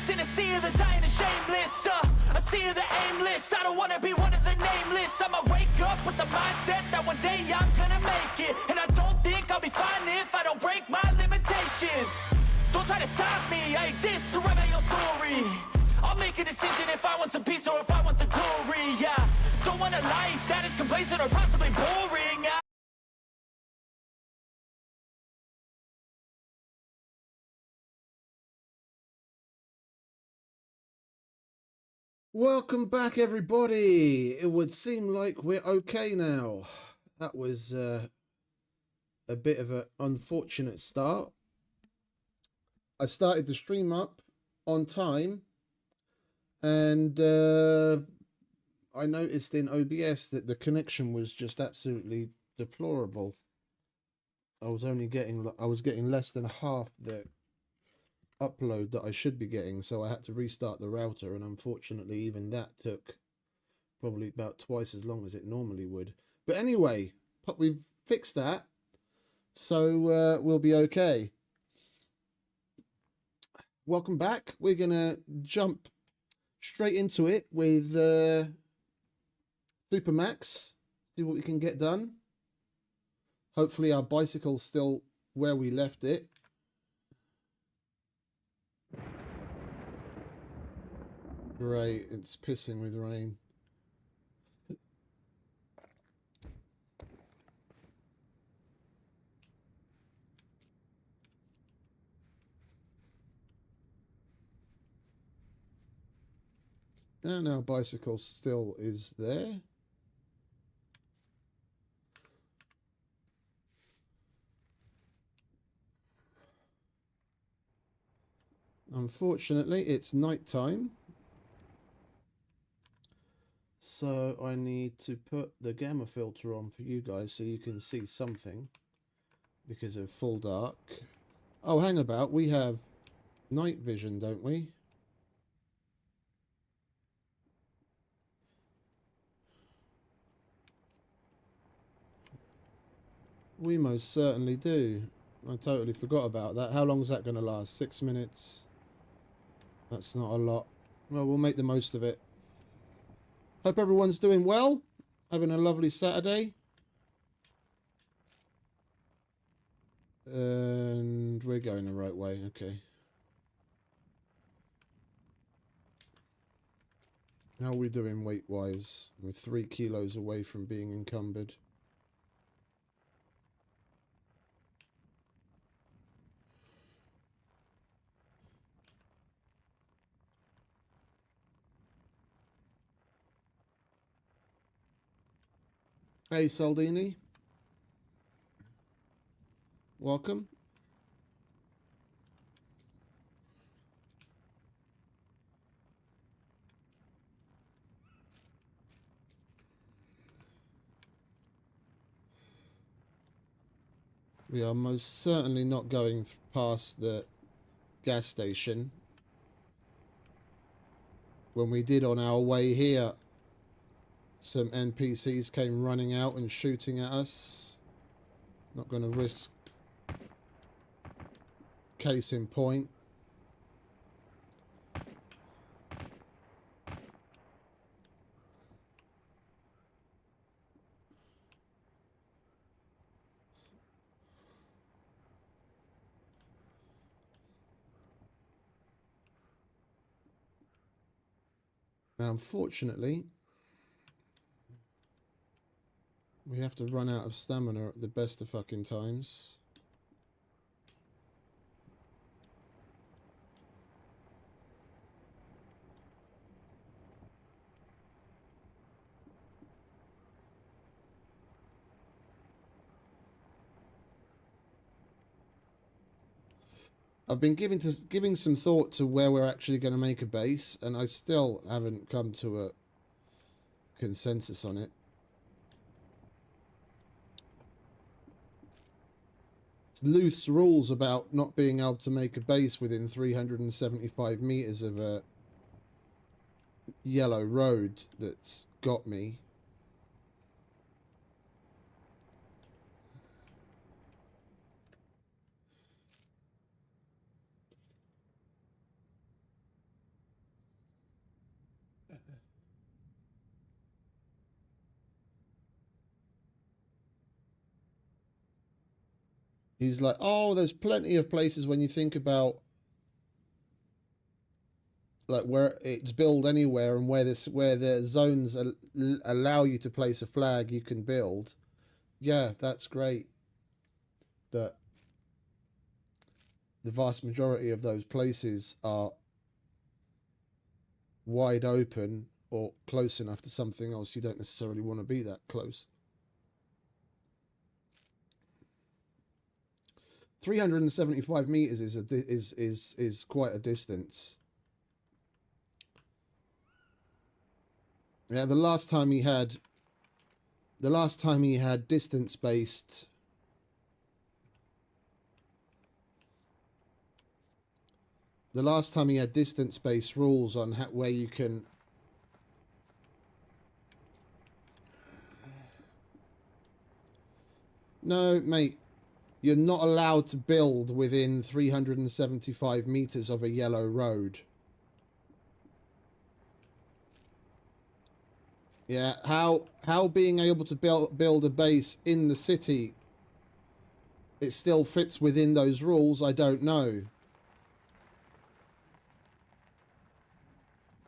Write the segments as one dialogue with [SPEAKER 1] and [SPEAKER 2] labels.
[SPEAKER 1] aimless in a sea of the dying and shameless. A sea of the aimless. I don't wanna be one of the nameless. I'ma wake up with the mindset that one day I'm gonna make it. And I don't think I'll be fine if I don't break my limitations. Don't try to stop me, I exist to write my own story. I'll make a decision if I want some peace or if I want the glory. Yeah, don't want a life that is complacent or possibly boring.
[SPEAKER 2] Welcome back, everybody. It would seem like we're okay now. That was a bit of an unfortunate start. I started the stream up on time, and I noticed in OBS that the connection was just absolutely deplorable. I was getting less than half the upload that I should be getting, so I had to restart the router, and unfortunately even that took probably about twice as long as it normally would. But anyway, we've fixed that, so we'll be okay. Welcome back. We're gonna jump straight into it with SUPERMAX, see what we can get done. Hopefully our bicycle's still where we left it. Great, it's pissing with rain. And our bicycle still is there. Unfortunately, it's night time. So I need to put the gamma filter on for you guys so you can see something because of full dark. Oh, hang about, we have night vision, don't we? We most certainly do. I totally forgot about that. How long is that going to last? 6 minutes? That's not a lot. Well, we'll make the most of it. Hope everyone's doing well. Having a lovely Saturday. And we're going the right way. Okay. How are we doing weight-wise? We're 3 kilos away from being encumbered. Hey, Saldini. Welcome. We are most certainly not going past the gas station. When we did on our way here, some NPCs came running out and shooting at us. Not going to risk. Case in point. And unfortunately, we have to run out of stamina at the best of fucking times. I've been giving some thought to where we're actually going to make a base, and I still haven't come to a consensus on it. It's loose rules about not being able to make a base within 375 meters of a yellow road that's got me. He's like, oh, there's plenty of places when you think about like where it's build anywhere and where the zones allow you to place a flag, you can build. Yeah, that's great, but the vast majority of those places are wide open or close enough to something else you don't necessarily want to be that close. 375 meters is quite a distance. Yeah, the last time he had distance based rules on where you can No, mate, you're not allowed to build within 375 meters of a yellow road. Yeah, how being able to build a base in the city, it still fits within those rules, I don't know.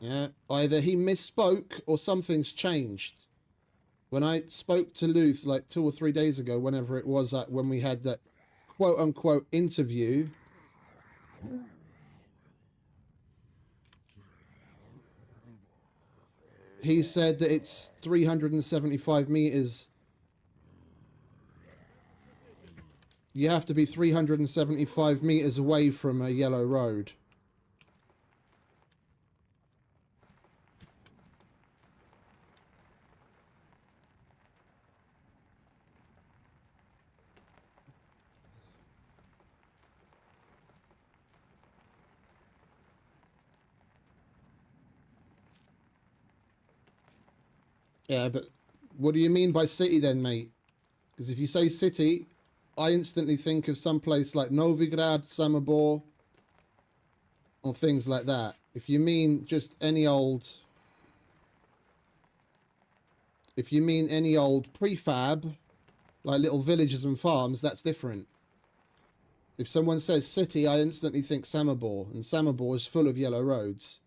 [SPEAKER 2] Yeah, either he misspoke or something's changed. When I spoke to Luth like 2 or 3 days ago, whenever it was when we had that quote unquote interview, he said that it's 375 meters. You have to be 375 meters away from a yellow road. Yeah, but what do you mean by city then, mate? Because if you say city, I instantly think of some place like Novigrad, Samobor, or things like that. If you mean just any old... If you mean any old prefab, like little villages and farms, that's different. If someone says city, I instantly think Samobor, and Samobor is full of yellow roads.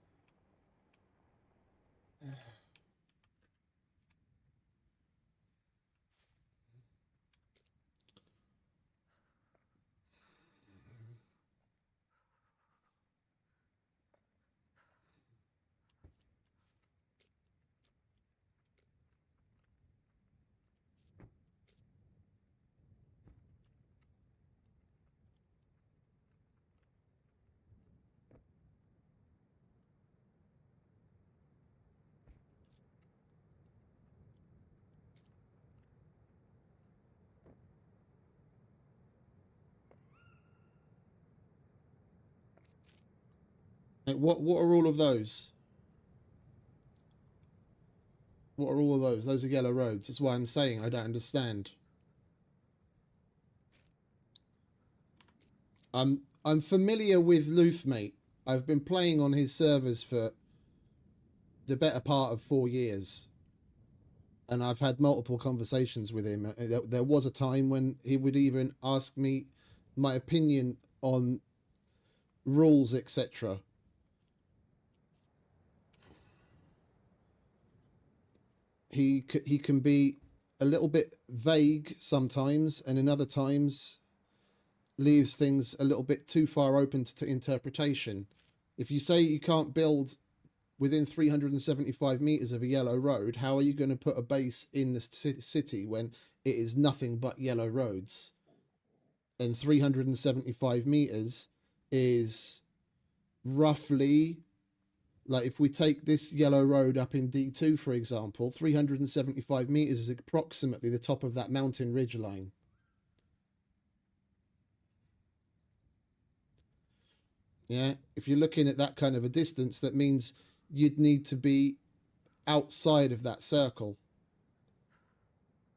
[SPEAKER 2] Like, what are all of those? What are all of those? Those are yellow roads. That's why I'm saying I don't understand. I'm familiar with Luth, mate. I've been playing on his servers for the better part of 4 years. And I've had multiple conversations with him. There was a time when he would even ask me my opinion on rules, etc. He can be a little bit vague sometimes, and in other times leaves things a little bit too far open to interpretation. If you say you can't build within 375 meters of a yellow road, how are you going to put a base in the city when it is nothing but yellow roads? And 375 meters is roughly, like if we take this yellow road up in D2, for example, 375 meters is approximately the top of that mountain ridge line. Yeah, if you're looking at that kind of a distance, that means you'd need to be outside of that circle.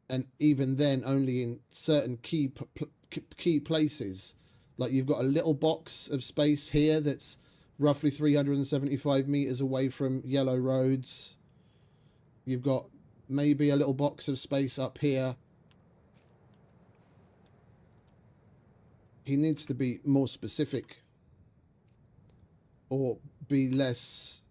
[SPEAKER 2] And even then, only in certain key places. Like you've got a little box of space here that's roughly 375 meters away from yellow roads. You've got maybe a little box of space up here. he needs to be more specific or be less.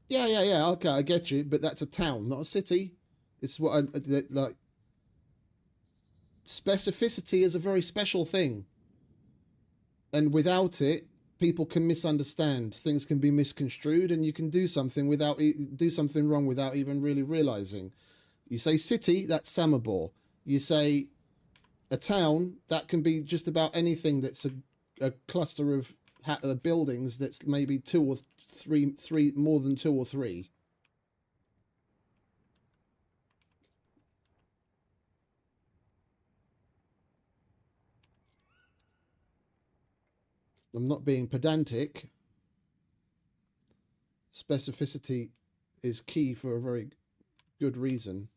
[SPEAKER 2] Yeah. Okay, I get you, but that's a town, not a city. It's what I like. Specificity is a very special thing, and without it, people can misunderstand. Things can be misconstrued, and you can do something do something wrong without even really realizing. You say city, that's Samobor. You say a town, that can be just about anything that's a cluster of buildings that's maybe two or three more than two or three. I'm not being pedantic. Specificity is key for a very good reason.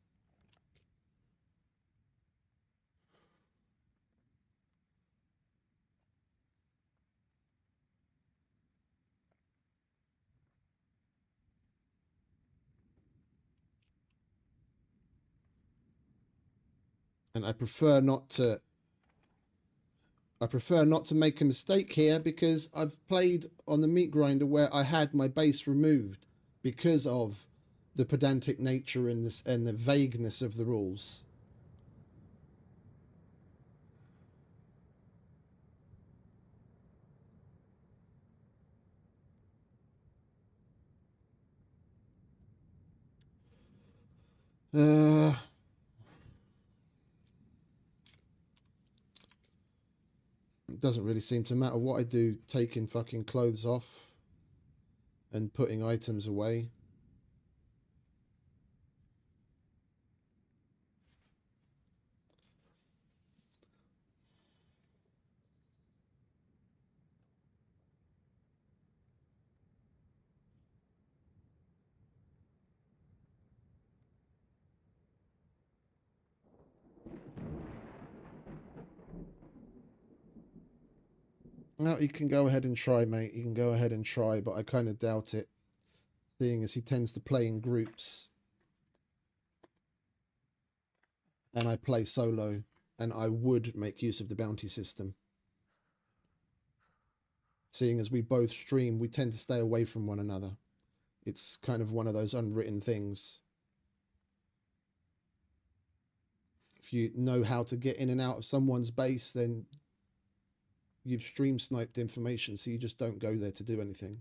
[SPEAKER 2] And I prefer not to make a mistake here, because I've played on the meat grinder where I had my base removed because of the pedantic nature and the vagueness of the rules. It doesn't really seem to matter what I do, taking fucking clothes off and putting items away. Well, you can go ahead and try, mate. You can go ahead and try, but I kind of doubt it, seeing as he tends to play in groups. And I play solo, and I would make use of the bounty system. Seeing as we both stream, we tend to stay away from one another. It's kind of one of those unwritten things. If you know how to get in and out of someone's base, then you've stream sniped information, so you just don't go there to do anything.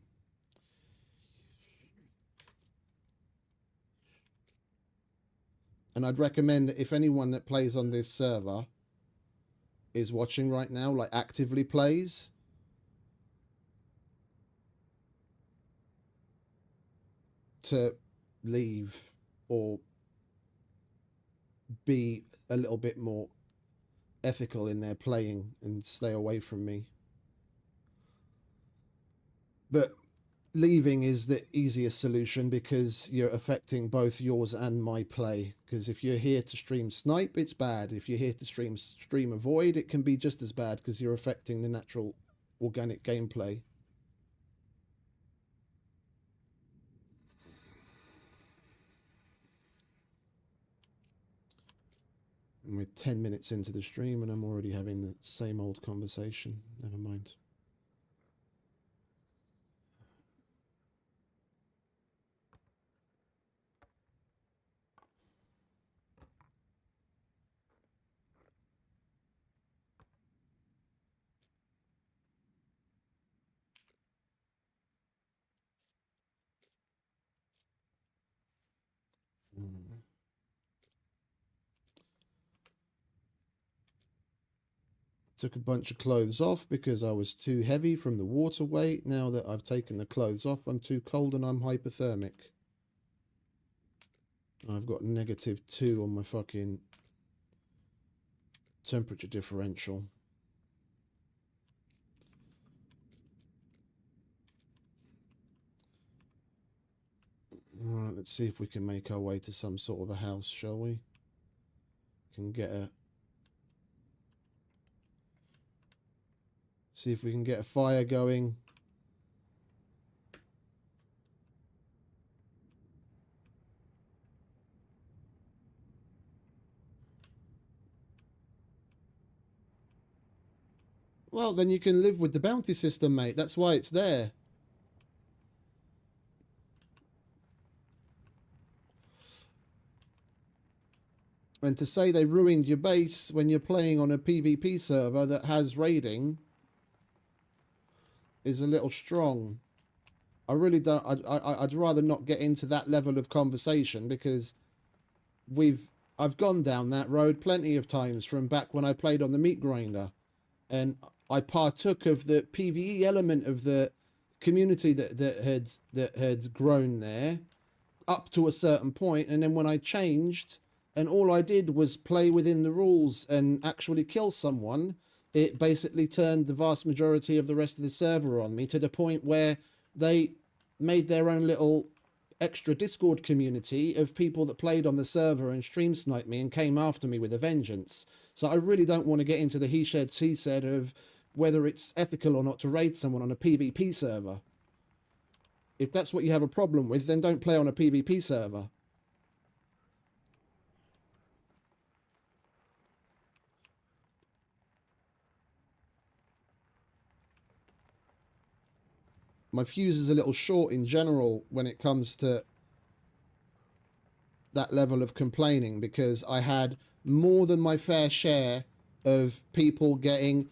[SPEAKER 2] And I'd recommend that if anyone that plays on this server is watching right now, like actively plays, to leave or be a little bit more ethical in their playing and stay away from me. But leaving is the easiest solution, because you're affecting both yours and my play. Because if you're here to stream snipe, it's bad. If you're here to stream avoid, it can be just as bad, because you're affecting the natural organic gameplay. And we're 10 minutes into the stream and I'm already having the same old conversation. Never mind. Took a bunch of clothes off because I was too heavy from the water weight. Now that I've taken the clothes off, I'm too cold and I'm hypothermic. I've got -2 on my fucking temperature differential. Alright, let's see if we can make our way to some sort of a house, shall we? See if we can get a fire going. Well, then you can live with the bounty system, mate. That's why it's there. And to say they ruined your base when you're playing on a PvP server that has raiding is a little strong. I really don't. I'd rather not get into that level of conversation because I've gone down that road plenty of times from back when I played on the meat grinder, and I partook of the PvE element of the community that had grown there up to a certain point, and then when I changed and all I did was play within the rules and actually kill someone, it basically turned the vast majority of the rest of the server on me to the point where they made their own little extra Discord community of people that played on the server and stream sniped me and came after me with a vengeance. So I really don't want to get into the he said, she said of whether it's ethical or not to raid someone on a PvP server. If that's what you have a problem with, then don't play on a PvP server. My fuse is a little short in general when it comes to that level of complaining, because I had more than my fair share of people getting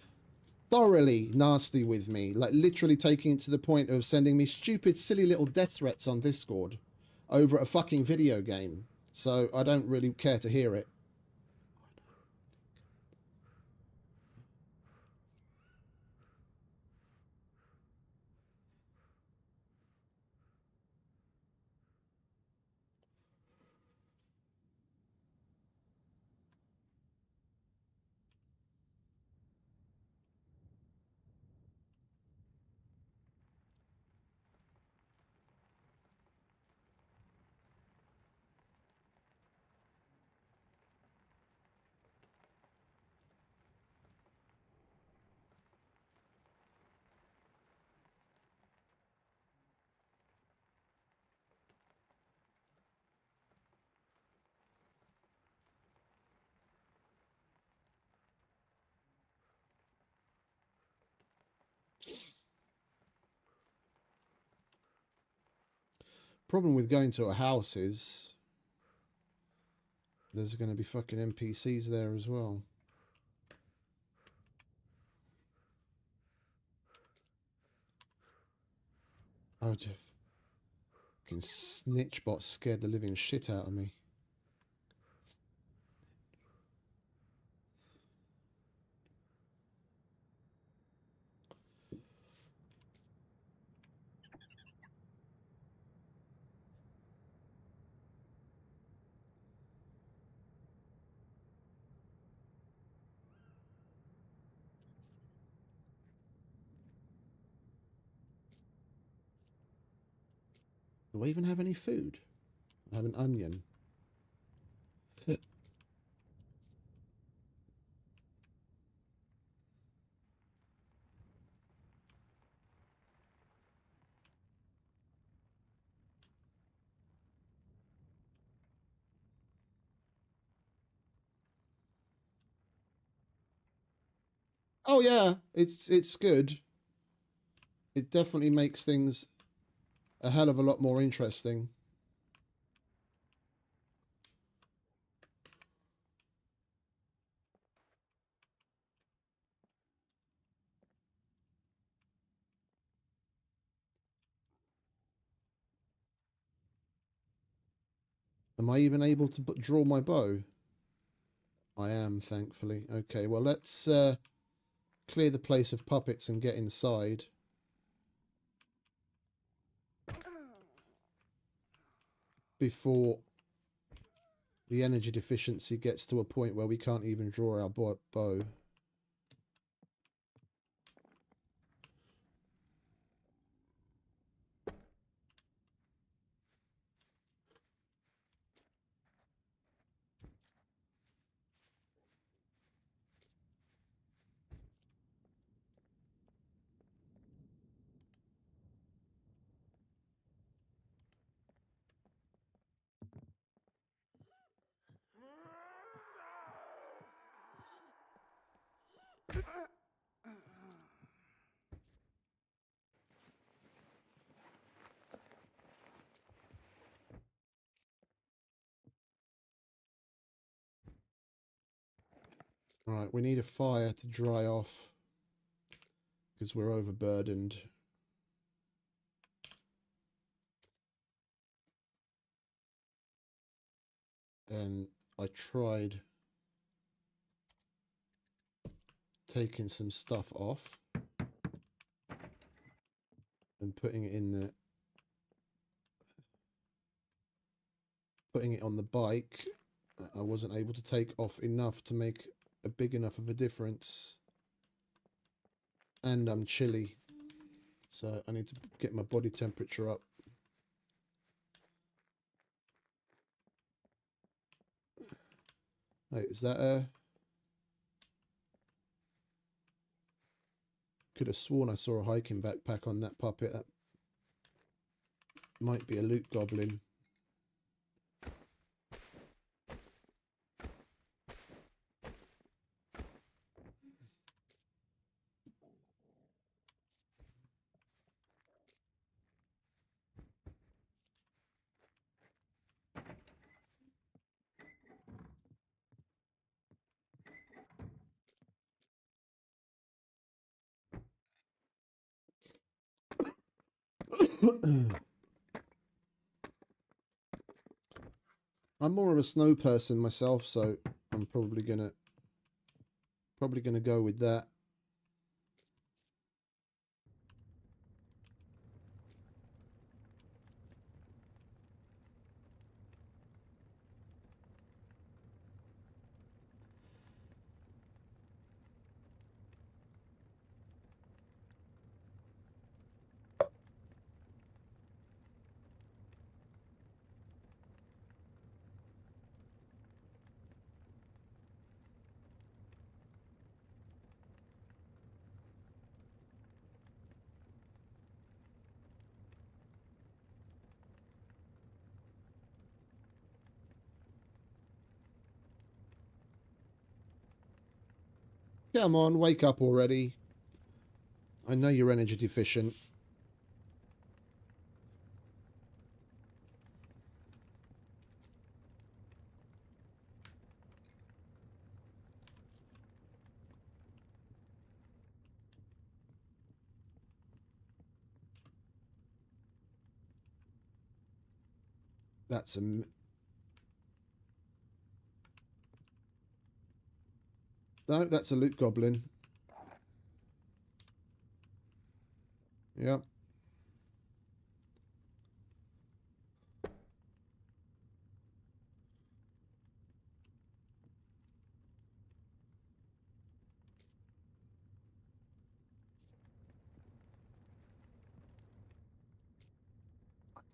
[SPEAKER 2] thoroughly nasty with me, like literally taking it to the point of sending me stupid, silly little death threats on Discord over a fucking video game. So I don't really care to hear it. Problem with going to a house is there's going to be fucking NPCs there as well. Oh, Jeff. Fucking snitchbot scared the living shit out of me. Do I even have any food? I have an onion. Oh yeah, it's good. It definitely makes things a hell of a lot more interesting. Am I even able to draw my bow? I am, thankfully. Okay, well let's clear the place of puppets and get inside. Before the energy deficiency gets to a point where we can't even draw our bow. Right, we need a fire to dry off because we're overburdened. And I tried taking some stuff off and putting it in the on the bike. I wasn't able to take off enough to make a big enough of a difference, and I'm chilly, so I need to get my body temperature up. Hey, is that a... Could have sworn I saw a hiking backpack on that puppet. That might be a loot goblin. I'm more of a snow person myself, so I'm probably gonna go with that. Come on, wake up already. I know you're energy deficient. That's a... No, that's a loot goblin. Yep.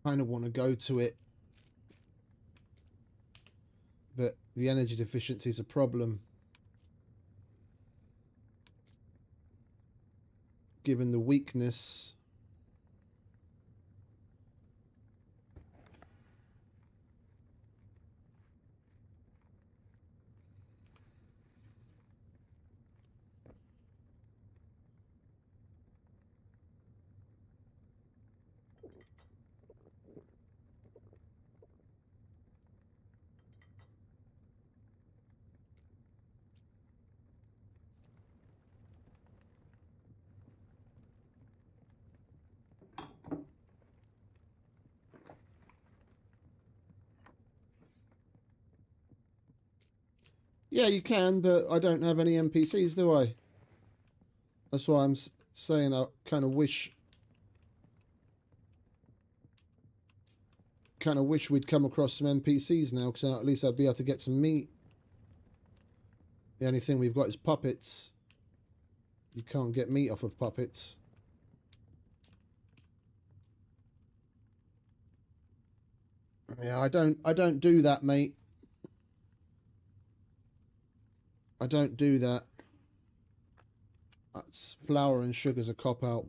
[SPEAKER 2] Kind of want to go to it, but the energy deficiency is a problem. Given the weakness. Yeah, you can, but I don't have any NPCs, do I? That's why I'm saying I kind of wish we'd come across some NPCs now, because at least I'd be able to get some meat. The only thing we've got is puppets. You can't get meat off of puppets. Yeah, I don't do that, mate. I don't do that. That's flour and sugar's a cop out.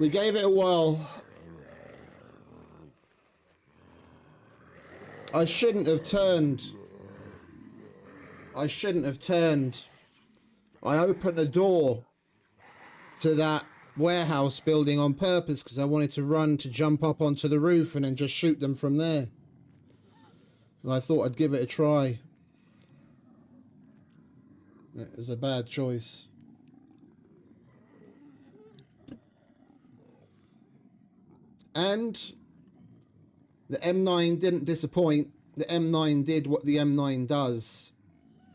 [SPEAKER 2] We gave it a whirl. I shouldn't have turned. I shouldn't have turned. I opened the door to that warehouse building on purpose because I wanted to run to jump up onto the roof and then just shoot them from there. And I thought I'd give it a try. It was a bad choice. And the M9 didn't disappoint. The M9 did what the M9 does,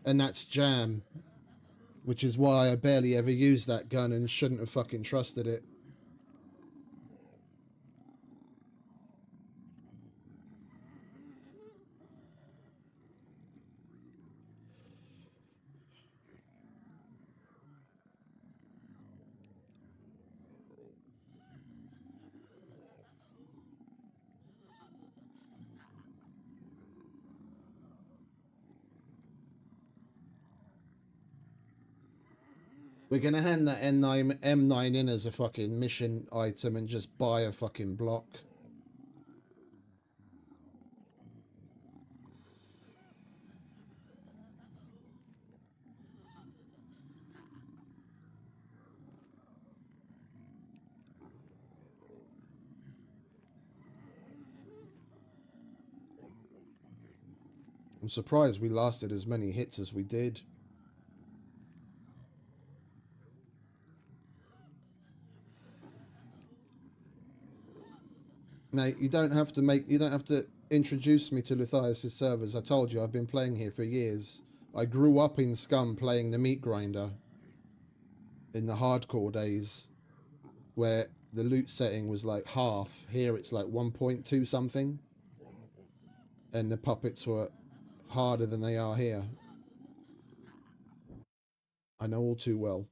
[SPEAKER 2] and that's jam. Which is why I barely ever used that gun and shouldn't have fucking trusted it. We're gonna hand that M9 in as a fucking mission item and just buy a fucking block. I'm surprised we lasted as many hits as we did. Mate, you don't have to introduce me to Luthius' servers. I told you, I've been playing here for years. I grew up in SCUM playing the meat grinder in the hardcore days, where the loot setting was like half. Here it's like 1.2 something. And the puppets were harder than they are here. I know all too well.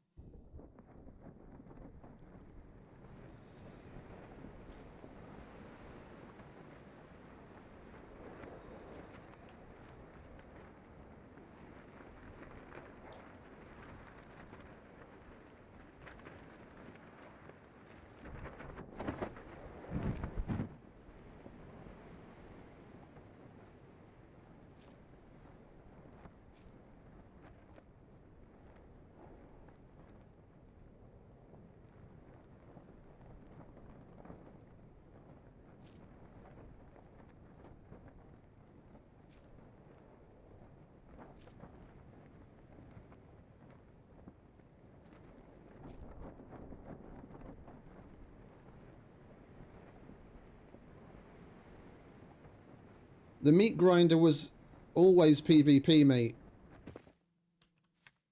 [SPEAKER 2] The meat grinder was always PvP, mate.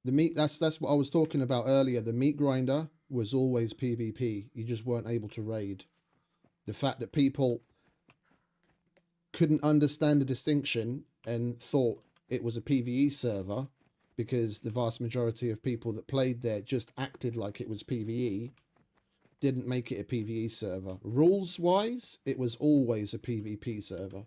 [SPEAKER 2] That's what I was talking about earlier. The meat grinder was always PvP. You just weren't able to raid. The fact that people couldn't understand the distinction and thought it was a PvE server because the vast majority of people that played there just acted like it was PvE didn't make it a PvE server. Rules wise, it was always a PvP server.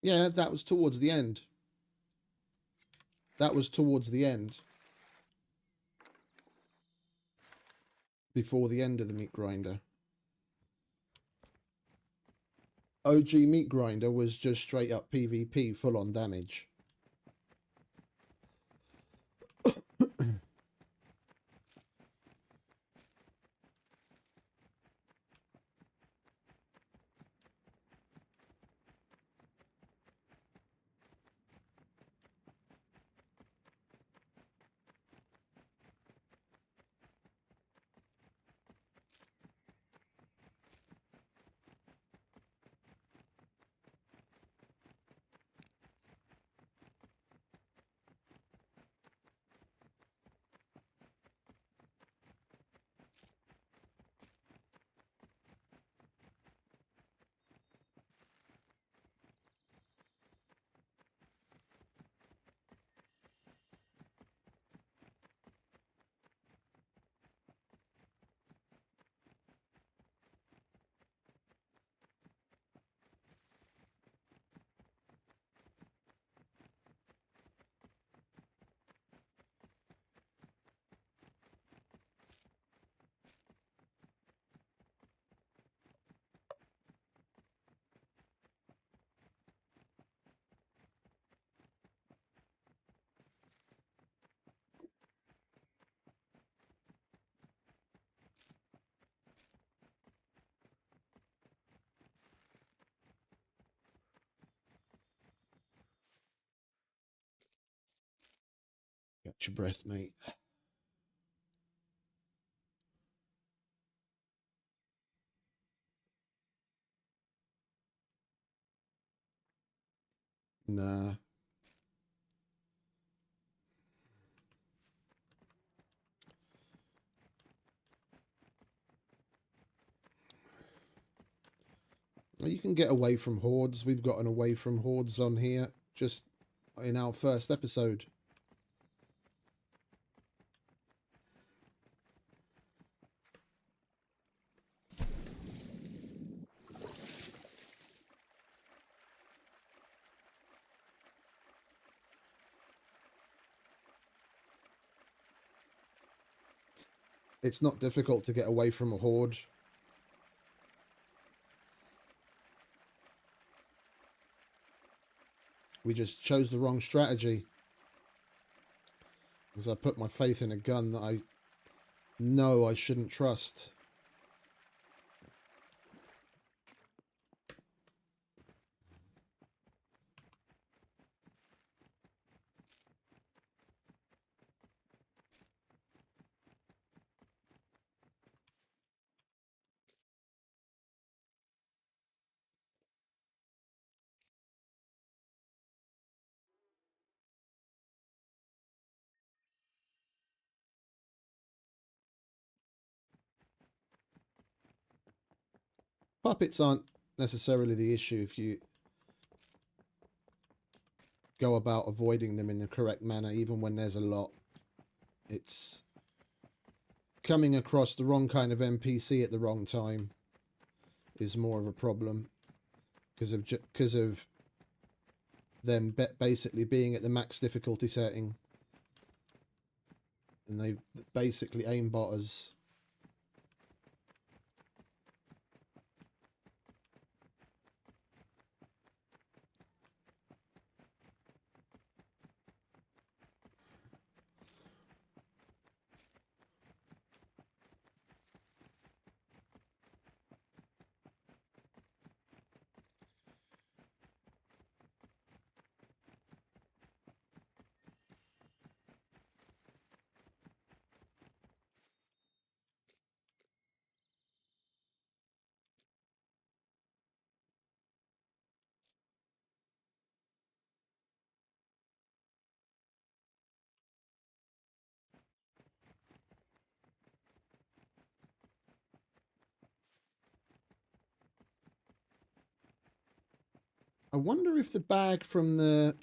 [SPEAKER 2] Yeah, that was towards the end. That was towards the end. Before the end of the meat grinder. OG meat grinder was just straight up PvP, full on damage. Catch your breath, mate. Nah. You can get away from hordes. We've gotten away from hordes on here just in our first episode. It's not difficult to get away from a horde. We just chose the wrong strategy. Because I put my faith in a gun that I know I shouldn't trust. Puppets aren't necessarily the issue if you go about avoiding them in the correct manner, even when there's a lot. It's coming across the wrong kind of NPC at the wrong time is more of a problem because of them basically being at the max difficulty setting, and they basically aimbot us. I wonder if the bag from the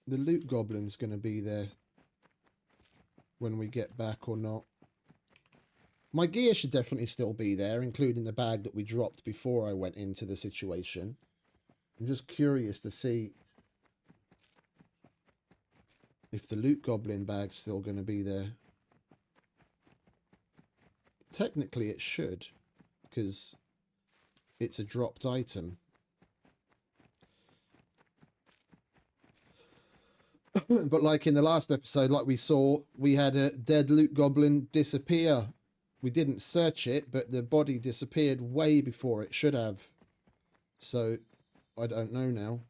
[SPEAKER 2] loot goblin's going to be there when we get back or not. My gear should definitely still be there, including the bag that we dropped before I went into the situation. I'm just curious to see if the loot goblin bag's still going to be there. Technically it should, because it's a dropped item. But like in the last episode, like we saw, we had a dead loot goblin disappear. We didn't search it, but the body disappeared way before it should have. So, I don't know now.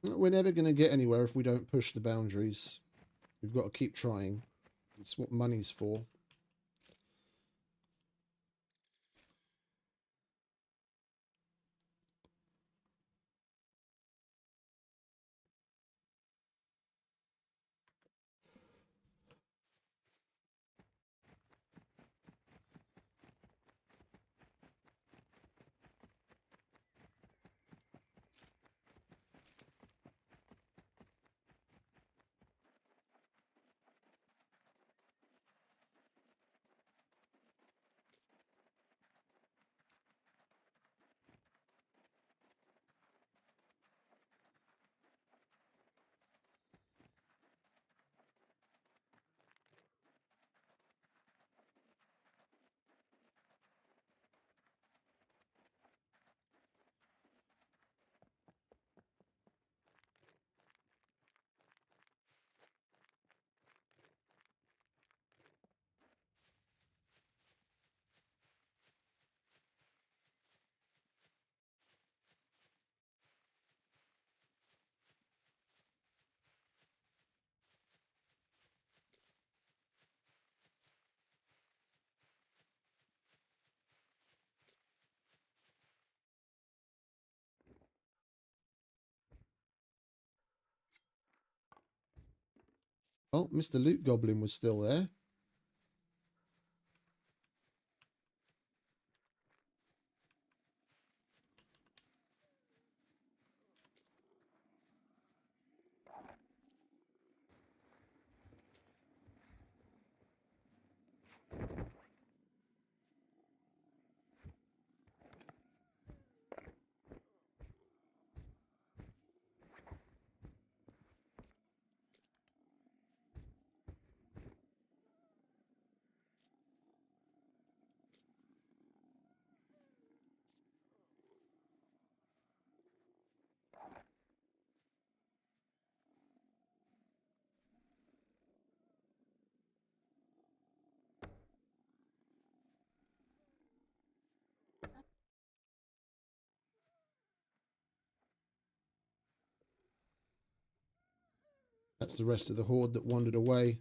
[SPEAKER 2] We're never going to get anywhere if we don't push the boundaries. We've got to keep trying. It's what money's for. Oh, Mr. Loot Goblin was still there. That's the rest of the horde that wandered away.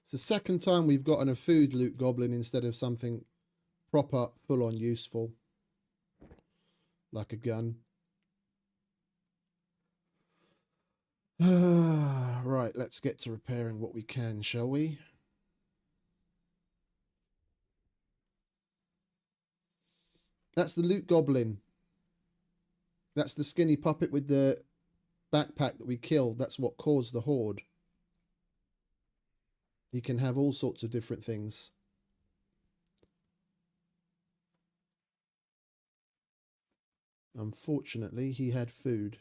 [SPEAKER 2] It's the second time we've gotten a food loot goblin instead of something proper, full-on useful. Like a gun. Right, let's get to repairing what we can, shall we? That's the loot goblin. That's the skinny puppet with the backpack that we killed. That's what caused the horde. He can have all sorts of different things. Unfortunately, he had food.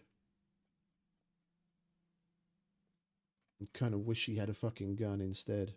[SPEAKER 2] I kind of wish he had a fucking gun instead.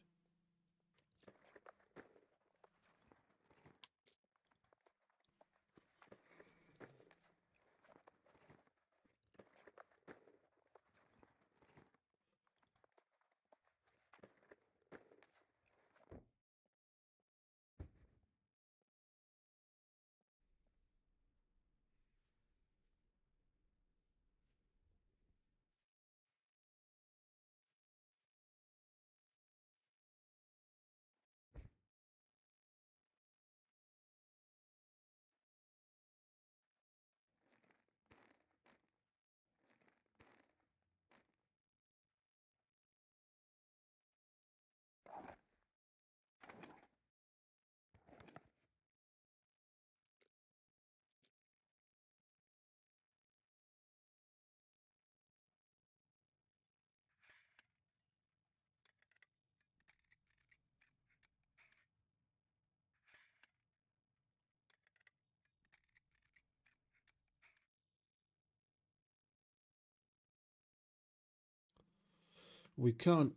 [SPEAKER 2] We can't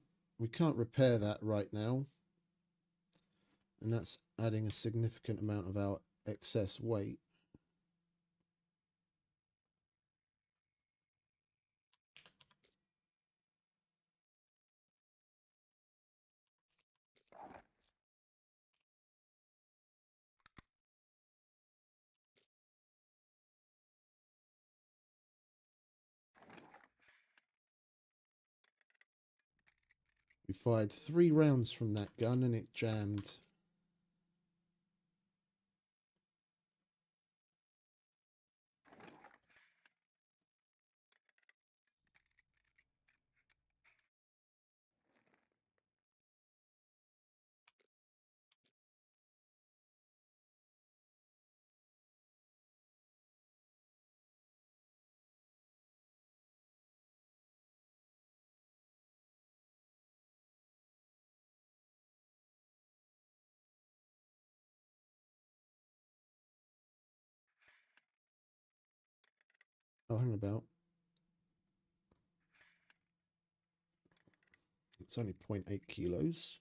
[SPEAKER 2] repair that right now. And that's adding a significant amount of our excess weight. We fired 3 rounds from that gun and it jammed. Oh, hang about. It's only 0.8 kilos.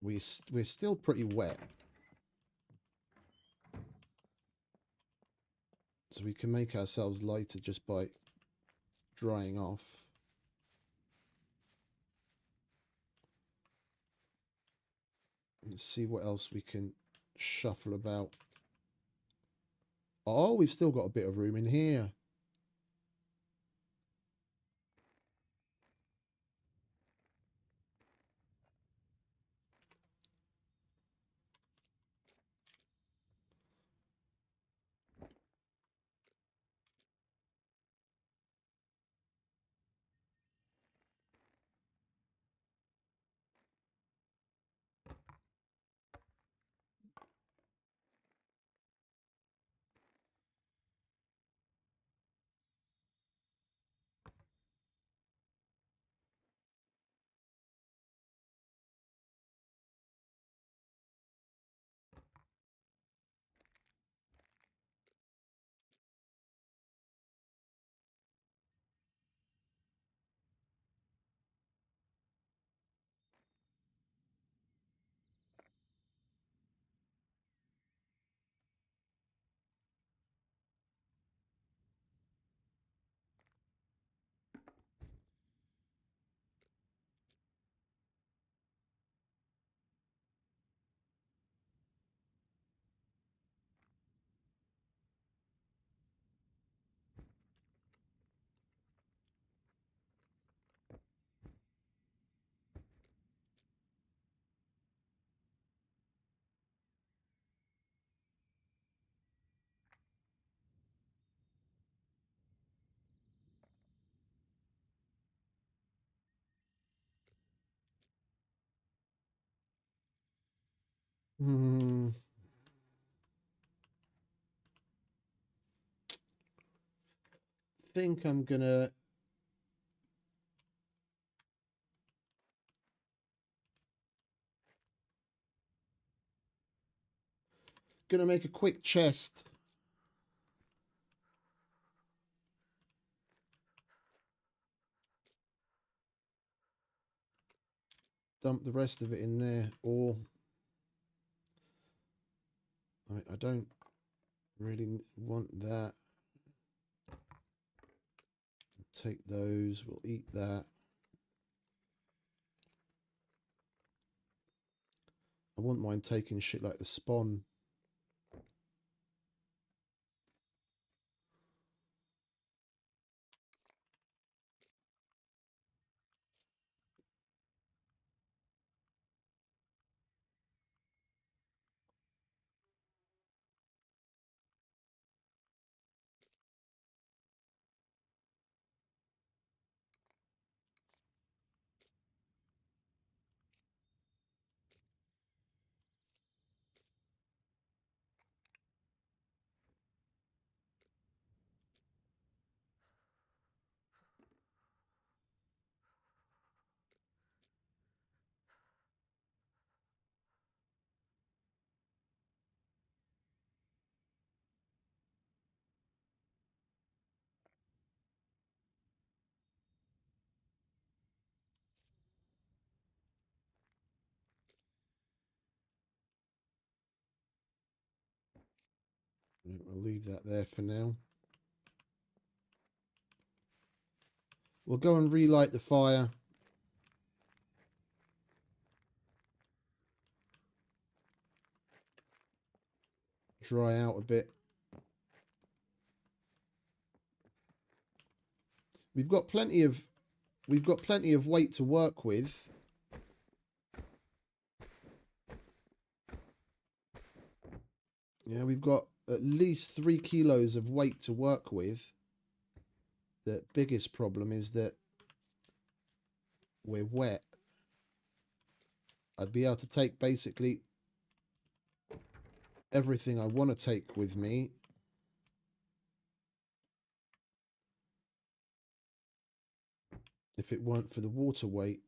[SPEAKER 2] We're still pretty wet. So we can make ourselves lighter just by drying off. Let's see what else we can shuffle about. Oh, we've still got a bit of room in here. Think I'm gonna make a quick chest. Dump the rest of it in there, or I don't really want that. Take those, we'll eat that. I wouldn't mind taking shit like the spawn. I'll leave that there for now. We'll go and relight the fire. Dry out a bit. We've got plenty of weight to work with. Yeah, we've got at least 3 kilos of weight to work with. The biggest problem is that we're wet. I'd be able to take basically everything I want to take with me. If it weren't for the water weight.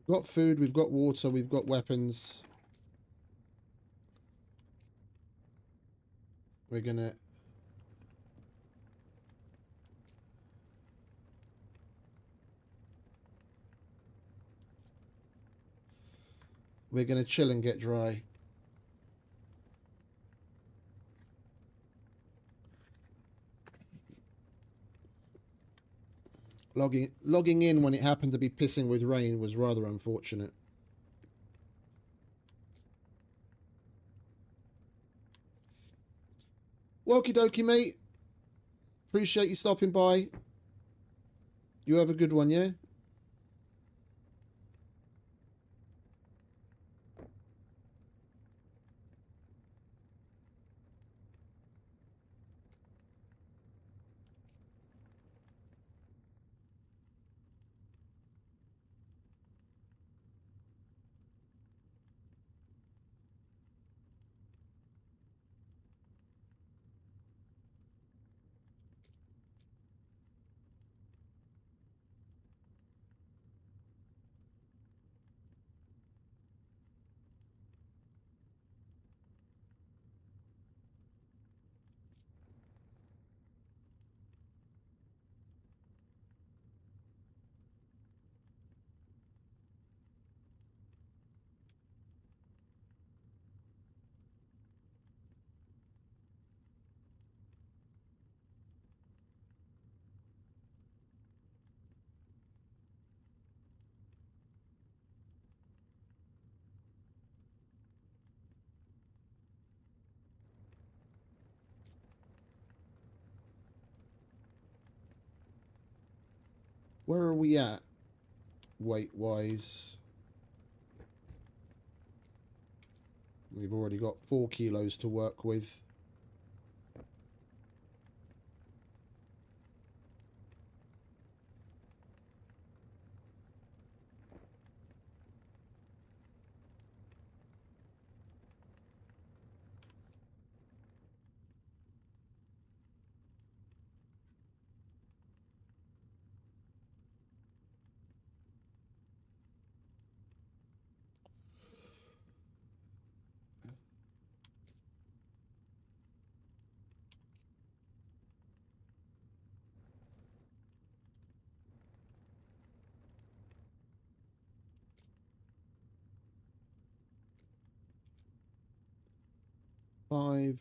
[SPEAKER 2] We've got food, we've got water, we've got weapons. We're gonna chill and get dry. Logging in when it happened to be pissing with rain was rather unfortunate. Okie dokie, mate. Appreciate you stopping by. You have a good one, yeah? Where are we at, weight-wise? We've already got 4 kilos to work with. Five.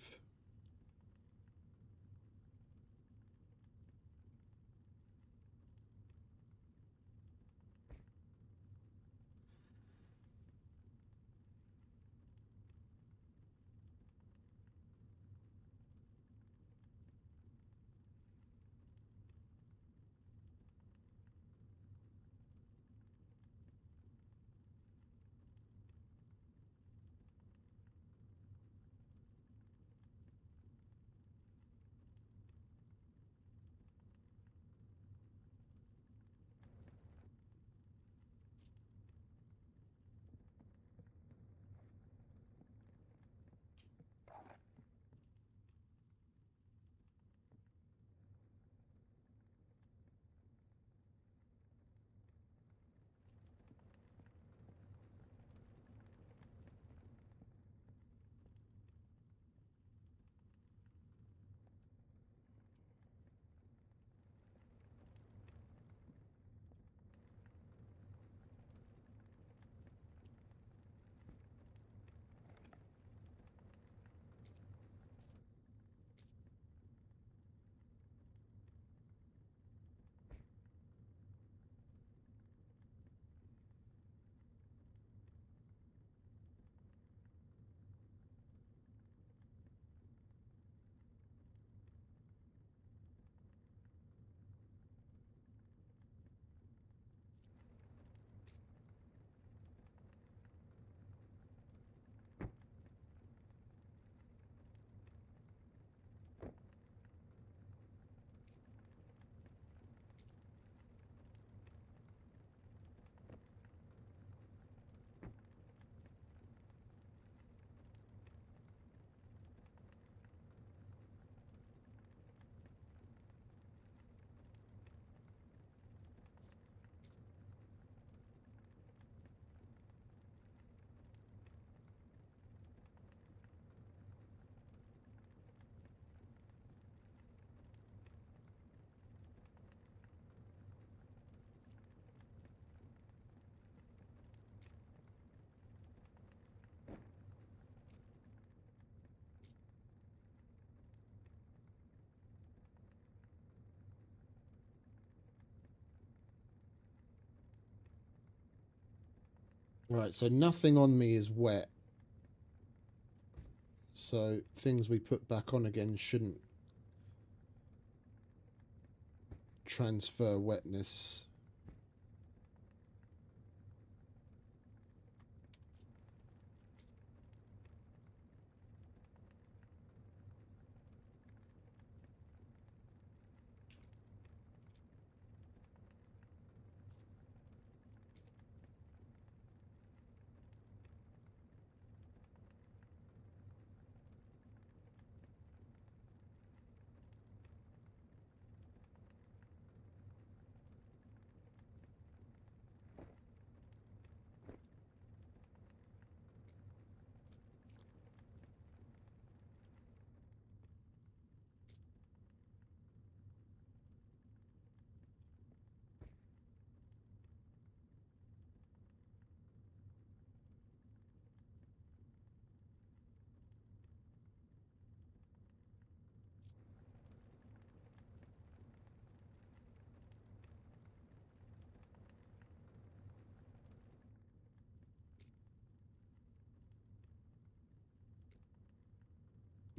[SPEAKER 2] Right, so nothing on me is wet. So things we put back on again shouldn't transfer wetness.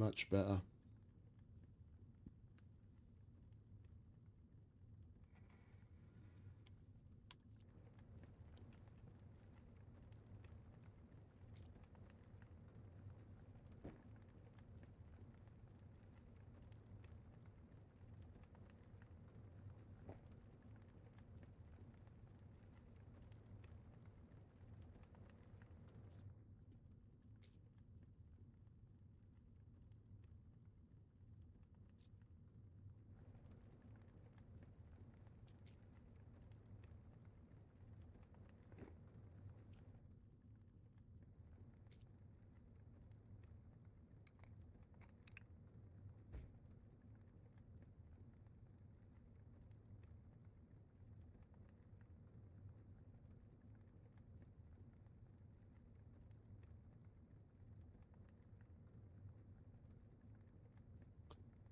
[SPEAKER 2] Much better.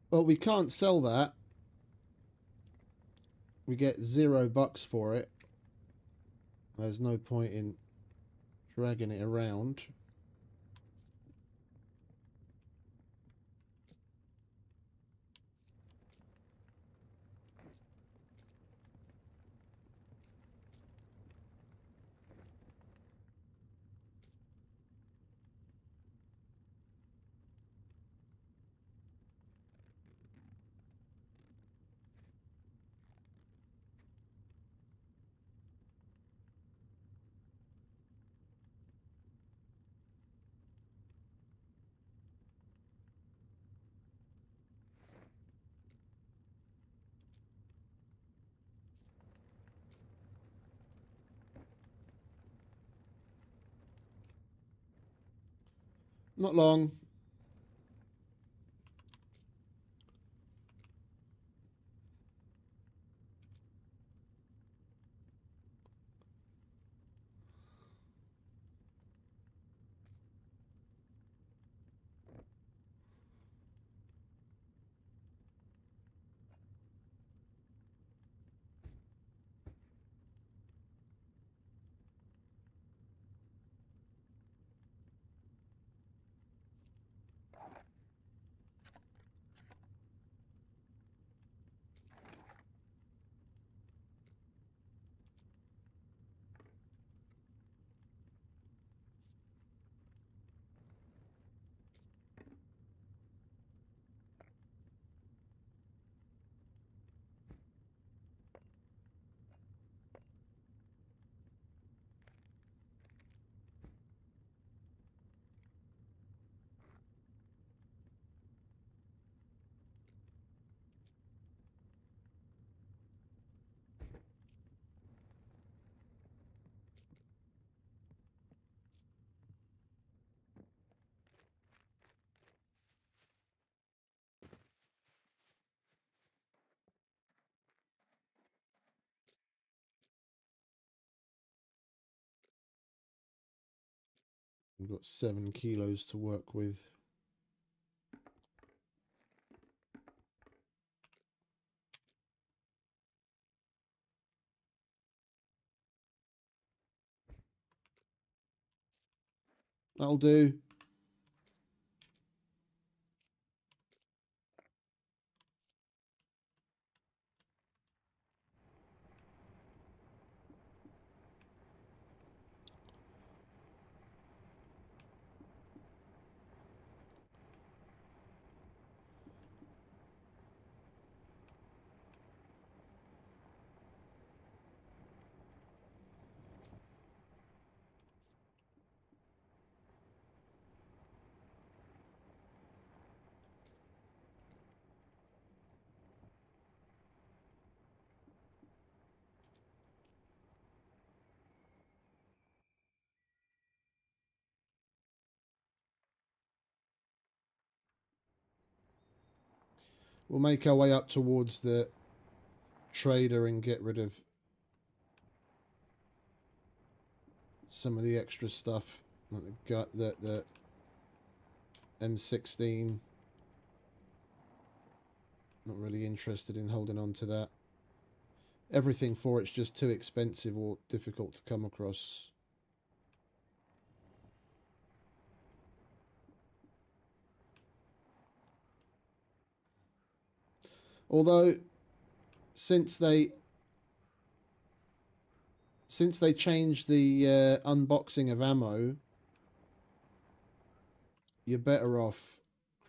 [SPEAKER 2] Well, we can't sell that. We get $0 for it. There's no point in dragging it around. Not long. We've got 7 kilos to work with. That'll do. We'll make our way up towards the trader and get rid of some of the extra stuff. Like the M16. Not really interested in holding on to that. Everything for it's just too expensive or difficult to come across. Although since they changed the unboxing of ammo, you're better off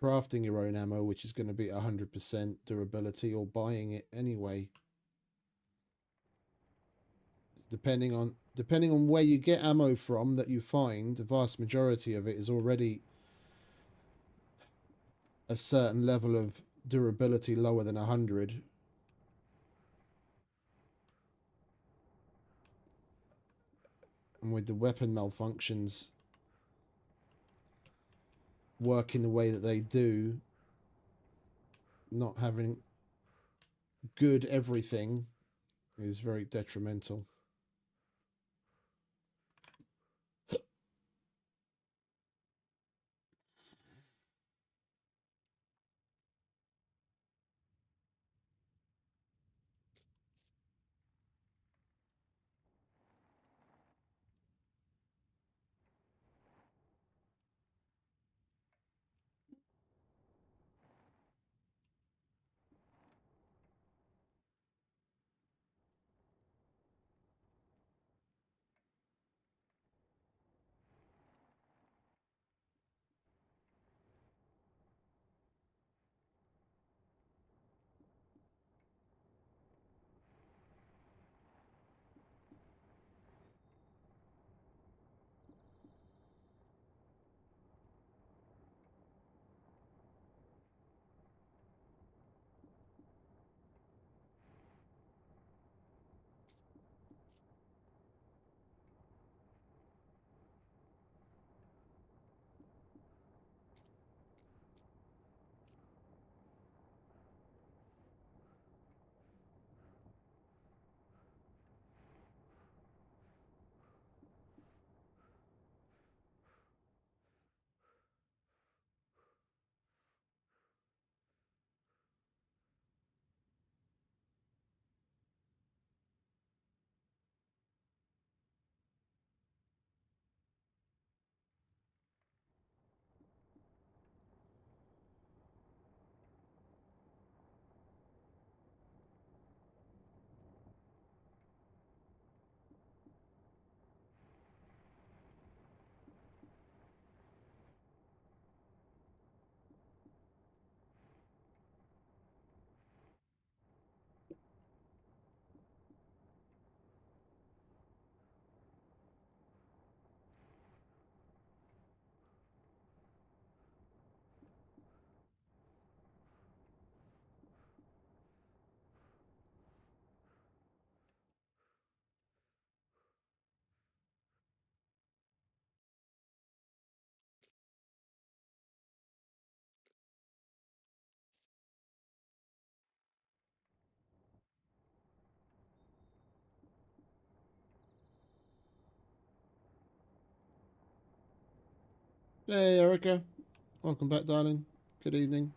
[SPEAKER 2] crafting your own ammo, which is going to be 100% durability, or buying it anyway. Depending on where you get ammo from that you find, the vast majority of it is already a certain level of durability lower than 100. And with the weapon malfunctions working the way that they do, not having good everything is very detrimental. Hey, Erica. Welcome back, darling. Good evening.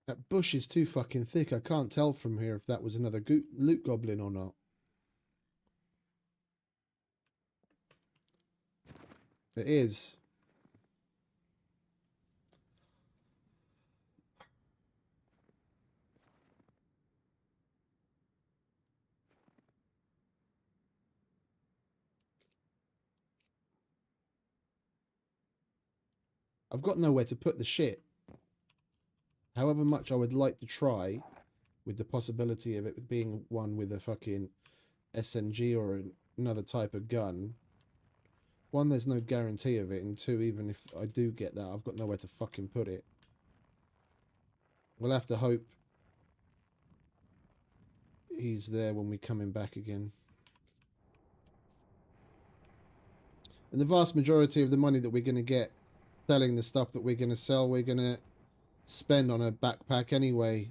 [SPEAKER 2] That bush is too fucking thick. I can't tell from here if that was another loot goblin or not. It is. I've got nowhere to put the shit. However much I would like to try, with the possibility of it being one with a fucking SNG or another type of gun. One, there's no guarantee of it, and two, even if I do get that, I've got nowhere to fucking put it. We'll have to hope he's there when we're coming back again. And the vast majority of the money that we're going to get selling the stuff that we're going to sell, we're going to spend on a backpack anyway.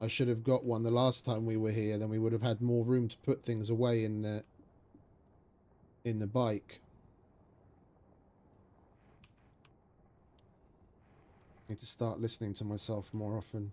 [SPEAKER 2] I should have got one the last time we were here, then we would have had more room to put things away in the bike. I need to start listening to myself more often.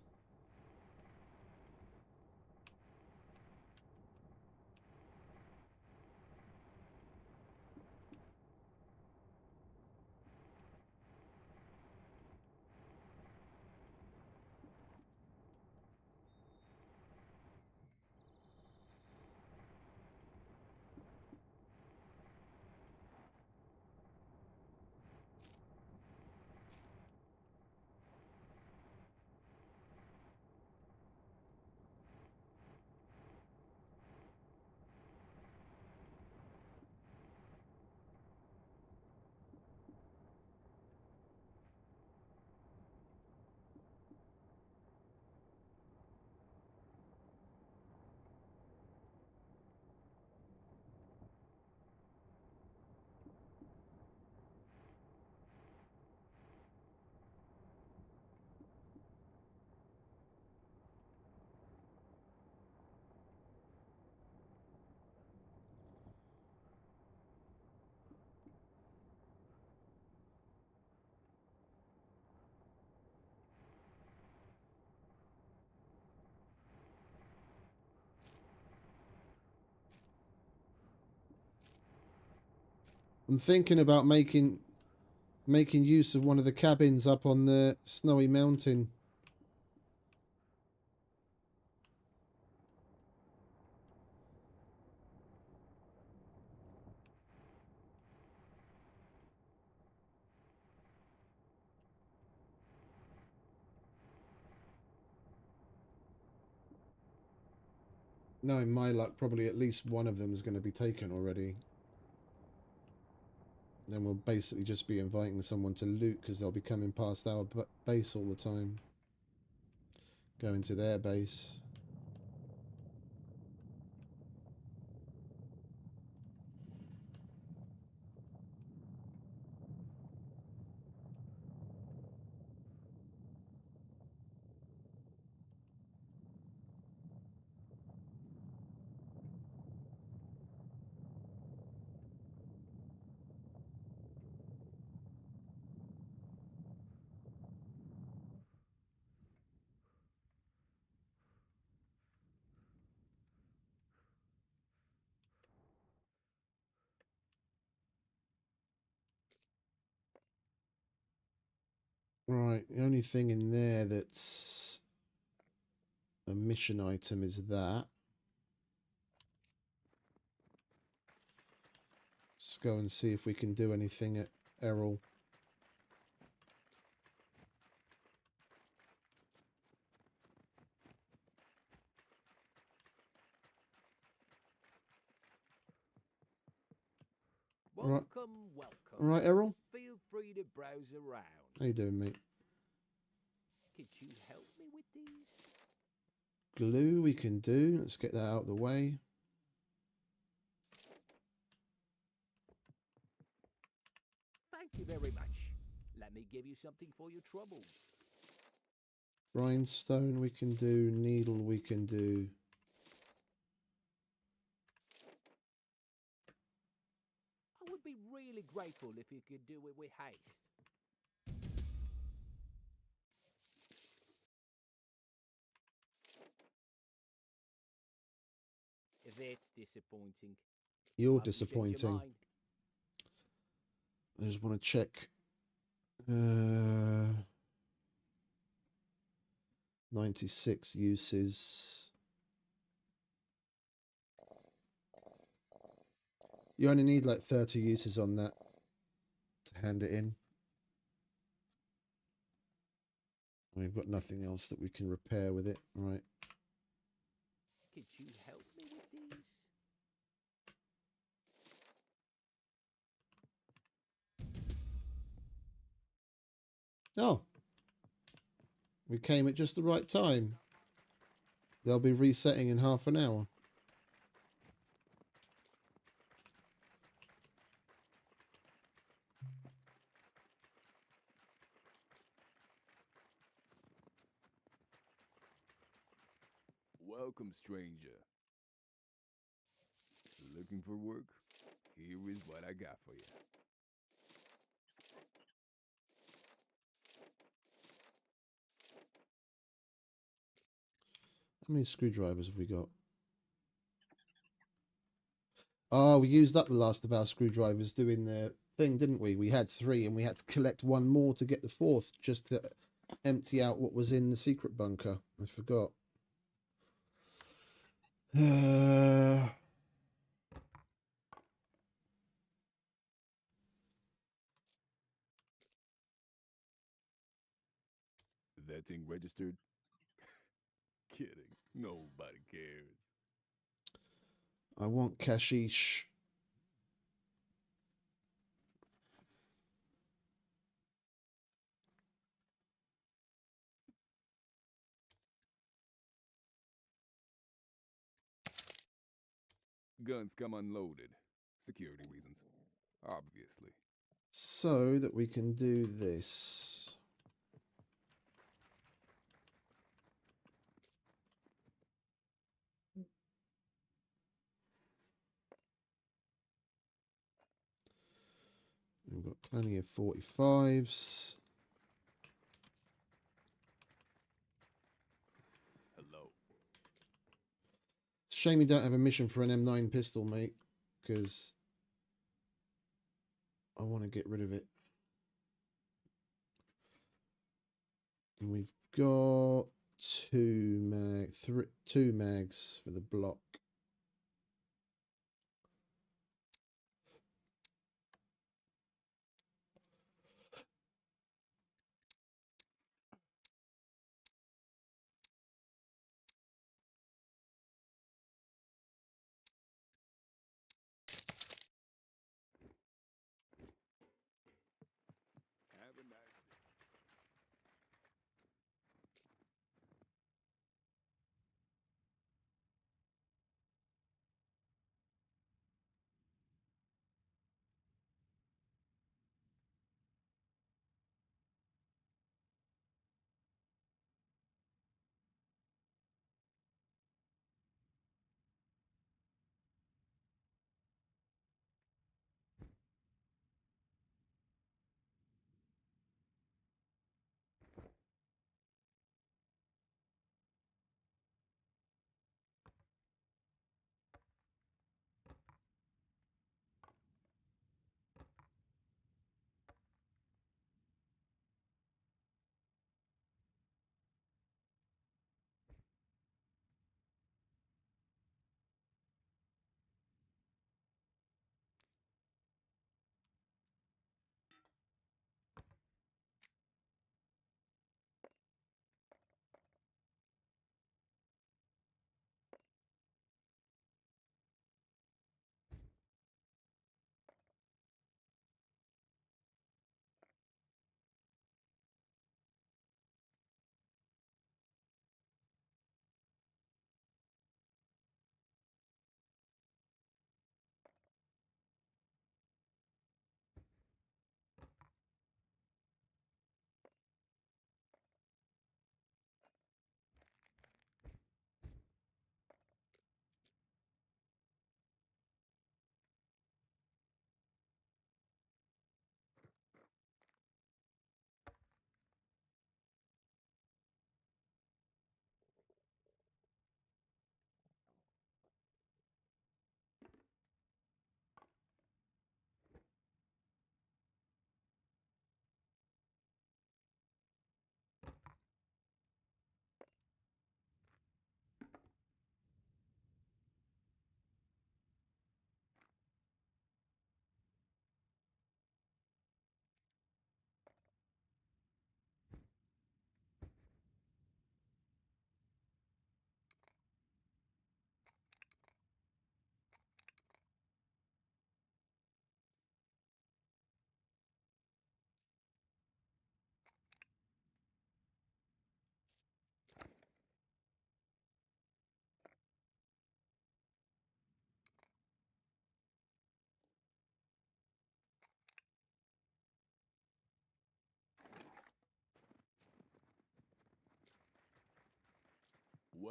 [SPEAKER 2] I'm thinking about making use of one of the cabins up on the snowy mountain. Knowing my luck, probably at least one of them is going to be taken already. Then we'll basically just be inviting someone to loot because they'll be coming past our base all the time. Going to their base. Right, the only thing in there that's a mission item is that. Let's go and see if we can do anything at Errol.
[SPEAKER 3] Welcome, welcome.
[SPEAKER 2] All right, Errol.
[SPEAKER 3] Feel free to browse around.
[SPEAKER 2] How you doing, mate?
[SPEAKER 3] Could you help me with these?
[SPEAKER 2] Glue we can do. Let's get that out of the way.
[SPEAKER 3] Thank you very much. Let me give you something for your troubles.
[SPEAKER 2] Rhinestone we can do. Needle we can do.
[SPEAKER 3] I would be really grateful if you could do it with haste. That's disappointing.
[SPEAKER 2] You're
[SPEAKER 3] Hope you change your
[SPEAKER 2] disappointing.
[SPEAKER 3] mind.
[SPEAKER 2] I just want to check. 96 uses. You only need like 30 uses on that to hand it in. We've got nothing else that we can repair with it. Right.
[SPEAKER 3] Could you help me with these?
[SPEAKER 2] Oh. We came at just the right time. They'll be resetting in half an hour.
[SPEAKER 4] Welcome, stranger. Looking for work? Here is what I got for you.
[SPEAKER 2] How many screwdrivers have we got? Oh, we used up the last of our screwdrivers doing the thing, didn't we? We had 3 and we had to collect one more to get the 4th just to empty out what was in the secret bunker. I forgot.
[SPEAKER 4] That thing registered? Kidding. Nobody cares.
[SPEAKER 2] I want cashish.
[SPEAKER 4] Guns come unloaded. Security reasons. Obviously.
[SPEAKER 2] So that we can do this. We've got plenty of 45s.
[SPEAKER 4] Hello.
[SPEAKER 2] It's a shame you don't have a mission for an M9 pistol, mate, because I want to get rid of it. And we've got 2 mags for the block.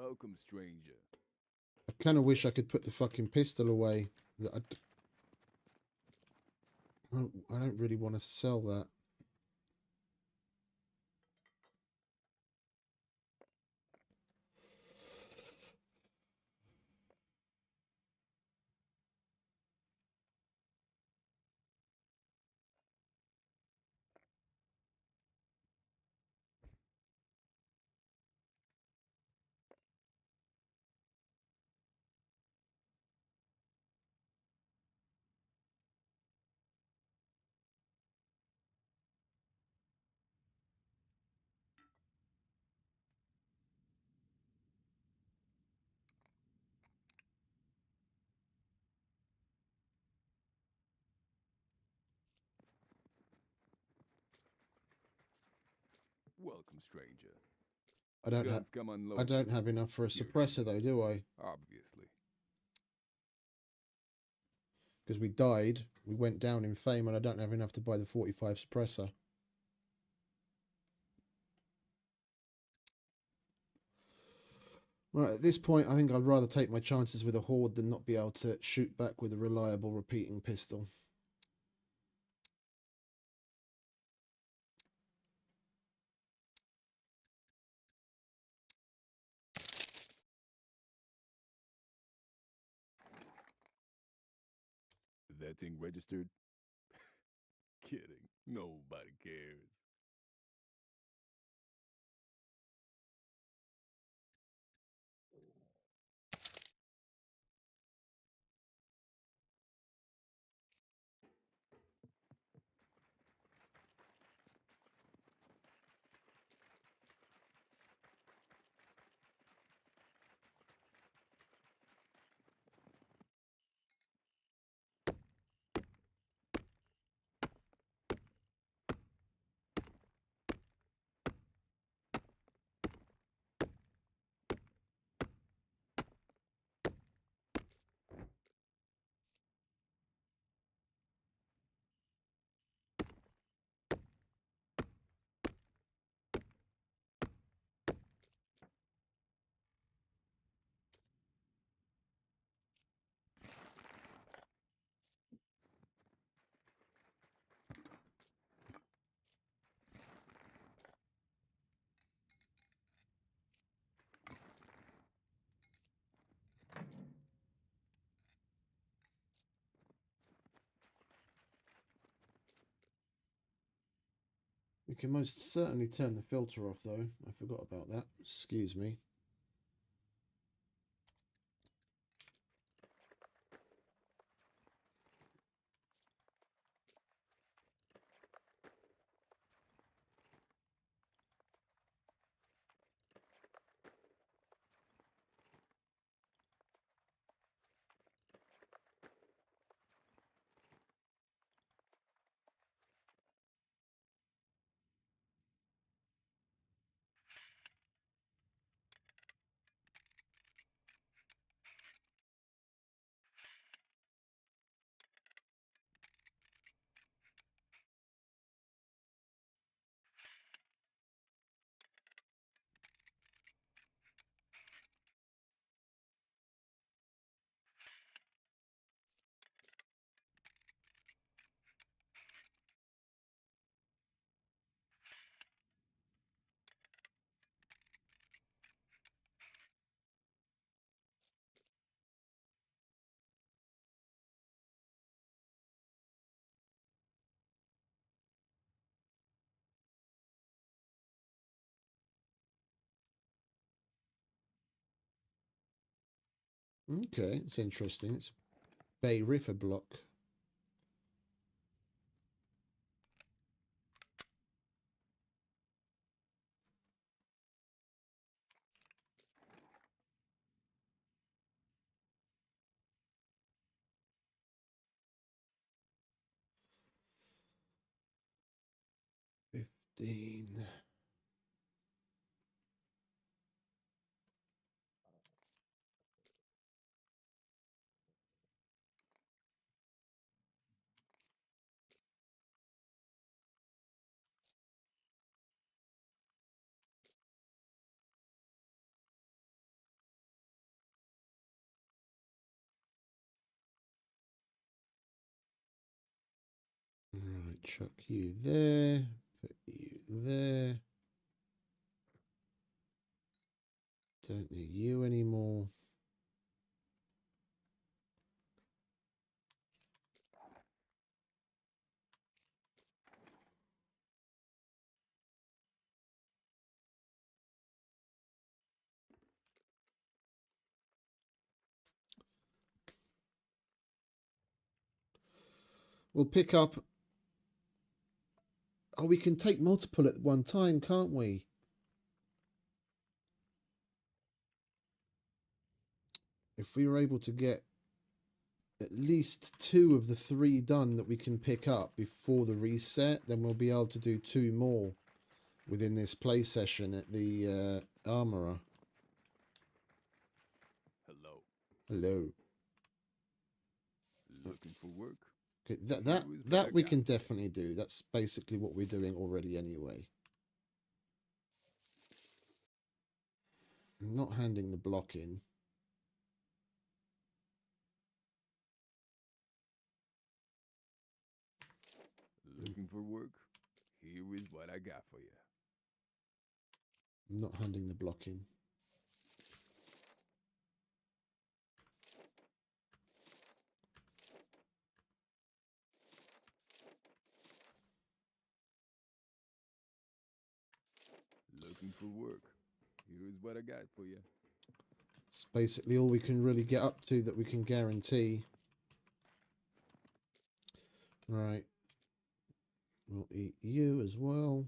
[SPEAKER 4] Welcome, stranger.
[SPEAKER 2] I kind of wish I could put the fucking pistol away. I don't really want to sell that.
[SPEAKER 4] Welcome, stranger.
[SPEAKER 2] I don't have.
[SPEAKER 4] Guns come
[SPEAKER 2] I
[SPEAKER 4] unloaded.
[SPEAKER 2] don't have enough for a
[SPEAKER 4] Security
[SPEAKER 2] suppressor though, do I?
[SPEAKER 4] Obviously.
[SPEAKER 2] Because we died, we went down in fame, and I don't have enough to buy the 45 suppressor. Right, at this point, I think I'd rather take my chances with a horde than not be able to shoot back with a reliable repeating pistol.
[SPEAKER 4] That thing registered? Kidding. Nobody cares.
[SPEAKER 2] We can most certainly turn the filter off, though. I forgot about that. Excuse me. Okay, it's interesting. It's Bay River block. $15. Chuck you there. Put you there. Don't need you anymore. We'll pick up. Oh, we can take multiple at one time, can't we? If we were able to get at least 2 of the 3 done that we can pick up before the reset, then we'll be able to do 2 more within this play session at the armorer.
[SPEAKER 4] Hello.
[SPEAKER 2] Hello.
[SPEAKER 4] Looking for work?
[SPEAKER 2] Okay, that we can definitely do. That's basically what we're doing already anyway. I'm not handing the block in.
[SPEAKER 4] Looking for work? Here is what I got for you.
[SPEAKER 2] I'm not handing the block in.
[SPEAKER 4] Looking for work? Here is what I got for you.
[SPEAKER 2] It's basically all we can really get up to that we can guarantee. Right. We'll eat you as well.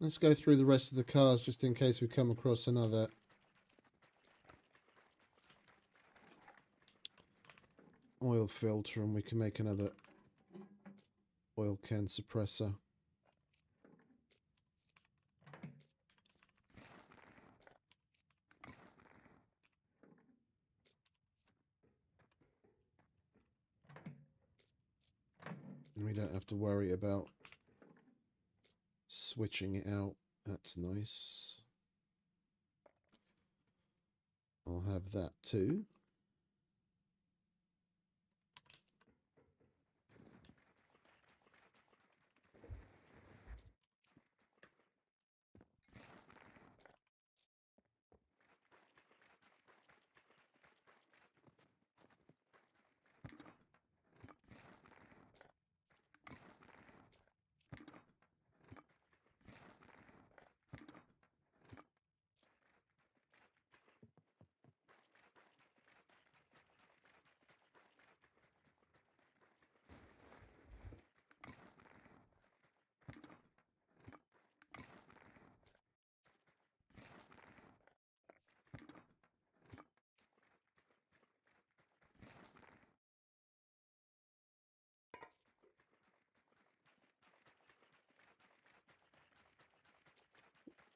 [SPEAKER 2] Let's go through the rest of the cars just in case we come across another oil filter and we can make another oil can suppressor. And we don't have to worry about switching it out. That's nice. I'll have that too.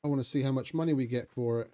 [SPEAKER 2] I want to see how much money we get for it.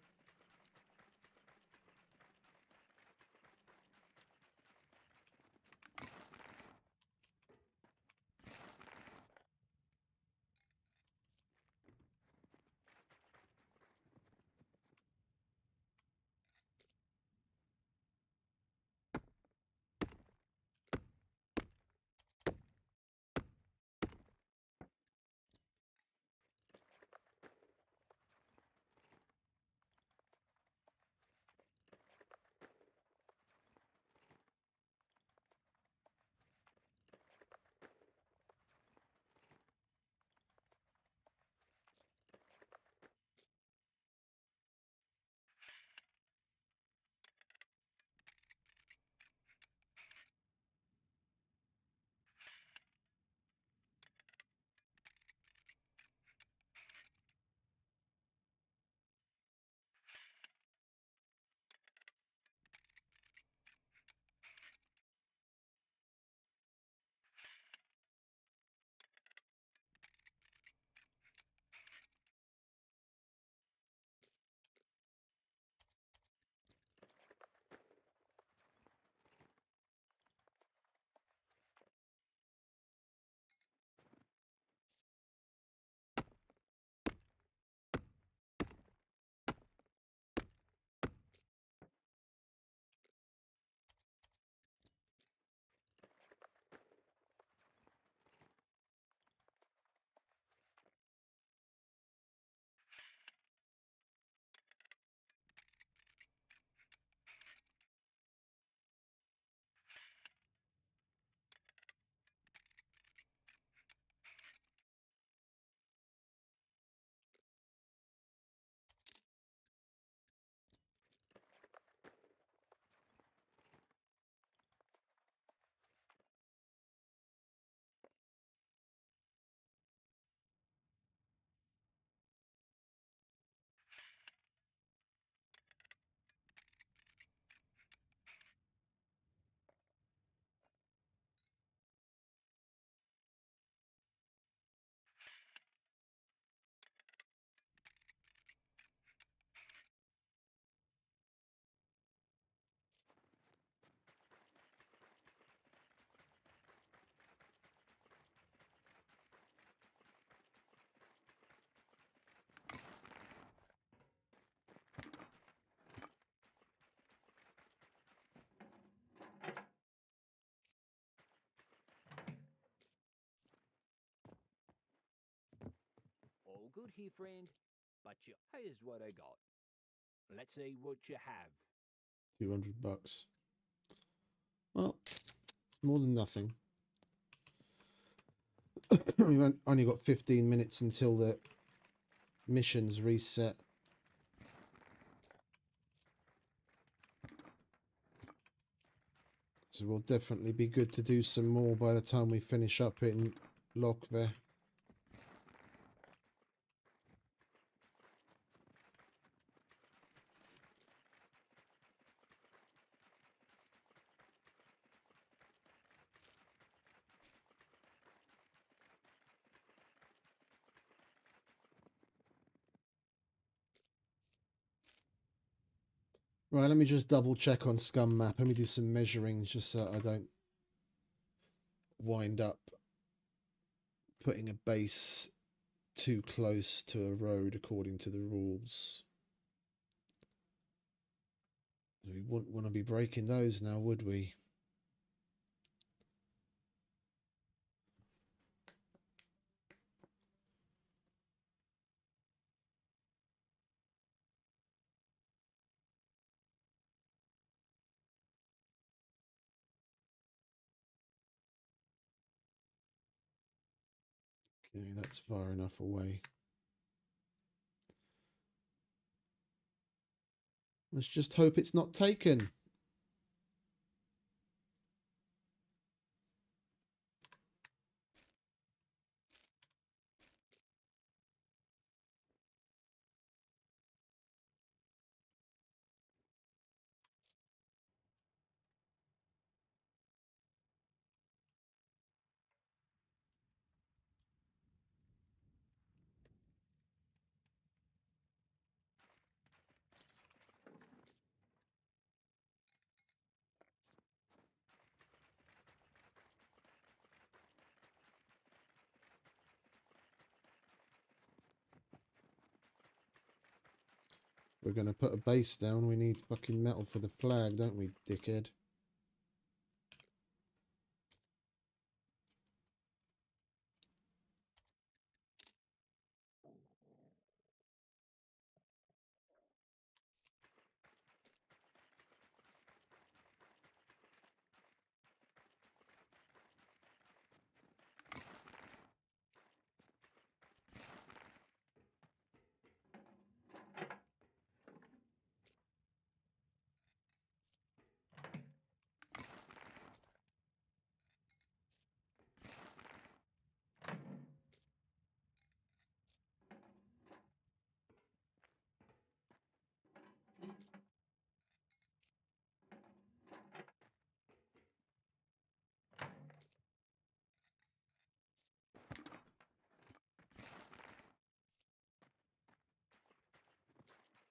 [SPEAKER 3] good here, friend, but here's what I got. Let's see what you have.
[SPEAKER 2] $200. Well, it's more than nothing. We've only got 15 minutes until the missions reset. So we'll definitely be good to do some more by the time we finish up in Lock there. Right, let me just double check on SCUM map. Let me do some measuring just so I don't wind up putting a base too close to a road according to the rules. We wouldn't want to be breaking those now, would we? Okay, that's far enough away. Let's just hope it's not taken. We're going to put a base down. We need fucking metal for the flag, don't we, dickhead?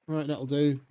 [SPEAKER 2] Right, that'll do.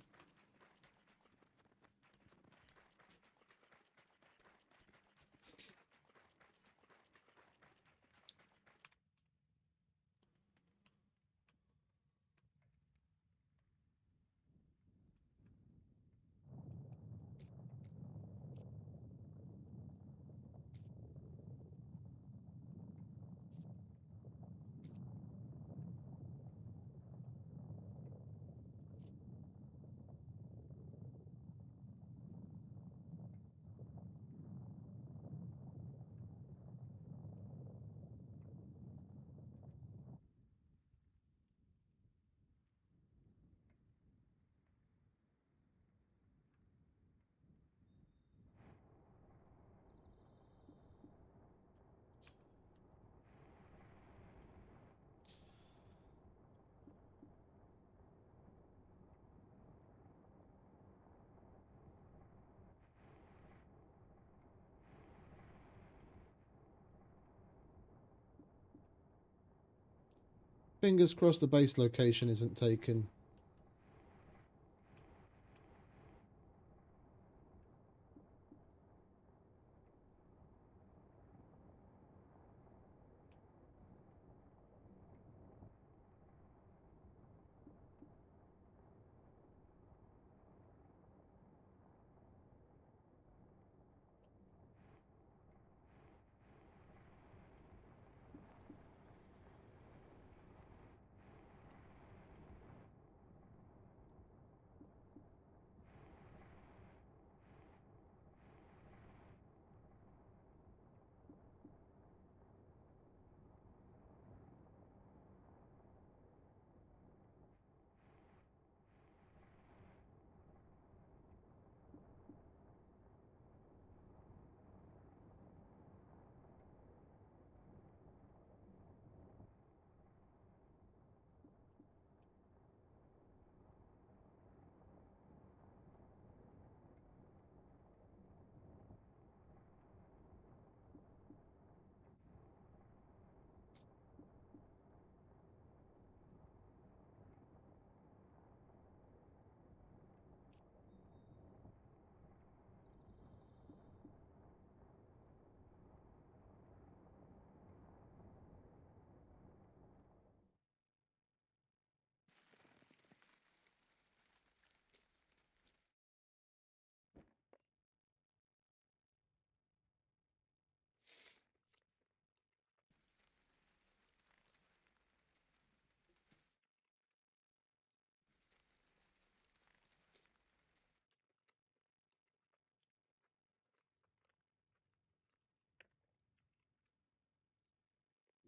[SPEAKER 2] Fingers crossed the base location isn't taken.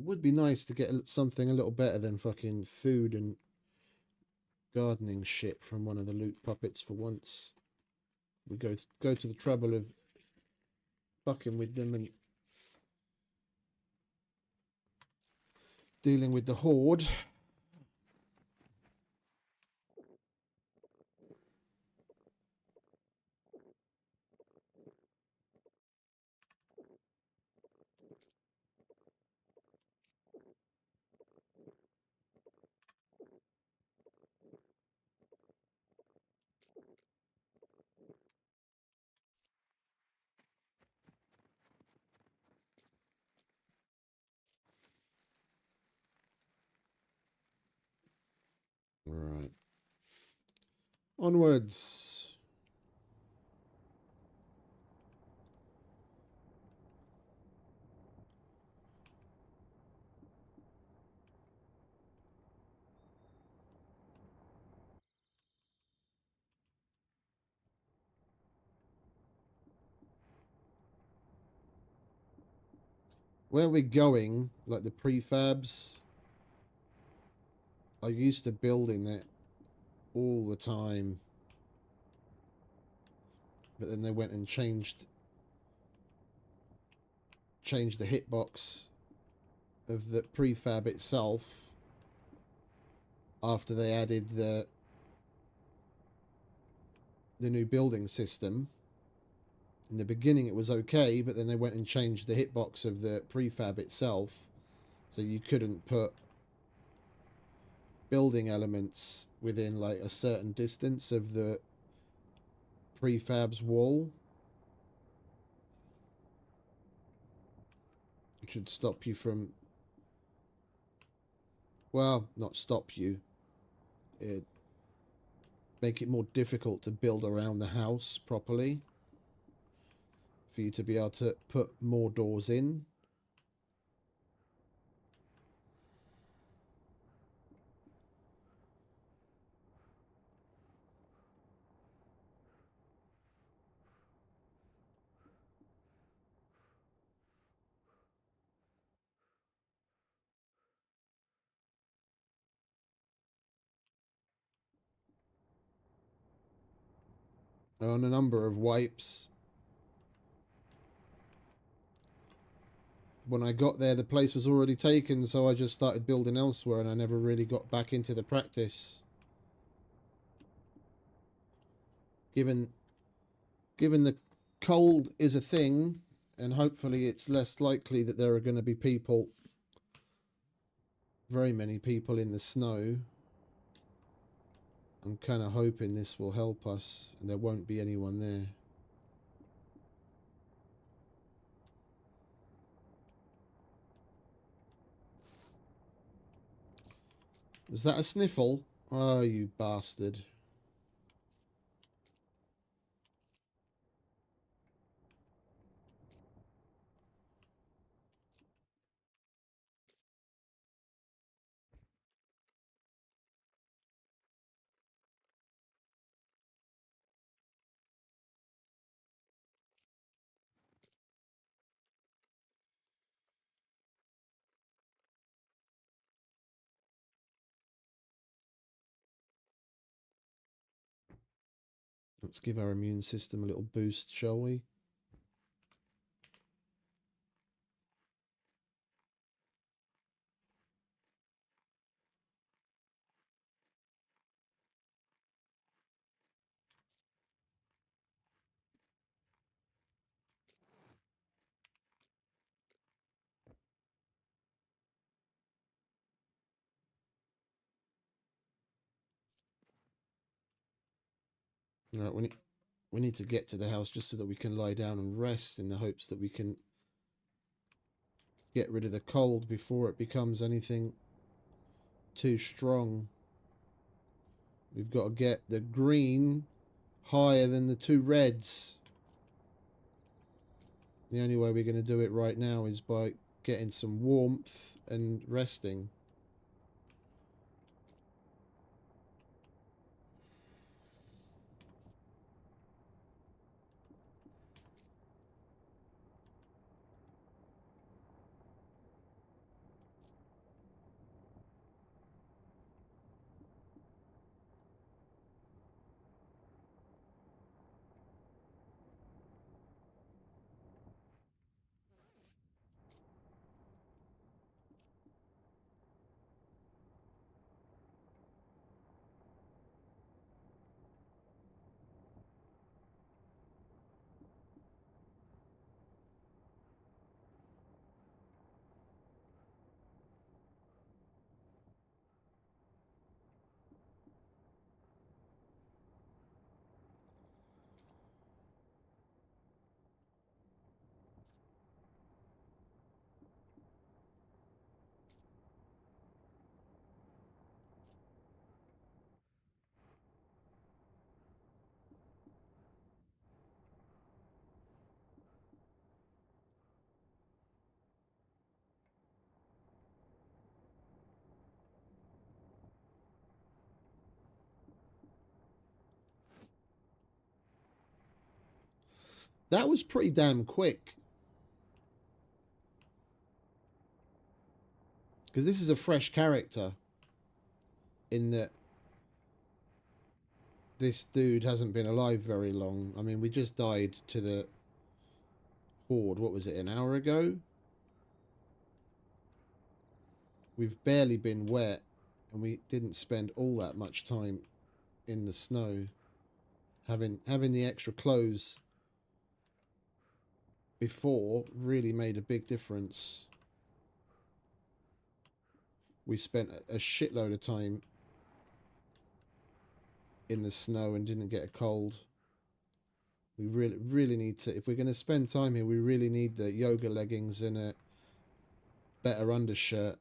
[SPEAKER 2] would be nice to get something a little better than fucking food and gardening shit from one of the loot puppets for once. We go to the trouble of fucking with them and dealing with the horde. Right. Onwards. Where we're going, like the prefabs, I used to build in that all the time. But then they went and changed the hitbox of the prefab itself after they added the new building system. In the beginning it was okay, but then they went and changed the hitbox of the prefab itself, so you couldn't put building elements within like a certain distance of the prefab's wall, which should stop you from, well, not stop you, it make it more difficult to build around the house properly for you to be able to put more doors in. On a number of wipes, when I got there the place was already taken, so I just started building elsewhere and I never really got back into the practice. Given the cold is a thing, and hopefully it's less likely that there are going to be people, very many people in the snow, I'm kind of hoping this will help us and there won't be anyone there. Is that a sniffle? Oh, you bastard. Let's give our immune system a little boost, shall we? All right, we need to get to the house just so that we can lie down and rest in the hopes that we can get rid of the cold before it becomes anything too strong. We've got to get the green higher than the two reds. The only way we're going to do it right now is by getting some warmth and resting. That was pretty damn quick. Because this is a fresh character. In that this dude hasn't been alive very long. I mean, we just died to the horde. What was it, an hour ago? We've barely been wet. And we didn't spend all that much time in the snow. Having the extra clothes before really made a big difference. We spent a shitload of time in the snow and didn't get a cold. We really need to, if we're going to spend time here, we really need the yoga leggings and a better undershirt.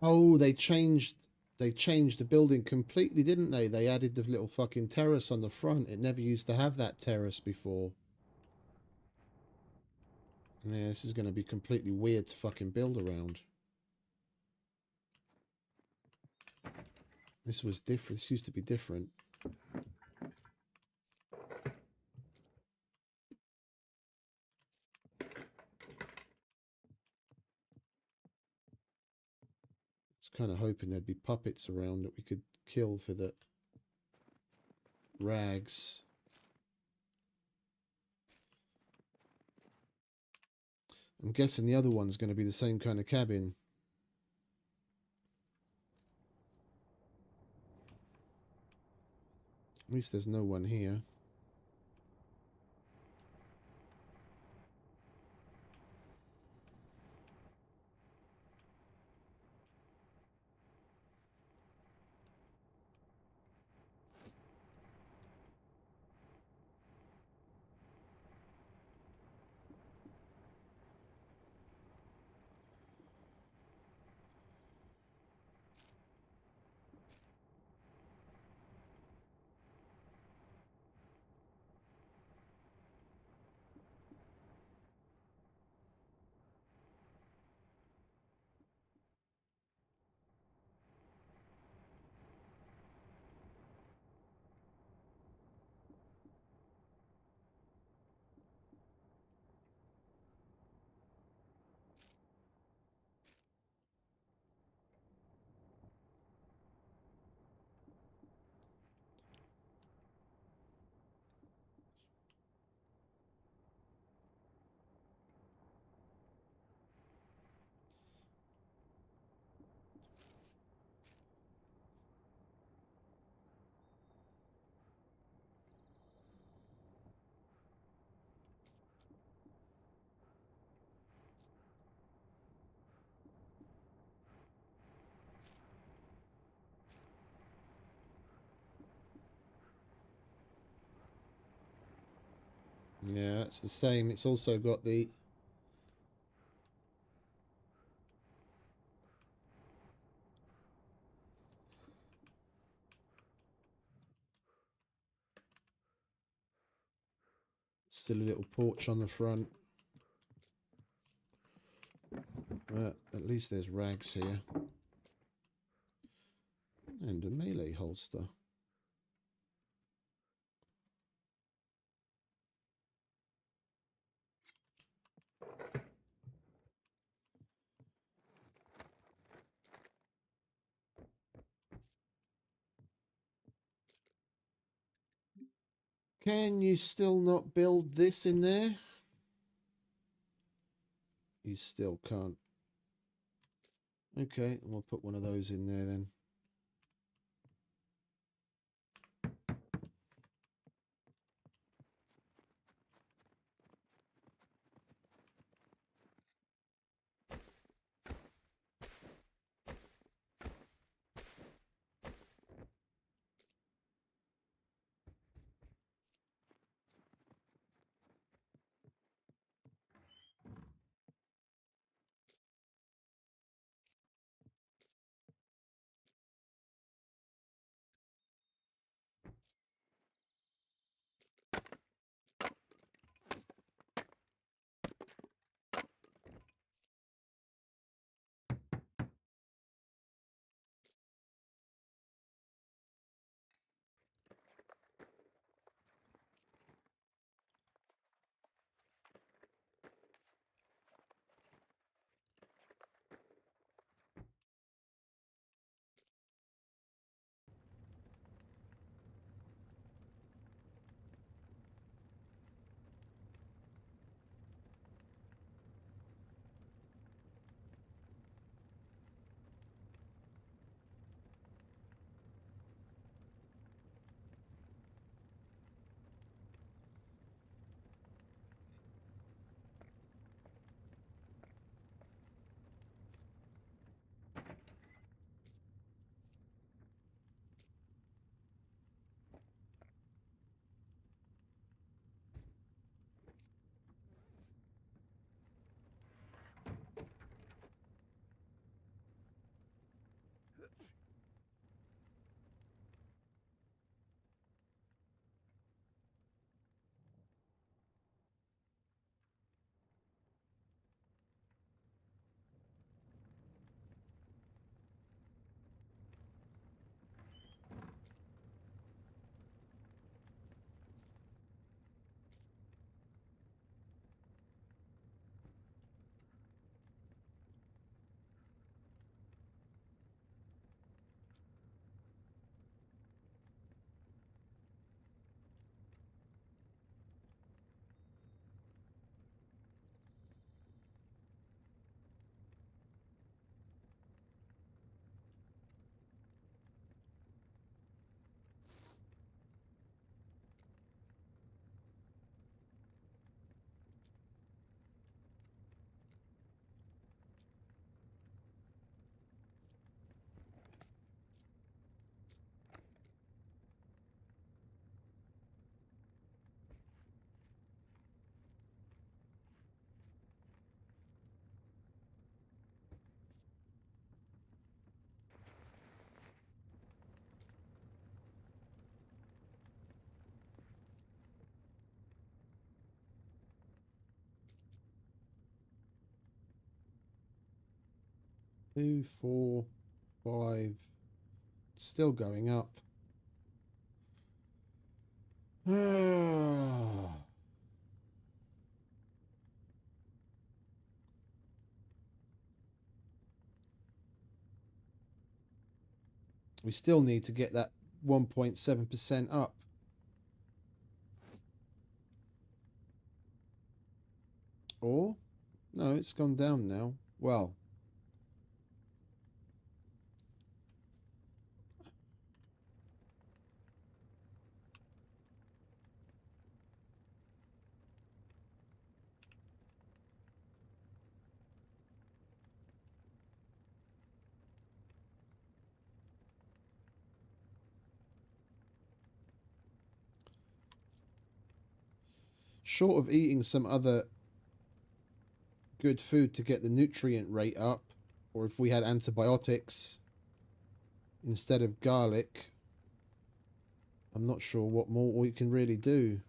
[SPEAKER 2] Oh, they changed the building completely, didn't they? They added the little fucking terrace on the front. It never used to have that terrace before. Yeah, this is going to be completely weird to fucking build around. This was different. This used to be different. I was kind of hoping there'd be puppets around that we could kill for the rags. I'm guessing the other one's going to be the same kind of cabin. At least there's no one here. Yeah, it's the same. It's also got the still a little porch on the front. But at least there's rags here. And a melee holster. Can you still not build this in there? You still can't. Okay, we'll put one of those in there then. Two, 4, 5. Still going up. We still need to get that 1.7% up. Or, no, it's gone down now. Well, short of eating some other good food to get the nutrient rate up, or if we had antibiotics instead of garlic, I'm not sure what more we can really do.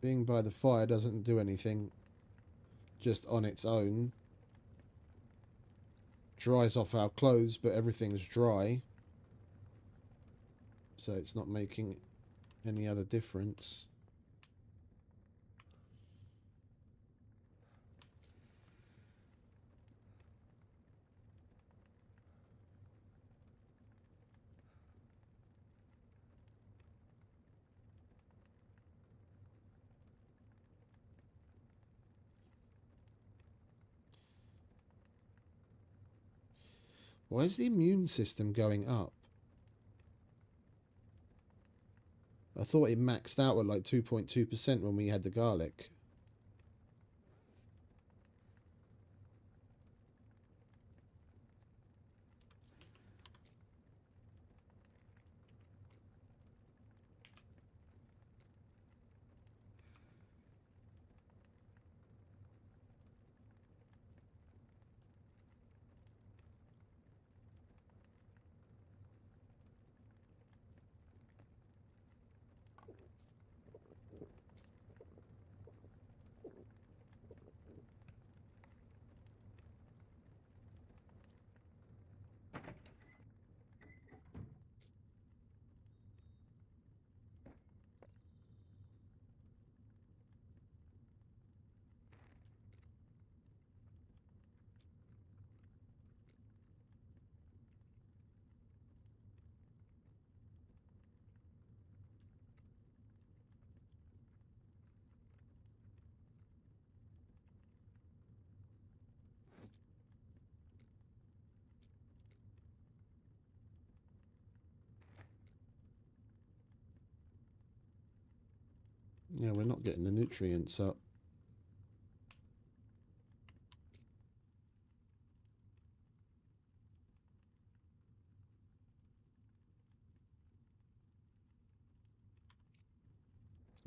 [SPEAKER 2] Being by the fire doesn't do anything just on its own. Dries off our clothes, but everything's dry. So it's not making any other difference. Why is the immune system going up? I thought it maxed out at like 2.2% when we had the garlic. Yeah, we're not getting the nutrients up.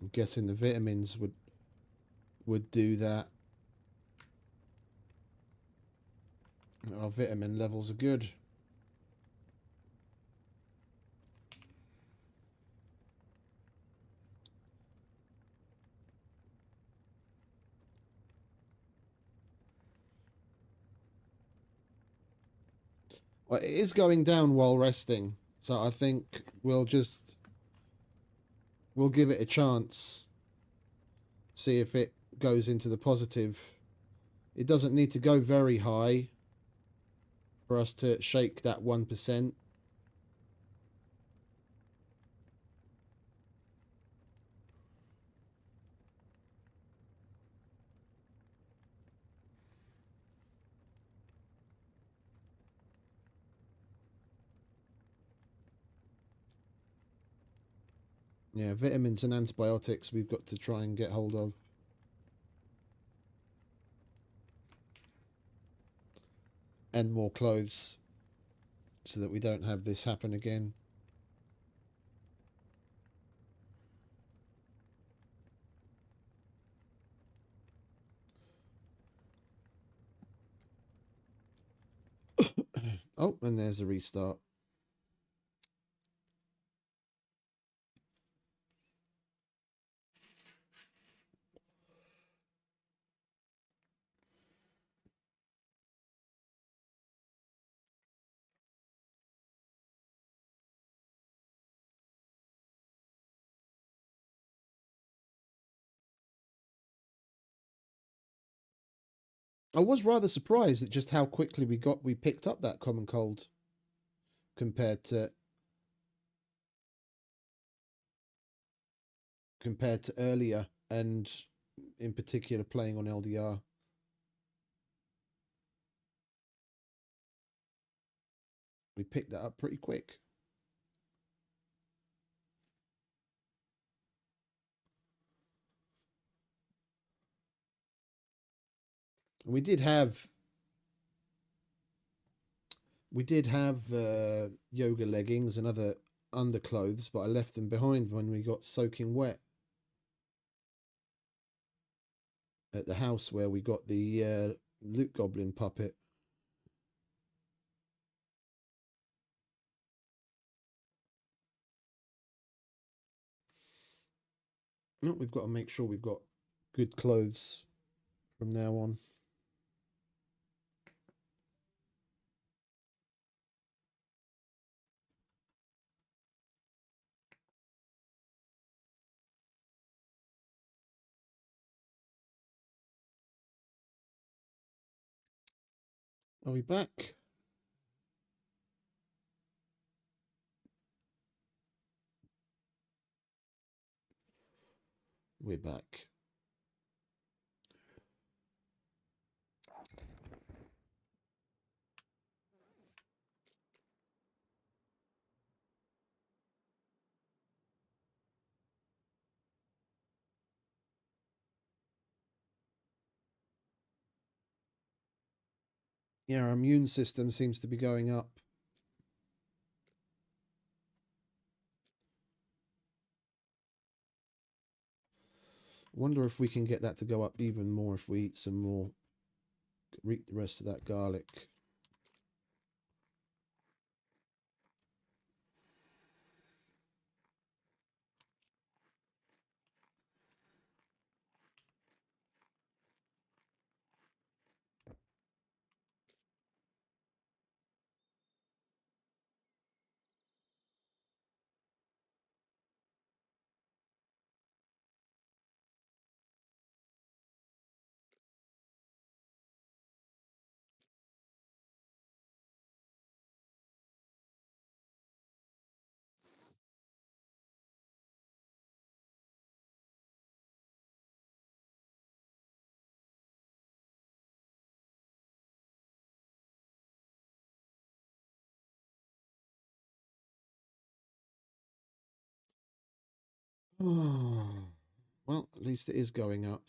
[SPEAKER 2] I'm guessing the vitamins would do that. Our vitamin levels are good. Well, it is going down while resting, so I think we'll give it a chance. See if it goes into the positive. It doesn't need to go very high for us to shake that 1%. Yeah, vitamins and antibiotics we've got to try and get hold of. And more clothes, so that we don't have this happen again. Oh, and there's a restart. I was rather surprised at just how quickly we picked up that common cold compared to earlier, and in particular playing on LDR. We picked that up pretty quick. And we did have yoga leggings and other underclothes, but I left them behind when we got soaking wet at the house where we got the Loot Goblin puppet. No, we've got to make sure we've got good clothes from now on. Are we back? We're back. Yeah, our immune system seems to be going up. Wonder if we can get that to go up even more if we eat some more. Eat the rest of that garlic. Well, at least it is going up.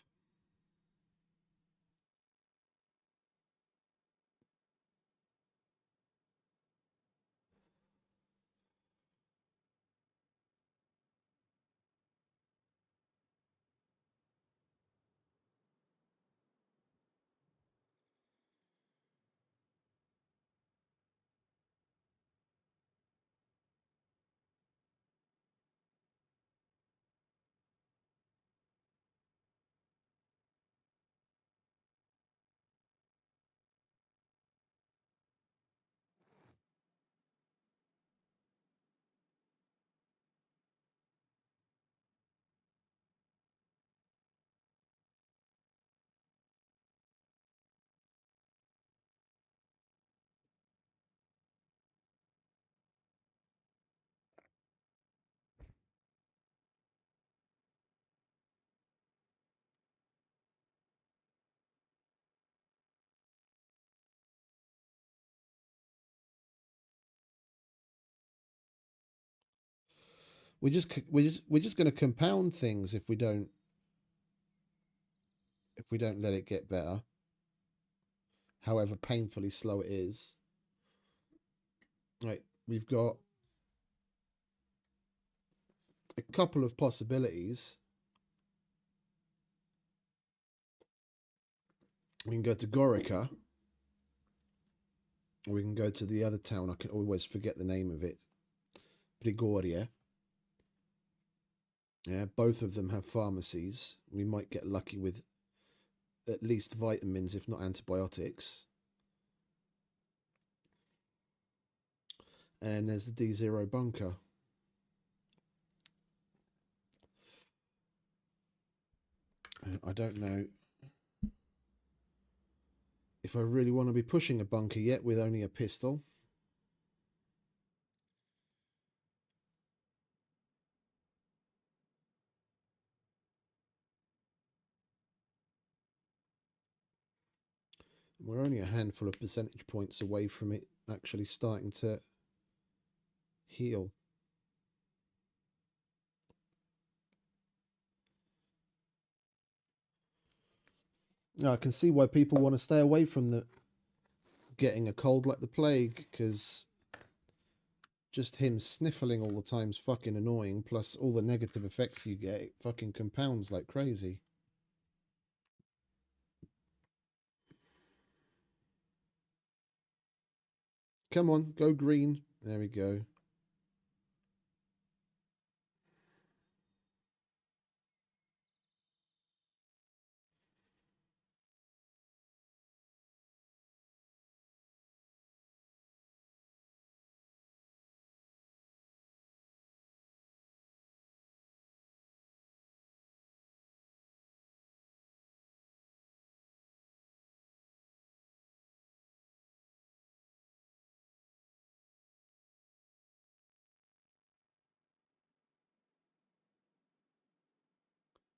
[SPEAKER 2] We're just going to compound things if we don't let it get better. However painfully slow it is. Right, we've got a couple of possibilities. We can go to Gorica, or we can go to the other town. I can always forget the name of it. Prigoria. Yeah, both of them have pharmacies. We might get lucky with at least vitamins, if not antibiotics. And there's the D0 bunker. I don't know if I really want to be pushing a bunker yet with only a pistol. We're only a handful of percentage points away from it actually starting to heal. Now, I can see why people want to stay away from the getting a cold like the plague, because just him sniffling all the time's fucking annoying, plus all the negative effects you get, it fucking compounds like crazy. Come on, go green. There we go.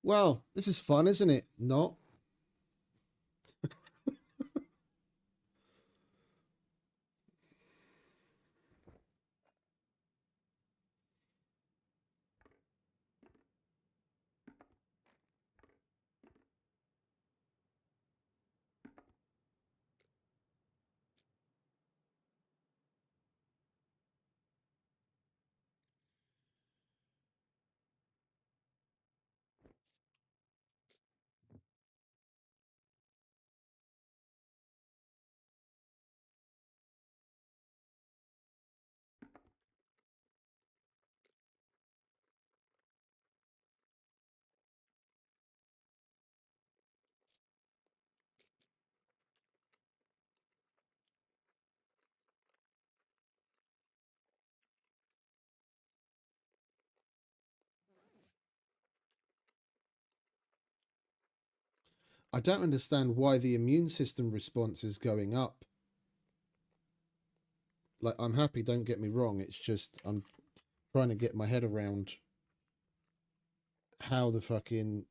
[SPEAKER 2] Well, this is fun, isn't it? Not. I don't understand why the immune system response is going up. Like, I'm happy, don't get me wrong. It's just, I'm trying to get my head around how the fucking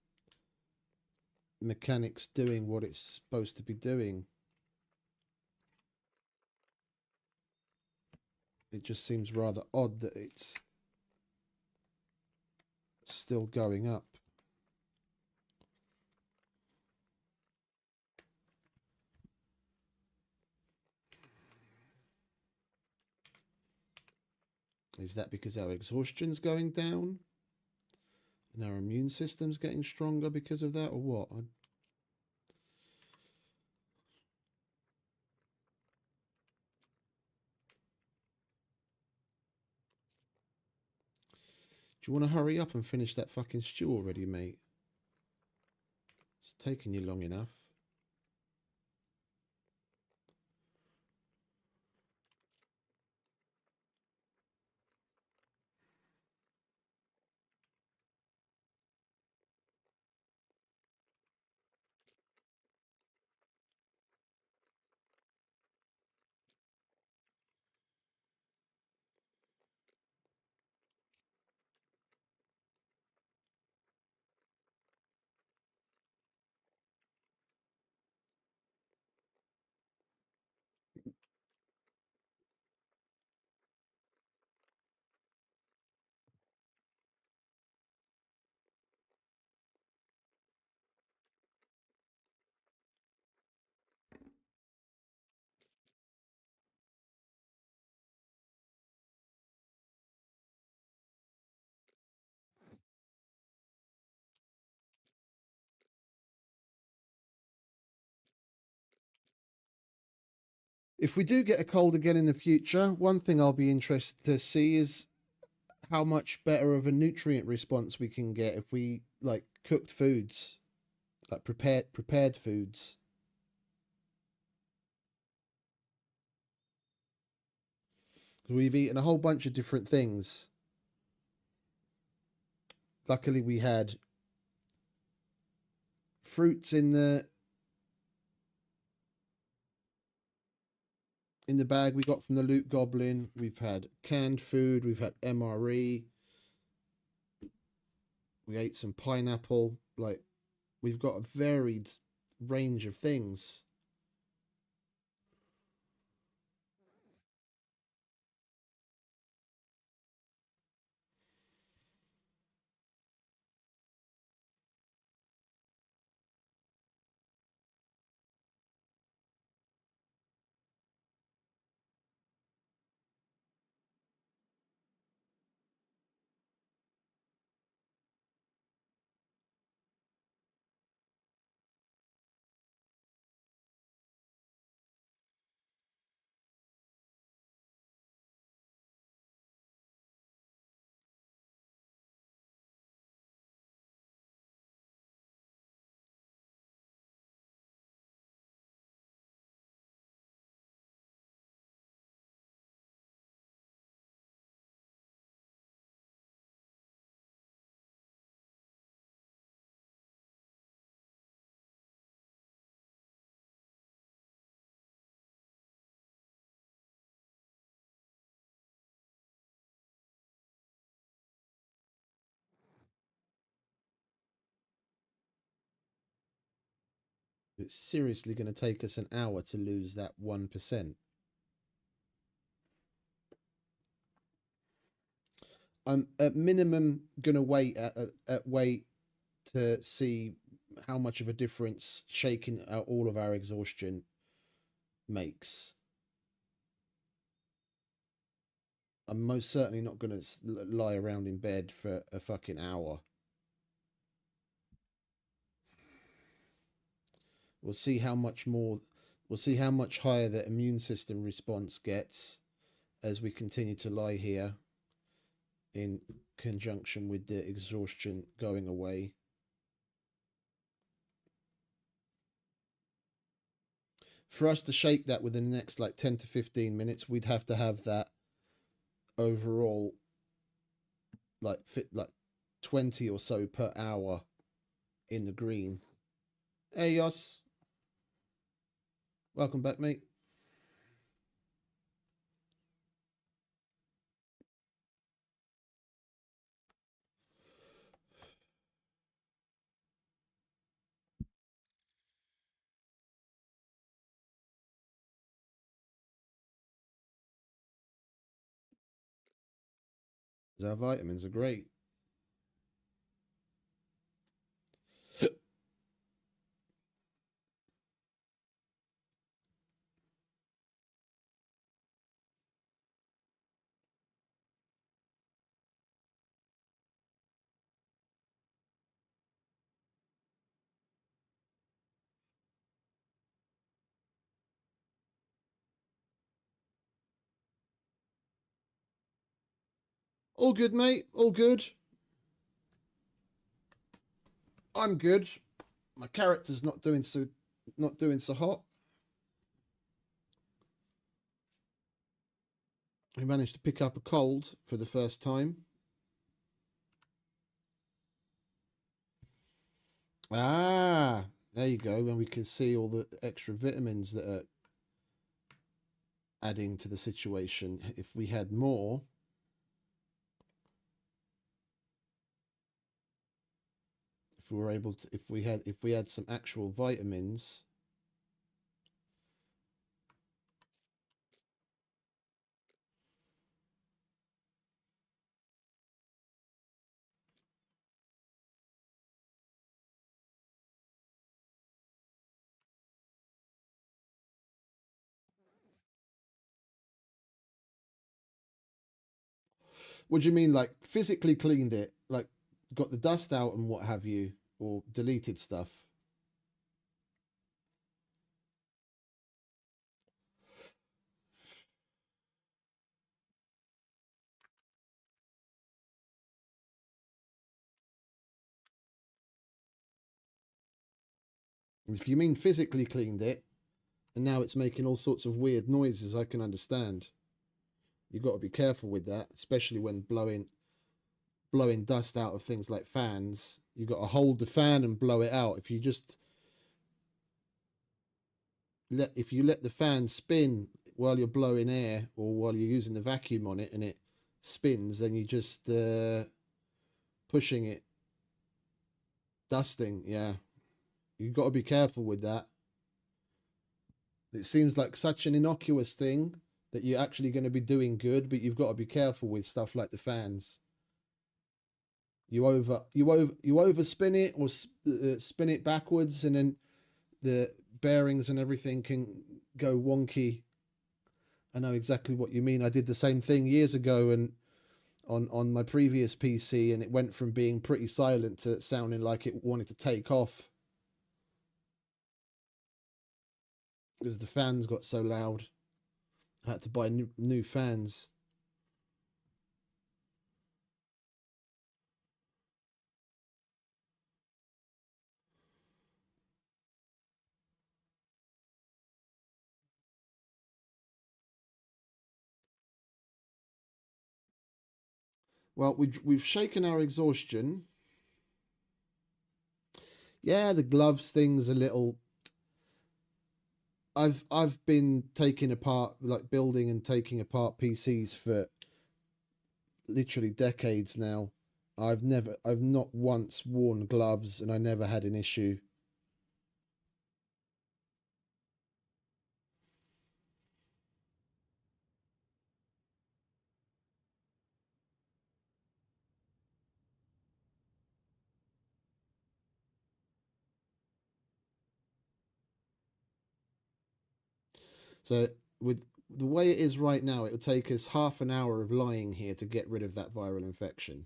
[SPEAKER 2] mechanic's doing what it's supposed to be doing. It just seems rather odd that it's still going up. Is that because our exhaustion's going down? And our immune system's getting stronger because of that, or what? Do you want to hurry up and finish that fucking stew already, mate? It's taking you long enough. If we do get a cold again in the future, one thing I'll be interested to see is how much better of a nutrient response we can get if we like cooked foods, like prepared foods. We've eaten a whole bunch of different things. Luckily, we had fruits in the bag we got from the Loot Goblin. We've had canned food. We've had MRE. We ate some pineapple. Like, we've got a varied range of things. It's seriously going to take us an hour to lose that 1%. I'm at minimum going to wait wait to see how much of a difference shaking out all of our exhaustion makes. I'm most certainly not going to lie around in bed for a fucking hour. We'll see how much more, we'll see how much higher the immune system response gets as we continue to lie here in conjunction with the exhaustion going away. For us to shake that within the next like 10 to 15 minutes, we'd have to have that overall like 20 or so per hour in the green. Hey Yos, welcome back, mate. Our vitamins are great. All good, mate. All good. I'm good. My character's not doing so hot. We managed to pick up a cold for the first time. Ah, there you go. And we can see all the extra vitamins that are adding to the situation. If we had more, if we were able to, if we had some actual vitamins. What do you mean, like physically cleaned it, like got the dust out and what have you, or deleted stuff? If you mean physically cleaned it, and now it's making all sorts of weird noises, I can understand. You've got to be careful with that, especially when blowing dust out of things like fans. You've got to hold the fan and blow it out. If you just let the fan spin while you're blowing air or while you're using the vacuum on it and it spins, then you just pushing it, dusting. Yeah, you've got to be careful with that. It seems like such an innocuous thing that you're actually going to be doing good, but you've got to be careful with stuff like the fans. You overspin it or spin it backwards, and then the bearings and everything can go wonky. I know exactly what you mean. I did the same thing years ago, and on my previous PC, and it went from being pretty silent to sounding like it wanted to take off because the fans got so loud. I had to buy new fans. Well, we've shaken our exhaustion. Yeah, the gloves thing's a little. I've been taking apart, like building and taking apart PCs for literally decades now. I've not once worn gloves, and I never had an issue. So with the way it is right now, it will take us half an hour of lying here to get rid of that viral infection.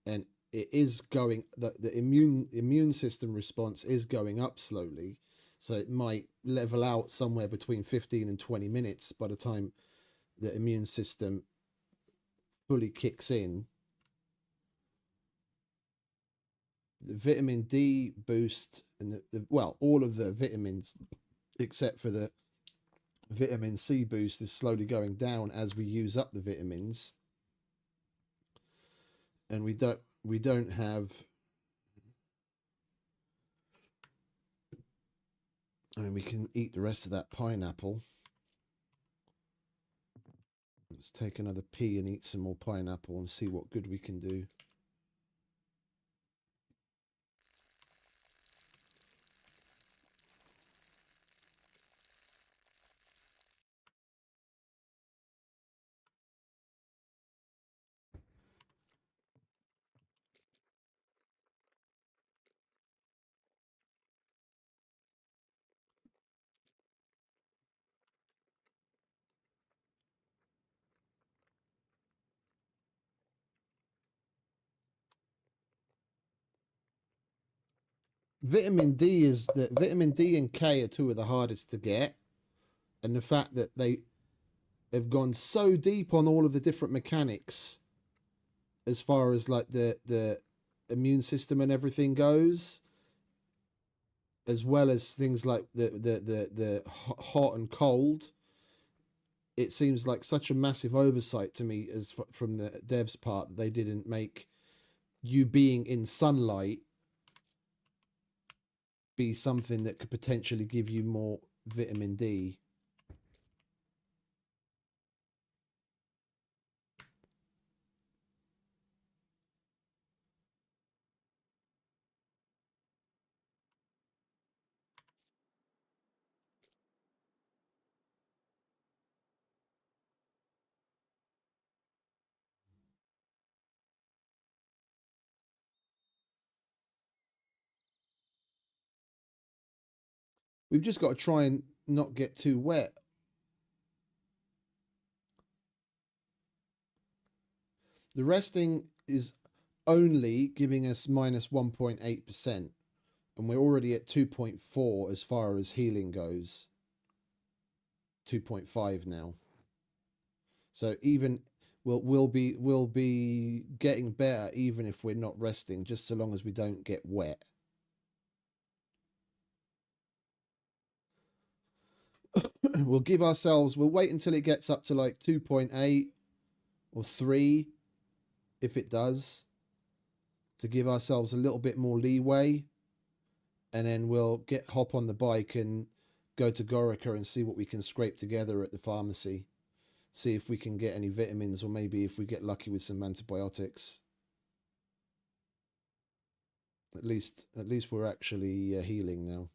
[SPEAKER 2] And it is going, the immune system response is going up slowly. So it might level out somewhere between 15 and 20 minutes by the time the immune system fully kicks in. The vitamin D boost and well, all of the vitamins except for the vitamin C boost is slowly going down as we use up the vitamins. And we don't have, I mean, we can eat the rest of that pineapple. Let's take another pea and eat some more pineapple and see what good we can do. Vitamin D and K are two of the hardest to get, and the fact that they have gone so deep on all of the different mechanics as far as like the immune system and everything goes, as well as things like the hot and cold. It seems like such a massive oversight to me as from the devs part that they didn't make you being in sunlight be something that could potentially give you more vitamin D. We've just got to try and not get too wet. The resting is only giving us minus 1.8%, and we're already at 2.4 as far as healing goes. 2.5 now. So even we'll be getting better even if we're not resting, just so long as we don't get wet. We'll wait until it gets up to like 2.8 or 3 if it does, to give ourselves a little bit more leeway, and then we'll hop on the bike and go to Gorica and see what we can scrape together at the pharmacy. See if we can get any vitamins, or maybe if we get lucky with some antibiotics. At least we're actually healing now.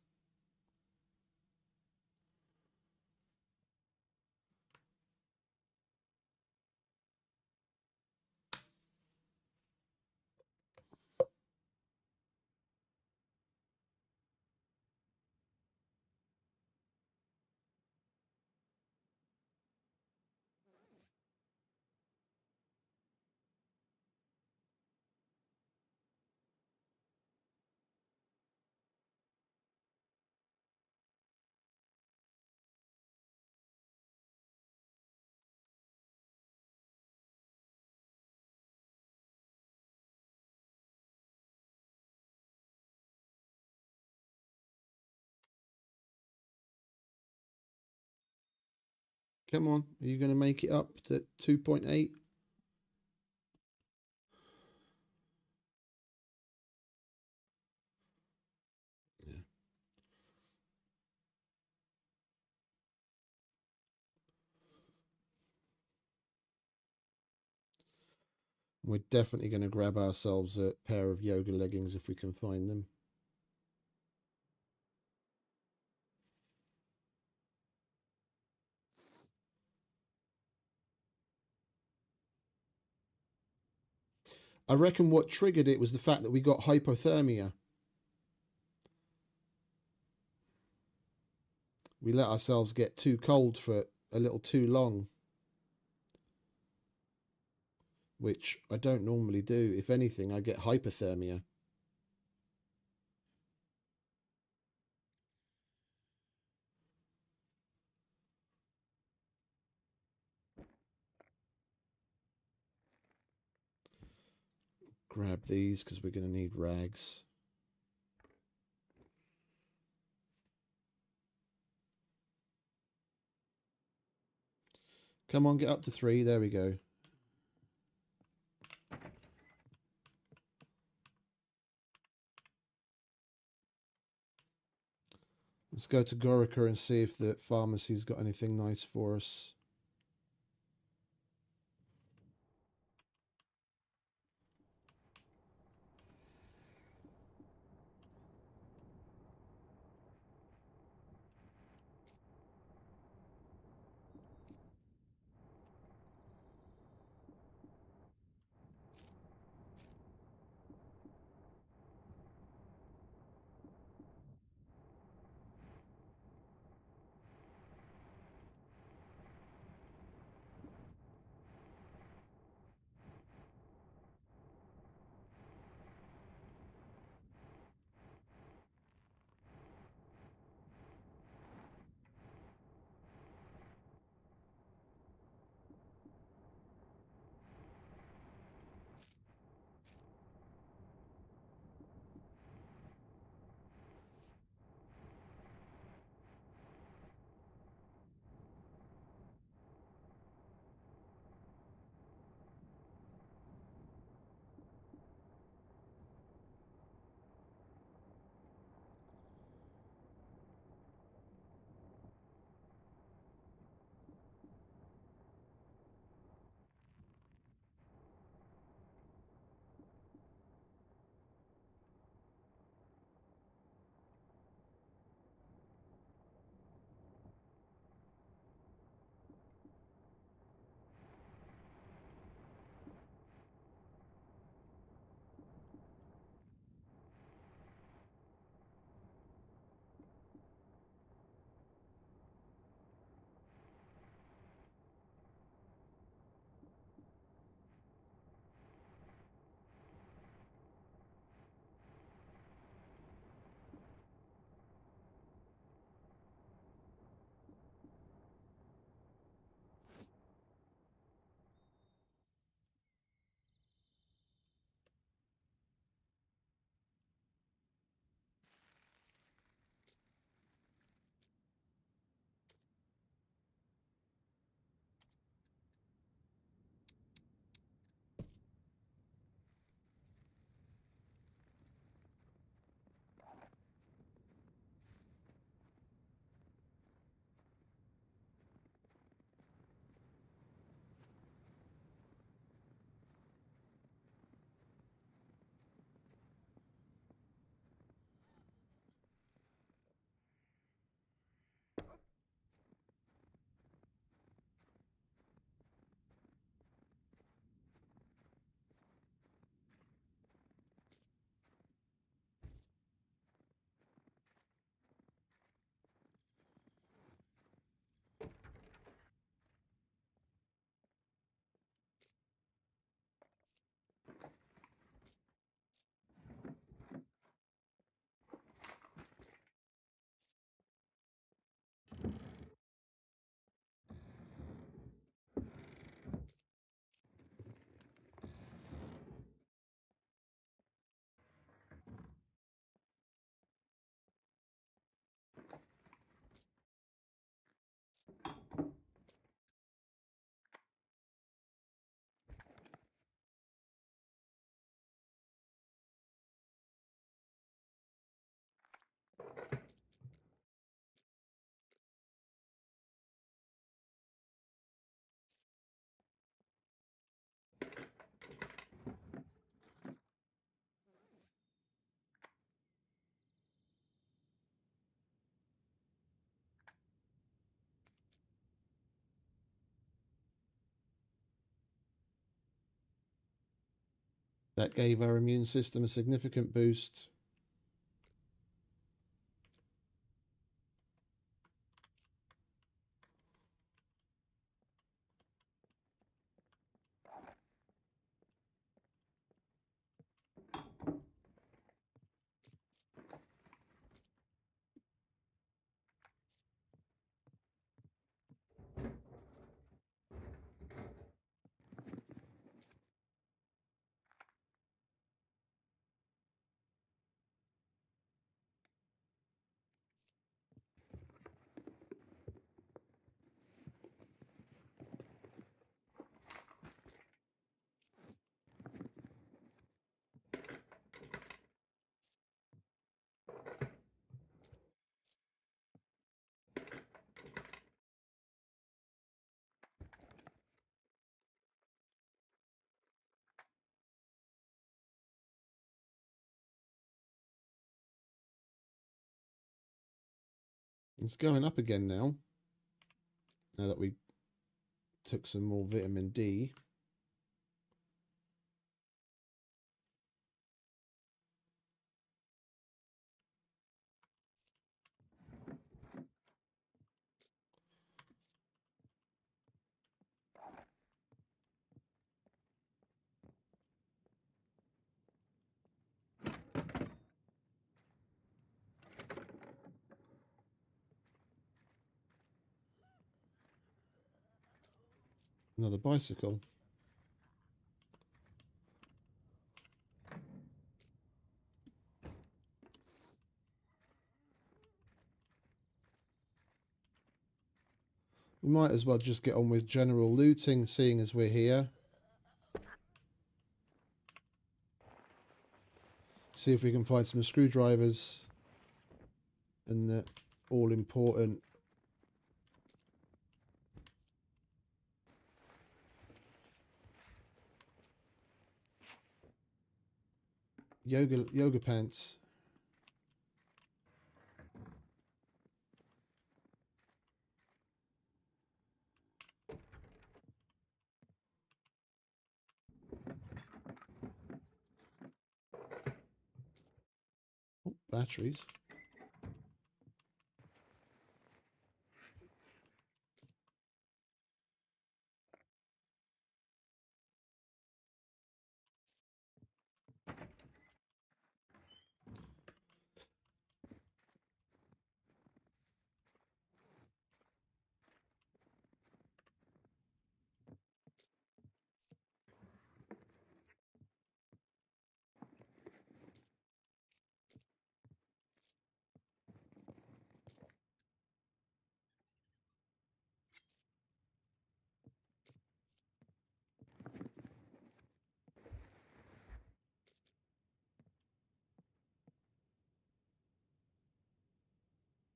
[SPEAKER 2] Come on, are you going to make it up to 2.8? Yeah. We're definitely going to grab ourselves a pair of yoga leggings if we can find them. I reckon what triggered it was the fact that we got hypothermia. We let ourselves get too cold for a little too long, which I don't normally do. If anything, I get hypothermia. Grab these because we're going to need rags. Come on, get up to 3. There we go. Let's go to Gorica and see if the pharmacy's got anything nice for us. That gave our immune system a significant boost. It's going up again now. Now that we took some more vitamin D. Another bicycle. We might as well just get on with general looting, seeing as we're here. See if we can find some screwdrivers and the all-important yoga pants. Oh, batteries.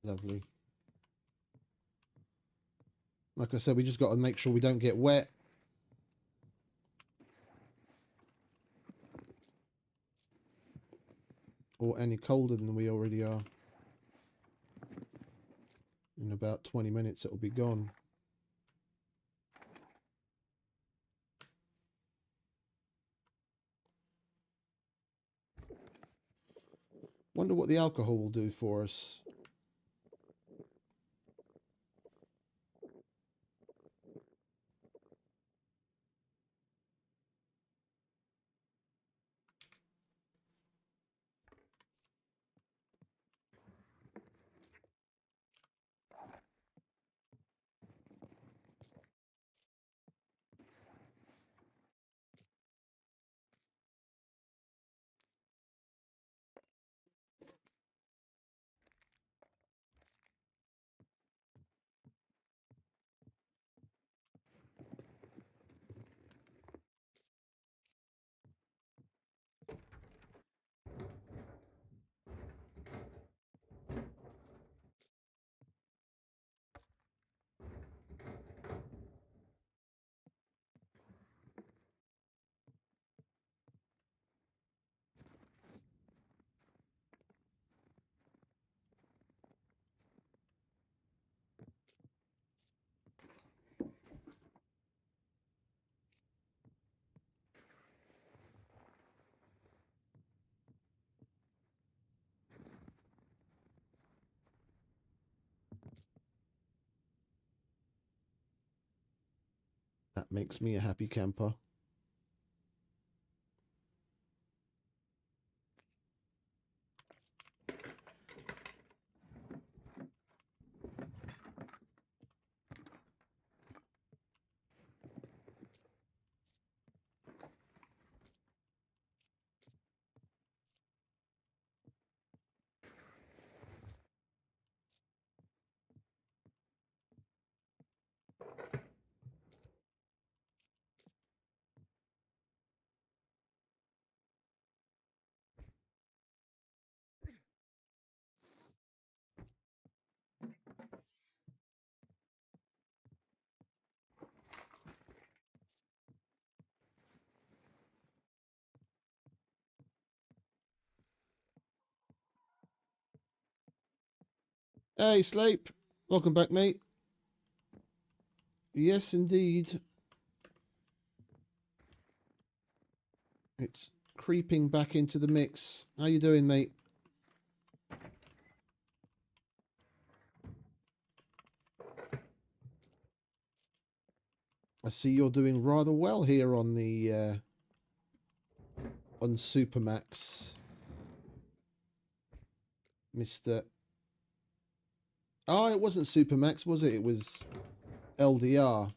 [SPEAKER 2] Lovely. Like I said, we just got to make sure we don't get wet. Or any colder than we already are. In about 20 minutes it'll be gone. Wonder what the alcohol will do for us. That makes me a happy camper. Hey, Sleep. Welcome back, mate. Yes, indeed. It's creeping back into the mix. How you doing, mate? I see you're doing rather well here on the on SUPERMAX, Mr. Oh, it wasn't SUPERMAX, was it? It was LDR.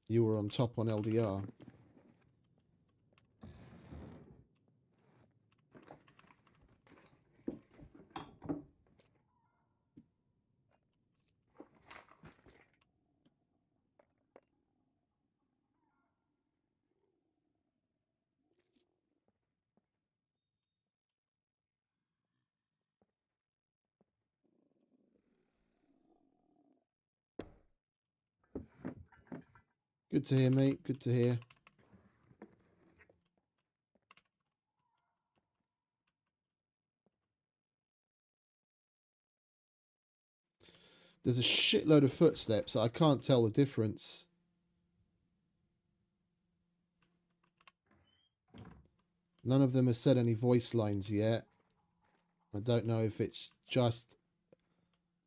[SPEAKER 2] You were on top on LDR. Good to hear, mate. Good to hear. There's a shitload of footsteps. I can't tell the difference. None of them have said any voice lines yet. I don't know if it's just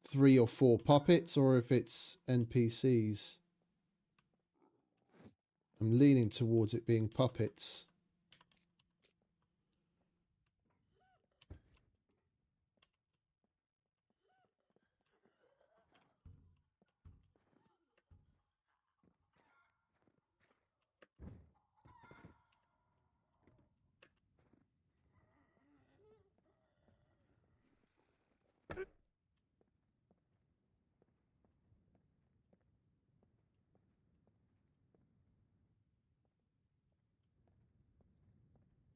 [SPEAKER 2] 3 or 4 puppets or if it's NPCs. I'm leaning towards it being puppets.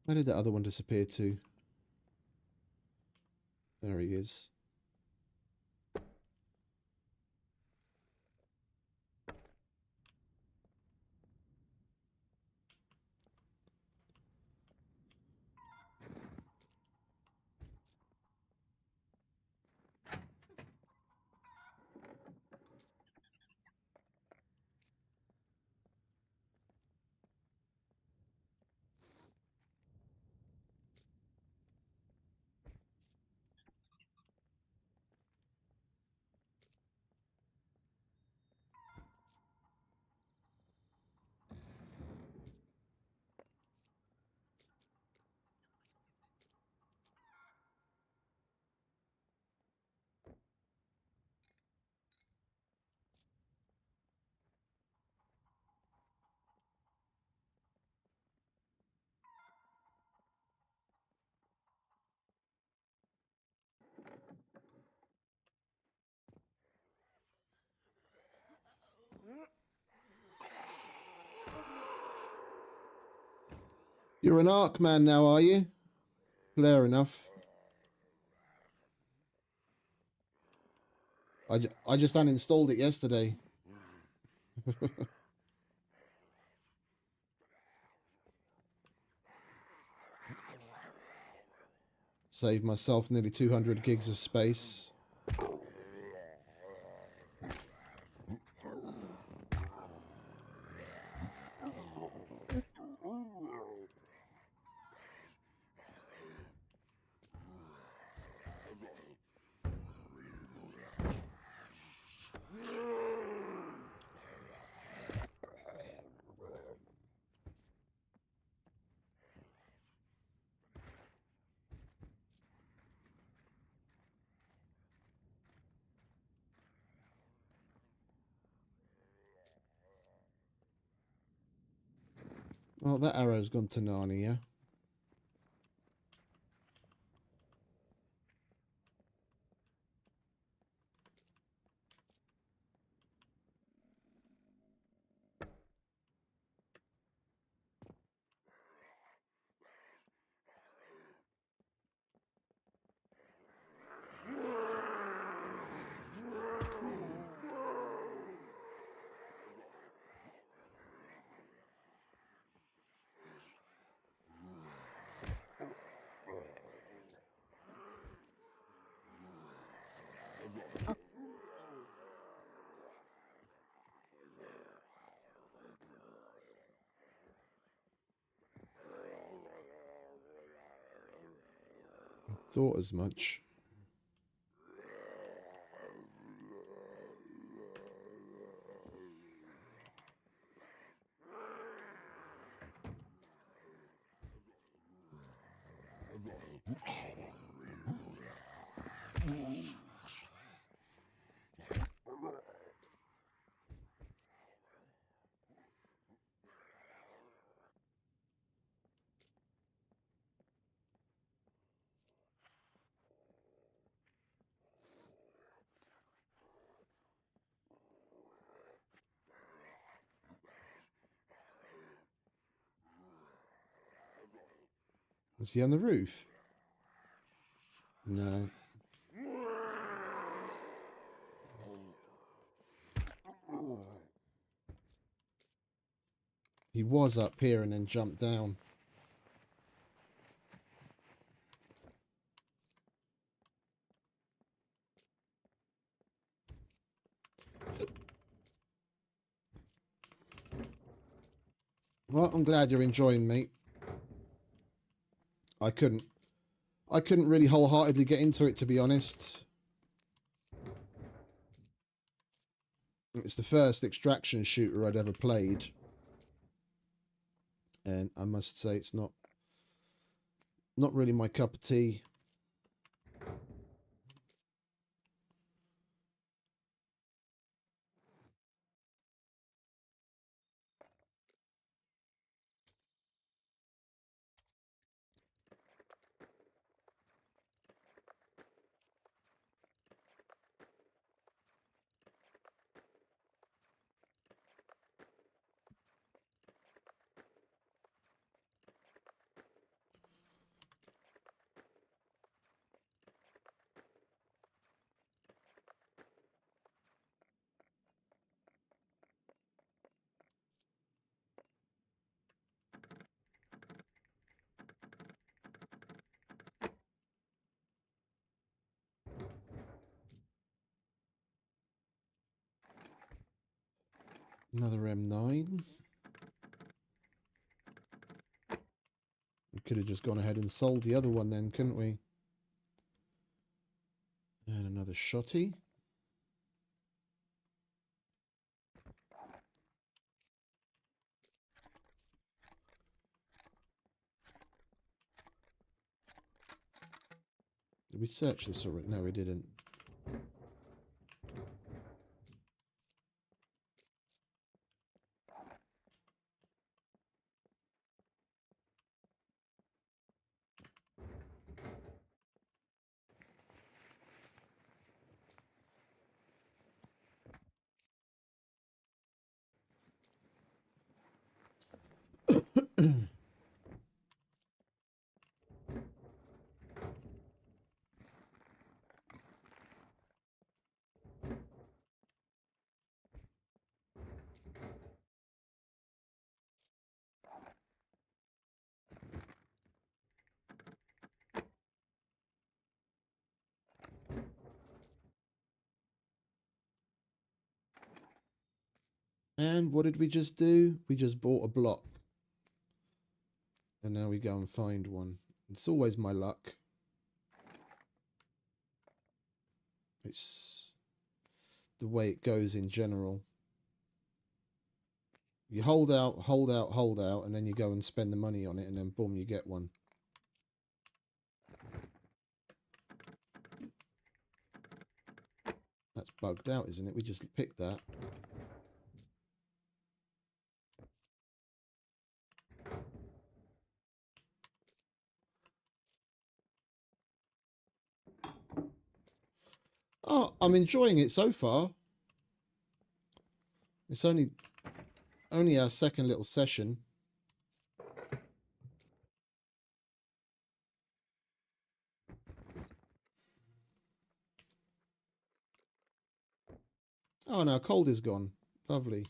[SPEAKER 2] Where did that other one disappear to? There he is. You're an Arc man now, are you? Fair enough. I just uninstalled it yesterday. Saved myself nearly 200 gigs of space. Well, that arrow's gone to Narnia. Thought as much. Was he on the roof? No. He was up here and then jumped down. Well, I'm glad you're enjoying, mate. I couldn't really wholeheartedly get into it, to be honest. It's the first extraction shooter I'd ever played. And I must say it's not really my cup of tea. Another M9. We could have just gone ahead and sold the other one then, couldn't we? And another shotty. Did we search this already? No, we didn't. And what did we just do? We just bought a block. And now we go and find one. It's always my luck. It's the way it goes in general. You hold out, hold out, hold out, and then you go and spend the money on it, and then boom, you get one. That's bugged out, isn't it? We just picked that. Oh, I'm enjoying it so far. It's only our second little session. Oh, no, cold is gone. Lovely.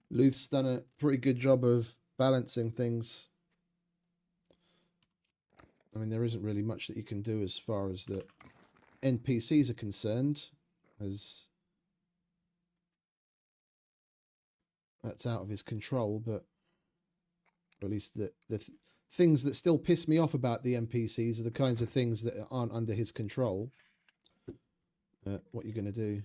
[SPEAKER 2] Luth's done a pretty good job of balancing things. I mean, there isn't really much that you can do as far as the NPCs are concerned, as that's out of his control, but or at least the things that still piss me off about the NPCs are the kinds of things that aren't under his control. What you're going to do?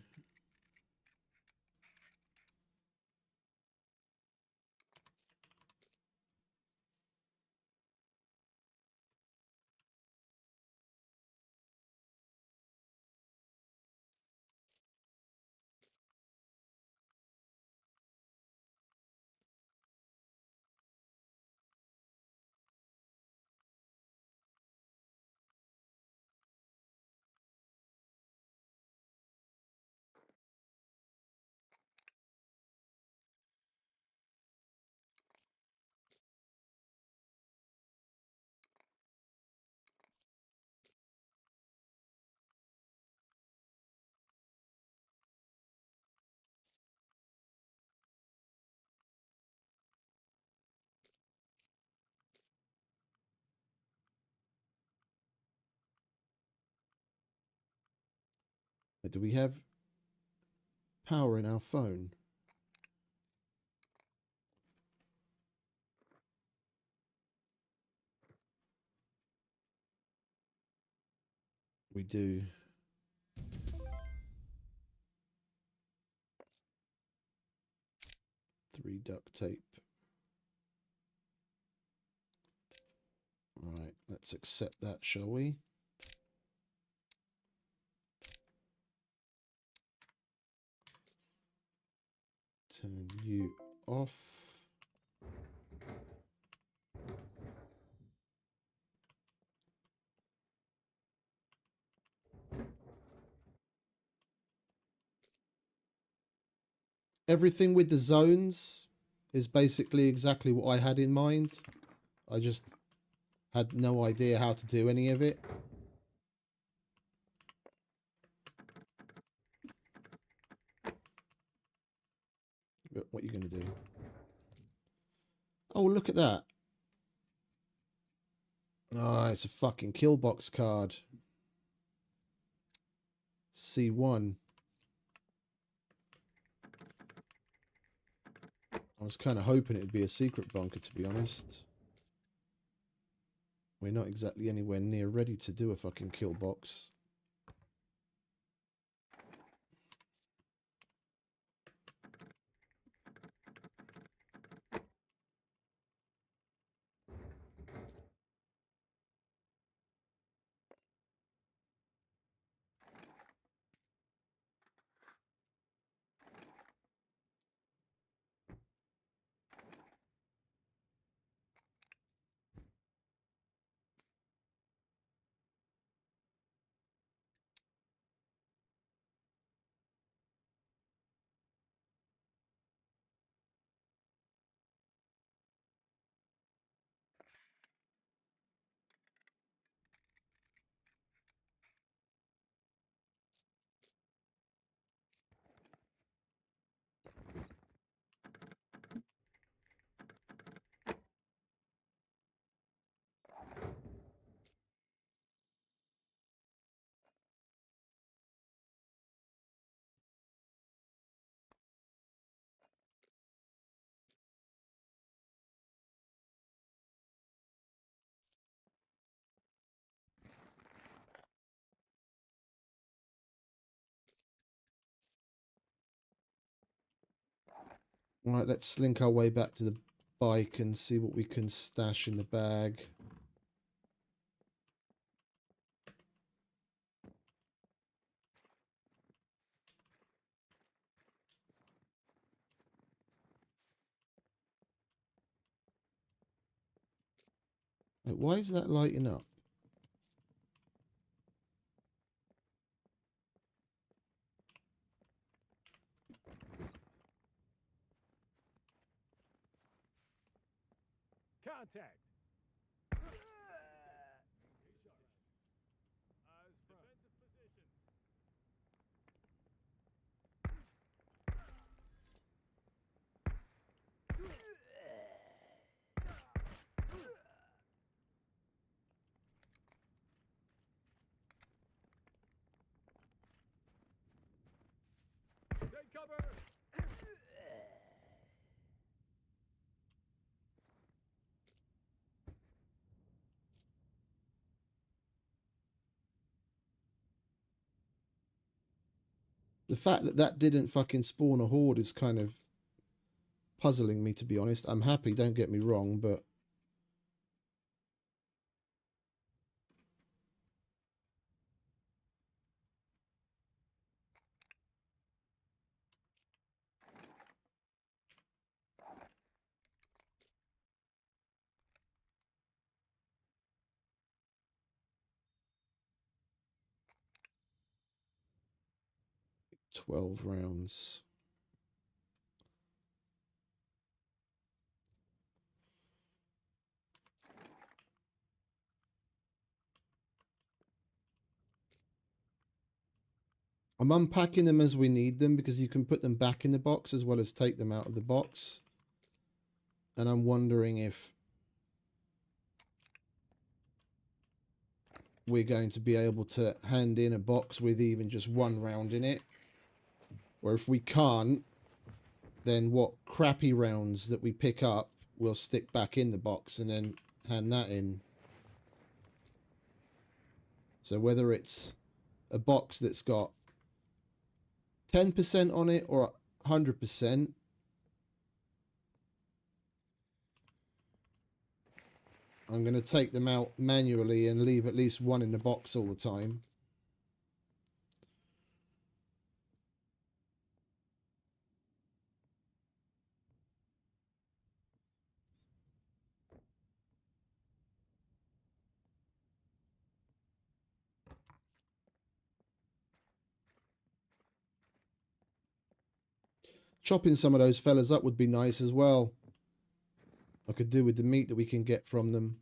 [SPEAKER 2] Do we have power in our phone? We do. Three duct tape. All right, let's accept that, shall we? Turn you off. Everything with the zones is basically exactly what I had in mind. I just had no idea how to do any of it. But what are you going to do? Oh, look at that. Oh, it's a fucking kill box card. C1. I was kind of hoping it'd be a secret bunker, to be honest. We're not exactly anywhere near ready to do a fucking kill box. Right, let's slink our way back to the bike and see what we can stash in the bag. Wait, why is that lighting up?
[SPEAKER 3] Contact.
[SPEAKER 2] The fact that that didn't fucking spawn a horde is kind of puzzling me, to be honest. I'm happy, don't get me wrong, but... $12 rounds. I'm unpacking them as we need them because you can put them back in the box as well as take them out of the box. And I'm wondering if we're going to be able to hand in a box with even just 1 round in it. Or if we can't, then what crappy rounds that we pick up, we'll stick back in the box and then hand that in. So whether it's a box that's got 10% on it or 100%, I'm going to take them out manually and leave at least 1 in the box all the time. Chopping some of those fellas up would be nice as well. I could do with the meat that we can get from them.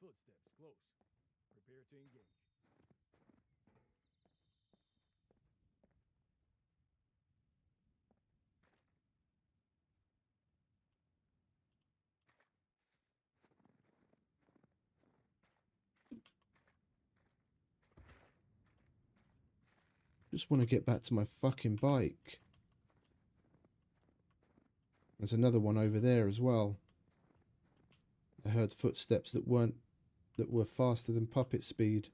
[SPEAKER 3] Footsteps close. Prepare to engage.
[SPEAKER 2] Just want to get back to my fucking bike. There's another one over there as well. I heard footsteps that were faster than puppet speed.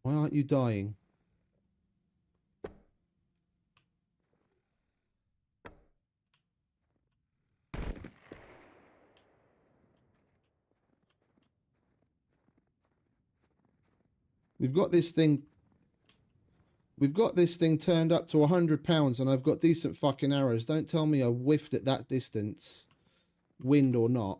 [SPEAKER 2] Why aren't you dying? We've got this thing turned up to £100 and I've got decent fucking arrows. Don't tell me I whiffed at that distance, wind or not.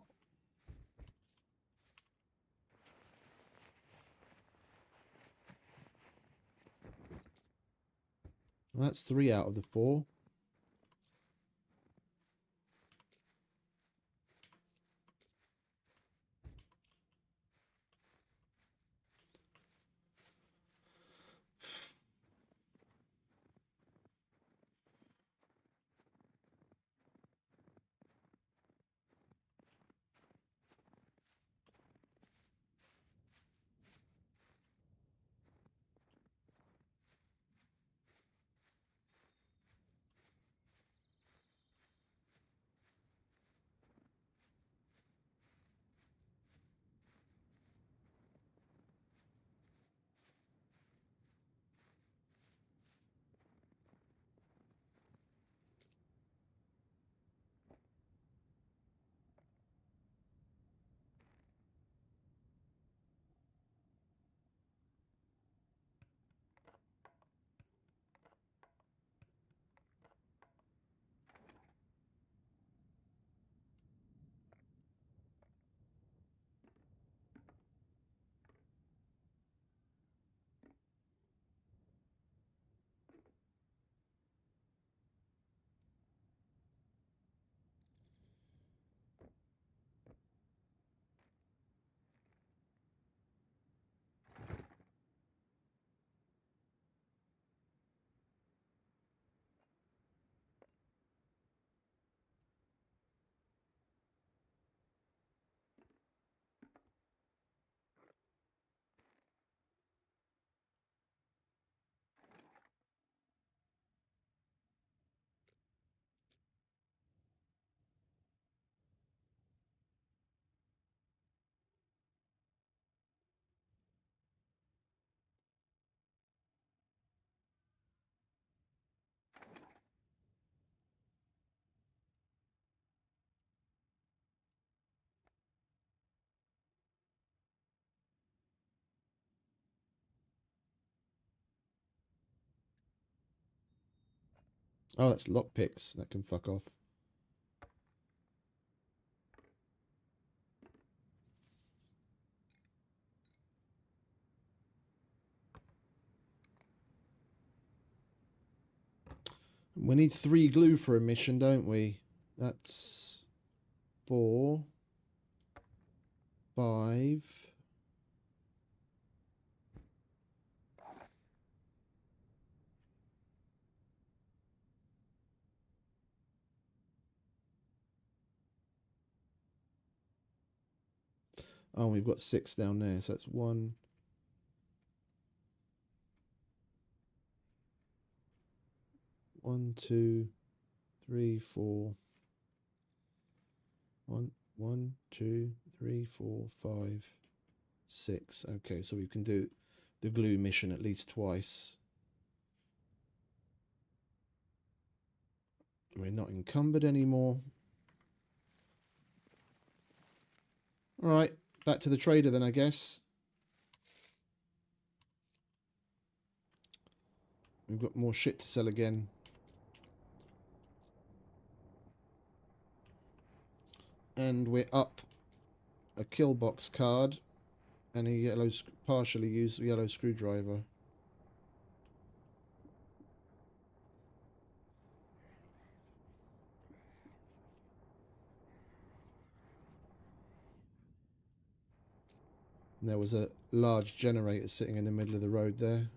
[SPEAKER 2] Well, that's 3 out of the 4. Oh, that's lockpicks. That can fuck off. We need 3 glue for a mission, don't we? That's 4, 5. Oh, we've got 6 down there, so that's 1. 1, 2, 3, 4. 1, 1, 2, 3, 4, 5, 6. Okay, so we can do the glue mission at least twice. We're not encumbered anymore. Alright, back to the trader then, I guess. We've got more shit to sell again. And we're up a kill box card and a yellow, partially used yellow screwdriver. And there was a large generator sitting in the middle of the road there.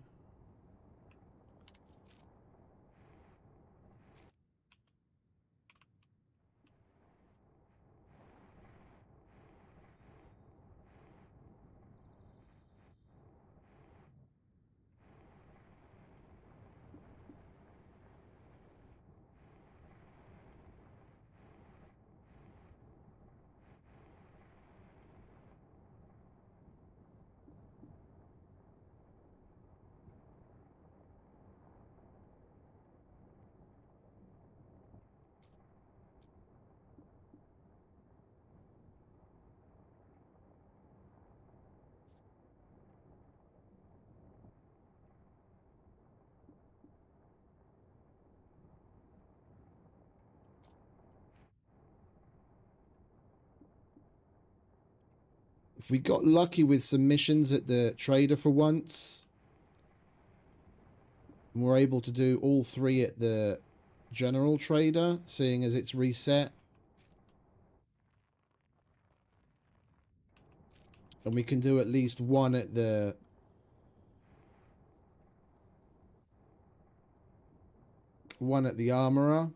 [SPEAKER 2] If we got lucky with some missions at the trader for once, and we're able to do all 3 at the general trader, seeing as it's reset. And we can do at least 1 at the armorer.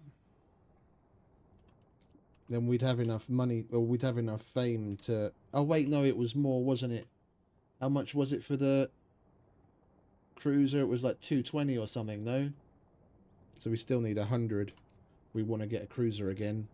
[SPEAKER 2] Then we'd have enough money, or we'd have enough fame to... Oh, wait, no, it was more, wasn't it? How much was it for the cruiser? It was like 220 or something, no? So we still need 100. We want to get a cruiser again.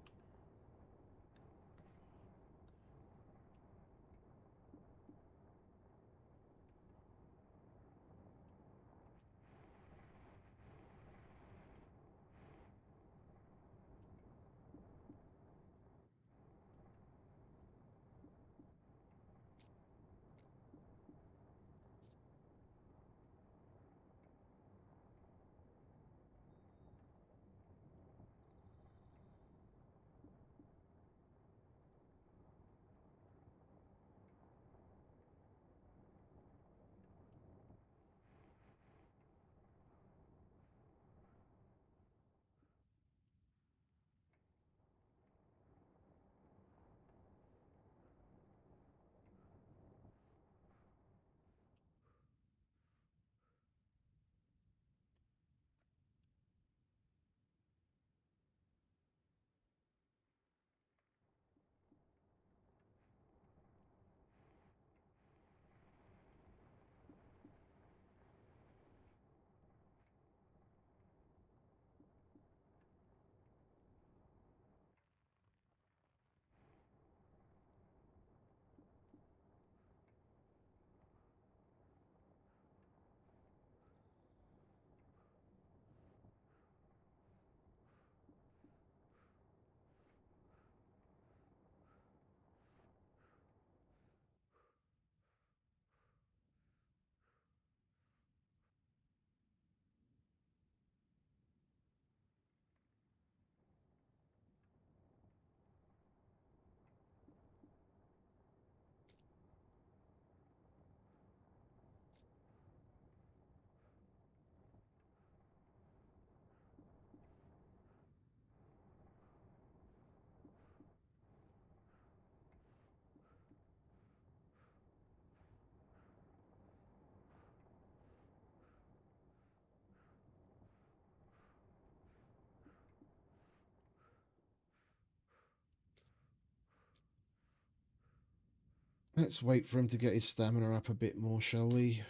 [SPEAKER 2] Let's wait for him to get his stamina up a bit more, shall we?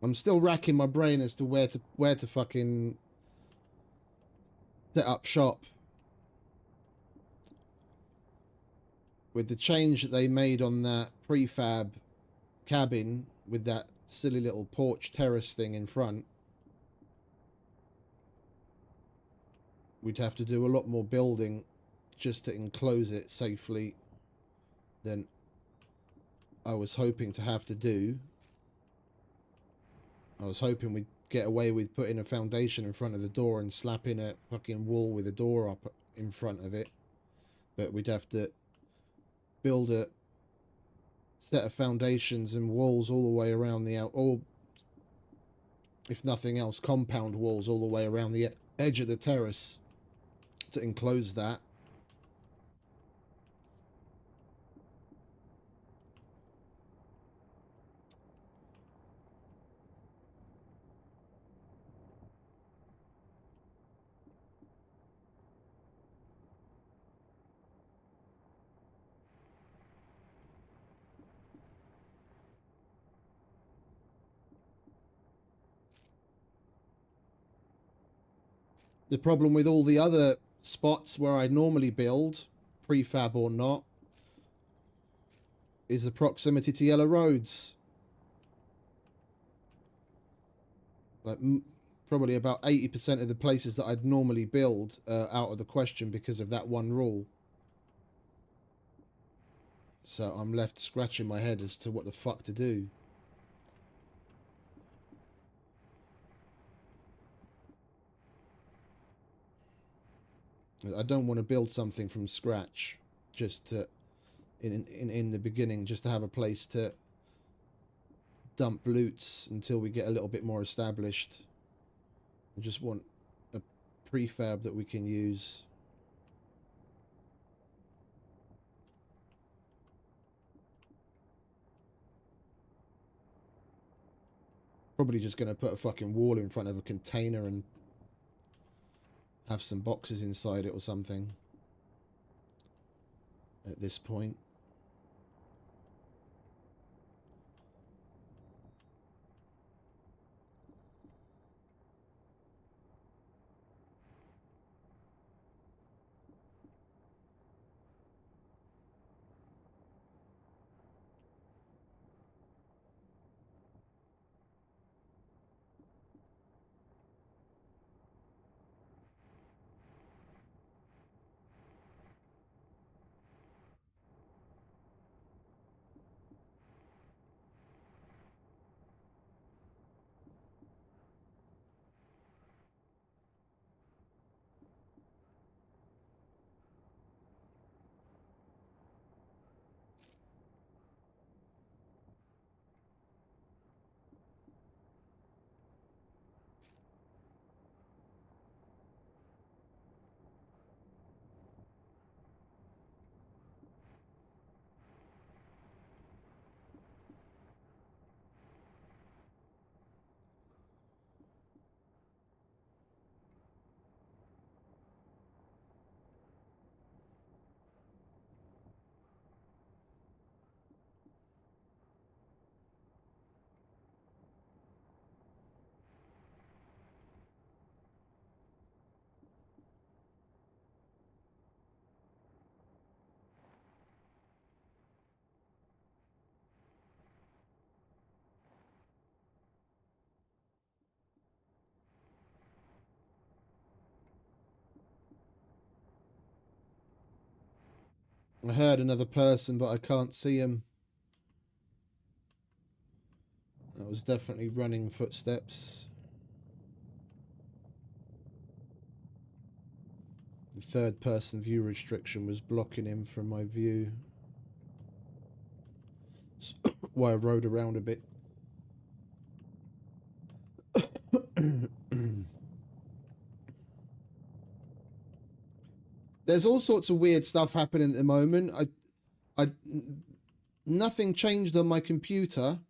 [SPEAKER 2] I'm still racking my brain as to where to fucking set up shop. With the change that they made on that prefab cabin with that silly little porch terrace thing in front, we'd have to do a lot more building just to enclose it safely than I was hoping to have to do. I was hoping we'd get away with putting a foundation in front of the door and slapping a fucking wall with a door up in front of it. But we'd have to build a set of foundations and walls all the way around the or if nothing else, compound walls all the way around the edge of the terrace to enclose that. The problem with all the other spots where I normally build, prefab or not, is the proximity to yellow roads. Like probably about 80% of the places that I'd normally build are out of the question because of that one rule. So I'm left scratching my head as to what the fuck to do. I don't want to build something from scratch just to in the beginning, just to have a place to dump loots until we get a little bit more established. I just want a prefab that we can use. Probably just going to put a fucking wall in front of a container and have some boxes inside it or something at this point. I heard another person, but I can't see him. That was definitely running footsteps. The third person view restriction was blocking him from my view. Why I rode around a bit. There's all sorts of weird stuff happening at the moment. Nothing changed on my computer.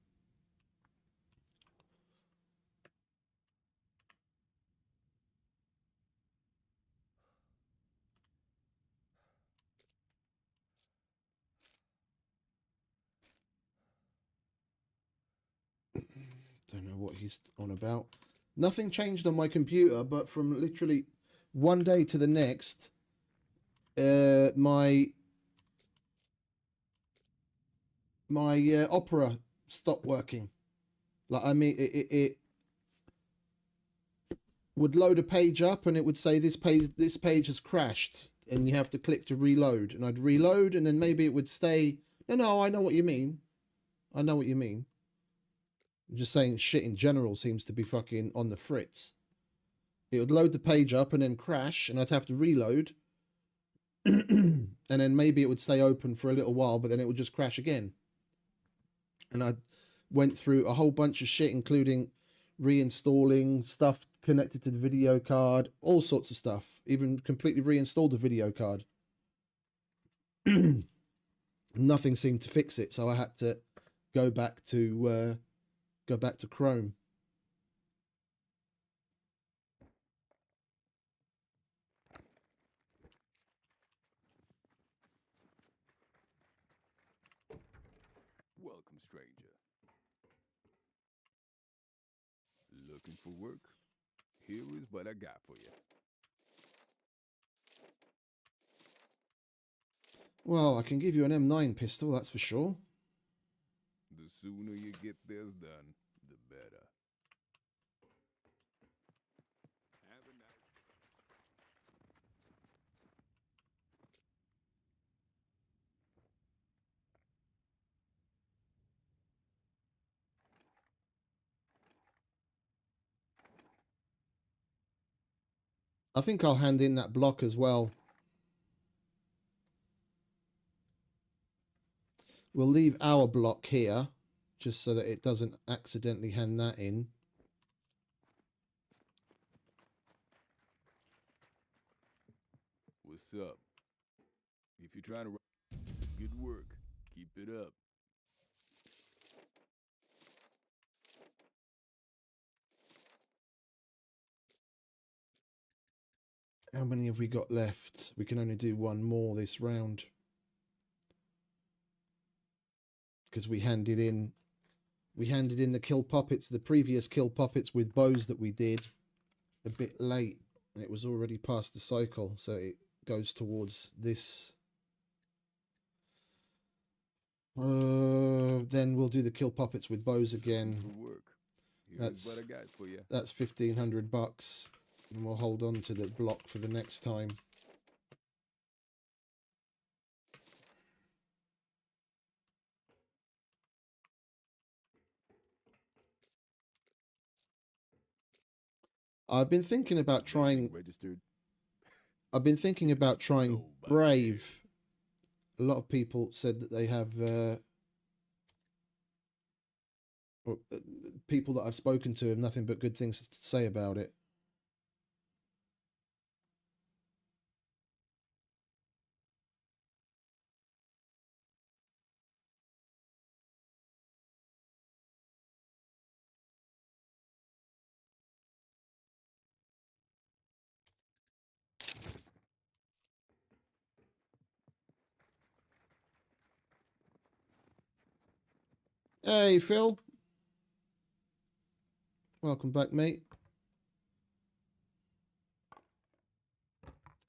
[SPEAKER 2] Don't know what he's on about. Nothing changed on my computer, but from literally one day to the next, my Opera stopped working. Like, I mean, it would load a page up and it would say this page has crashed and you have to click to reload, and I'd reload and then maybe it would stay. No, I know what you mean. I know what you mean. I'm just saying shit in general seems to be fucking on the fritz. It would load the page up and then crash and I'd have to reload. And then maybe it would stay open for a little while, but then it would just crash again. And I went through a whole bunch of shit, including reinstalling stuff connected to the video card, all sorts of stuff, even completely reinstalled the video card. Nothing seemed to fix it, so I had to go back to Chrome.
[SPEAKER 4] Welcome, stranger. Looking for work? Here is what I got for you.
[SPEAKER 2] Well, I can give you an M9 pistol, that's for sure.
[SPEAKER 4] The sooner you get this done, the better. Have a nice...
[SPEAKER 2] I think I'll hand in that block as well. We'll leave our block here, just so that it doesn't accidentally hand that in.
[SPEAKER 4] What's up? If you're trying to... Good work. Keep it up.
[SPEAKER 2] How many have we got left? We can only do one more this round. Because we handed in the kill puppets, the previous kill puppets with bows that we did a bit late. And it was already past the cycle, so it goes towards this. Then we'll do the kill puppets with bows again.
[SPEAKER 4] For work. Here's what I got for you.
[SPEAKER 2] That's $1,500, and we'll hold on to the block for the next time. I've been thinking about trying.
[SPEAKER 4] Registered.
[SPEAKER 2] I've been thinking about trying Brave. A lot of people said that they have. People that I've spoken to have nothing but good things to say about it. Hey, Phil. Welcome back, mate.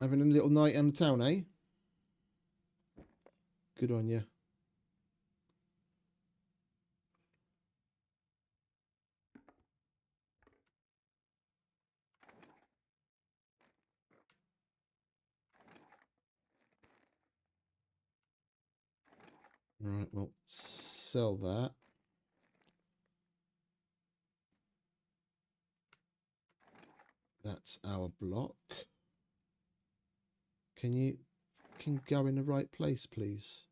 [SPEAKER 2] Having a little night in town, eh? Good on you. Right, well, sell that. That's our block. Can you go in the right place, please?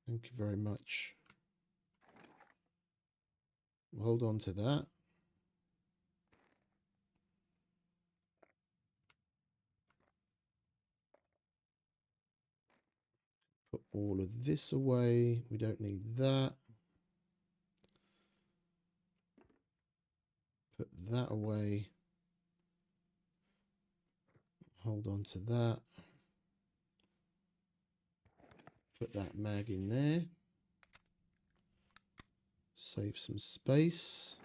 [SPEAKER 2] Thank you very much. Hold on to that. Put all of this away. We don't need that. Put that away. Hold on to that. Put that mag in there. Save some space.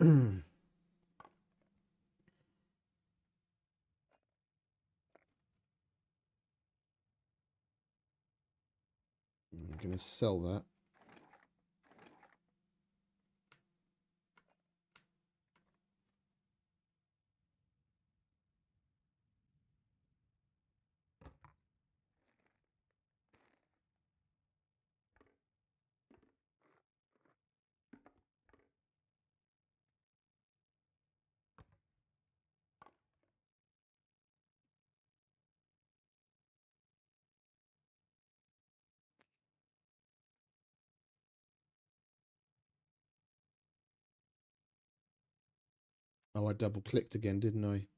[SPEAKER 2] I'm going to sell that. Oh, I double clicked again, didn't I?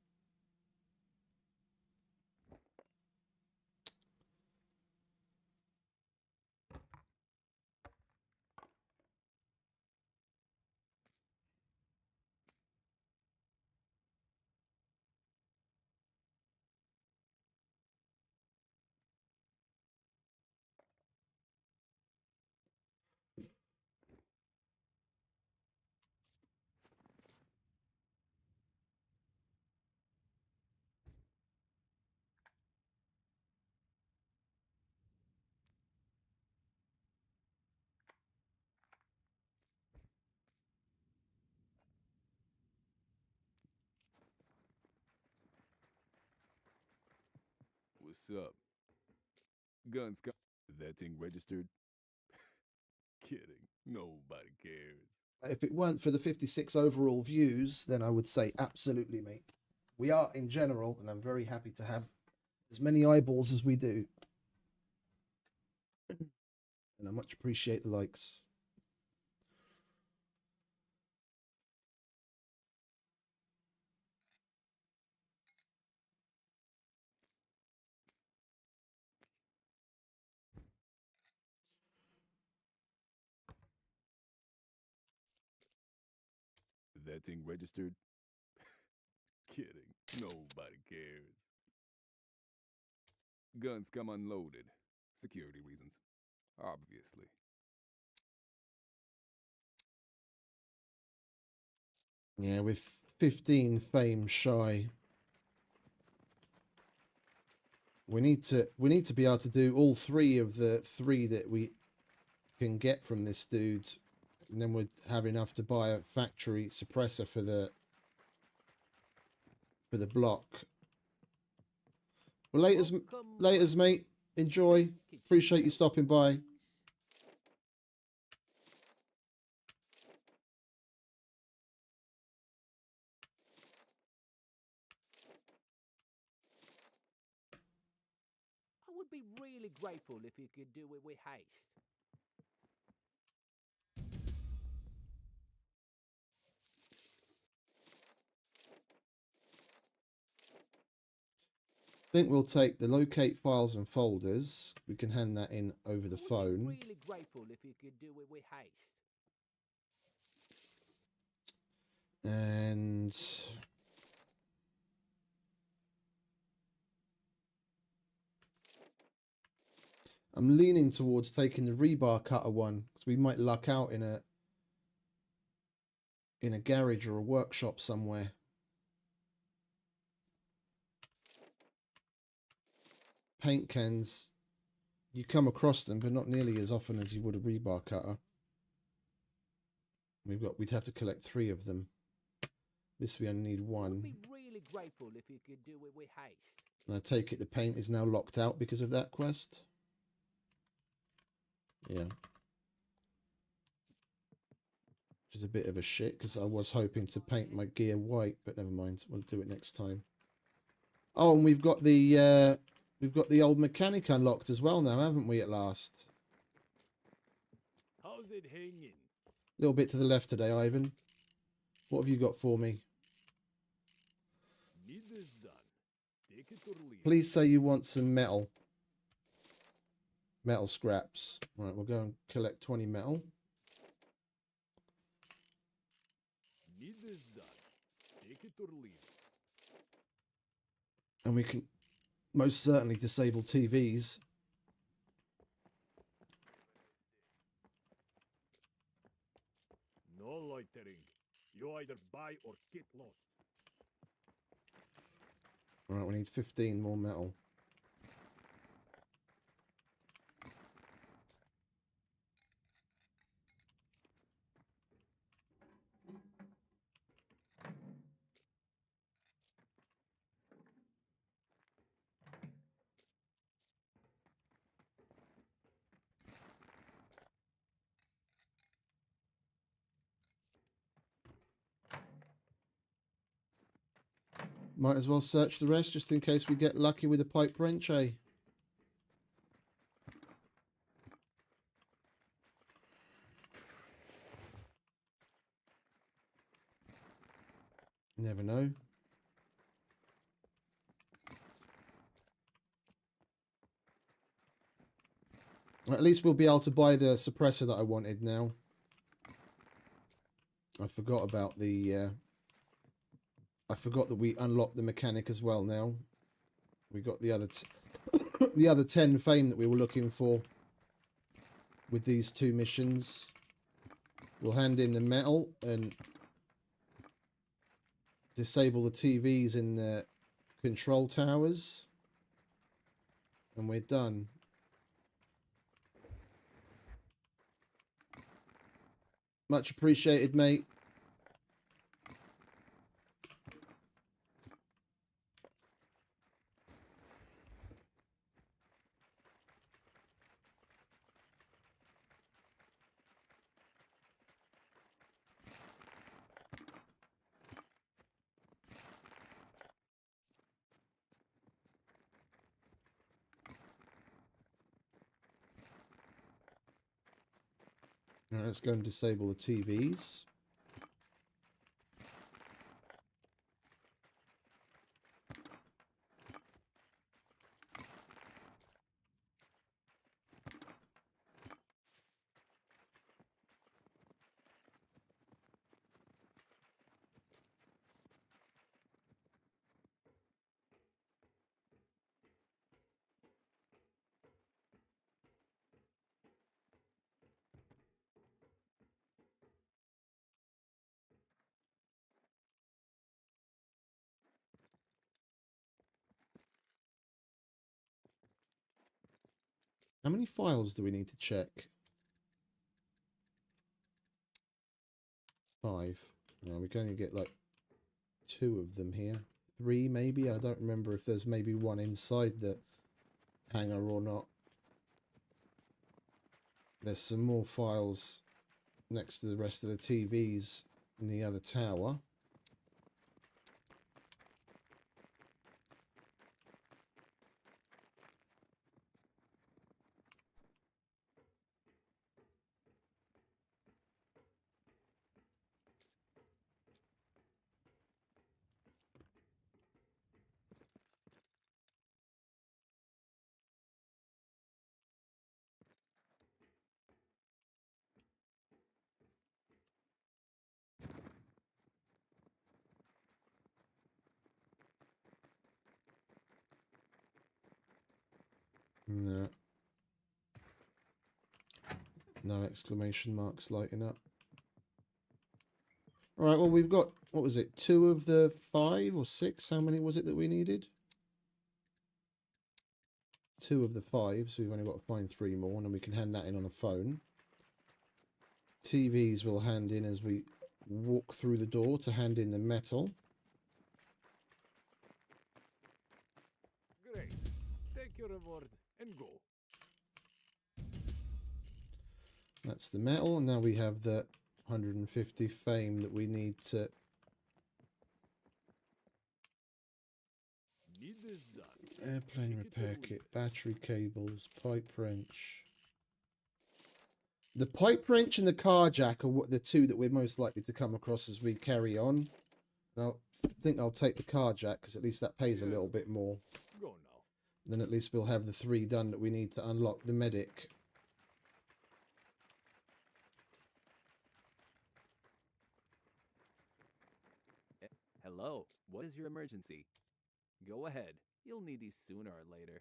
[SPEAKER 4] What's up? Guns come. That thing registered? Kidding. Nobody cares.
[SPEAKER 2] If it weren't for the 56 overall views, then I would say absolutely, mate. We are in general, and I'm very happy to have as many eyeballs as we do. And I much appreciate the likes.
[SPEAKER 4] That thing registered? Kidding. Nobody cares. Guns come unloaded. Security reasons. Obviously.
[SPEAKER 2] Yeah, with 15 fame shy. We need to be able to do all three of the three that we can get from this dude, and then we'd have enough to buy a factory suppressor for the block. Well, laters, mate. Enjoy. Appreciate you stopping by.
[SPEAKER 3] I would be really grateful if you could do it with haste.
[SPEAKER 2] I think we'll take the locate files and folders. We can hand that in over the phone.
[SPEAKER 3] I would be really grateful if you could do it with haste.
[SPEAKER 2] And I'm leaning towards taking the rebar cutter one, because we might luck out in a garage or a workshop somewhere. Paint cans, you come across them, but not nearly as often as you would a rebar cutter. We'd have to collect 3 of them. This we only need 1.
[SPEAKER 3] I would be really be grateful if you could do it with haste.
[SPEAKER 2] And I take it the paint is now locked out because of that quest. Yeah. Which is a bit of a shit, because I was hoping to paint my gear white, but never mind. We'll do it next time. Oh, and we've got the old mechanic unlocked as well now, haven't we, at last?
[SPEAKER 4] How's it hanging?
[SPEAKER 2] A little bit to the left today, Ivan. What have you got for me?
[SPEAKER 4] Need this done. Take it or leave.
[SPEAKER 2] Please say you want some metal. Metal scraps. Right, we'll go and collect 20 metal.
[SPEAKER 4] Need this done. Take it or leave.
[SPEAKER 2] And we can most certainly disable TVs.
[SPEAKER 4] No loitering. You either buy or get lost.
[SPEAKER 2] Alright, we need 15 more metal. Might as well search the rest just in case we get lucky with a pipe wrench, eh? You never know. At least we'll be able to buy the suppressor that I wanted now. I forgot about the... I forgot that we unlocked the mechanic as well now. We got the other the other 10 fame that we were looking for with these 2 missions. We'll hand in the metal and disable the TVs in the control towers. And we're done. Much appreciated, mate. Alright, let's go and disable the TVs. How many files do we need to check? 5. No, we can only get like 2 of them here. 3 maybe? I don't remember if there's maybe one inside the hangar or not. There's some more files next to the rest of the TVs in the other tower. No. No exclamation marks lighting up. Alright, well we've got, what was it, 2 of the 5 or 6? How many was it that we needed? 2 of the 5, so we've only got to find 3 more, and then we can hand that in on a phone. TVs we'll hand in as we walk through the door to hand in the metal.
[SPEAKER 4] your reward and go.
[SPEAKER 2] That's the metal, and now we have the 150 fame that we need to...
[SPEAKER 4] Need this done.
[SPEAKER 2] Airplane
[SPEAKER 4] Take it or
[SPEAKER 2] repair
[SPEAKER 4] leave
[SPEAKER 2] kit,
[SPEAKER 4] it.
[SPEAKER 2] battery cables, pipe wrench. The pipe wrench and the car jack are what the two that we're most likely to come across as we carry on. And I think I'll take the car jack because at least that pays a little bit more.
[SPEAKER 4] Go now.
[SPEAKER 2] Then at least we'll have the 3 done that we need to unlock the medic.
[SPEAKER 3] Hello, what is your emergency? Go ahead, you'll need these sooner or later.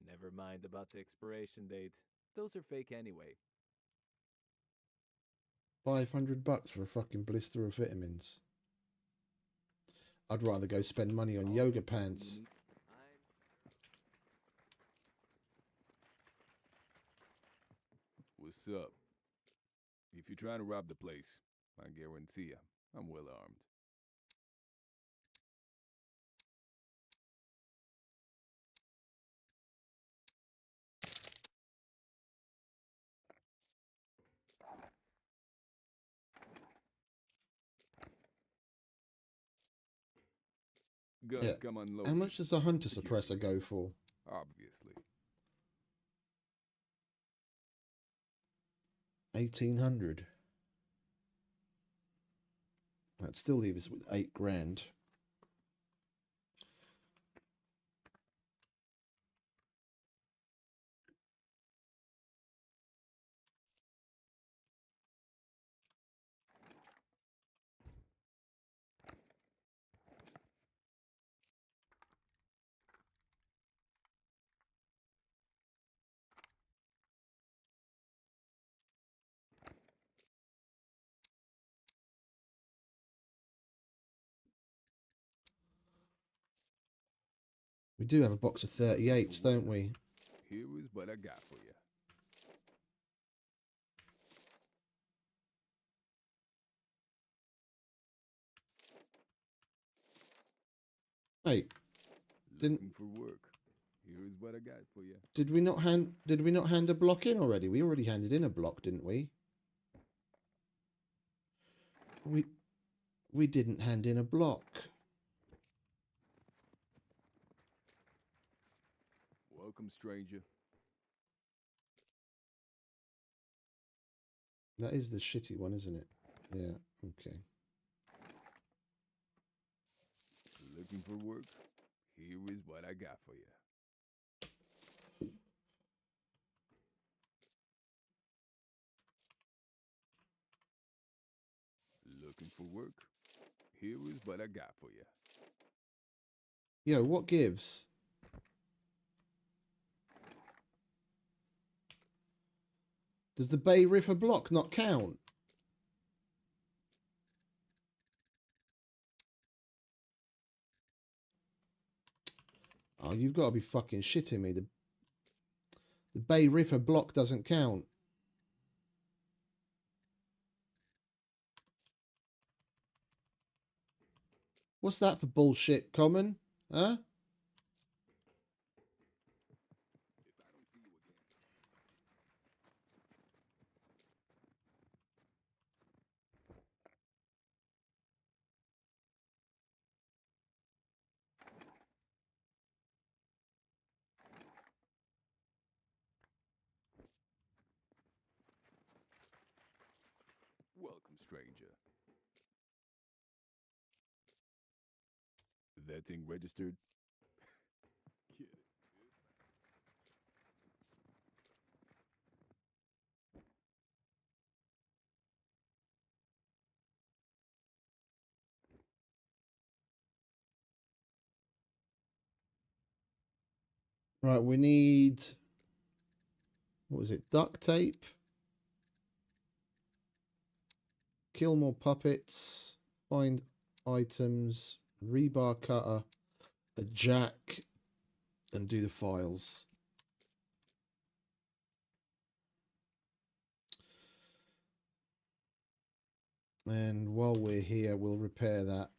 [SPEAKER 3] Never mind about the expiration date. Those are fake anyway.
[SPEAKER 2] $500 for a fucking blister of vitamins. I'd rather go spend money on yoga pants.
[SPEAKER 4] What's up? If you're trying to rob the place, I guarantee you, I'm well armed. Guns
[SPEAKER 2] Yeah.
[SPEAKER 4] come unloaded.
[SPEAKER 2] How much does a hunter
[SPEAKER 4] Security
[SPEAKER 2] suppressor go for?
[SPEAKER 4] Obviously.
[SPEAKER 2] 1800. That still leaves us with 8 grand. We do have a box of 38s, don't we?
[SPEAKER 4] Here is what I got for you.
[SPEAKER 2] Hey,
[SPEAKER 4] Looking for work. Here is what I got for you.
[SPEAKER 2] did we not hand a block in already? We already handed in a block, didn't we? We didn't hand in a block.
[SPEAKER 4] Welcome, stranger.
[SPEAKER 2] That is the shitty one, isn't it? Yeah, okay.
[SPEAKER 4] Looking for work? Here is what I got for you. Looking for work? Here is what I got for you.
[SPEAKER 2] Yo, what gives? Does the Bay River block not count? Oh, you've got to be fucking shitting me. The Bay River block doesn't count. What's that for bullshit, Common? Huh?
[SPEAKER 4] Welcome, stranger. That thing registered? Get it.
[SPEAKER 2] Right, we need... What was it? Duct tape. Kill more puppets. Find items. Rebar cutter. A jack. And do the files. And while we're here, we'll repair that.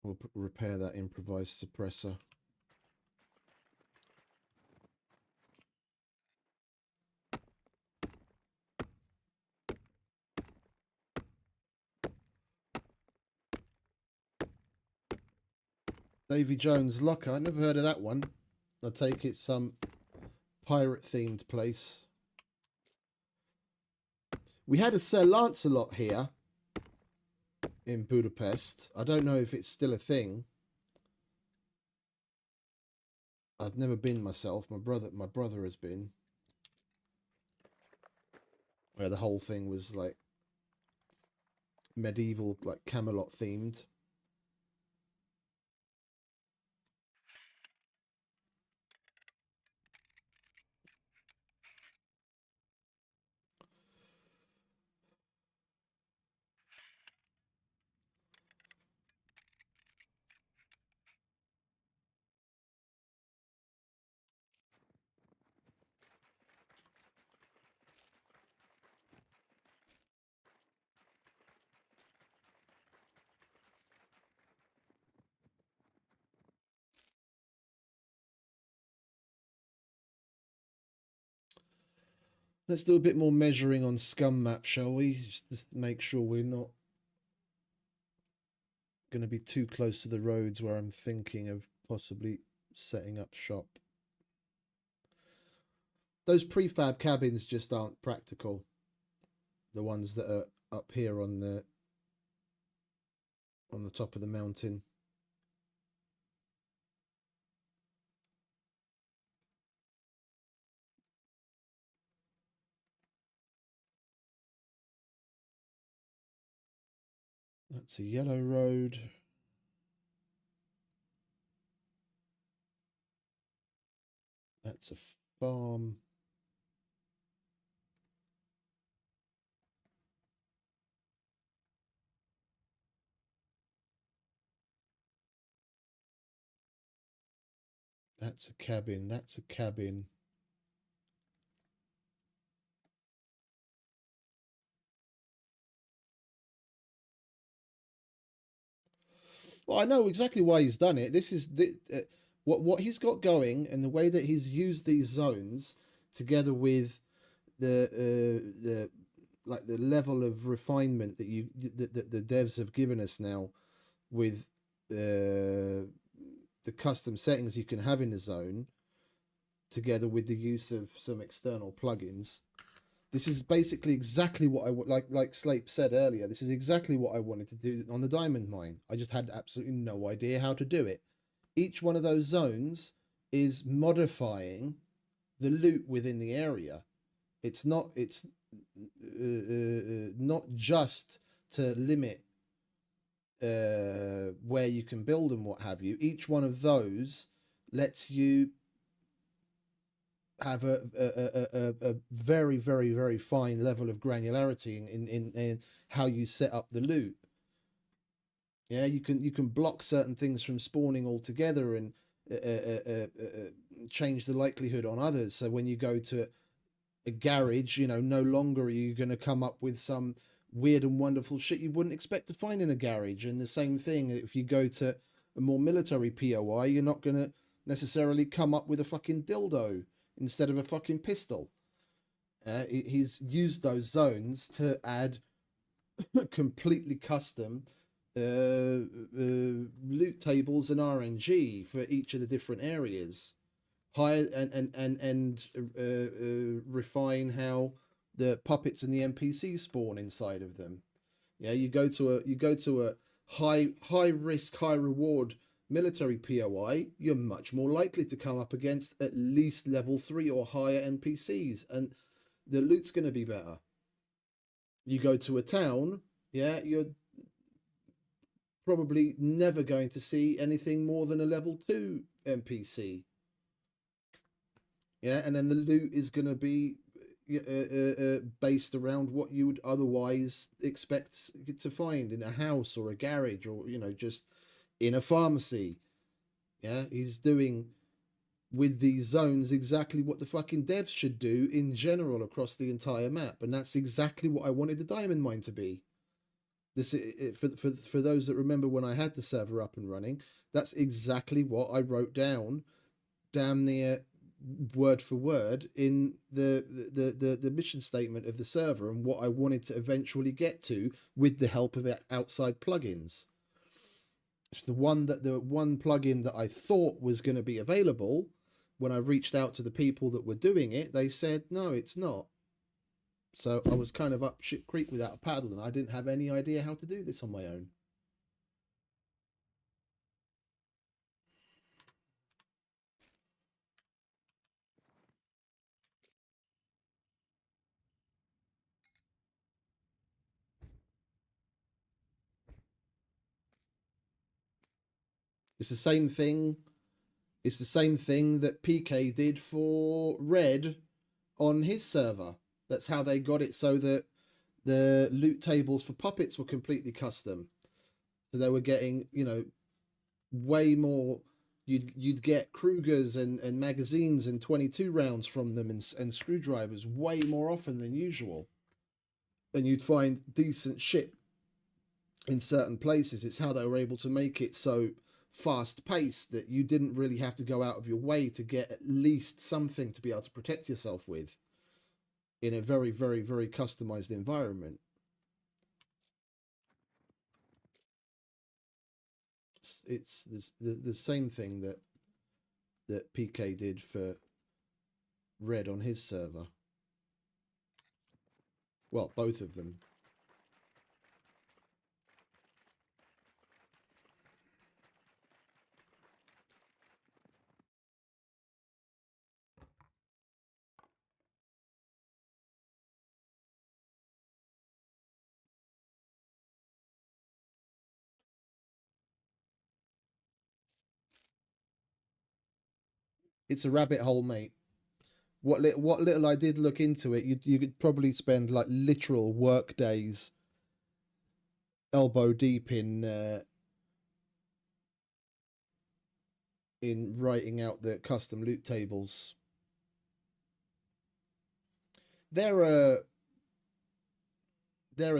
[SPEAKER 2] We'll repair that improvised suppressor. Davy Jones Locker. I never heard of that one. I take it some pirate themed place. We had a Sir Lancelot here in Budapest. I don't know if it's still a thing. I've never been myself. My brother has been. Where the whole thing was like medieval, like Camelot themed. Let's do a bit more measuring on SCUM map, shall we? Just to make sure we're not going to be too close to the roads where I'm thinking of possibly setting up shop. Those prefab cabins just aren't practical. The ones that are up here on the top of the mountain. That's a yellow road. That's a farm. That's a cabin. That's a cabin. Well, I know exactly why he's done it. This is what he's got going, and the way that he's used these zones together with the like the level of refinement that the devs have given us now with the custom settings you can have in the zone, together with the use of some external plugins. This is basically exactly what I would like Slape said earlier. This is exactly what I wanted to do on the diamond mine. I just had absolutely no idea how to do it. Each one of those zones is modifying the loot within the area. It's not not just to limit where you can build and what have you. Each one of those lets you have a very, very, very fine level of granularity in how you set up the loot. Yeah, you can block certain things from spawning altogether and change the likelihood on others. So when you go to a garage, you know, no longer are you going to come up with some weird and wonderful shit you wouldn't expect to find in a garage. And the same thing, if you go to a more military POI, you're not going to necessarily come up with a fucking dildo instead of a fucking pistol. He's used those zones to add completely custom loot tables and RNG for each of the different areas. Hire and refine how the puppets and the NPCs spawn inside of them. Yeah, you go to a high risk, high reward military POI, you're much more likely to come up against at least level 3 or higher NPCs, and the loot's going to be better. You go to a town, yeah, you're probably never going to see anything more than a level 2 NPC. Yeah, and then the loot is going to be based around what you would otherwise expect to find in a house or a garage, or, you know, just in a pharmacy. Yeah, he's doing with these zones exactly what the fucking devs should do in general across the entire map, and that's exactly what I wanted the diamond mine to be. For those that remember when I had the server up and running, that's exactly what I wrote down, damn near word for word, in the mission statement of the server, and what I wanted to eventually get to with the help of outside plugins. It's the one plugin that I thought was going to be available. When I reached out to the people that were doing it, they said no, it's not. So I was kind of up shit creek without a paddle, and I didn't have any idea how to do this on my own. It's the same thing. It's the same thing that PK did for Red on his server. That's how they got it so that the loot tables for puppets were completely custom. So they were getting, you know, way more. You'd get Krugers and magazines and 22 rounds from them, and screwdrivers way more often than usual. And you'd find decent shit in certain places. It's how they were able to make it so fast paced that you didn't really have to go out of your way to get at least something to be able to protect yourself with in a very, very, very customized environment. It's the same thing that PK did for Red on his server. Well, both of them. It's a rabbit hole, mate. What little I did look into it, you could probably spend like literal work days elbow deep in writing out the custom loot tables. There are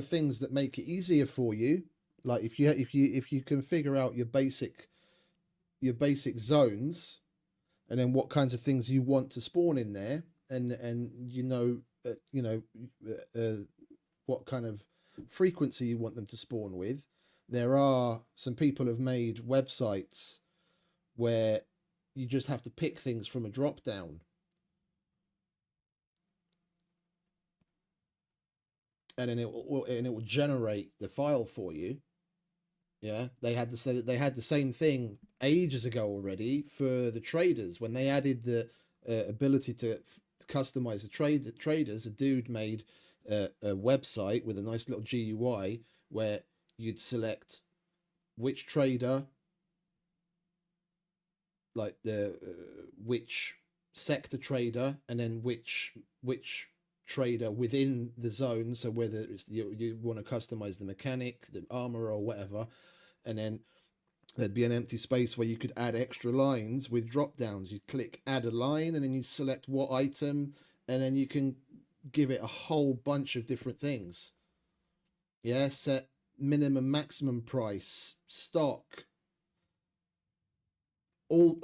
[SPEAKER 2] things that make it easier for you, like if you can figure out your basic zones, and then what kinds of things you want to spawn in there, and what kind of frequency you want them to spawn with. There are some people have made websites where you just have to pick things from a drop down, and then it will generate the file for you. Yeah, they had the same thing ages ago already for the traders when they added the ability to customize the traders. A dude made a website with a nice little GUI where you'd select which trader, like the which sector trader, and then which trader within the zone. So whether it's you want to customize the mechanic, the armor, or whatever, and then there'd be an empty space where you could add extra lines with drop downs. You click add a line, and then you select what item, and then you can give it a whole bunch of different things. Yeah, set minimum, maximum price, stock. All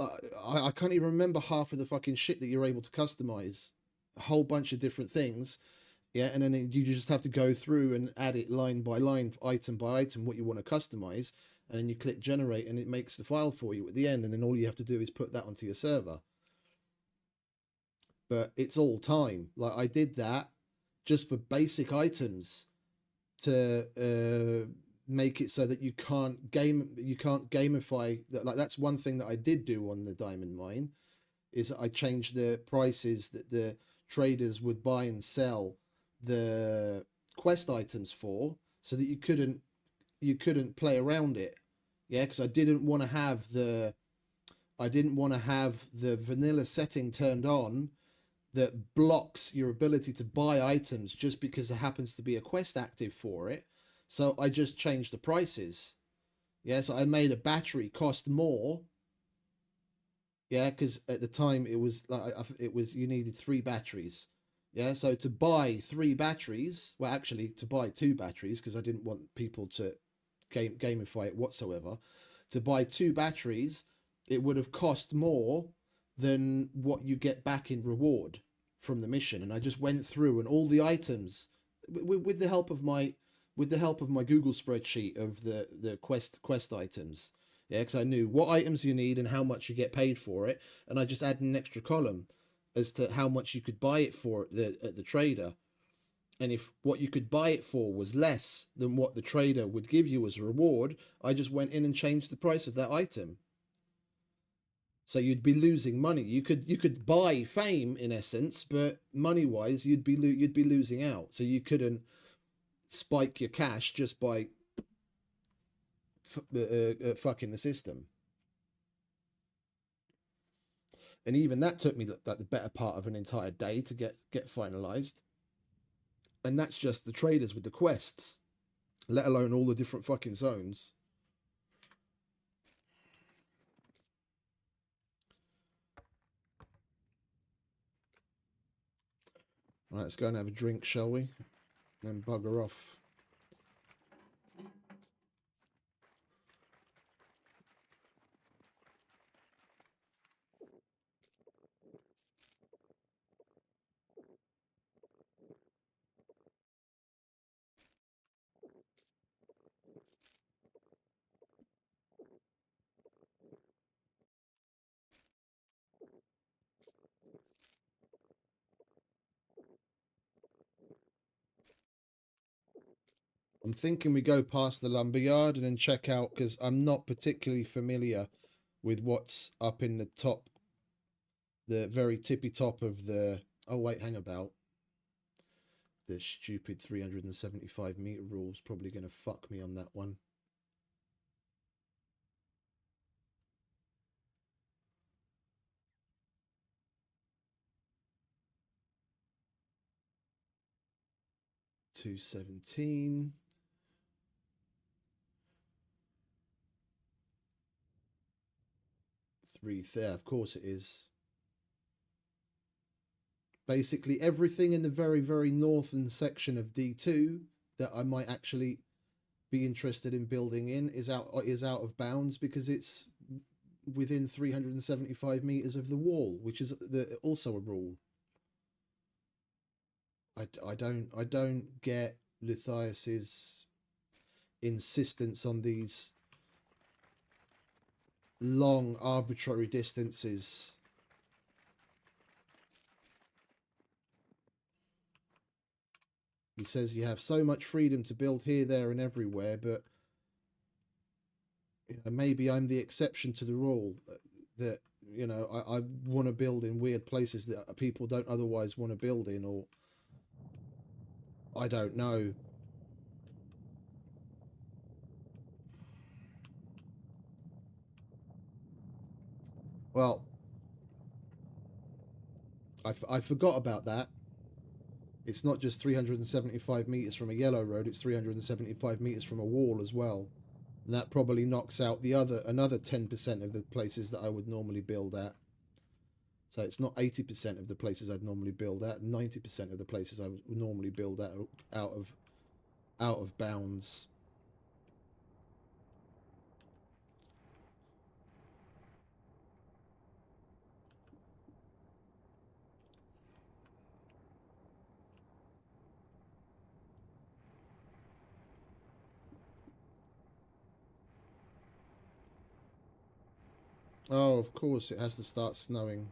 [SPEAKER 2] I can't even remember half of the fucking shit that you're able to customize. A whole bunch of different things. Yeah, and then you just have to go through and add it line by line, item by item, what you want to customize, and then you click generate, and it makes the file for you at the end, and then all you have to do is put that onto your server. But it's all time. Like I did that just for basic items to make it so that you can't gamify that. Like that's one thing that I did do on the diamond mine, is I changed the prices that the traders would buy and sell the quest items for, so that you couldn't play around it. Yeah, because I didn't want to have the vanilla setting turned on that blocks your ability to buy items just because there happens to be a quest active for it. So I just changed the prices. Yeah, so I made a battery cost more. Yeah, because at the time it was you needed 3 batteries. Yeah, so to buy 3 batteries, well, actually to buy 2 batteries, because I didn't want people to gamify it whatsoever. To buy 2 batteries, it would have cost more than what you get back in reward from the mission. And I just went through and all the items with the help of my Google spreadsheet of the quest items. Yeah, because I knew what items you need and how much you get paid for it, and I just added an extra column as to how much you could buy it for at the trader. And if what you could buy it for was less than what the trader would give you as a reward, I just went in and changed the price of that item. So you'd be losing money. You could buy fame in essence, but money wise, you'd be losing out. So you couldn't spike your cash just by fucking the system. And even that took me like the better part of an entire day to get finalized. And that's just the traders with the quests, let alone all the different fucking zones. Right, let's go and have a drink, shall we? Then bugger off. I'm thinking we go past the lumberyard and then check out, because I'm not particularly familiar with what's up in the top, the very tippy top of the... Oh, wait, hang about. The stupid 375-meter rule's probably going to fuck me on that one. $217. There, of course it is. Basically everything in the very, very northern section of D2 that I might actually be interested in building in is out of bounds because it's within 375 meters of the wall, which is also a rule. I don't get Luthius's insistence on these long arbitrary distances. He says you have so much freedom to build here, there, and everywhere, but you know, maybe I'm the exception to the rule. That you know, I want to build in weird places that people don't otherwise want to build in, or I don't know. Well, I forgot about that. It's not just 375 meters from a yellow road, it's 375 meters from a wall as well. And that probably knocks out another 10% of the places that I would normally build at. So it's not 80% of the places I'd normally build at, 90% of the places I would normally build at are out of bounds. Oh, of course it has to start snowing.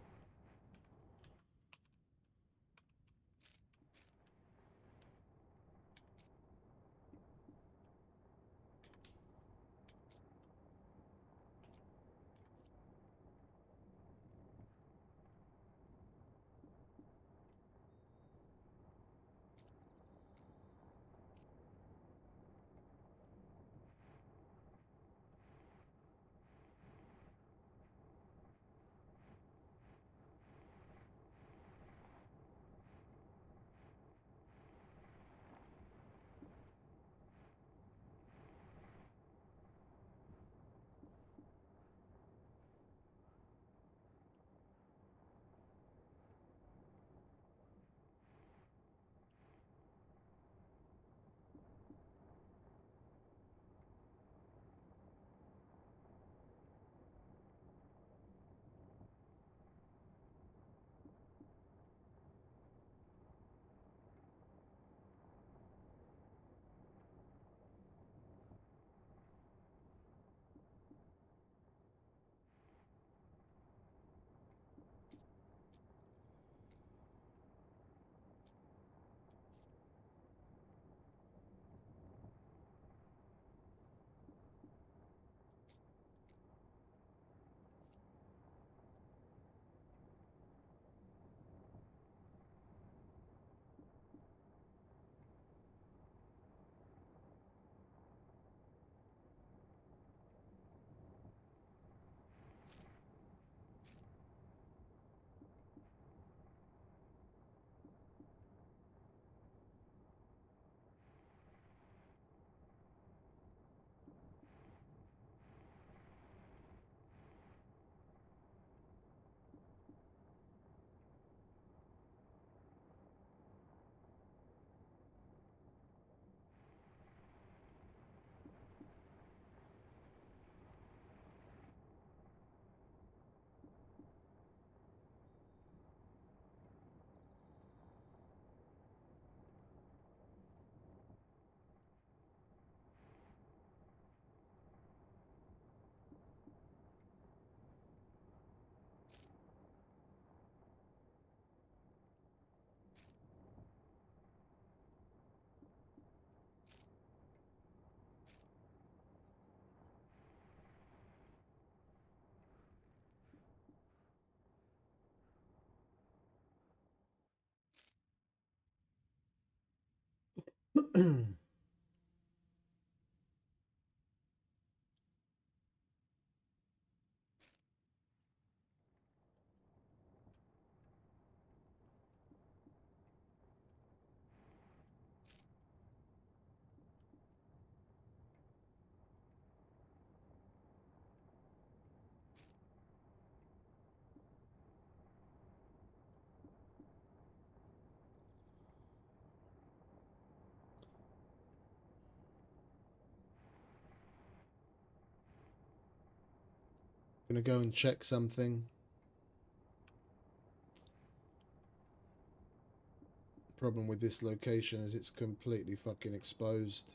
[SPEAKER 2] Gonna go and check something. Problem with this location is it's completely fucking exposed.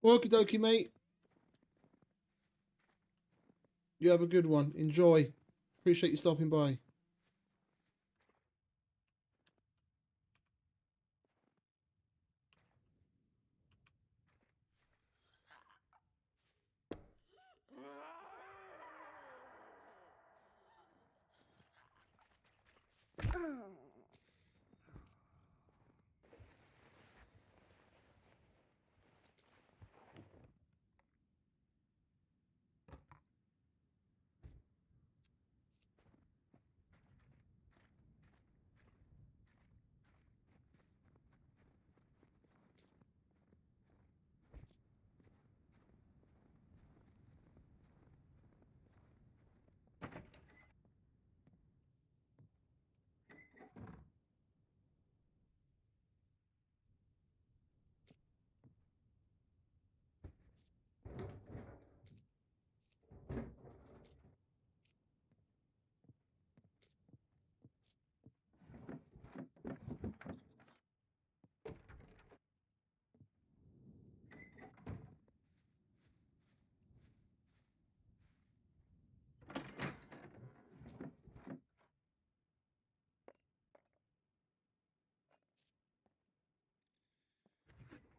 [SPEAKER 2] Okie dokie, mate. You have a good one. Enjoy. Appreciate you stopping by.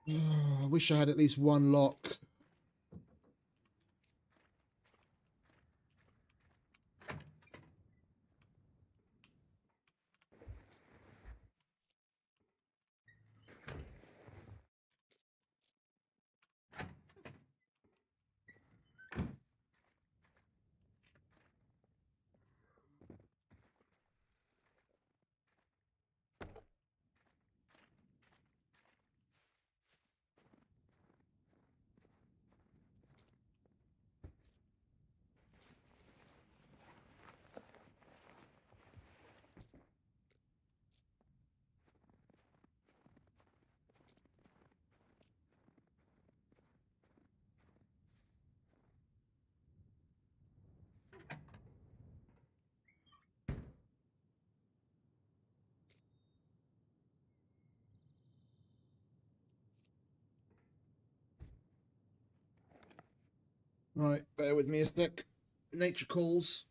[SPEAKER 2] I wish I had at least one lock. Right, bear with me a sec. Nature calls.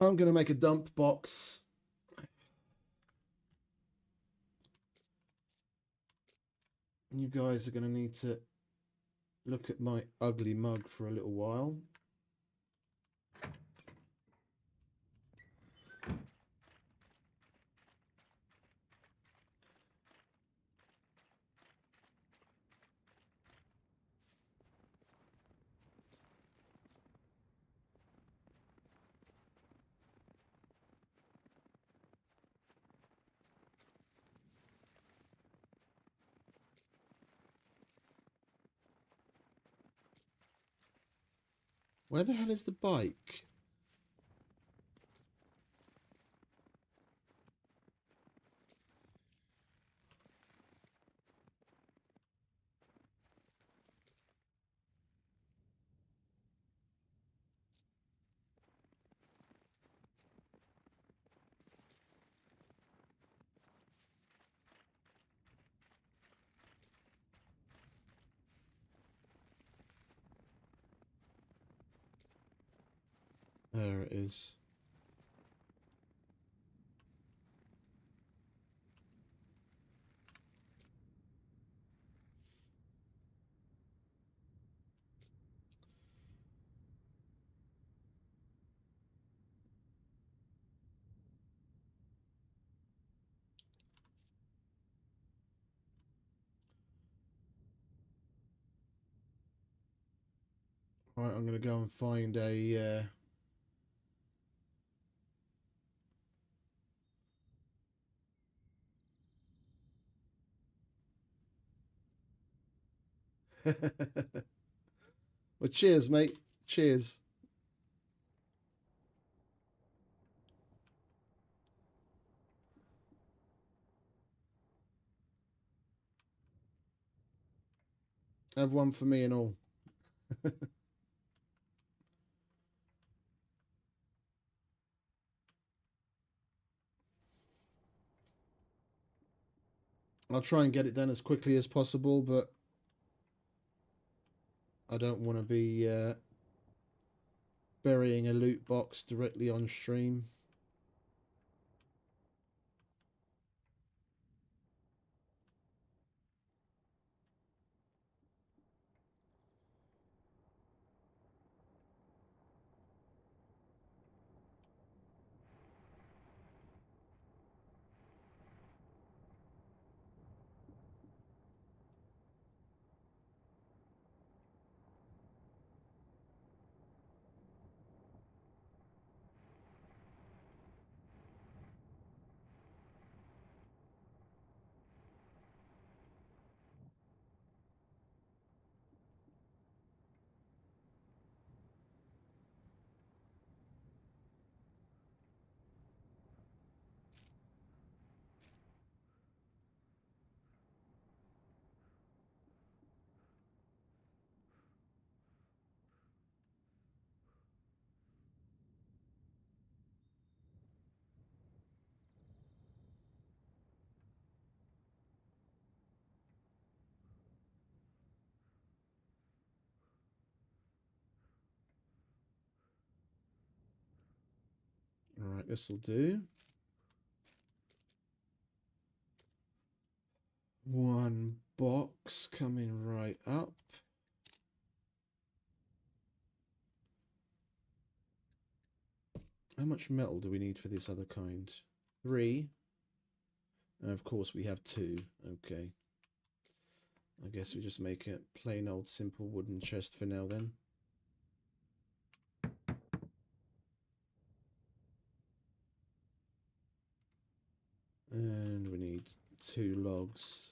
[SPEAKER 2] I'm going to make a dump box. You guys are going to need to look at my ugly mug for a little while. Where the hell is the bike? There it is. Right, I'm going to go and find a... Well, cheers, mate. Cheers. Have one for me and all. I'll try and get it done as quickly as possible, but I don't want to be burying a loot box directly on stream. Right, this will do. One box coming right up. How much metal do we need for this other kind? 3. And of course we have 2. Okay. I guess we just make a plain old simple wooden chest for now then. And we need 2 logs.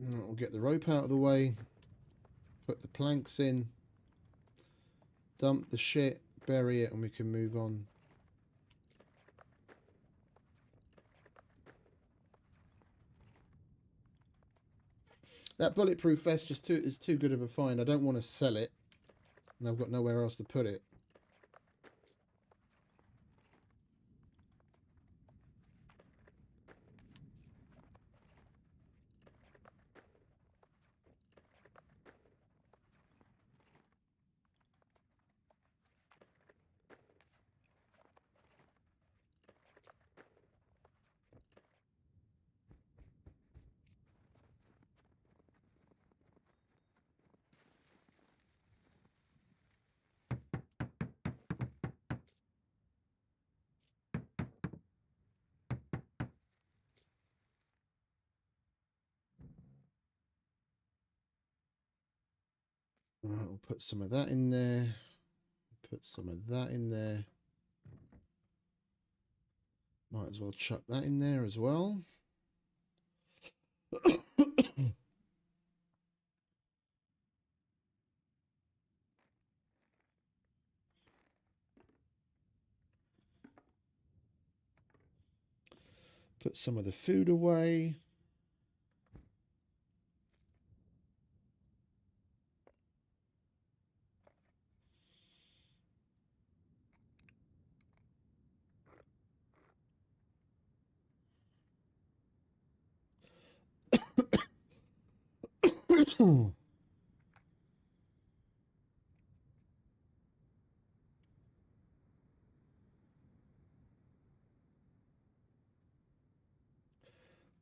[SPEAKER 2] We'll get the rope out of the way, put the planks in, dump the shit, bury it, and we can move on. That bulletproof vest is too good of a find. I don't want to sell it, and I've got nowhere else to put it. Right, we'll put some of that in there. Put some of that in there. Might as well chuck that in there as well. Put some of the food away.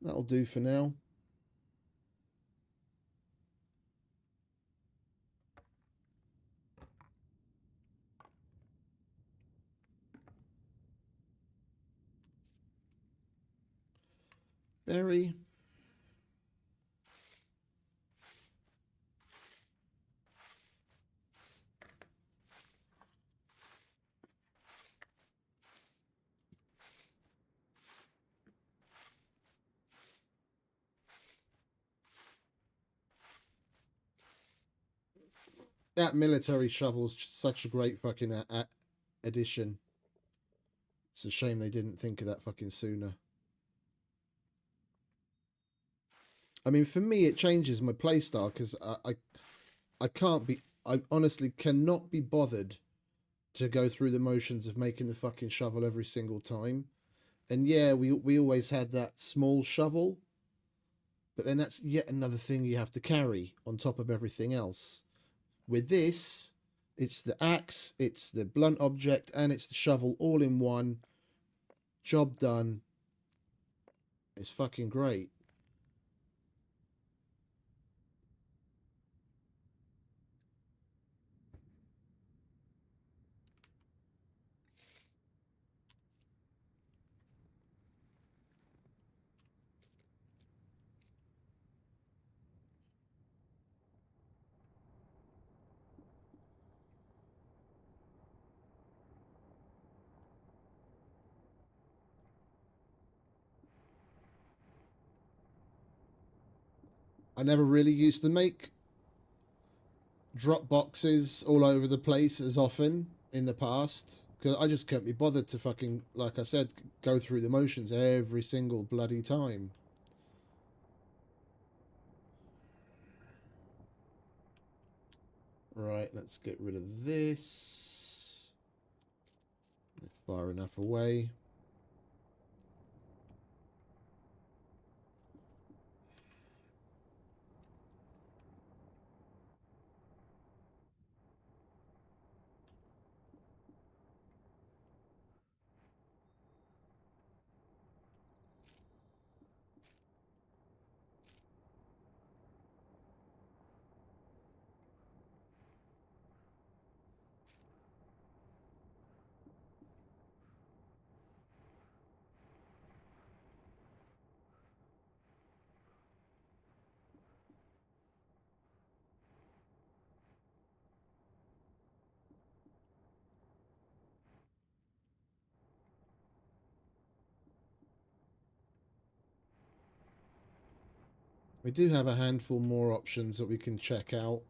[SPEAKER 2] That'll do for now. Berry. That military shovel's such a great fucking addition. It's a shame they didn't think of that fucking sooner. I mean, for me, it changes my playstyle because I can't be. I honestly cannot be bothered to go through the motions of making the fucking shovel every single time. And yeah, we always had that small shovel, but then that's yet another thing you have to carry on top of everything else. With this, it's the axe, it's the blunt object, and it's the shovel all in one. Job done. It's fucking great. I never really used to make drop boxes all over the place as often in the past because I just couldn't be bothered to fucking, like I said, go through the motions every single bloody time. Right, let's get rid of this. Far enough away. We do have a handful more options that we can check out.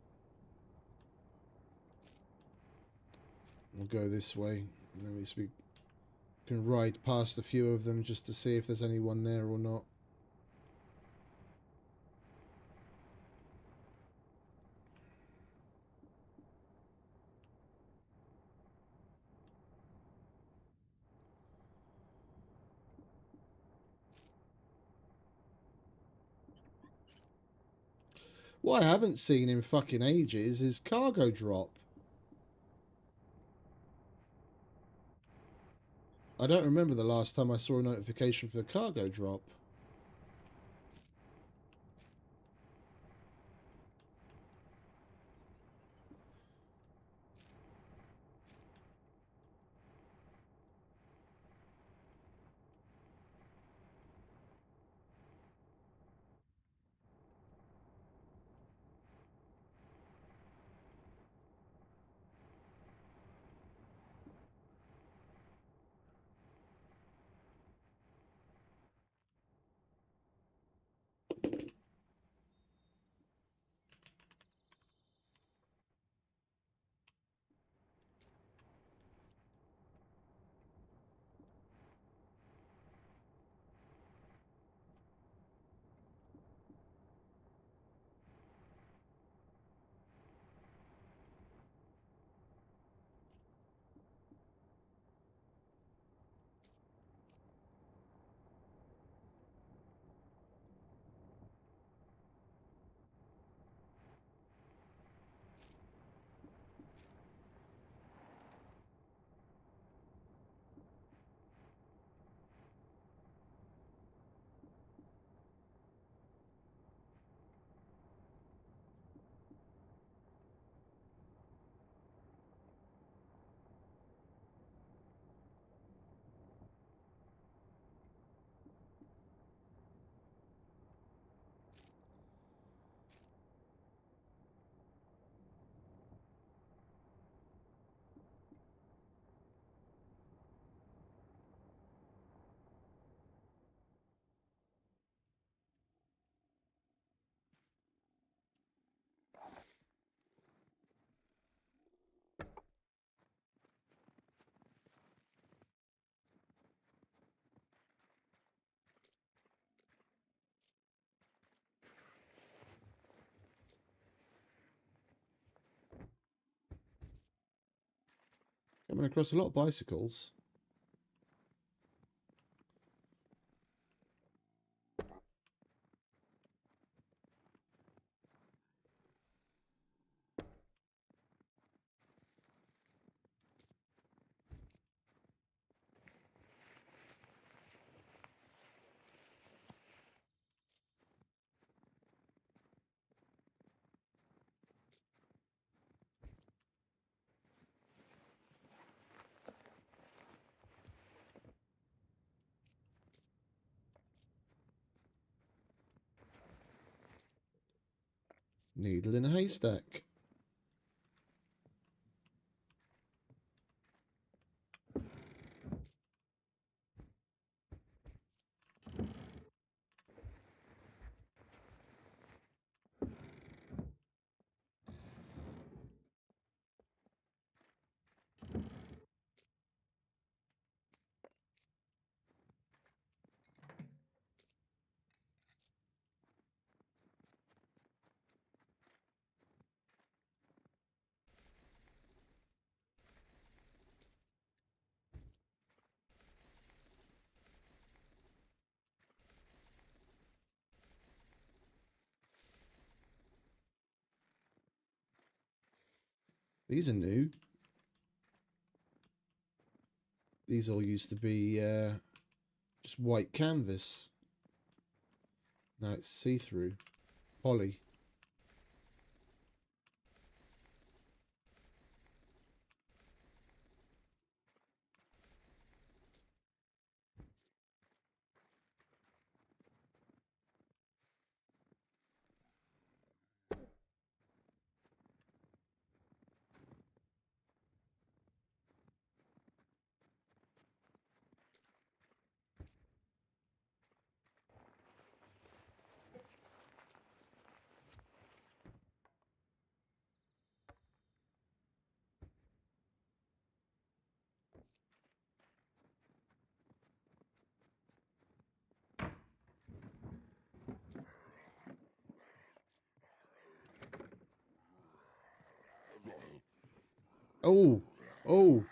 [SPEAKER 2] We'll go this way, and then we can ride past a few of them just to see if there's anyone there or not. What I haven't seen in fucking ages is cargo drop. I don't remember the last time I saw a notification for the cargo drop. Coming across a lot of bicycles. Needle in a haystack. These are new. These all used to be just white canvas. Now it's see-through. Poly. Oh, oh.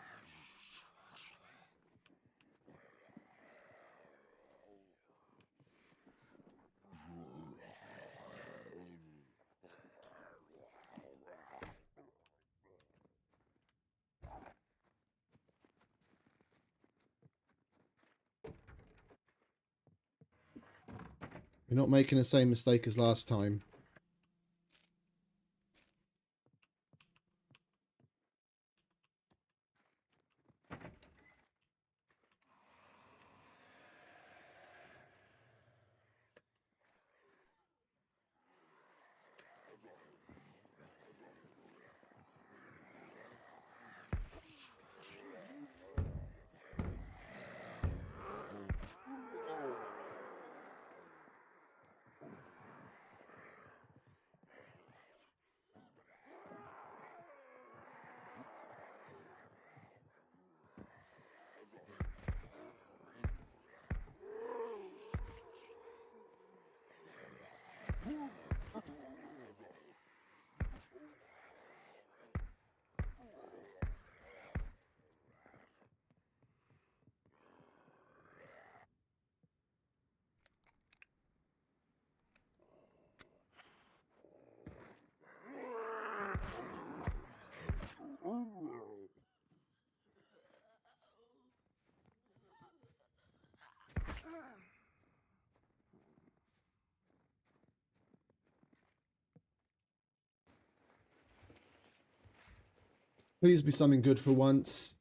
[SPEAKER 2] We're not making the same mistake as last time. Please be something good for once.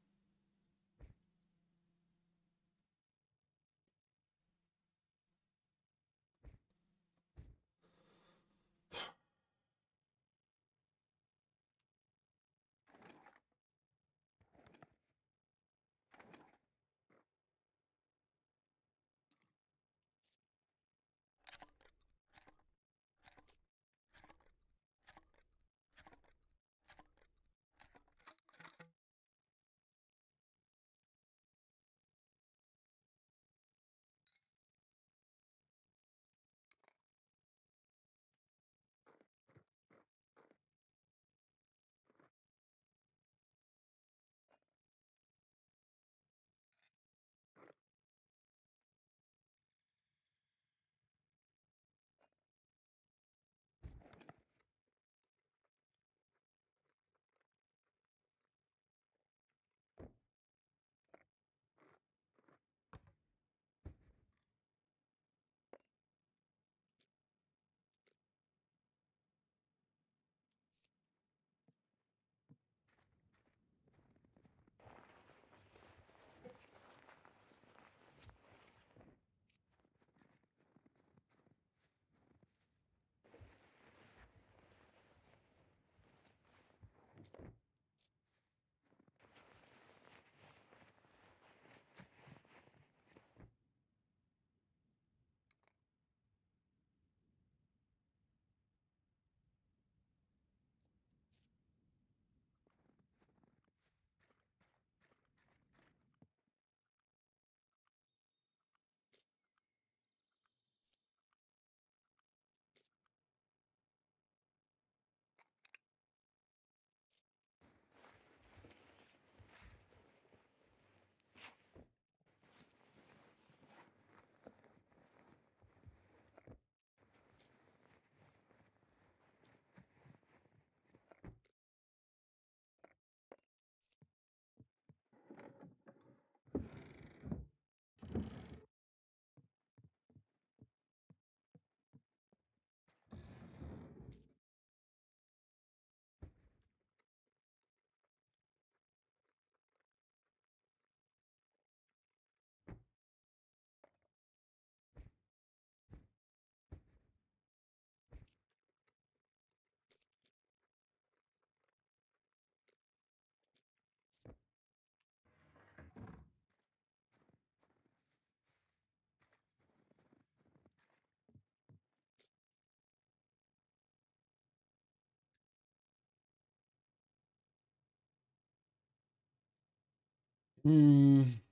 [SPEAKER 2] Walking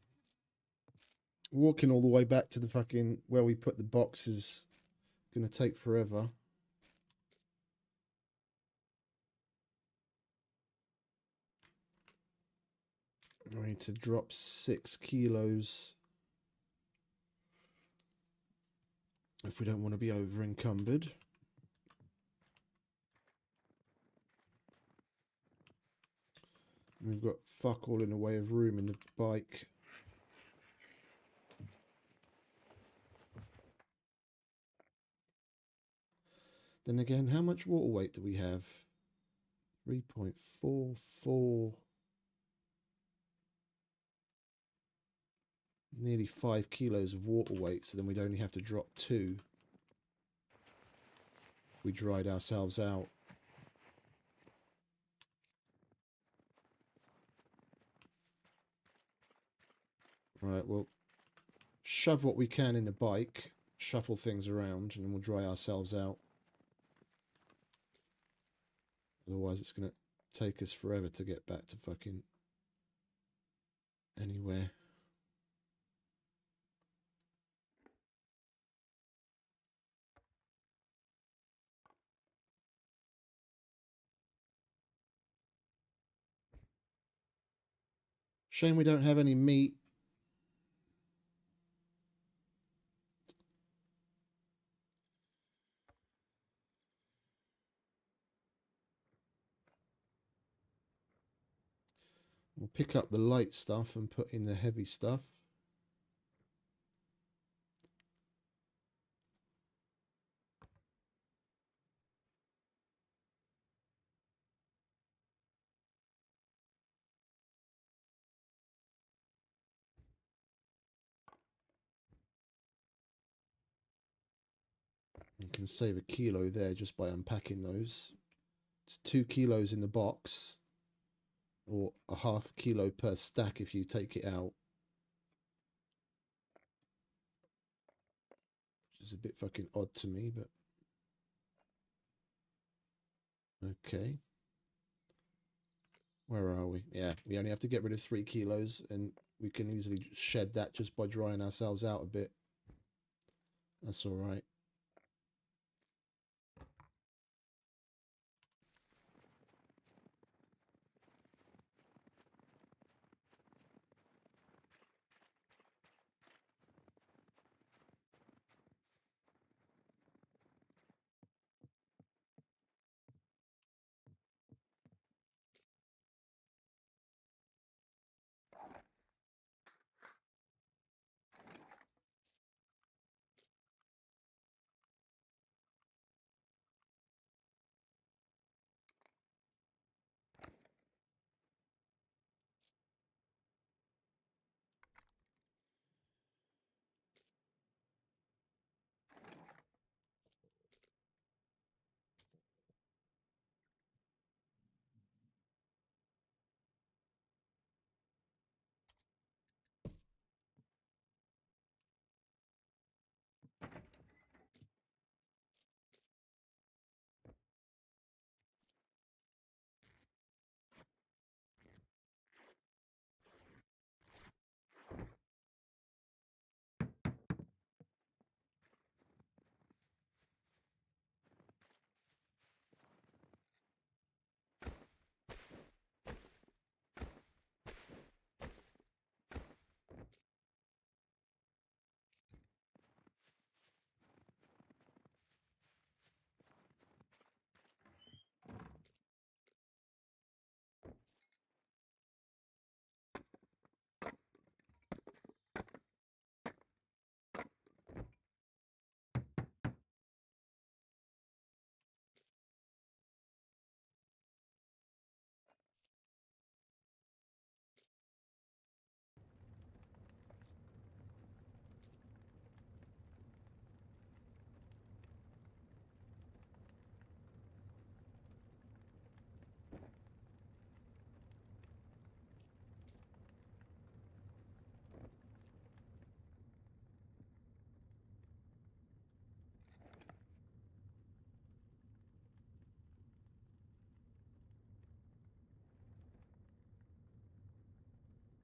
[SPEAKER 2] all the way back to the fucking where we put the box is gonna take forever. I need to drop 6 kilos if we don't want to be over encumbered. We've got fuck all in the way of room in the bike. Then again, how much water weight do we have? 3.44. Nearly 5 kilos of water weight, so then we'd only have to drop 2 if we dried ourselves out. Right, well, shove what we can in the bike, shuffle things around, and then we'll dry ourselves out. Otherwise, it's going to take us forever to get back to fucking anywhere. Shame we don't have any meat. We'll pick up the light stuff and put in the heavy stuff. You can save a kilo there just by unpacking those. It's 2 kilos in the box, or a half kilo per stack if you take it out. Which is a bit fucking odd to me, but okay. Where are we? Yeah, we only have to get rid of 3 kilos, and we can easily shed that just by drying ourselves out a bit. That's all right.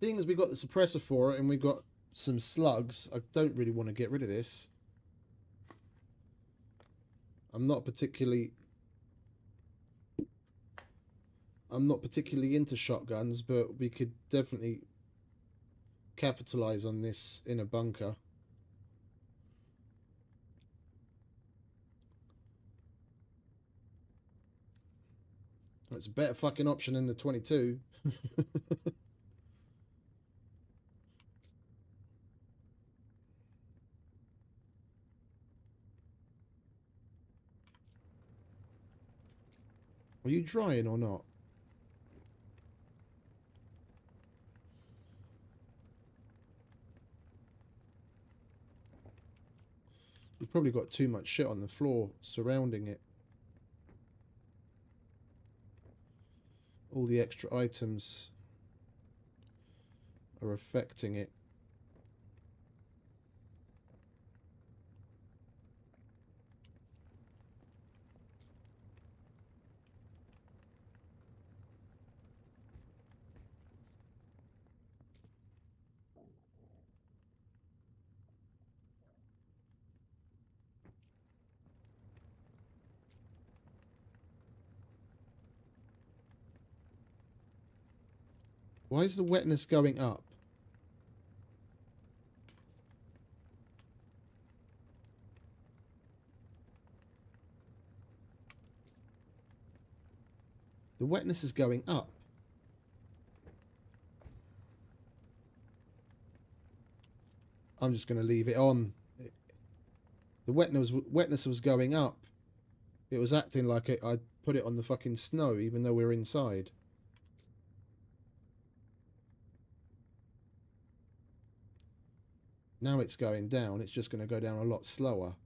[SPEAKER 2] Seeing as we got the suppressor for it and we got some slugs, I don't really want to get rid of this. I'm not particularly into shotguns, but we could definitely capitalize on this in a bunker. It's a better fucking option than the 22. Are you drying or not? You've probably got too much shit on the floor surrounding it. All the extra items are affecting it. Why is the wetness going up? The wetness is going up. I'm just going to leave it on. The wetness was going up. It was acting like I put it on the fucking snow, even though we're inside. Now it's going down. It's just going to go down a lot slower.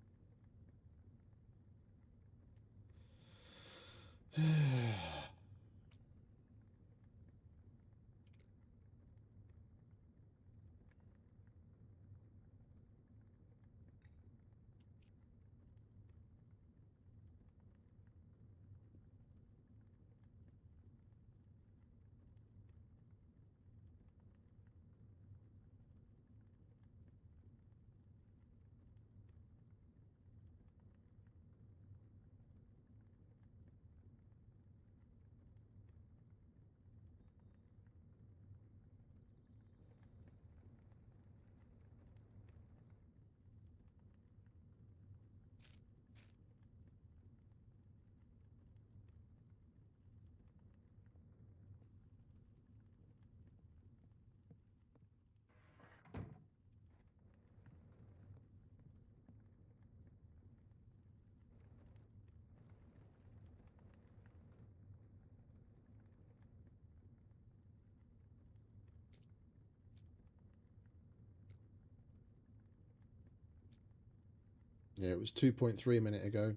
[SPEAKER 2] Yeah, it was 2.3 a minute ago.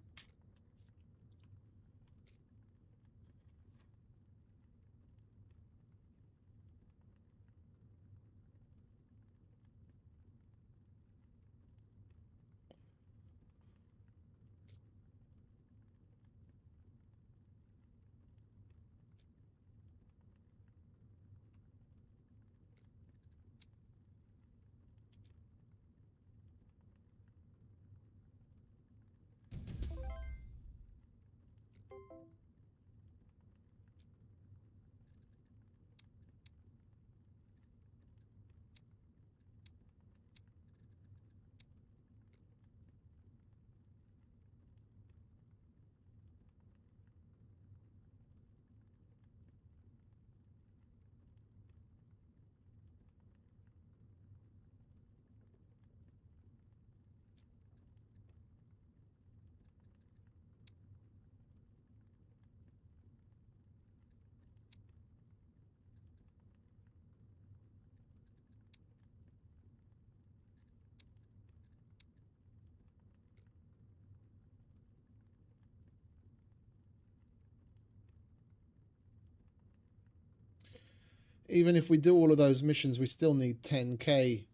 [SPEAKER 2] Even if we do all of those missions, we still need 10k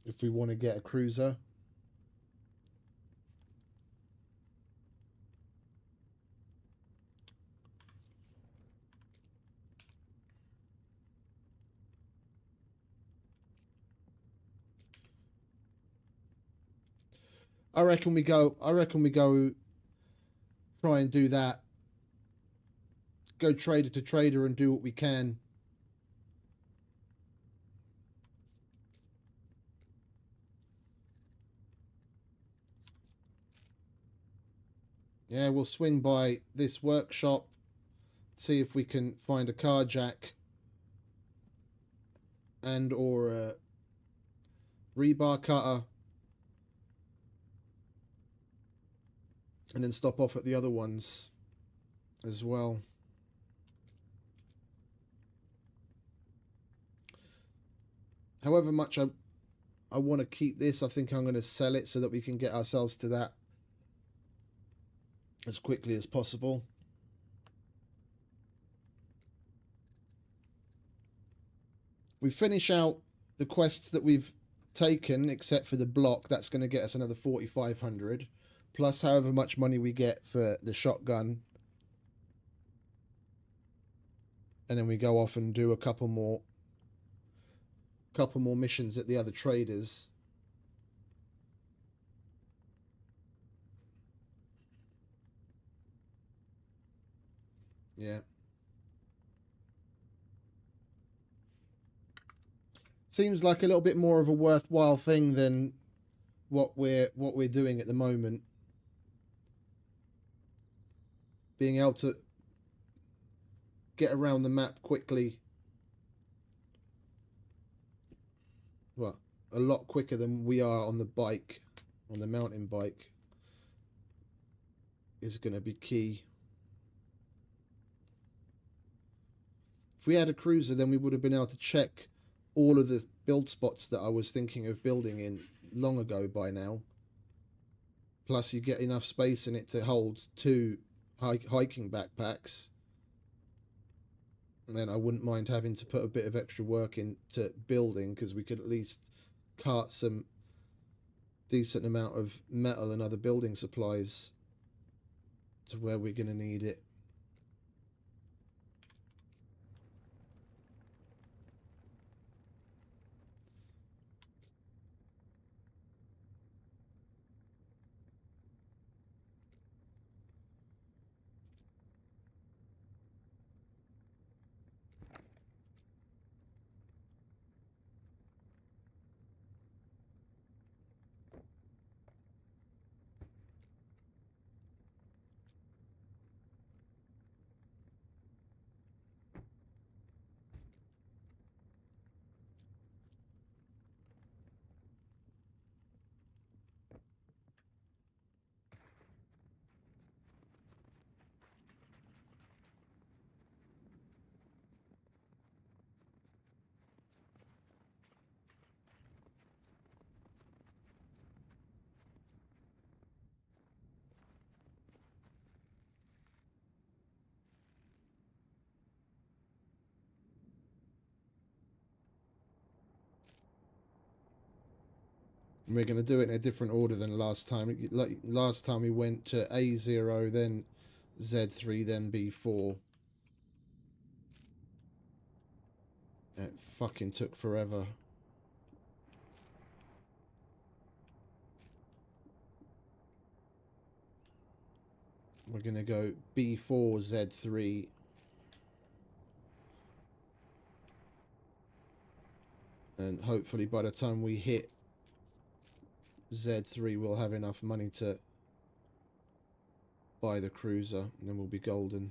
[SPEAKER 2] if we want to get a cruiser. I reckon we go. Try and do that. Go trader to trader and do what we can. Yeah, we'll swing by this workshop, see if we can find a car jack and or a rebar cutter, and then stop off at the other ones as well. However much I want to keep this, I think I'm going to sell it so that we can get ourselves to that as quickly as possible. We finish out the quests that we've taken, except for the block. That's going to get us another 4,500, plus however much money we get for the shotgun. And then we go off and do a couple more missions at the other traders. Yeah. Seems like a little bit more of a worthwhile thing than what we're doing at the moment. Being able to get around the map quickly. Well, a lot quicker than we are on the bike, on the mountain bike, is going to be key. If we had a cruiser, then we would have been able to check all of the build spots that I was thinking of building in long ago by now. Plus, you get enough space in it to hold 2 hiking backpacks. And then I wouldn't mind having to put a bit of extra work into building, because we could at least cart some decent amount of metal and other building supplies to where we're going to need it. And we're going to do it in a different order than last time. Like last time we went to A0, then Z3, then B4. It fucking took forever. We're going to go B4, Z3. And hopefully by the time we hit Z3, we'll have enough money to buy the cruiser, and then we'll be golden.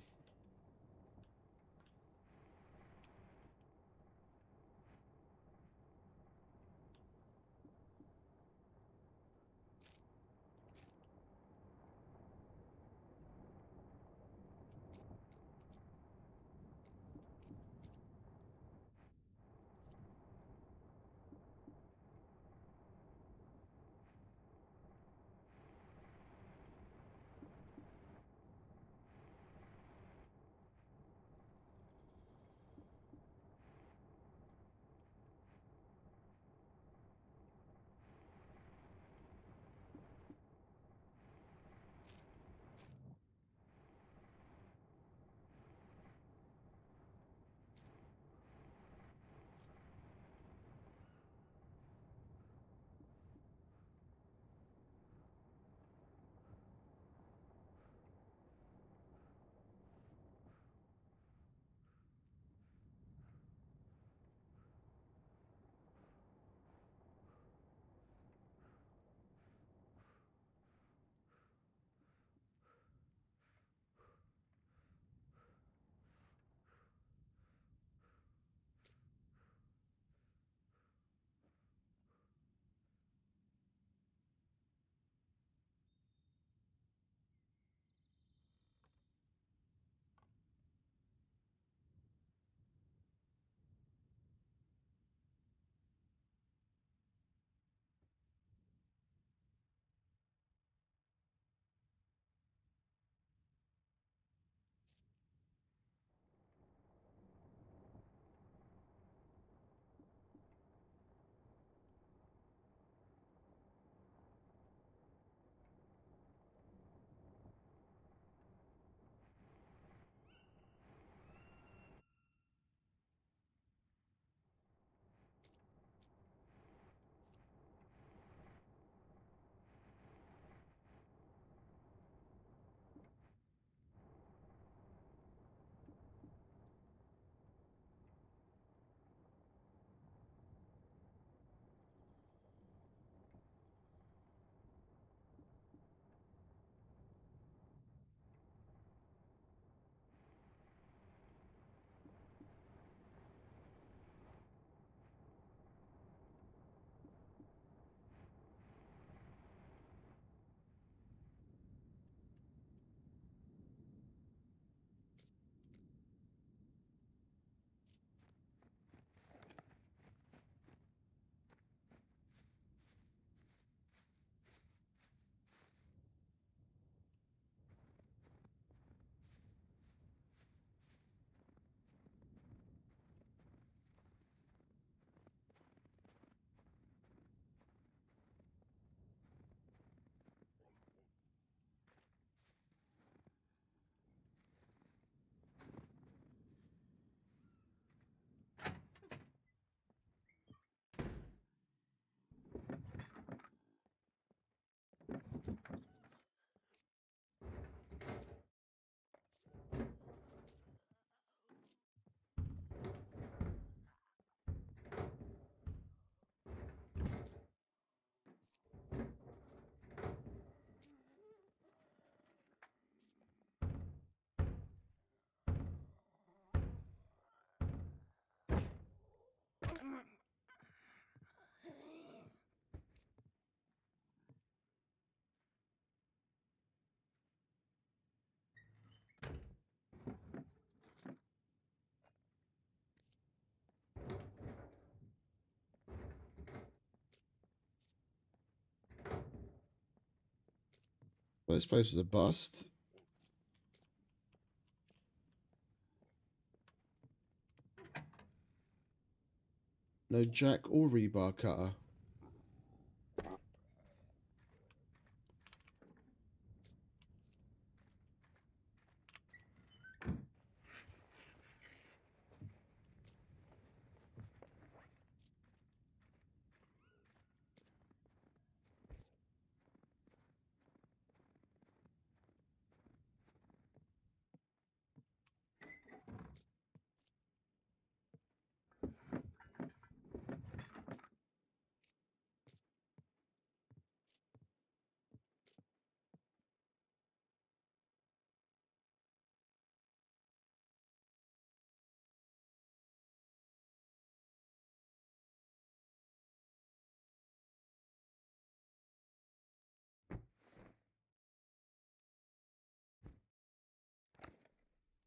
[SPEAKER 2] This place was a bust. No jack or rebar cutter.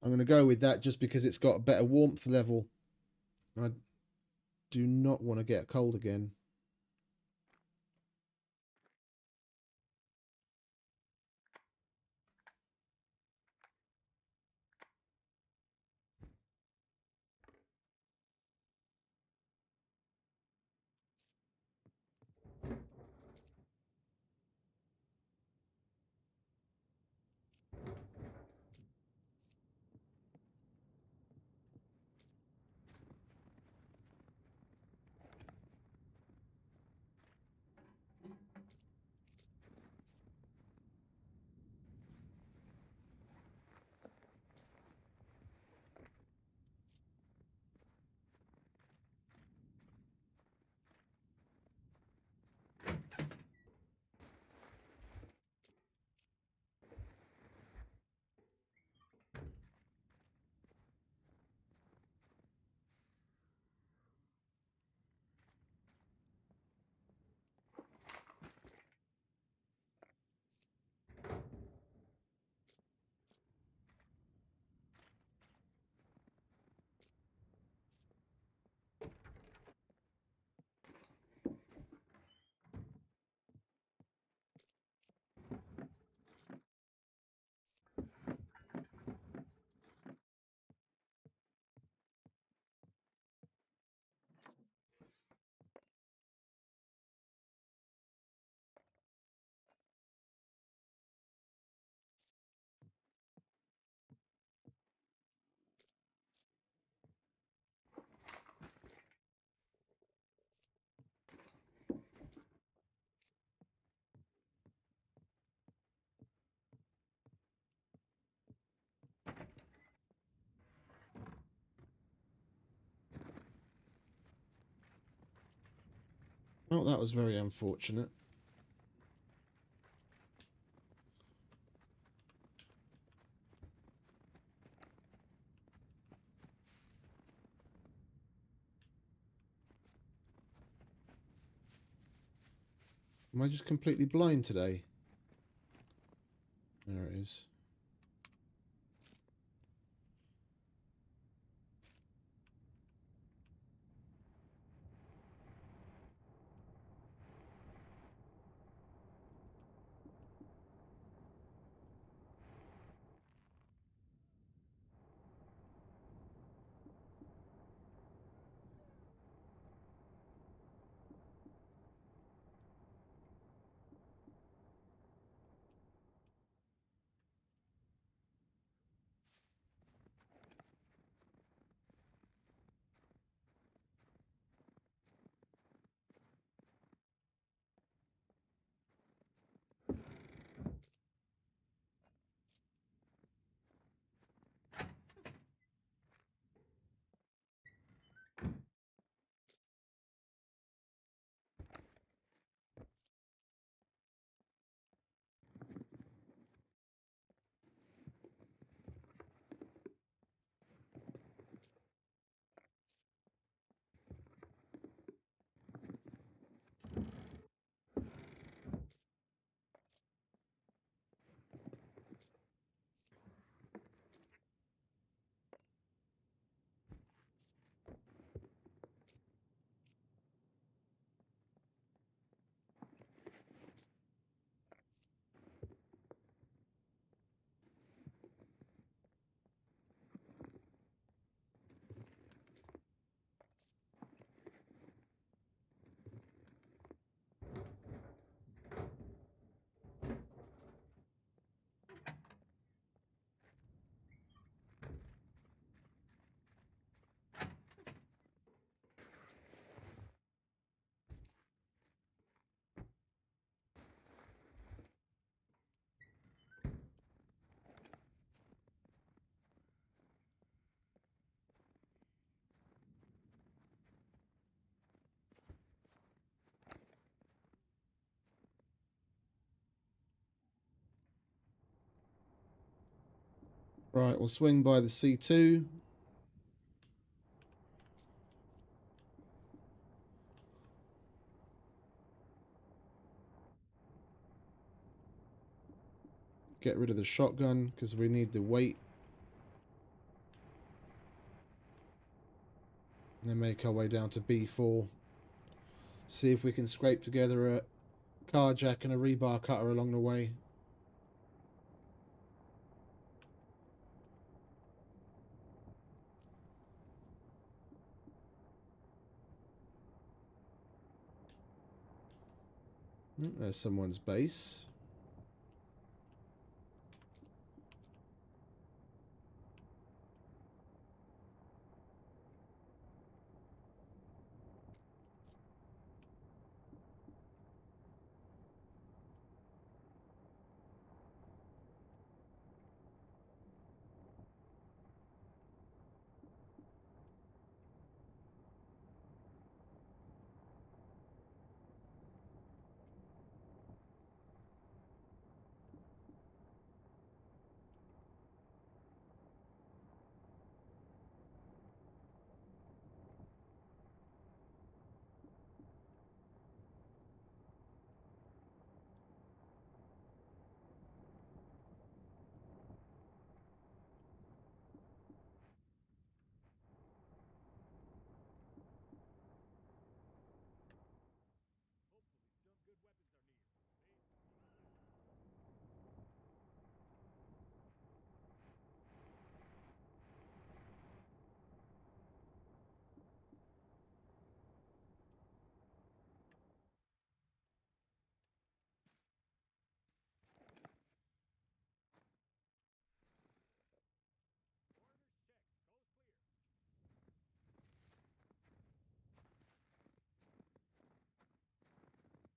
[SPEAKER 2] I'm going to go with that just because it's got a better warmth level. I do not want to get cold again. Well, that was very unfortunate. Am I just completely blind today? There it is. Right, we'll swing by the C2. Get rid of the shotgun because we need the weight. And then make our way down to B4. See if we can scrape together a car jack and a rebar cutter along the way. There's someone's base.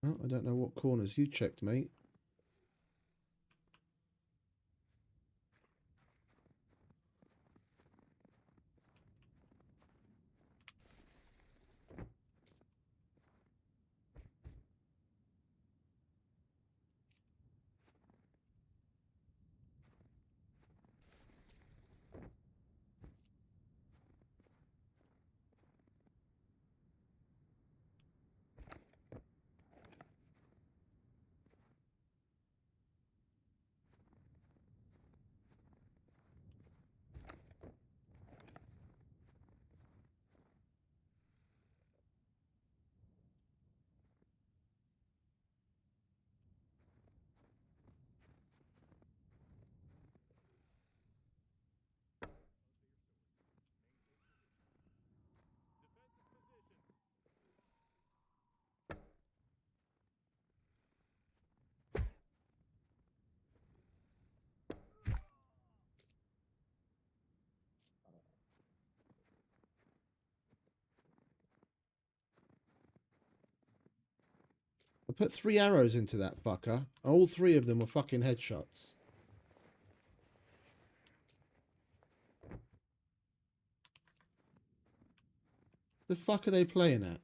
[SPEAKER 2] Oh, I don't know what corners you checked, mate. I put 3 arrows into that fucker. All 3 of them were fucking headshots. The fuck are they playing at?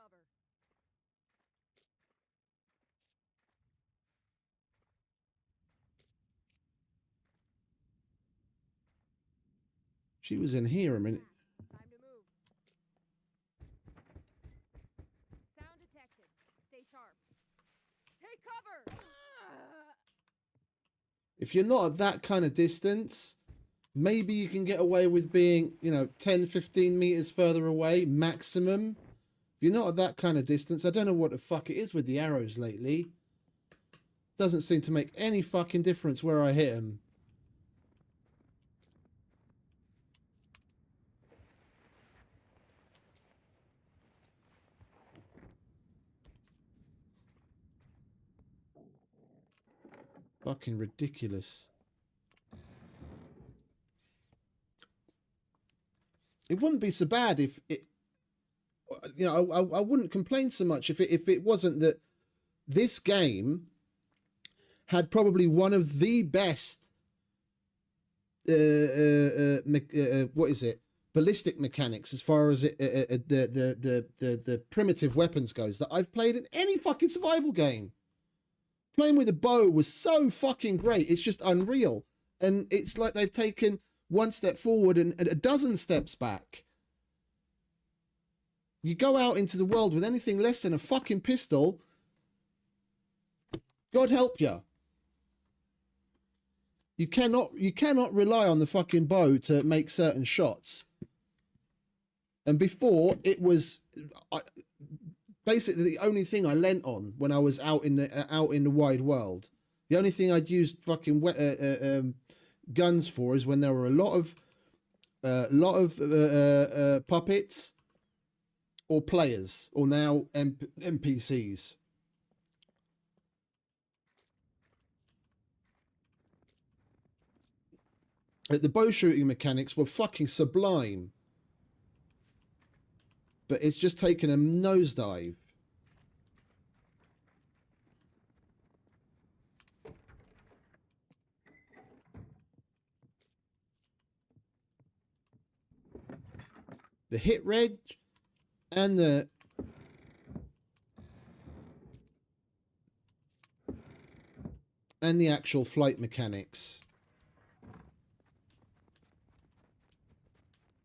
[SPEAKER 5] cover.
[SPEAKER 2] She was in here a minute.
[SPEAKER 5] Time to move. Sound detected. Stay sharp. Take cover!
[SPEAKER 2] If you're not at that kind of distance, maybe you can get away with being, 10, 15 meters further away, maximum. If you're not at that kind of distance, I don't know what the fuck it is with the arrows lately. Doesn't seem to make any fucking difference where I hit them. Fucking ridiculous. It wouldn't be so bad if it, I wouldn't complain so much if it wasn't that this game had probably one of the best what is it, ballistic mechanics as far as the primitive weapons goes that I've played in any fucking survival game. Playing with a bow was so fucking great. It's just unreal. And it's like they've taken one step forward and a dozen steps back. You go out into the world with anything less than a fucking pistol, God help you. You cannot rely on the fucking bow to make certain shots. And before, it was basically the only thing I leant on when I was out in the wide world. The only thing I'd used fucking guns for is when there were a lot of puppets or players, or now NPCs. The bow shooting mechanics were fucking sublime, but it's just taken a nosedive. The hit rate and the actual flight mechanics.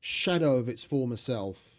[SPEAKER 2] Shadow of its former self.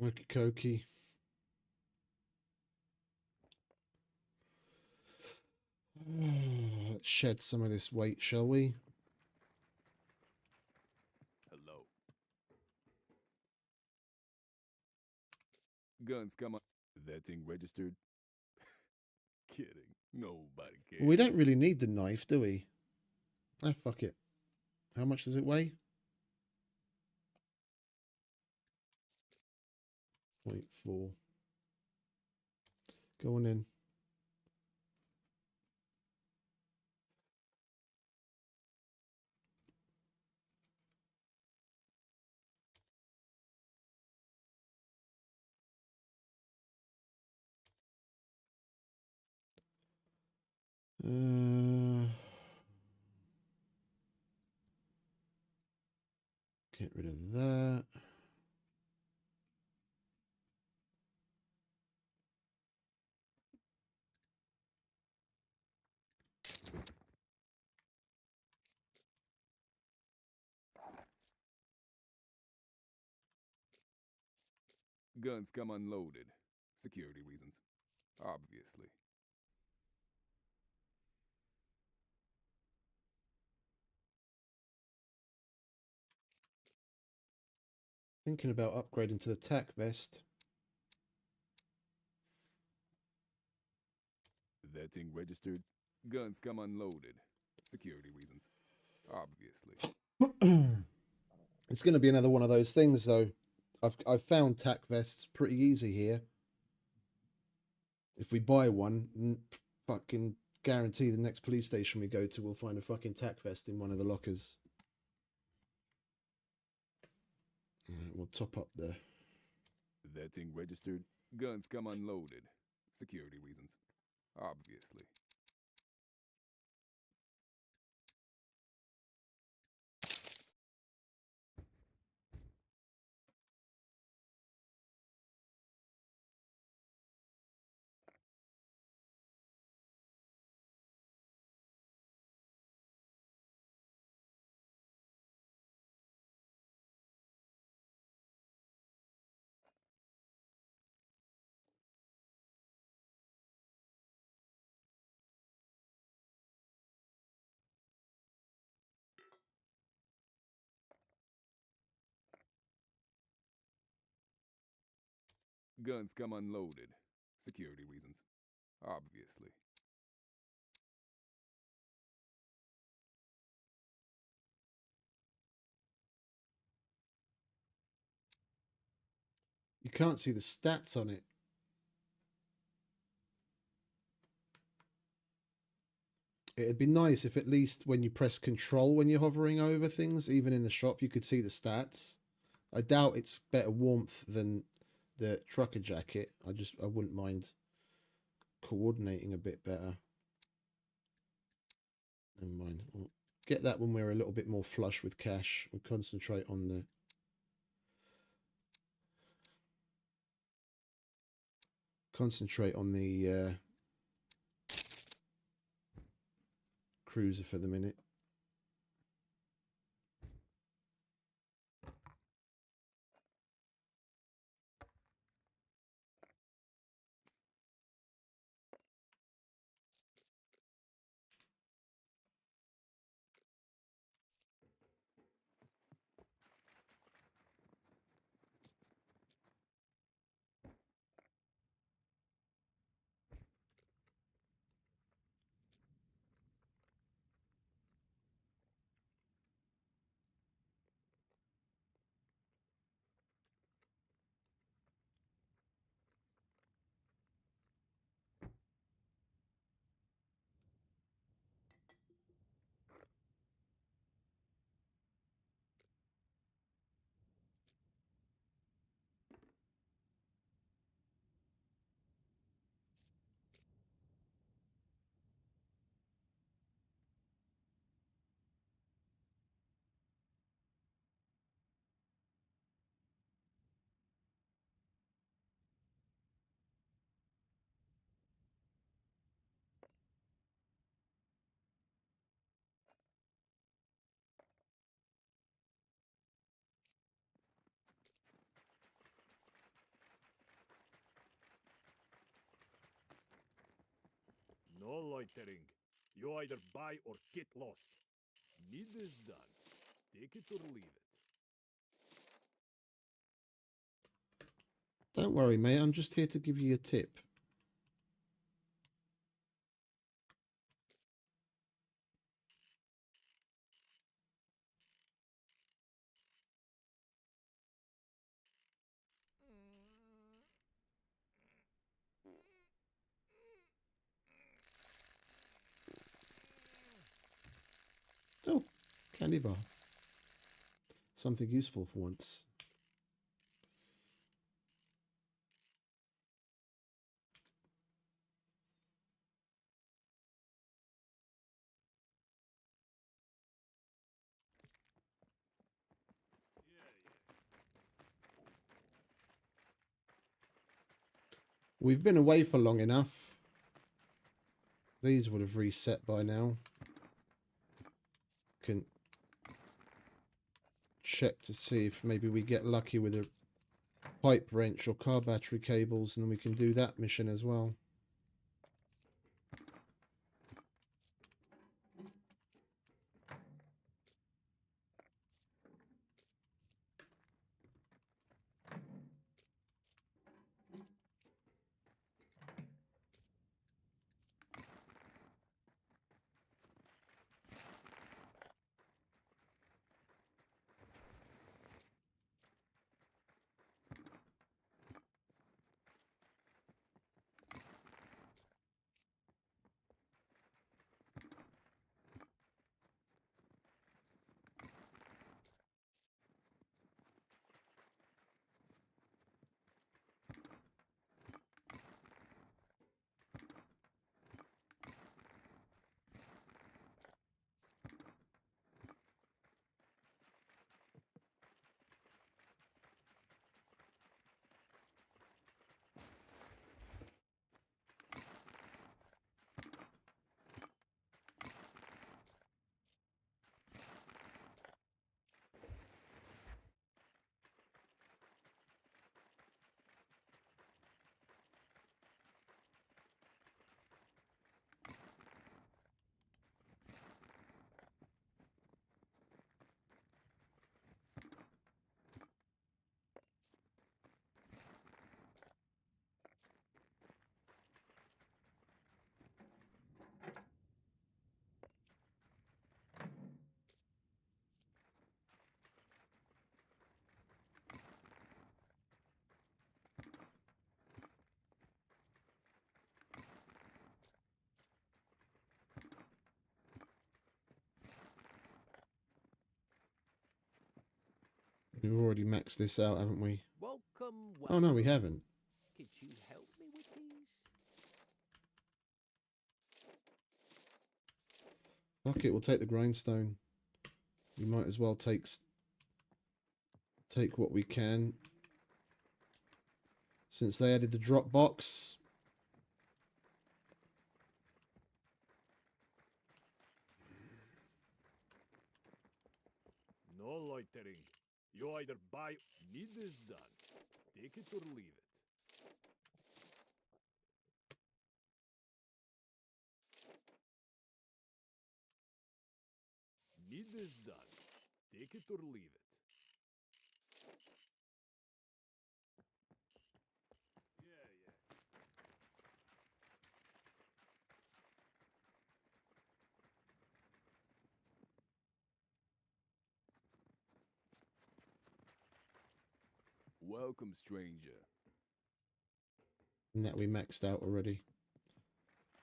[SPEAKER 2] Okie dokie. Let's shed some of this weight, shall we?
[SPEAKER 4] Hello. Guns come on. That thing registered? Kidding. Nobody cares.
[SPEAKER 2] We don't really need the knife, do we? Ah, fuck it. How much does it weigh? 0.4. Go on in. Get rid of that.
[SPEAKER 4] Guns come unloaded. Security reasons. Obviously.
[SPEAKER 2] Thinking about upgrading to the tack vest.
[SPEAKER 4] That thing registered? Guns come unloaded. Security reasons. Obviously.
[SPEAKER 2] It's going to be another one of those things, though. I've found tack vests pretty easy here. If we buy one, fucking guarantee the next police station we go to, we'll find a fucking tack vest in one of the lockers. Alright, we'll top up the...
[SPEAKER 4] That thing registered? Guns come unloaded. Security reasons. Obviously. Guns come unloaded. Security reasons. Obviously.
[SPEAKER 2] You can't see the stats on it. It'd be nice if at least when you press control when you're hovering over things, even in the shop, you could see the stats. I doubt it's better warmth than the trucker jacket. I wouldn't mind coordinating a bit better. Never mind. We'll get that when we're a little bit more flush with cash. We'll concentrate on the cruiser for the minute.
[SPEAKER 4] loitering. You either buy or get lost. Need this done. Take it or leave it.
[SPEAKER 2] Don't worry, mate. I'm just here to give you a tip. Oh, candy bar. Something useful for once. We've been away for long enough. These would have reset by now. Can check to see if maybe we get lucky with a pipe wrench or car battery cables, and then we can do that mission as well. We've already maxed this out, haven't we?
[SPEAKER 3] Welcome,
[SPEAKER 2] Oh no, we haven't.
[SPEAKER 3] Could you help me with these?
[SPEAKER 2] Fuck it, we'll take the grindstone. We might as well take what we can. Since they added the drop box.
[SPEAKER 4] No loitering. You either buy. Need this done. Take it or leave it. Need this done. Take it or leave it. Welcome, stranger.
[SPEAKER 2] And that we maxed out already.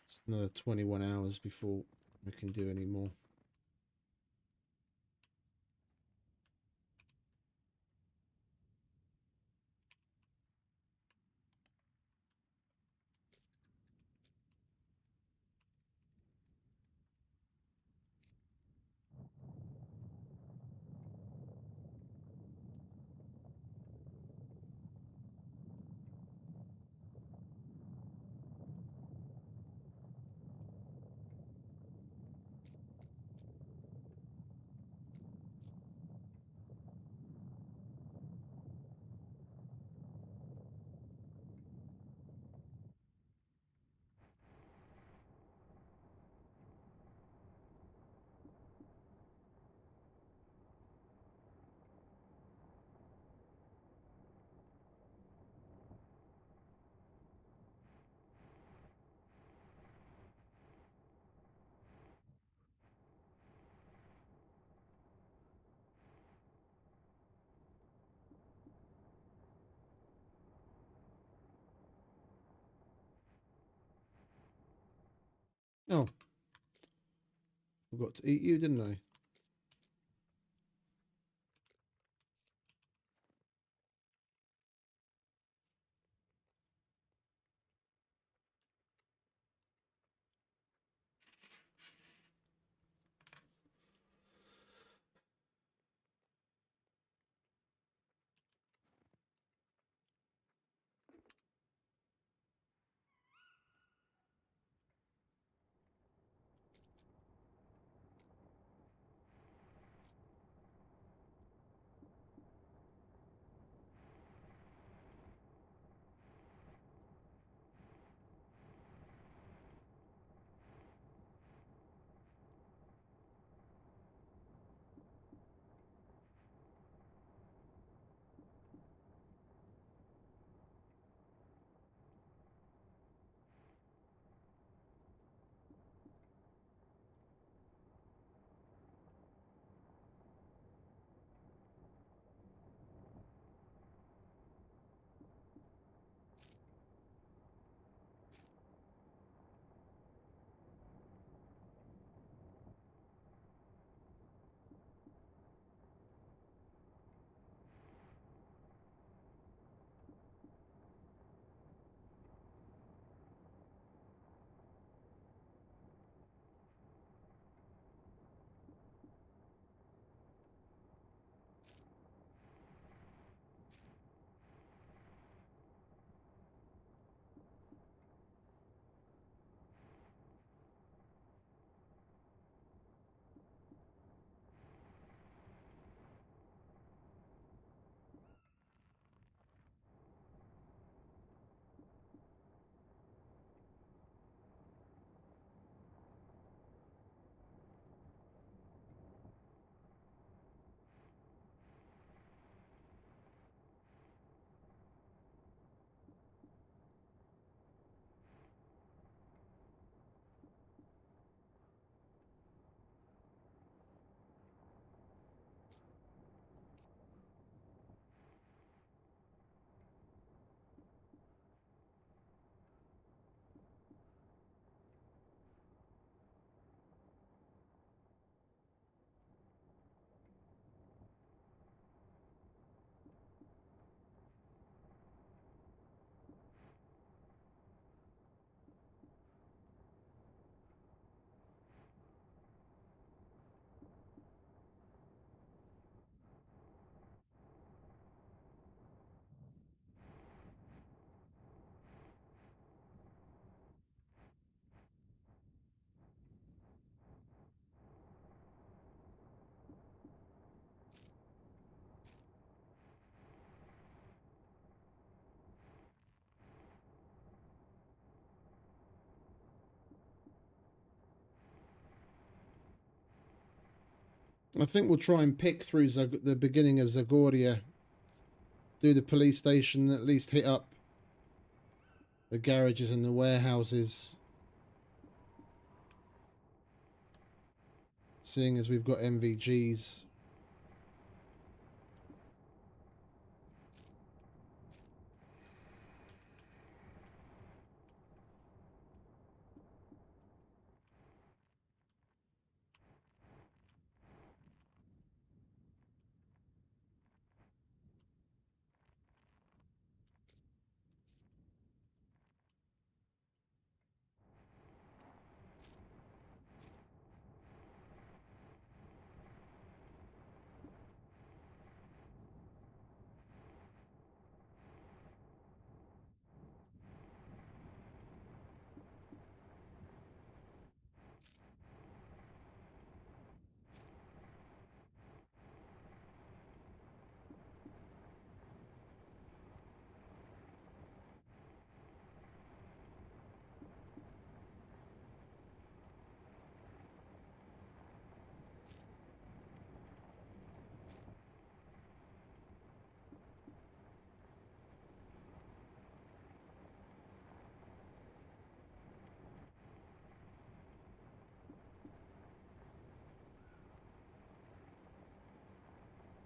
[SPEAKER 2] It's another 21 hours before we can do any more. Oh, forgot to eat you, didn't I? I think we'll try and pick through the beginning of Zagoria, do the police station, at least hit up the garages and the warehouses, seeing as we've got MVGs.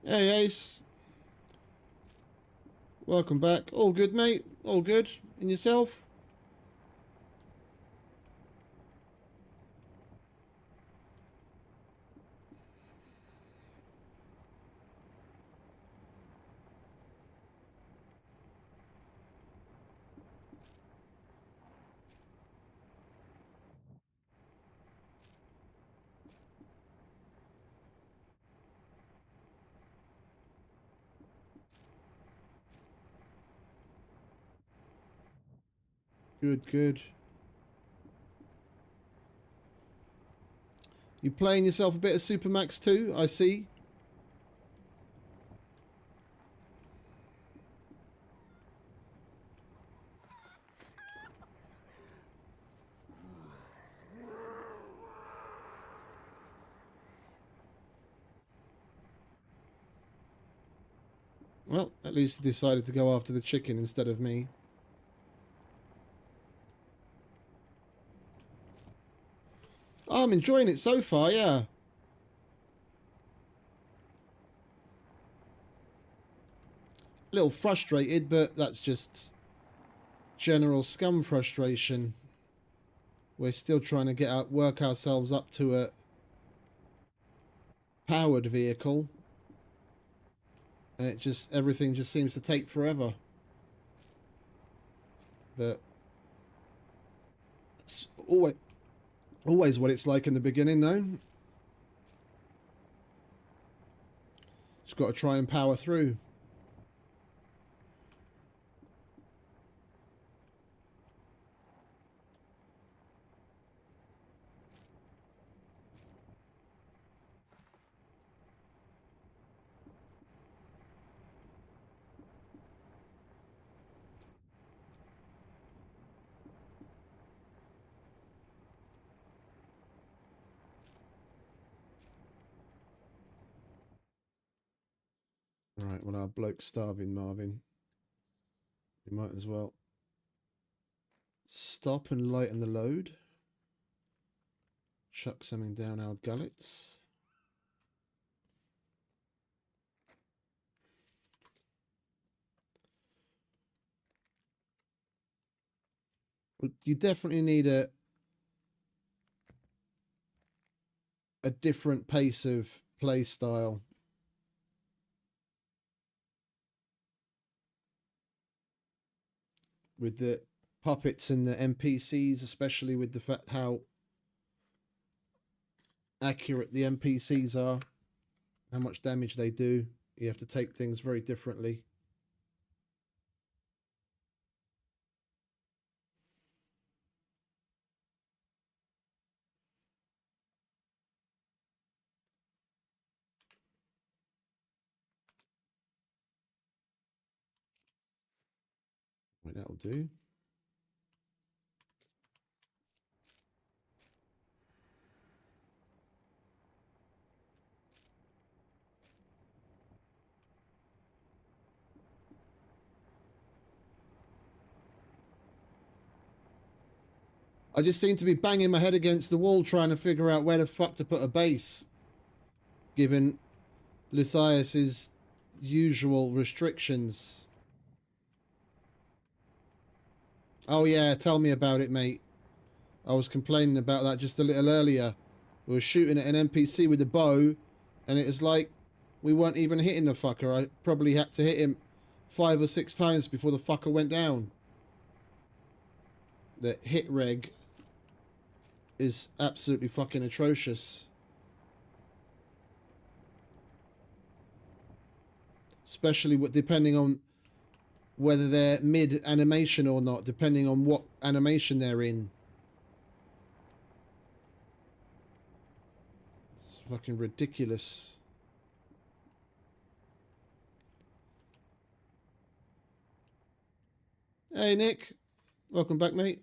[SPEAKER 2] Hey Ace, welcome back. All good, mate? All good? And yourself? Good, good. You playing yourself a bit of SUPERMAX too, I see. Well, at least he decided to go after the chicken instead of me. Oh, I'm enjoying it so far, yeah. A little frustrated, but that's just general SCUM frustration. We're still trying to work ourselves up to a powered vehicle. And everything just seems to take forever. But it's always what it's like in the beginning, though. Just got to try and power through. Alright, well, our bloke's starving, Marvin. We might as well stop and lighten the load. Chuck something down our gullets. Well, you definitely need a different pace of play style. With the puppets and the NPCs, especially with the fact how accurate the NPCs are, how much damage they do. You have to take things very differently. Right, that'll do. I just seem to be banging my head against the wall trying to figure out where the fuck to put a base. Given Luthias's usual restrictions. Oh yeah, tell me about it, mate. I was complaining about that just a little earlier. We were shooting at an NPC with a bow, and it was like we weren't even hitting the fucker. I probably had to hit him 5 or 6 times before the fucker went down. The hit reg is absolutely fucking atrocious. Especially depending on whether they're mid animation or not, depending on what animation they're in. It's fucking ridiculous. Hey Nick, welcome back, mate.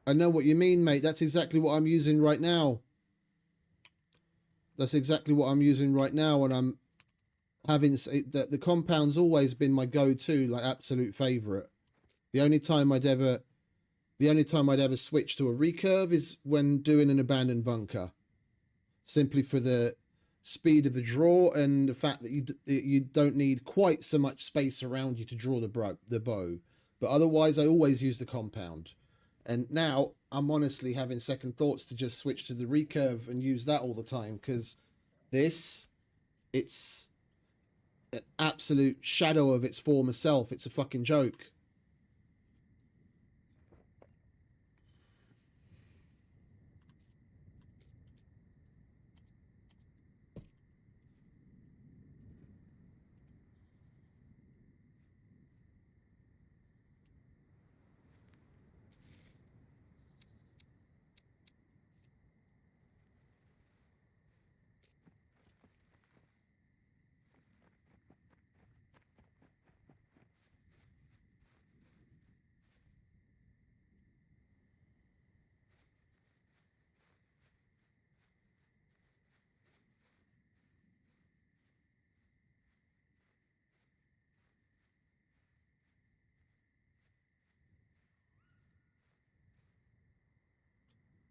[SPEAKER 2] I know what you mean, mate. That's exactly what I'm using right now. That's exactly what I'm using right now, and I'm having the compound's always been my go-to, like absolute favorite. The only time I'd ever switch to a recurve is when doing an abandoned bunker, simply for the speed of the draw and the fact that you don't need quite so much space around you to draw the bow. But otherwise, I always use the compound. And now I'm honestly having second thoughts to just switch to the recurve and use that all the time, because it's an absolute shadow of its former self. It's a fucking joke.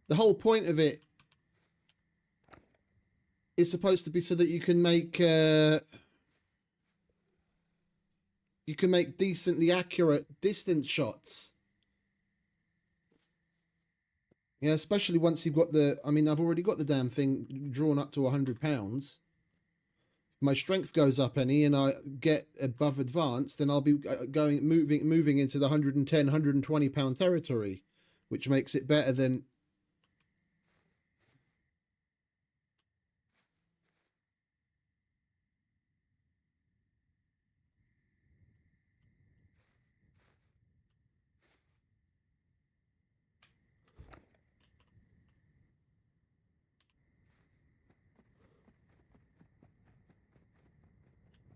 [SPEAKER 2] The whole point of it is supposed to be so that you can make decently accurate distance shots. Yeah, especially once you've got the... I mean, I've already got the damn thing drawn up to 100 pounds. If my strength goes up any and I get above advanced, then I'll be moving into the 110, 120 pound territory, which makes it better than...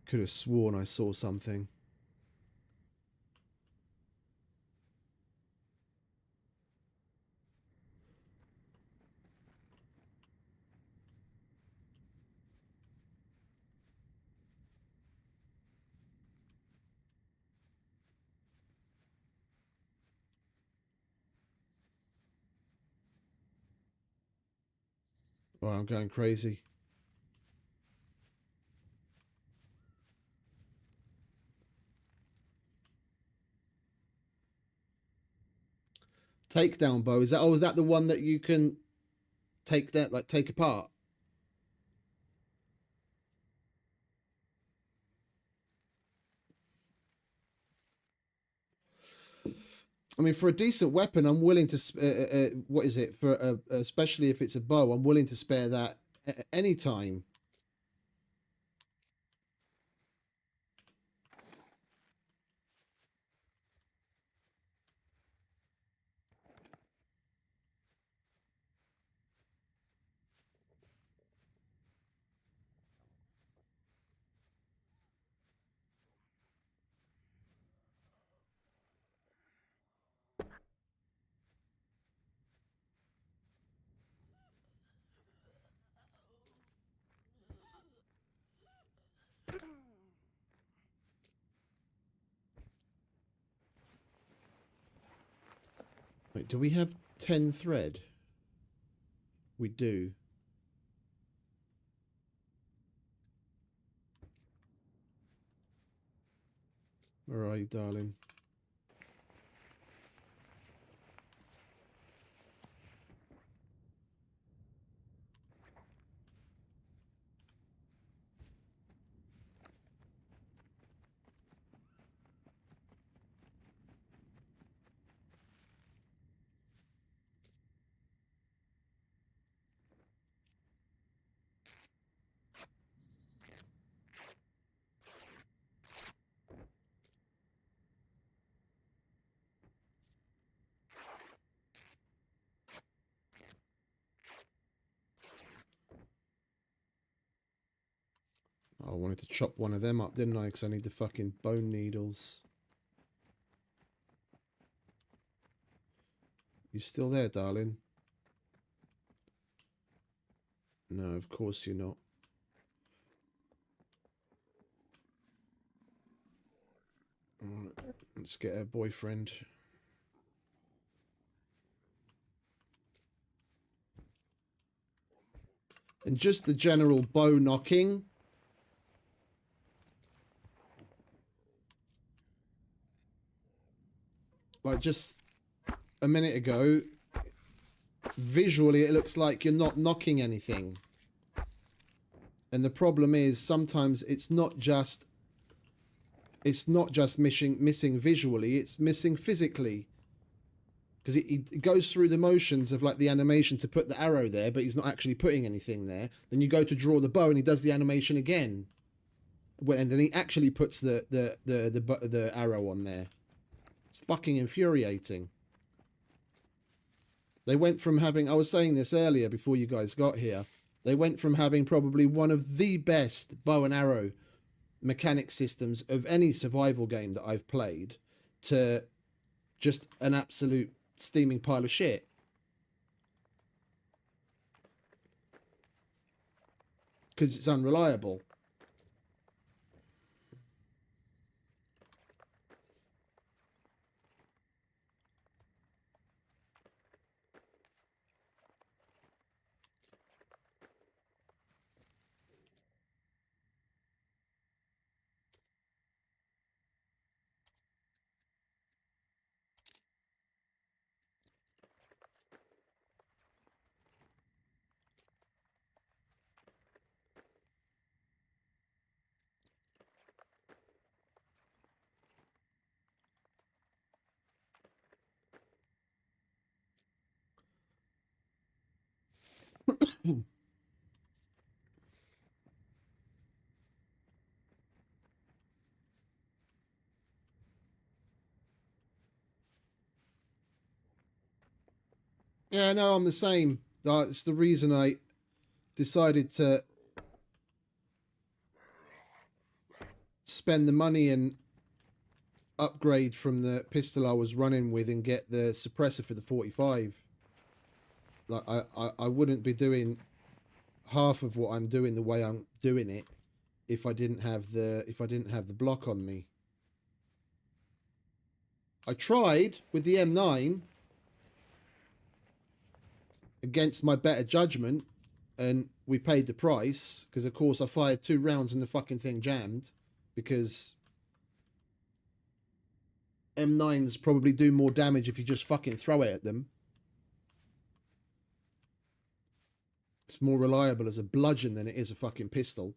[SPEAKER 2] Could have sworn I saw something. Oh, I'm going crazy. Takedown bow. Is that the one that you can take apart? I mean, for a decent weapon, I'm willing to... what is it? Especially if it's a bow, I'm willing to spare that any time. Wait, do we have 10 thread? We do. Where are you, darling? I wanted to chop one of them up, didn't I? Because I need the fucking bone needles. You still there, darling? No, of course you're not. Alright, let's get her boyfriend. And just the general bow knocking. Like just a minute ago, visually it looks like you're not knocking anything. And the problem is sometimes it's not just it's not just missing visually, it's missing physically. Because it goes through the motions of like the animation to put the arrow there, but he's not actually putting anything there. Then you go to draw the bow and he does the animation again. And then he actually puts the arrow on there. It's fucking infuriating. They went from having, I was saying this earlier before you guys got here, they went from having probably one of the best bow and arrow mechanic systems of any survival game that I've played to just an absolute steaming pile of shit. Because it's unreliable. Yeah, no, I'm the same. That's the reason I decided to spend the money and upgrade from the pistol I was running with and get the suppressor for the 45. Like I wouldn't be doing half of what I'm doing the way I'm doing it if I didn't have the block on me. I tried with the M9 against my better judgment, and we paid the price because of course I fired 2 rounds and the fucking thing jammed, because M9s probably do more damage if you just fucking throw it at them. It's more reliable as a bludgeon than it is a fucking pistol.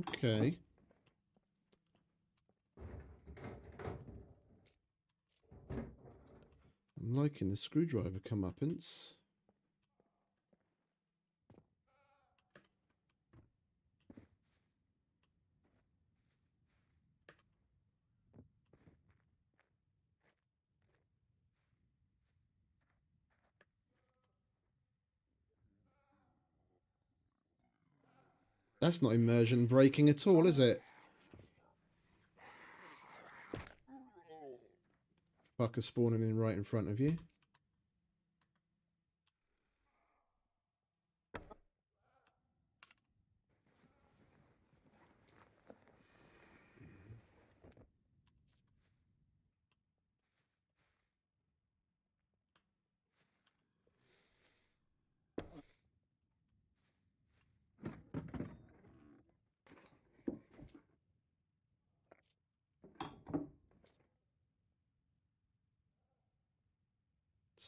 [SPEAKER 2] Okay. I'm liking the screwdriver comeuppance. That's not immersion breaking at all, is it? Fucker spawning in right in front of you.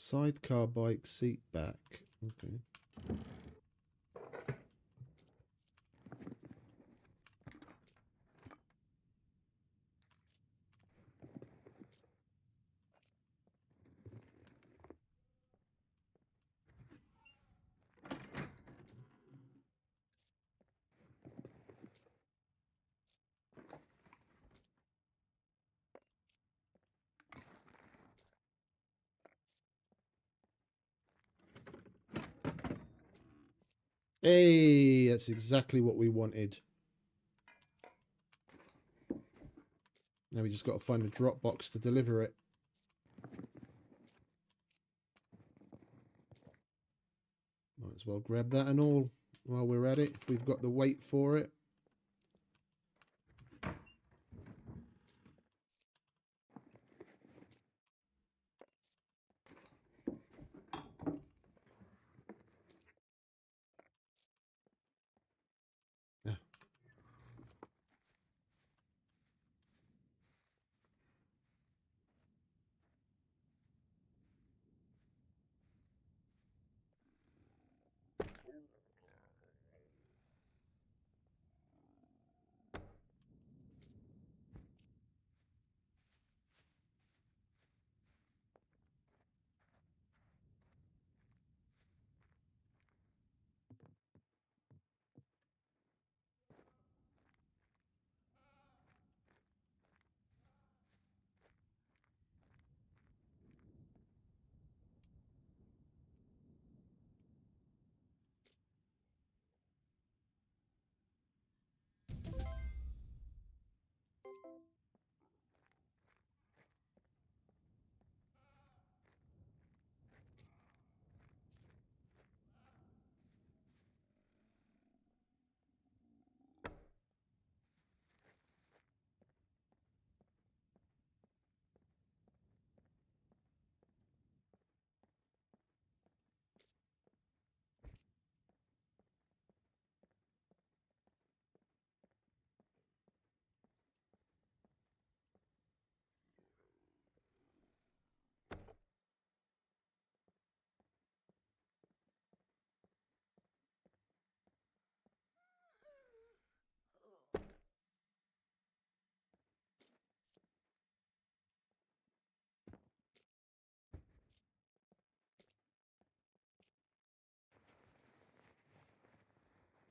[SPEAKER 2] Sidecar bike, seat back. Okay. Hey, that's exactly what we wanted. Now we just got to find a drop box to deliver it. Might as well grab that and all while we're at it. We've got the weight for it. Yeah.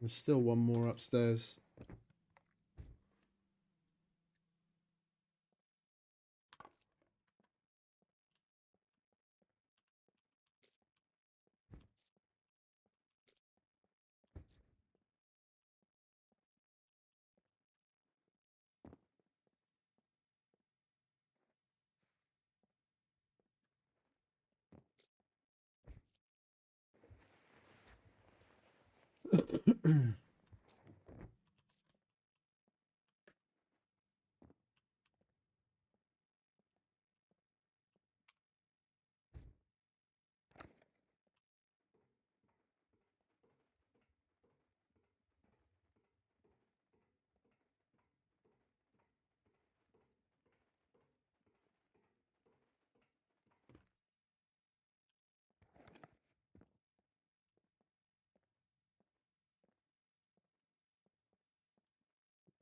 [SPEAKER 2] There's still one more upstairs.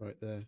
[SPEAKER 2] Right there.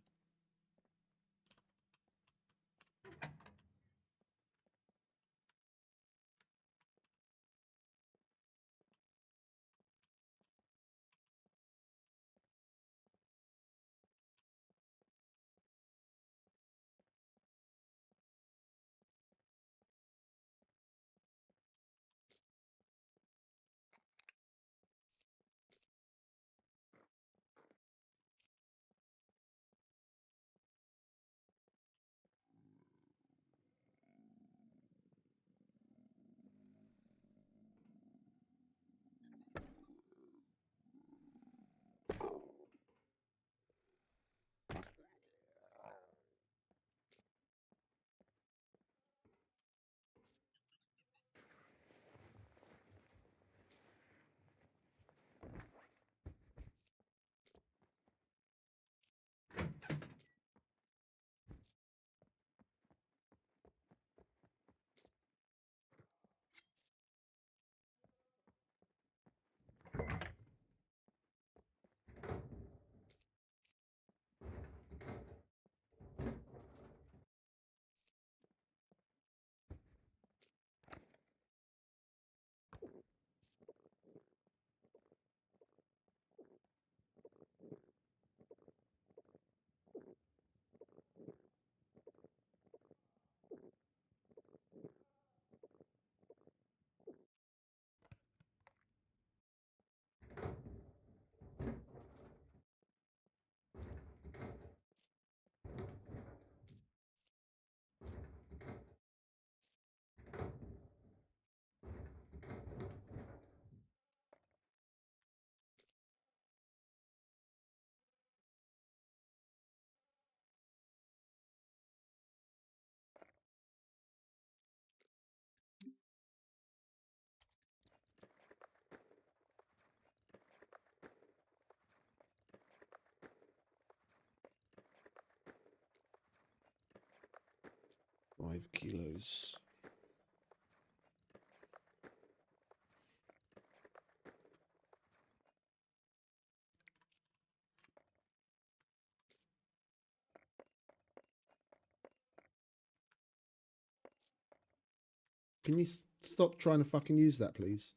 [SPEAKER 2] 5 kilos. Can you stop trying to fucking use that, please?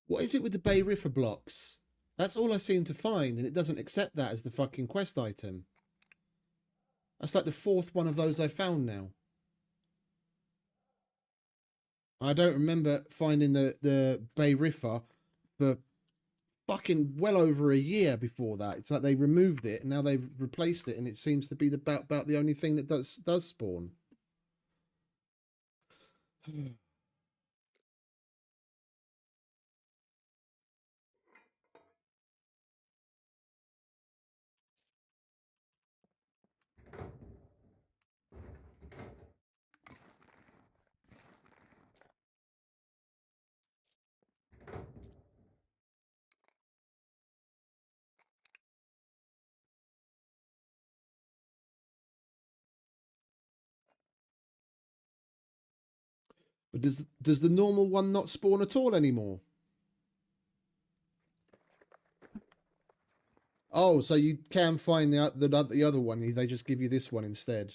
[SPEAKER 2] What is it with the Bay Riffer blocks? That's all I seem to find, and it doesn't accept that as the fucking quest item. That's like the 4th one of those I found now. I don't remember finding the Bay Riffer for fucking well over a year before that. It's like they removed it and now they've replaced it, and it seems to be about the only thing that does spawn. But does the normal one not spawn at all anymore? Oh, so you can find the other one. They just give you this one instead.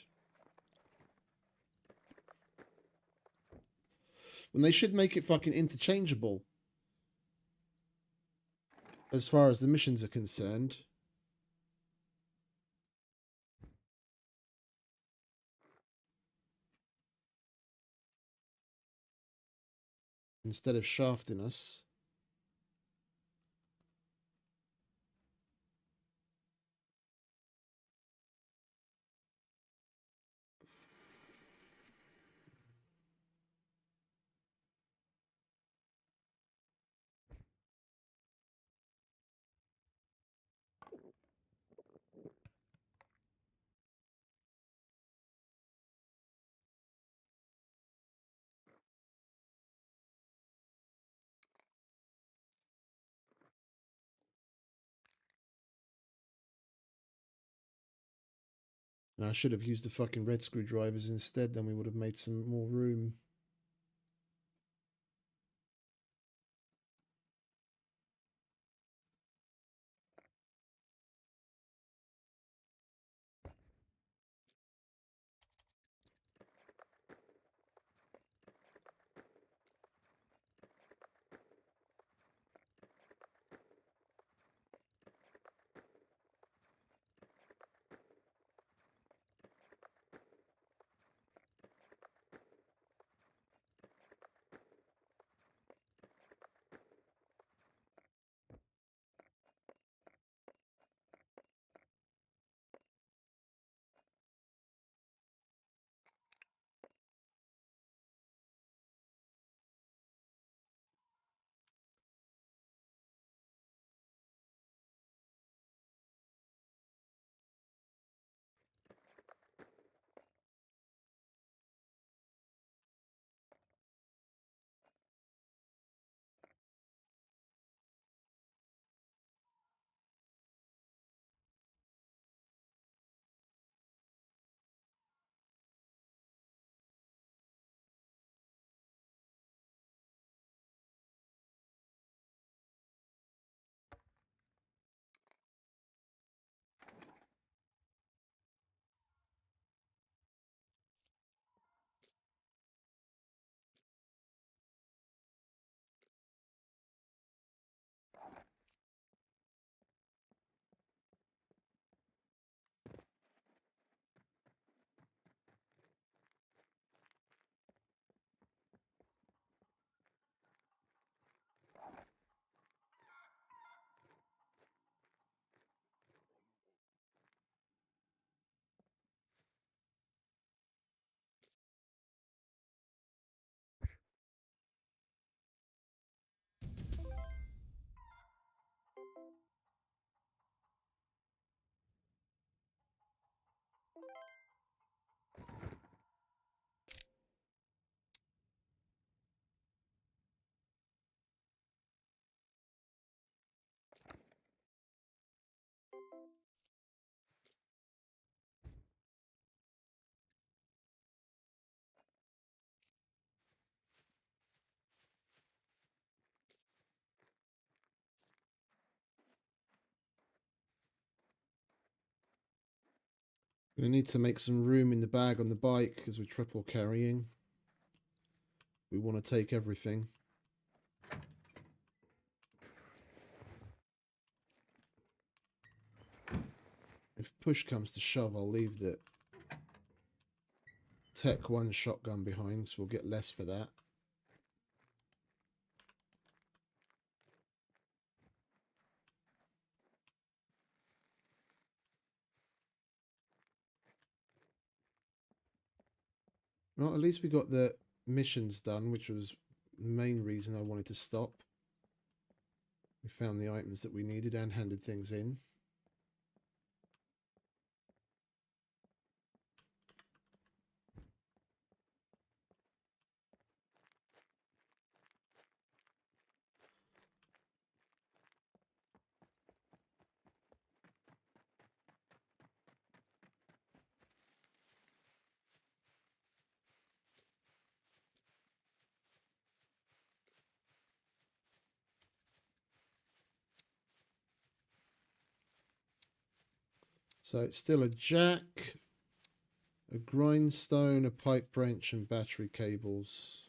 [SPEAKER 2] When they should make it fucking interchangeable. As far as the missions are concerned. Instead of shafting us. I should have used the fucking red screwdrivers instead, then we would have made some more room. Gonna need to make some room in the bag on the bike because we're triple carrying. We want to take everything. If push comes to shove, I'll leave the Tech 1 shotgun behind, so we'll get less for that. Well, at least we got the missions done, which was the main reason I wanted to stop. We found the items that we needed and handed things in. So it's still a jack, a grindstone, a pipe wrench, and battery cables.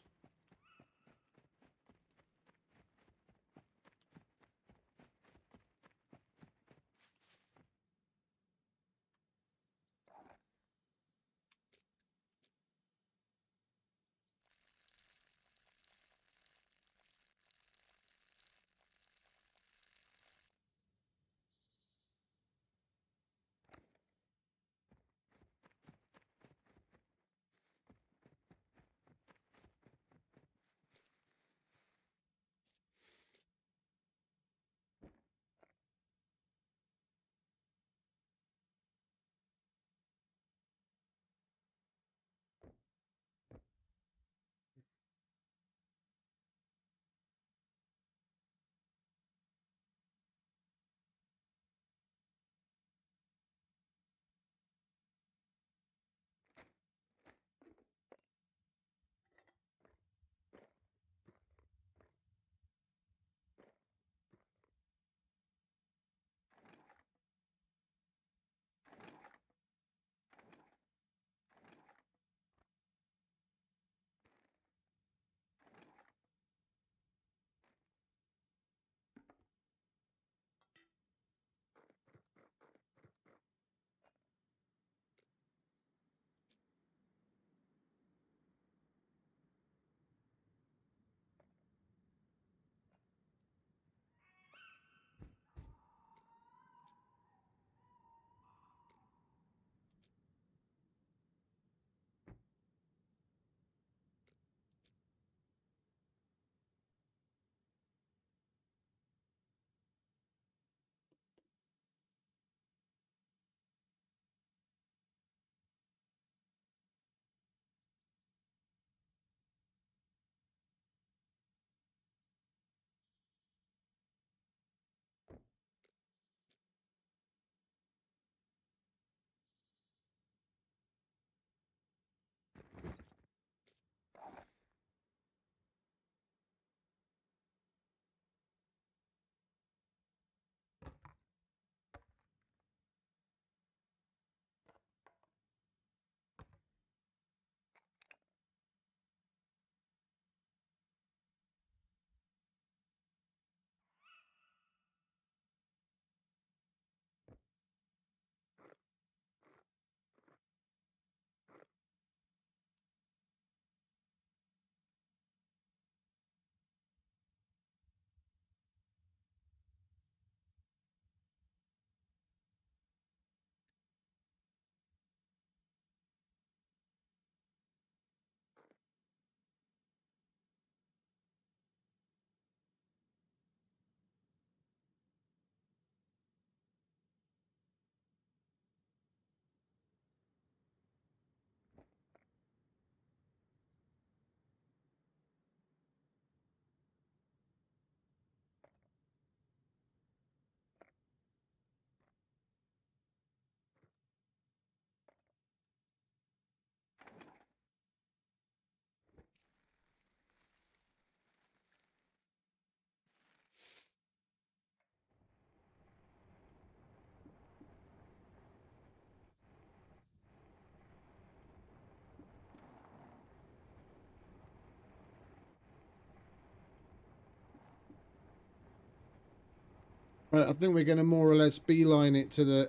[SPEAKER 2] Right, I think we're going to more or less beeline it to the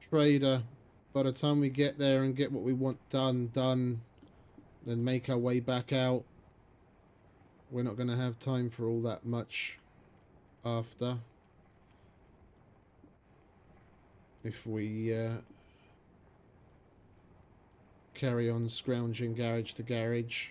[SPEAKER 2] trader. By the time we get there and get what we want done, then make our way back out. We're not going to have time for all that much after. If we carry on scrounging garage to garage.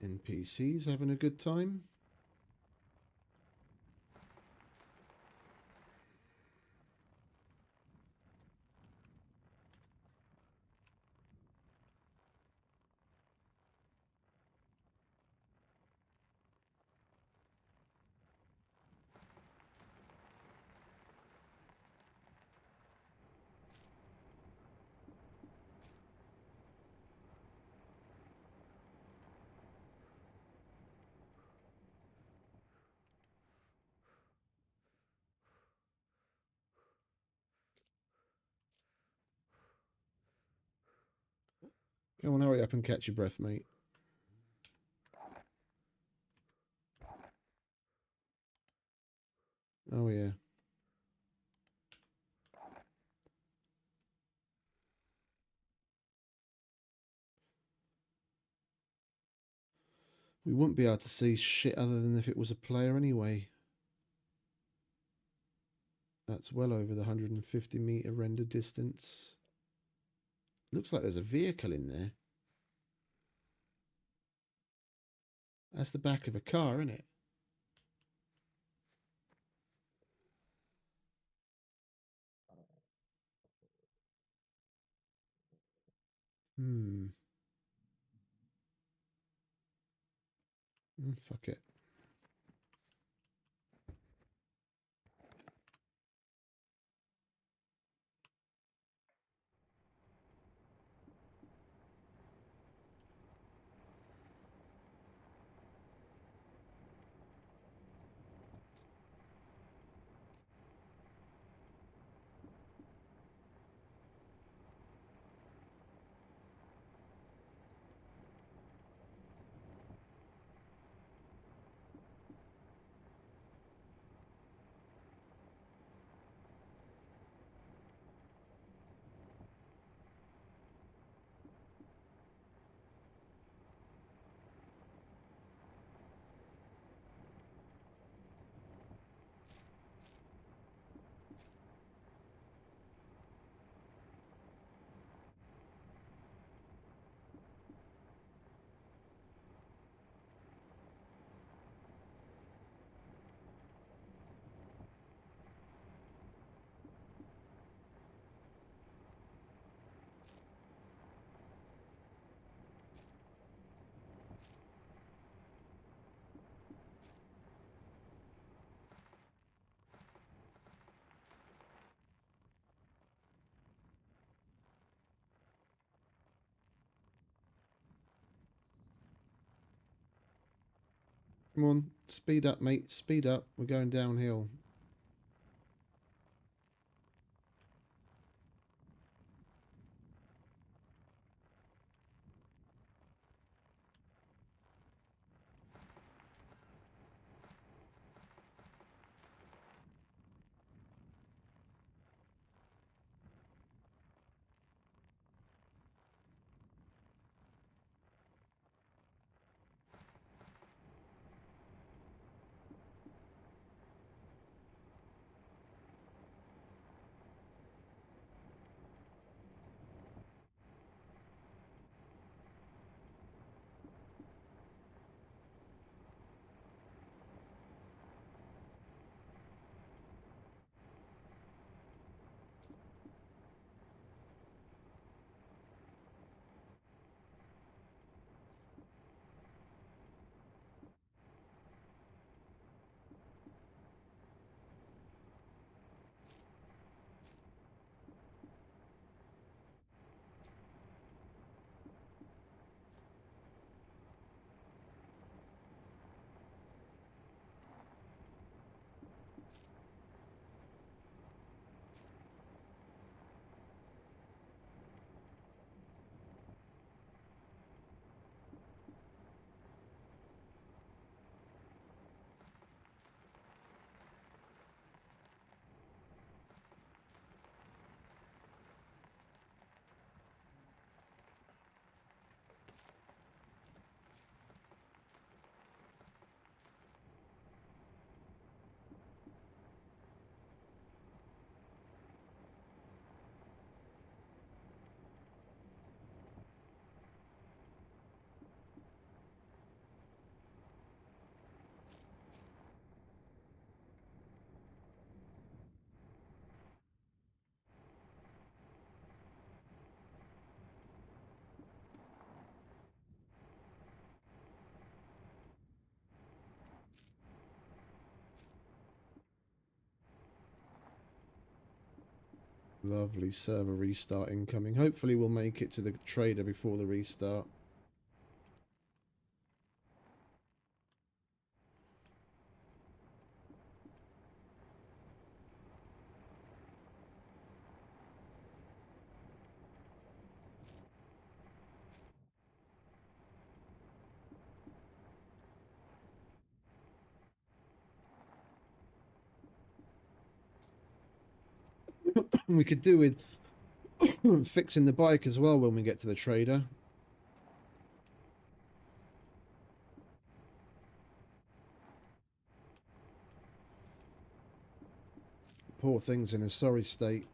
[SPEAKER 2] NPCs having a good time. Come on, hurry up and catch your breath, mate. Oh, yeah. We wouldn't be able to see shit other than if it was a player anyway. That's well over the 150 meter render distance. Looks like there's a vehicle in there. That's the back of a car, isn't it? Fuck it. Come on, speed up, mate. Speed up. We're going downhill. Lovely server restart incoming. Hopefully we'll make it to the trader before the restart. We could do with fixing the bike as well when we get to the trader. Poor thing's in a sorry state.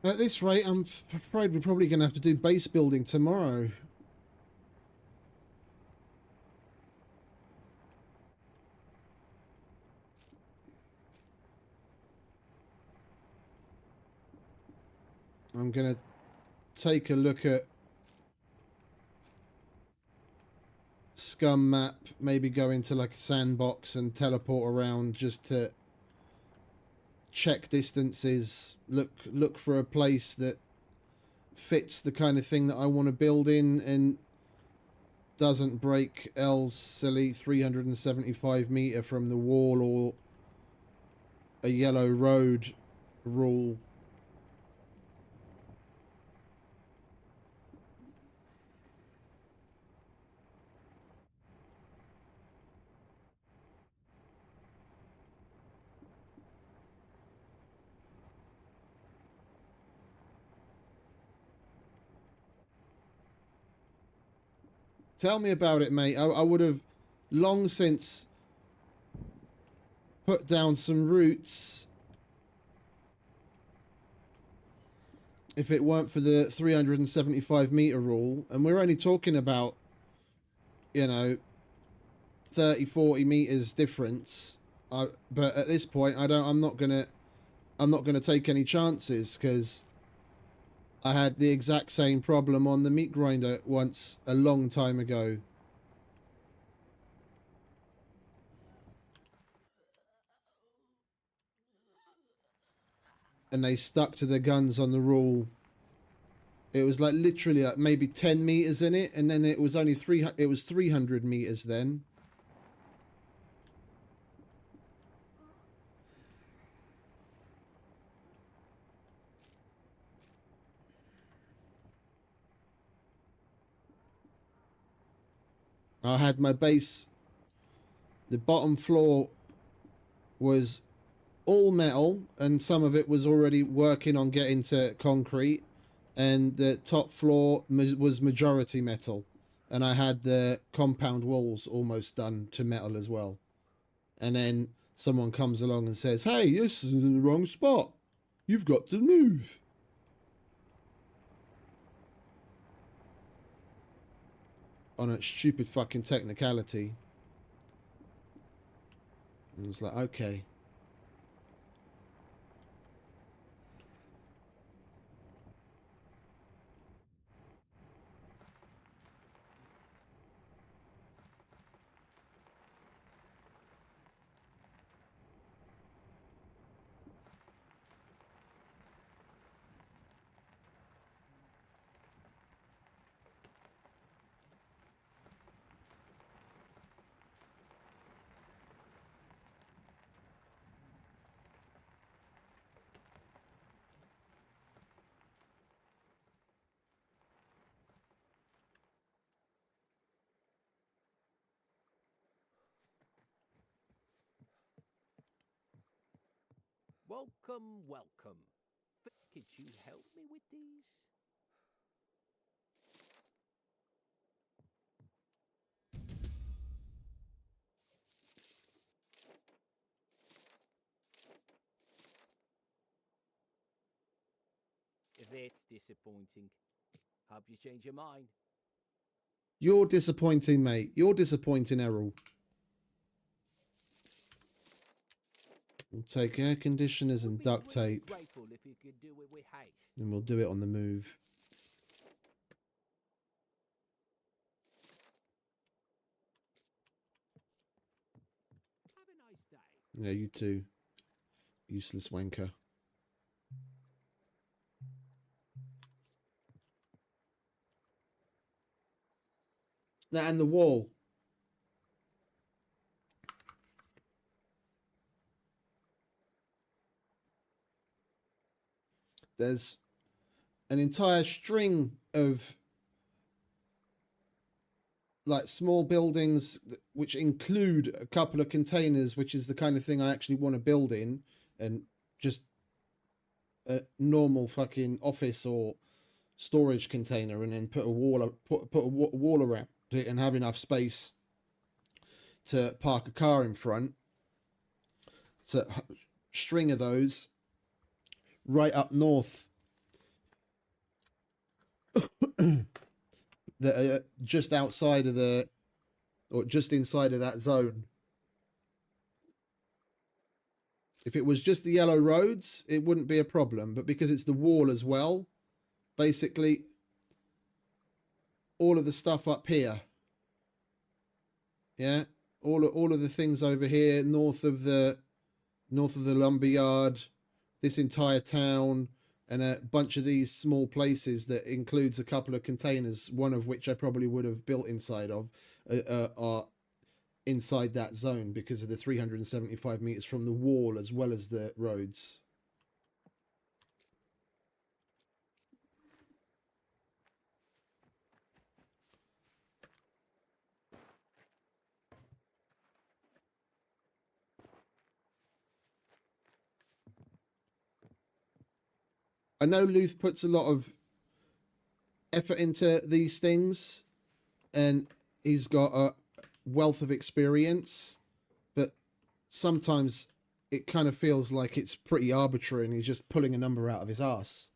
[SPEAKER 2] At this rate, I'm afraid we're probably going to have to do base building tomorrow. I'm going to take a look at SCUM map, maybe go into like a sandbox and teleport around just to check distances, look for a place that fits the kind of thing that I want to build in and doesn't break L's silly 375 meter from the wall or a yellow road rule. Tell me about it, mate. I would have long since put down some roots if it weren't for the 375 meter rule. And we're only talking about, you know, 30-40 meters difference. But at this point, I'm not gonna take any chances because I had the exact same problem on the meat grinder once a long time ago. And they stuck to their guns on the rule. It was like literally like maybe 10 meters in it, and then it was only 300 meters then. I had my base, the bottom floor was all metal and some of it was already working on getting to concrete, and the top floor was majority metal, and I had the compound walls almost done to metal as well. And then someone comes along and says, hey, this is in the wrong spot, you've got to move. On a stupid fucking technicality. And it was like, okay.
[SPEAKER 3] Welcome, welcome. Could you help me with these? That's disappointing. Hope you change your mind.
[SPEAKER 2] You're disappointing, mate. You're disappointing, Errol. We'll take air conditioners and
[SPEAKER 3] Would be
[SPEAKER 2] duct
[SPEAKER 3] really
[SPEAKER 2] tape,
[SPEAKER 3] grateful if you could do it with haste.
[SPEAKER 2] and we'll do it on the move.
[SPEAKER 3] Have a nice day.
[SPEAKER 2] Yeah, you too. Useless wanker. That and the wall. There's an entire string of like small buildings which include a couple of containers, which is the kind of thing I actually want to build in, and just a normal fucking office or storage container, and then put a wall around it and have enough space to park a car in front. So string of those right up north that are just outside of the, or just inside of that zone. If it was just the yellow roads, it wouldn't be a problem, but because it's the wall as well, basically all of the stuff up here, yeah, all of the things over here north of the lumberyard, this entire town, and a bunch of these small places that includes a couple of containers, one of which I probably would have built inside of, are inside that zone because of the 375 meters from the wall as well as the roads. I know Luth puts a lot of effort into these things, and he's got a wealth of experience, but sometimes it kind of feels like it's pretty arbitrary and he's just pulling a number out of his ass.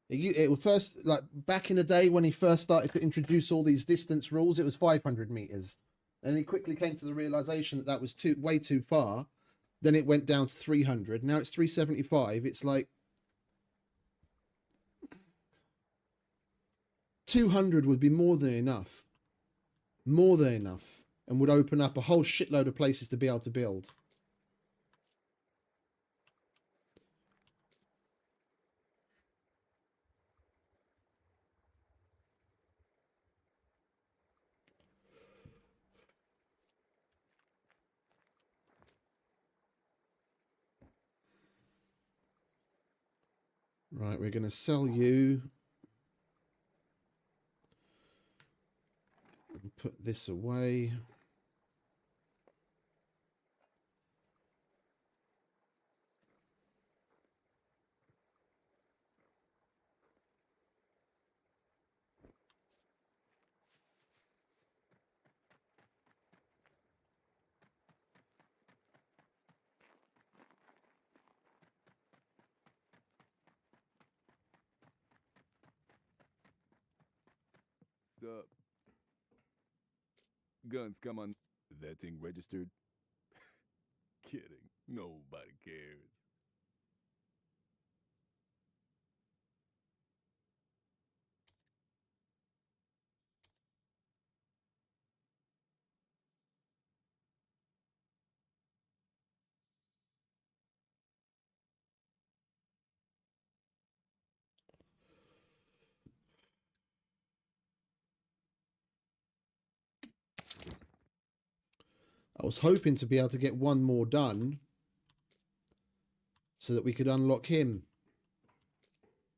[SPEAKER 2] It was first, like back in the day when he first started to introduce all these distance rules, it was 500 meters, and he quickly came to the realization that that was way too far. Then it went down to 300. Now it's 375. It's like 200 would be more than enough, and would open up a whole shitload of places to be able to build. Right, we're going to sell you. Put this away.
[SPEAKER 4] Sup? Guns come on. That thing registered? Kidding. Nobody cares.
[SPEAKER 2] I was hoping to be able to get one more done so that we could unlock him,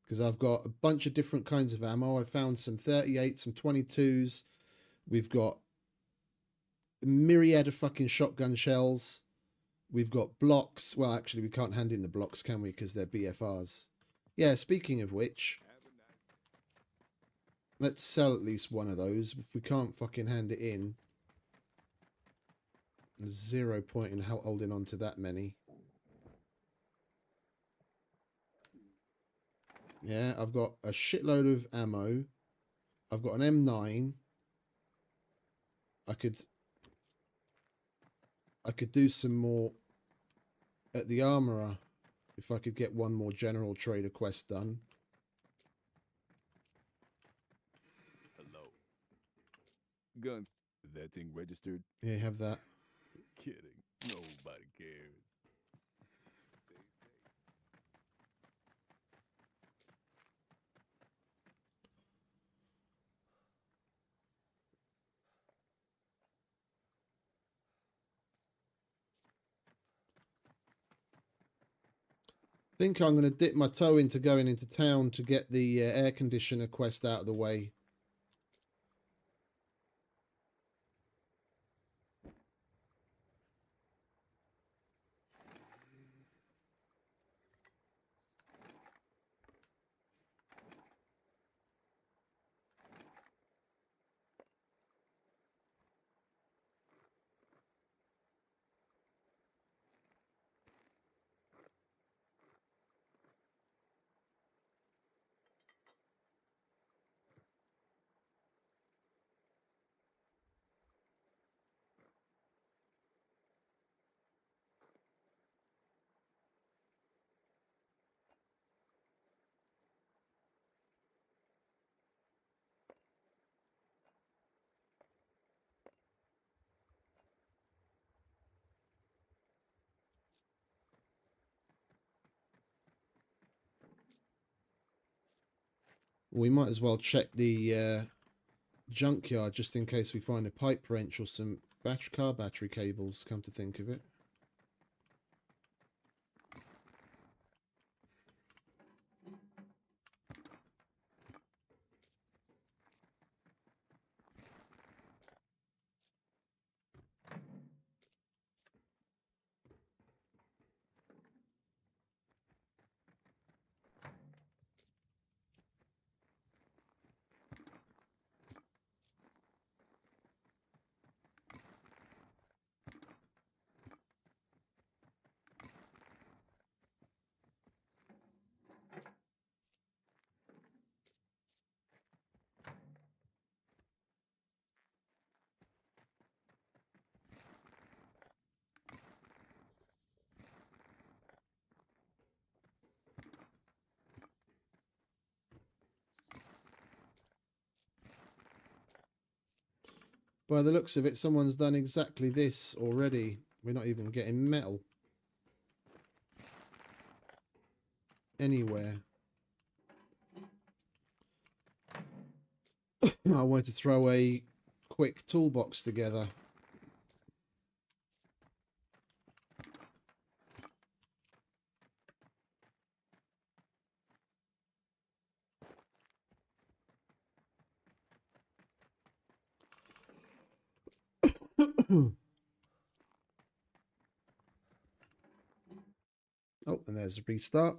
[SPEAKER 2] because I've got a bunch of different kinds of ammo. I found some 38, some 22s. We've got a myriad of fucking shotgun shells. We've got blocks. Well, actually, we can't hand in the blocks, can we? Because they're BFRs. Yeah, speaking of which, let's sell at least one of those. If we can't fucking hand it in, there's 0 point in holding on to that many. Yeah, I've got a shitload of ammo. I've got an M9. I could do some more at the armorer if I could get one more general trader quest done.
[SPEAKER 4] Hello. Guns. That thing registered?
[SPEAKER 2] Yeah, have that.
[SPEAKER 4] Kidding. Nobody cares.
[SPEAKER 2] I think I'm going to dip my toe into going into town to get the air conditioner quest out of the way. We might as well check the junkyard just in case we find a pipe wrench or some car battery cables, come to think of it. By the looks of it, someone's done exactly this already. We're not even getting metal anywhere. I wanted to throw a quick toolbox together. Oh, and there's a restart.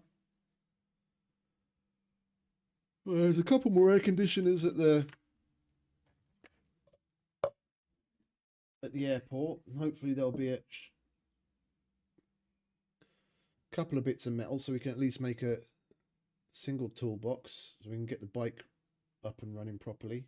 [SPEAKER 2] Well, there's a couple more air conditioners at the airport. Hopefully there'll be a couple of bits of metal so we can at least make a single toolbox so we can get the bike up and running properly.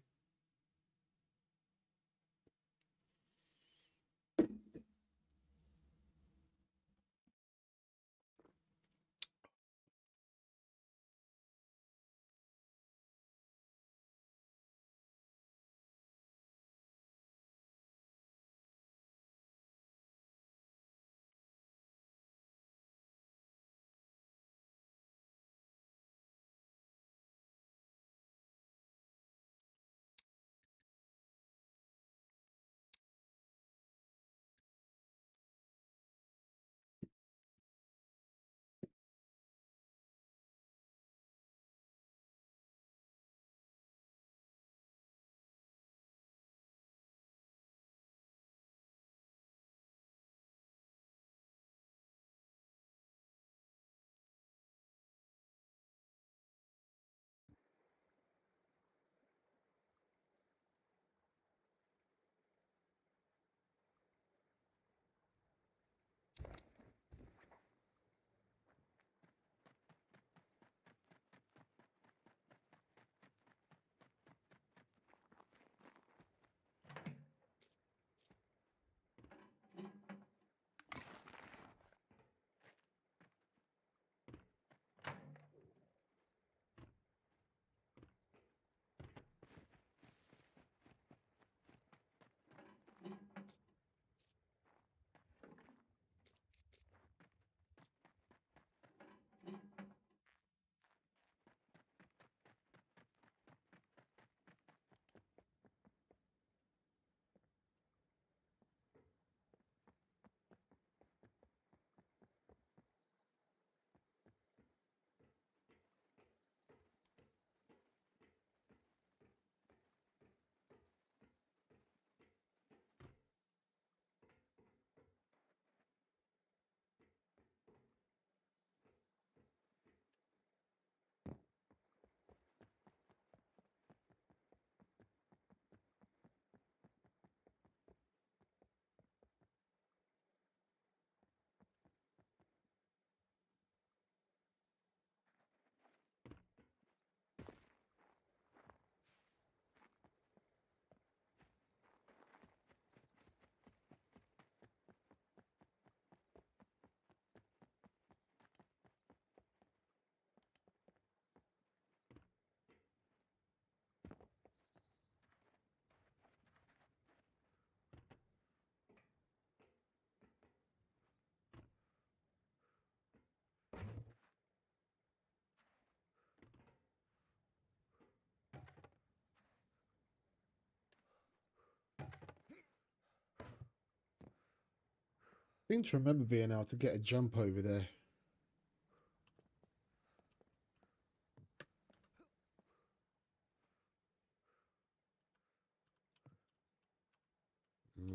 [SPEAKER 2] seem to remember being able to get a jump over there.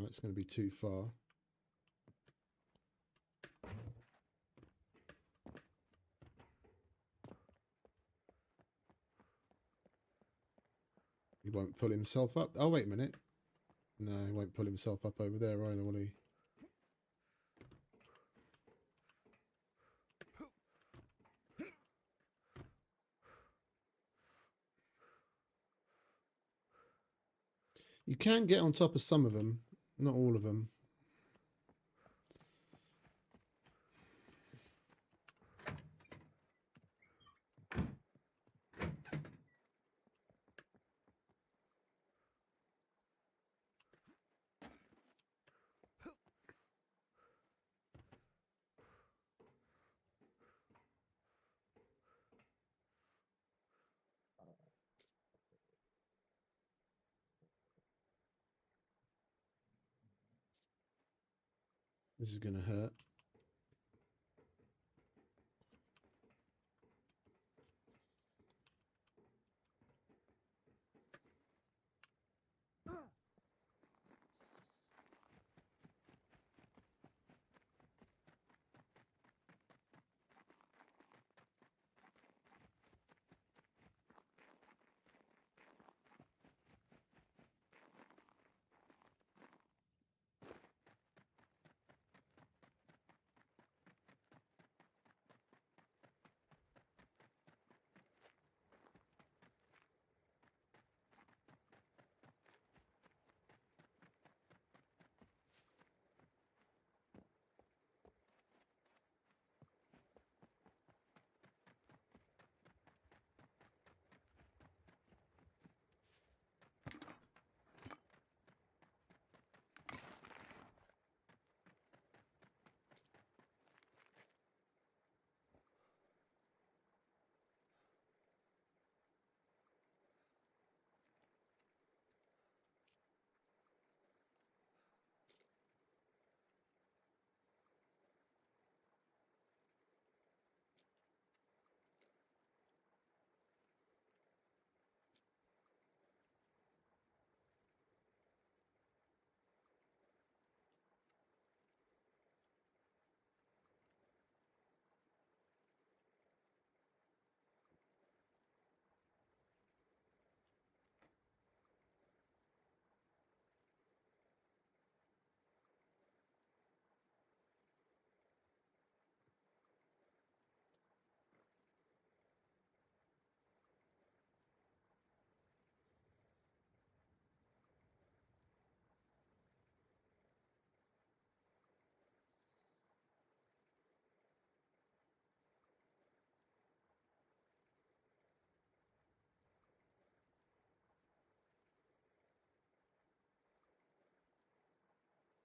[SPEAKER 2] That's going to be too far. He won't pull himself up. Oh, wait a minute. No, he won't pull himself up over there either, will he? You can get on top of some of them, not all of them. This is going to hurt.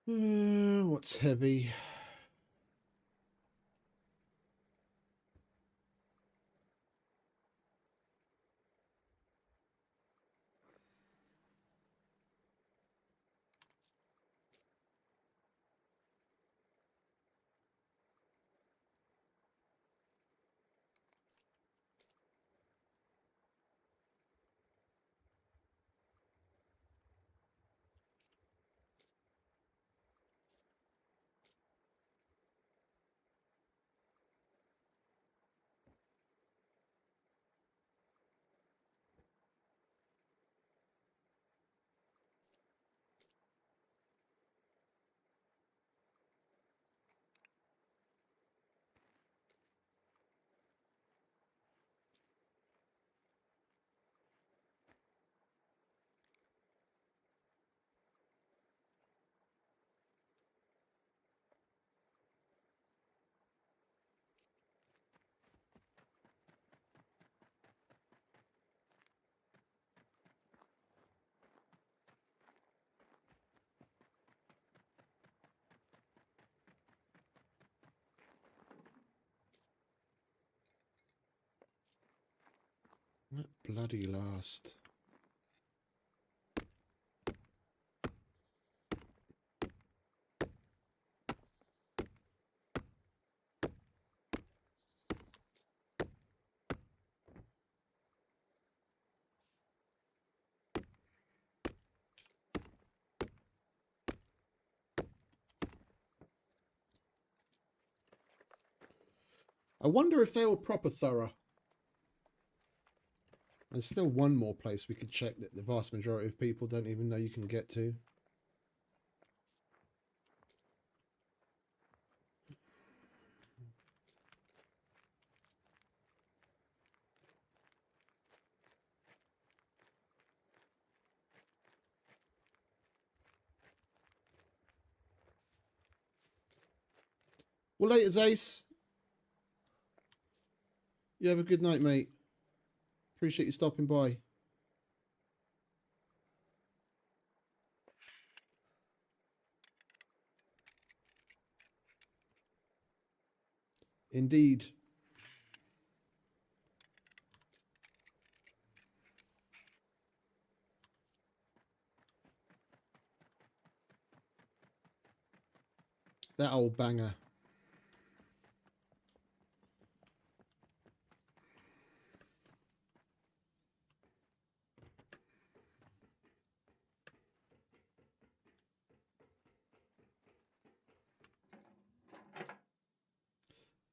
[SPEAKER 2] What's heavy? That bloody last. I wonder if they were proper thorough. There's still one more place we could check that the vast majority of people don't even know you can get to. Well, later, Ace. You have a good night, mate. Appreciate you stopping by. Indeed. That old banger.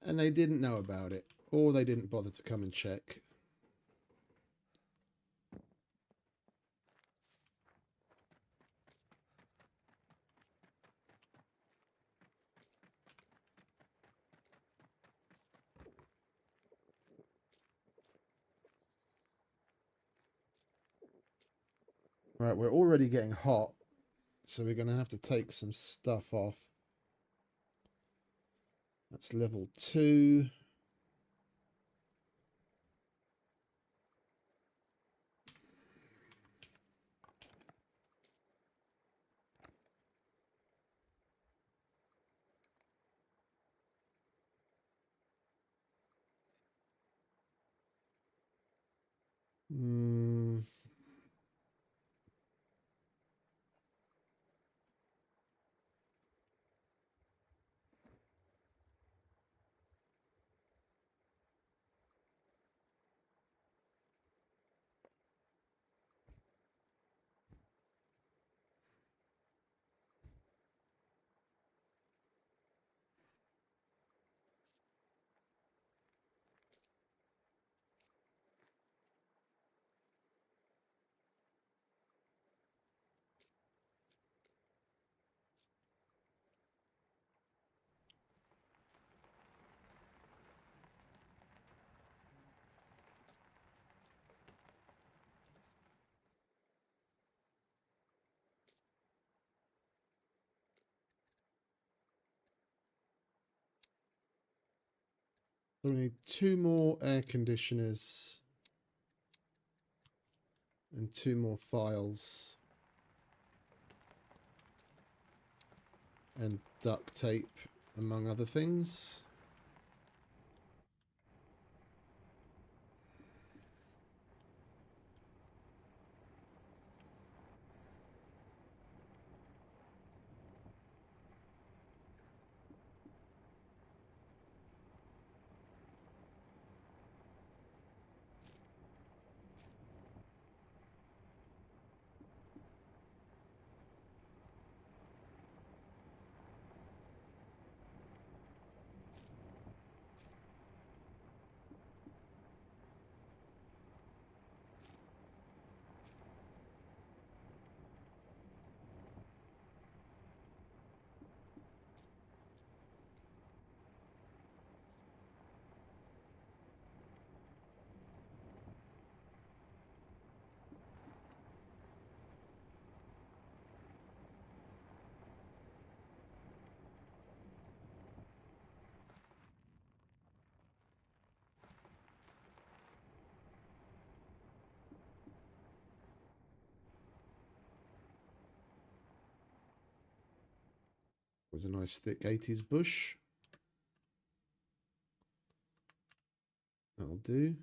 [SPEAKER 2] And they didn't know about it, or they didn't bother to come and check. Right, we're already getting hot, so we're going to have to take some stuff off. That's level 2. Hmm. So we need 2 more air conditioners and 2 more files and duct tape, among other things. Was a nice thick 80s bush. That'll do.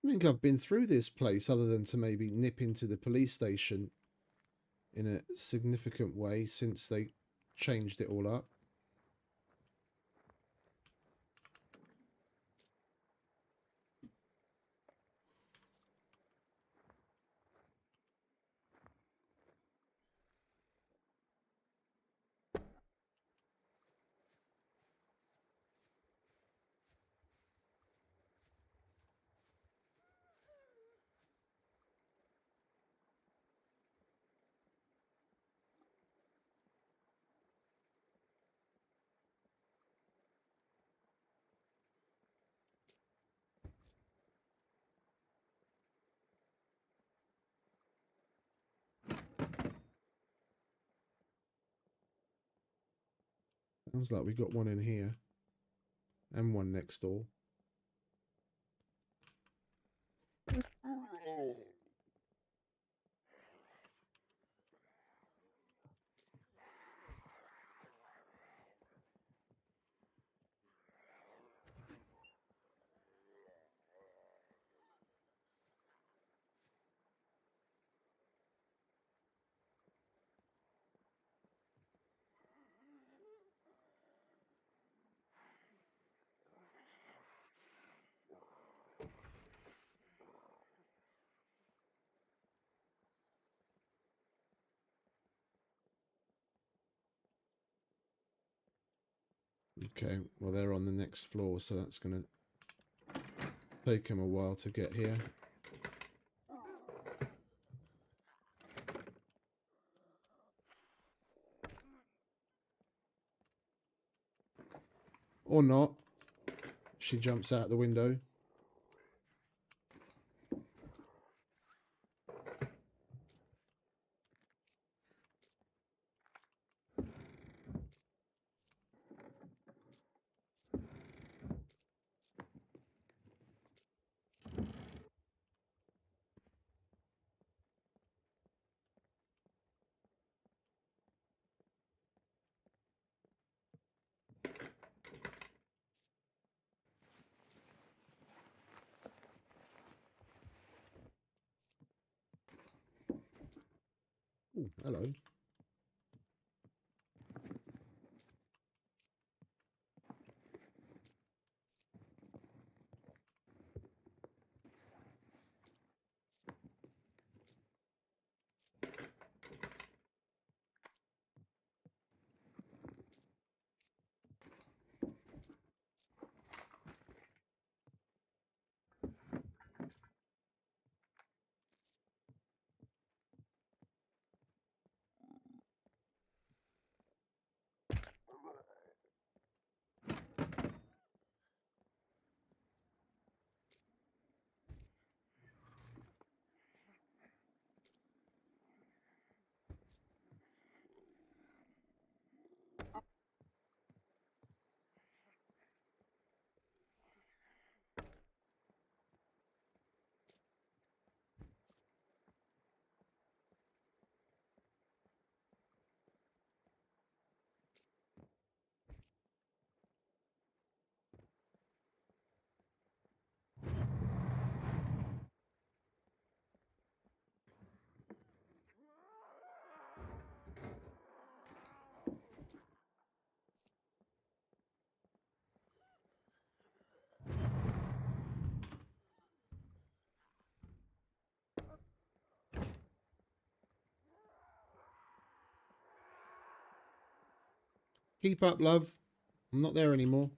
[SPEAKER 2] I think I've been through this place other than to maybe nip into the police station in a significant way since they changed it all up. Sounds like we got one in here and one next door. Okay, well, they're on the next floor, so that's going to take them a while to get here. Or not. She jumps out the window. Ooh, hello. Keep up, love. I'm not there anymore.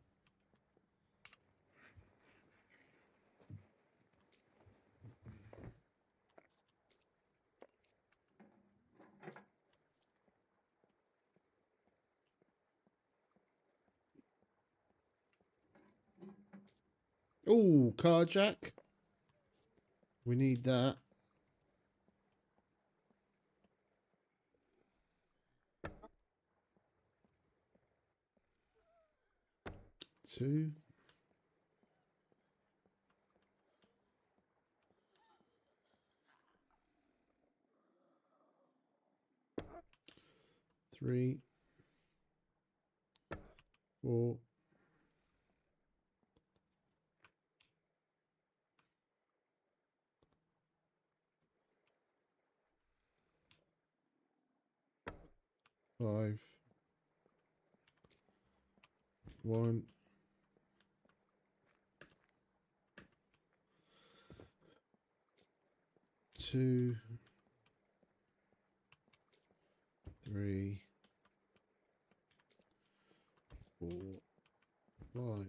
[SPEAKER 2] Oh, carjack. We need that. Two. Three. Four. 5 1 2 3 4 5.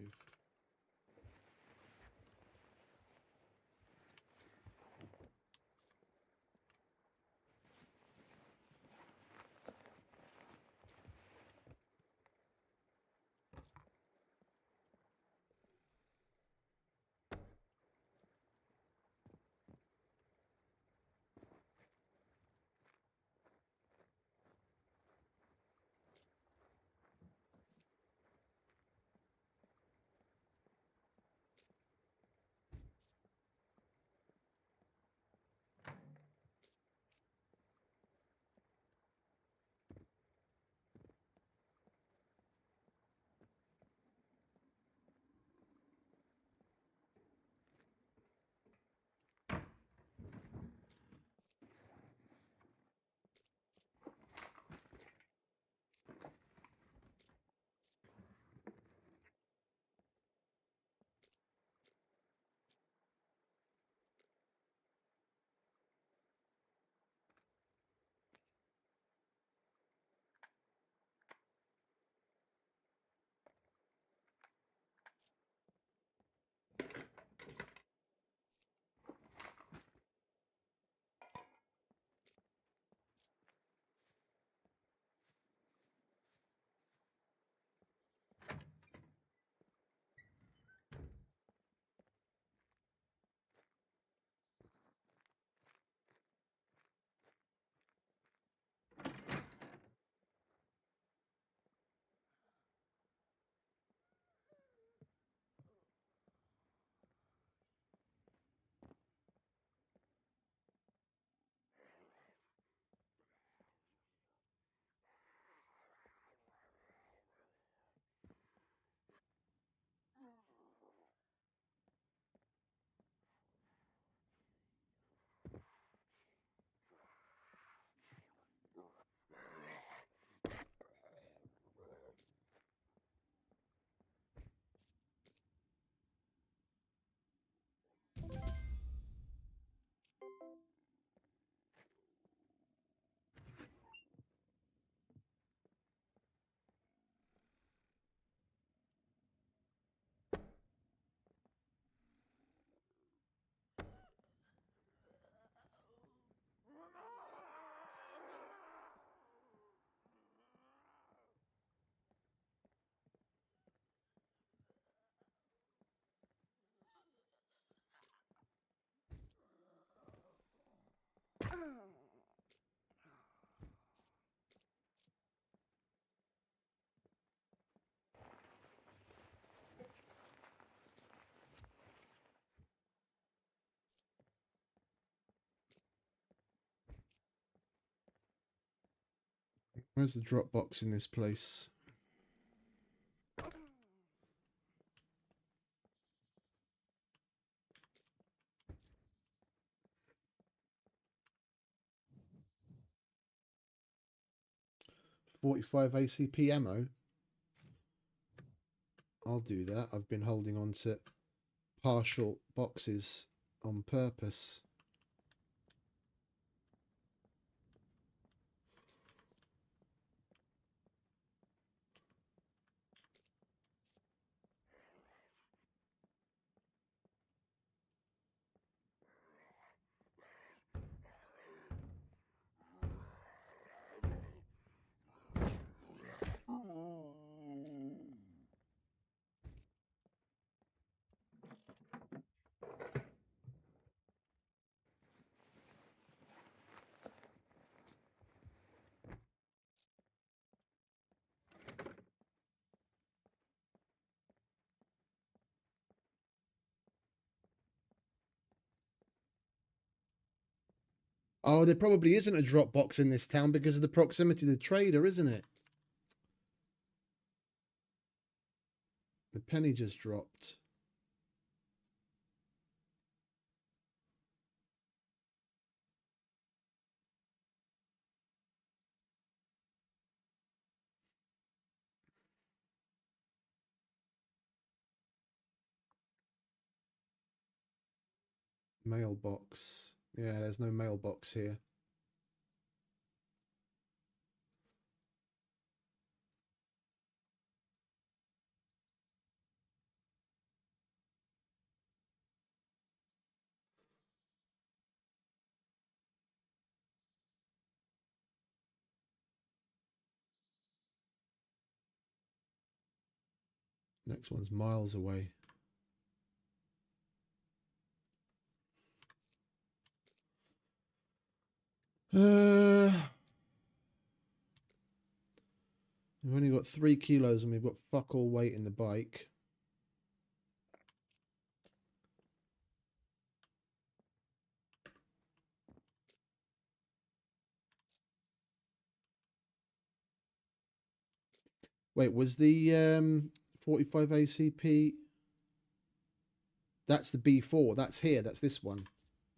[SPEAKER 2] Where's the drop box in this place? .45 ACP ammo. I'll do that. I've been holding on to partial boxes on purpose. Oh, there probably isn't a drop box in this town because of the proximity to the trader, isn't it? The penny just dropped. Mailbox. Yeah, there's no mailbox here. Next one's miles away. We've only got 3 kilos and we've got fuck all weight in the bike. Wait, was the 45 ACP? That's the B4. That's here. That's this one.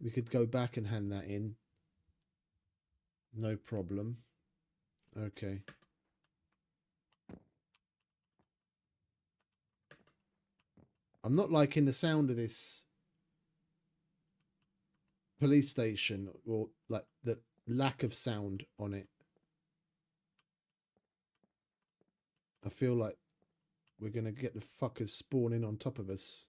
[SPEAKER 2] We could go back and hand that in. No problem. Okay. I'm not liking the sound of this police station, or like the lack of sound on it. I feel like we're going to get the fuckers spawning on top of us.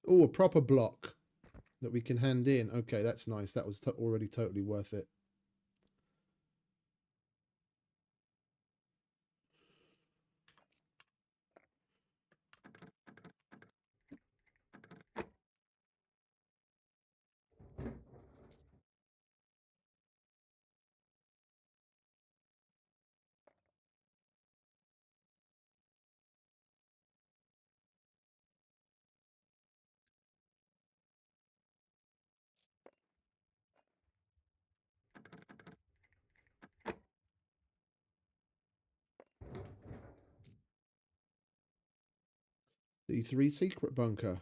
[SPEAKER 2] Oh, a proper block that we can hand in. Okay, that's nice. That was already totally worth it. D3 secret bunker.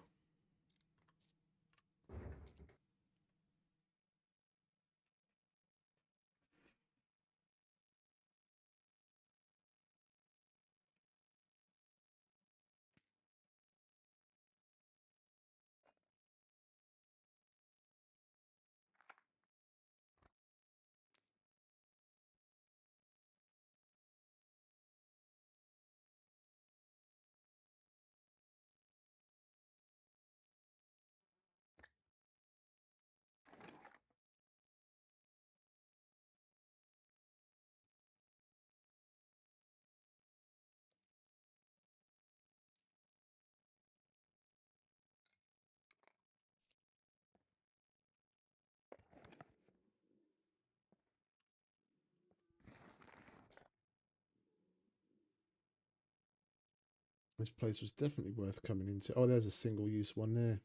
[SPEAKER 2] This place was definitely worth coming into. Oh, there's a single-use one there.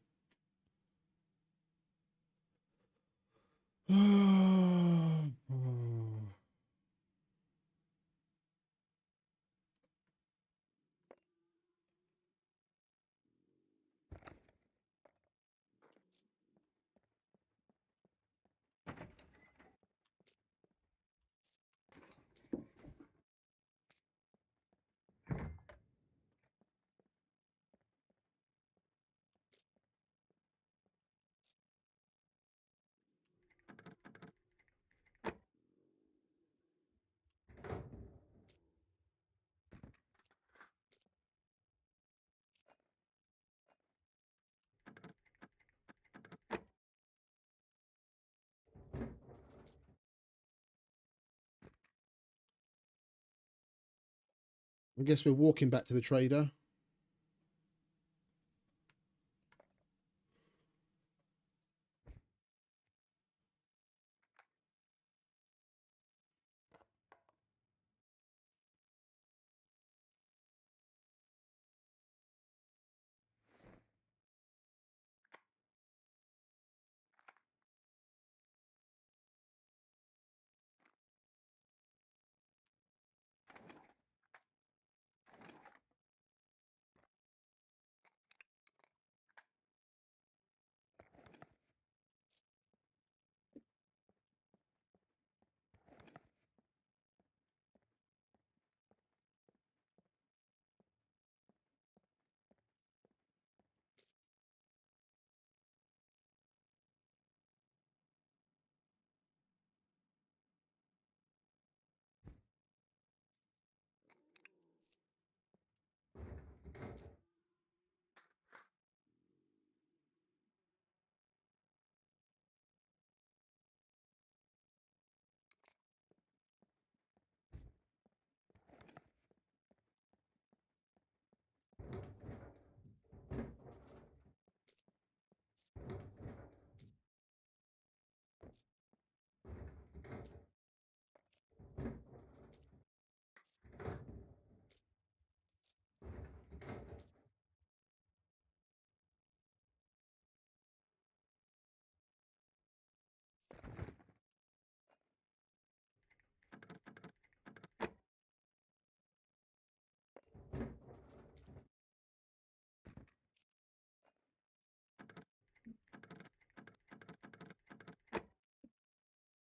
[SPEAKER 2] I guess we're walking back to the trader.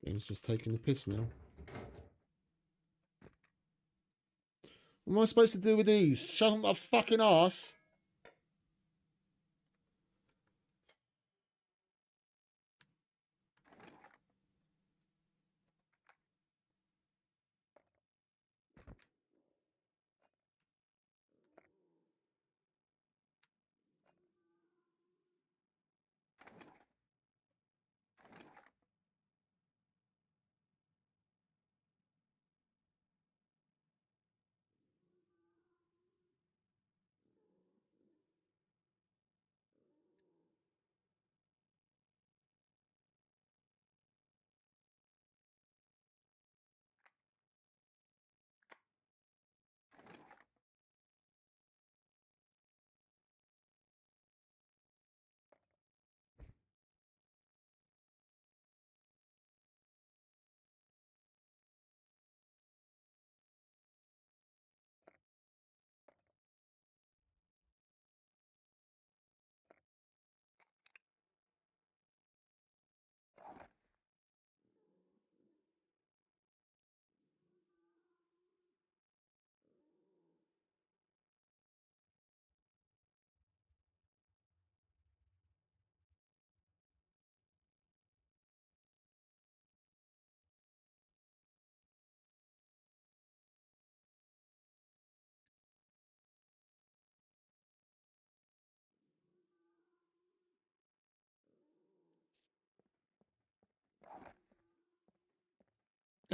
[SPEAKER 2] He's just taking the piss now. What am I supposed to do with these? Shove them up my fucking arse?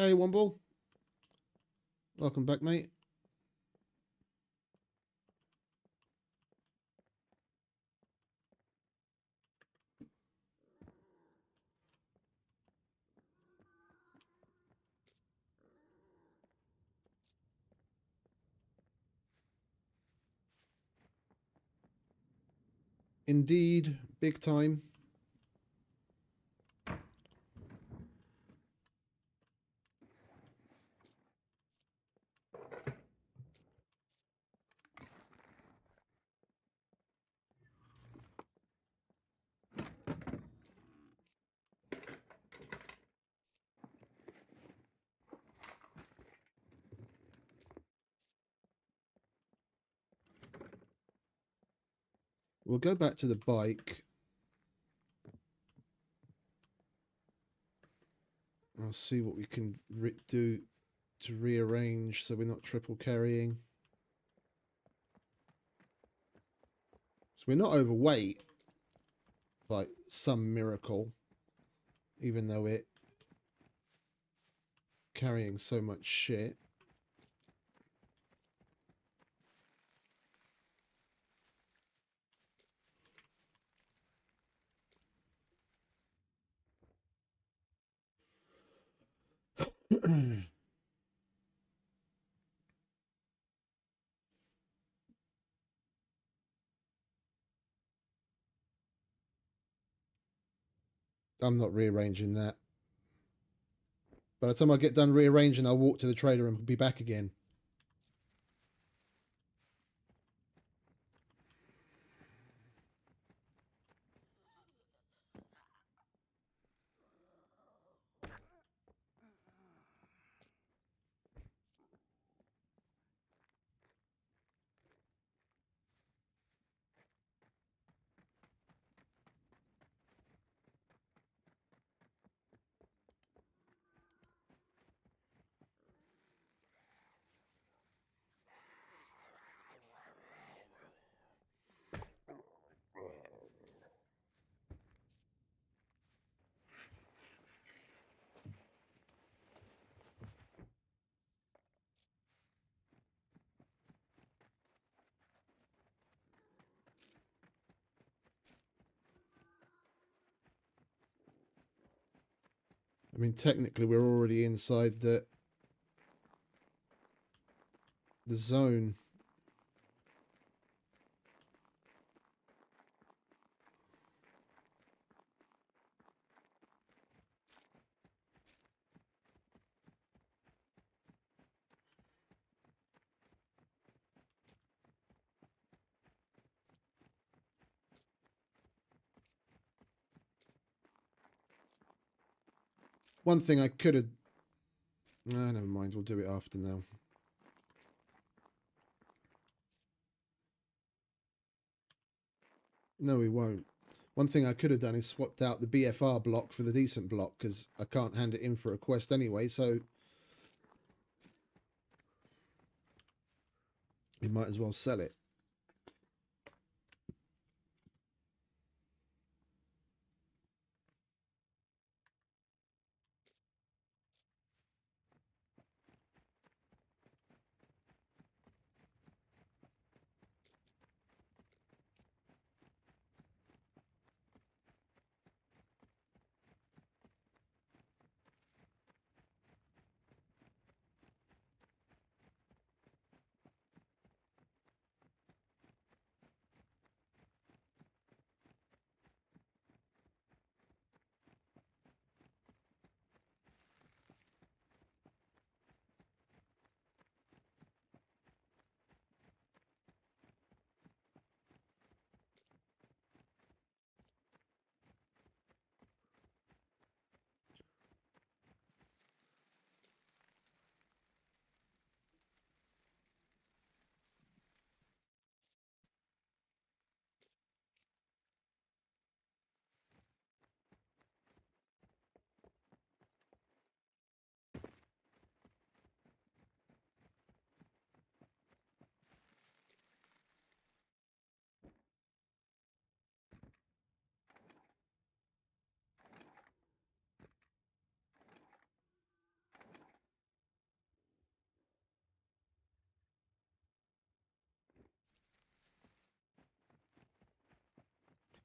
[SPEAKER 2] Hey, Womble. Welcome back, mate. Indeed, big time. We'll go back to the bike. I'll see what we can do to rearrange so we're not triple carrying. So we're not overweight by some miracle, even though we're carrying so much shit. I'm not rearranging that. By the time I get done rearranging, I'll walk to the trailer and be back again. I mean, technically, we're already inside the zone. One thing I could have... No, never mind. We'll do it after now. No, we won't. One thing I could have done is swapped out the BFR block for the decent block, because I can't hand it in for a quest anyway, so we might as well sell it.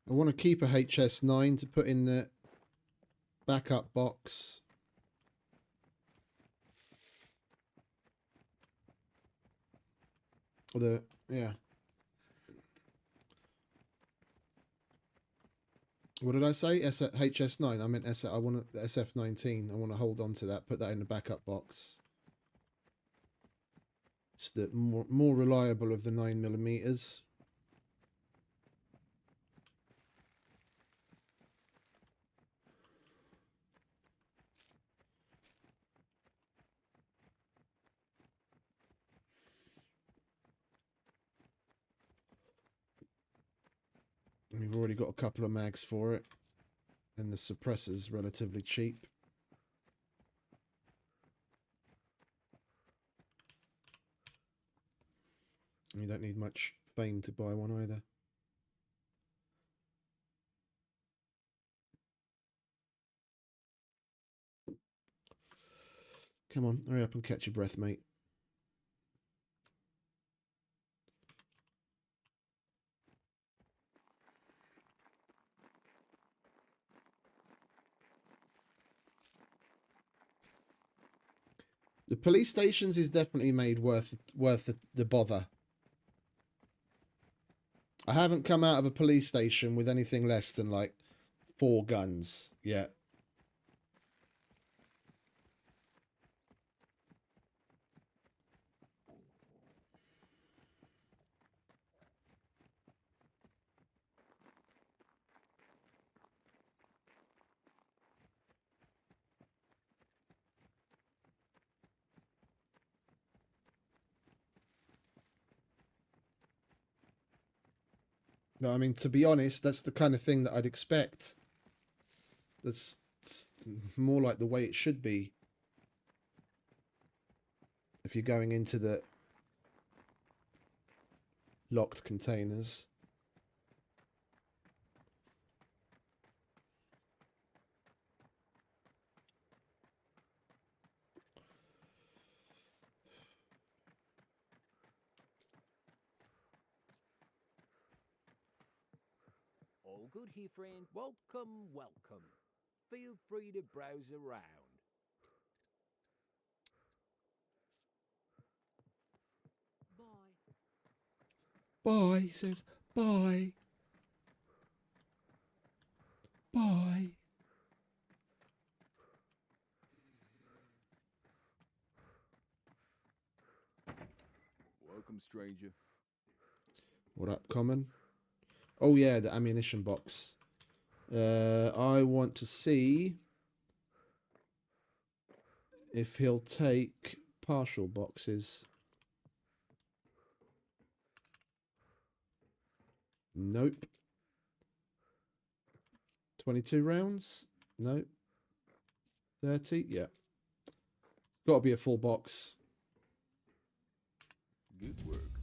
[SPEAKER 2] I want to keep a HS9 to put in the backup box. Or the, yeah. What did I say? HS9. I meant I want the SF19. I want to hold on to that. Put that in the backup box. It's the more reliable of the 9mm. We've already got a couple of mags for it, and the suppressor's relatively cheap. And you don't need much fame to buy one either. Come on, hurry up and catch your breath, mate. The police stations is definitely made worth the bother. I haven't come out of a police station with anything less than like 4 guns yet. No, I mean, to be honest, that's the kind of thing that I'd expect. That's more like the way it should be. If you're going into the locked containers.
[SPEAKER 3] All good here, friend. Welcome, welcome. Feel free to browse around.
[SPEAKER 5] Bye.
[SPEAKER 2] Bye, he says. Bye. Bye.
[SPEAKER 4] Welcome, stranger.
[SPEAKER 2] What up, common? Oh yeah, the ammunition box. I want to see if he'll take partial boxes. Nope. 22 rounds? No. 30? Yeah. Got to be a full box.
[SPEAKER 4] Good work.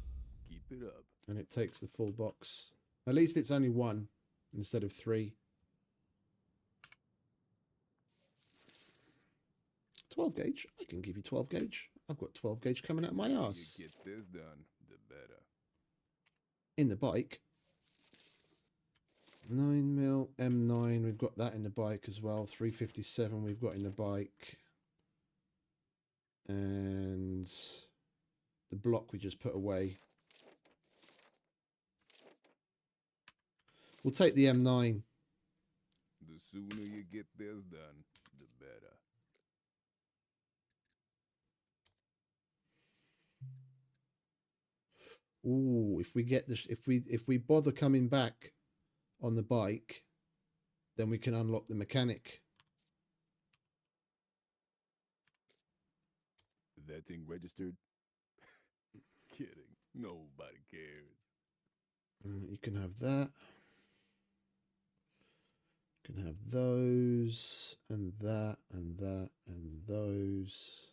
[SPEAKER 4] Keep it up.
[SPEAKER 2] And it takes the full box. At least it's only one instead of 3. 12 gauge. I can give you 12 gauge. I've got 12 gauge coming out of my
[SPEAKER 4] The sooner
[SPEAKER 2] arse.
[SPEAKER 4] you get this done, the better.
[SPEAKER 2] In the bike. 9mm M9. We've got that in the bike as well. 357 we've got in the bike. And the block we just put away. We'll take the M9.
[SPEAKER 4] The sooner you get this done, the better.
[SPEAKER 2] Ooh, if we get this, if we bother coming back on the bike, then we can unlock the mechanic.
[SPEAKER 4] That thing registered? Kidding. Nobody cares.
[SPEAKER 2] You can have that. You can have those and that and that and those.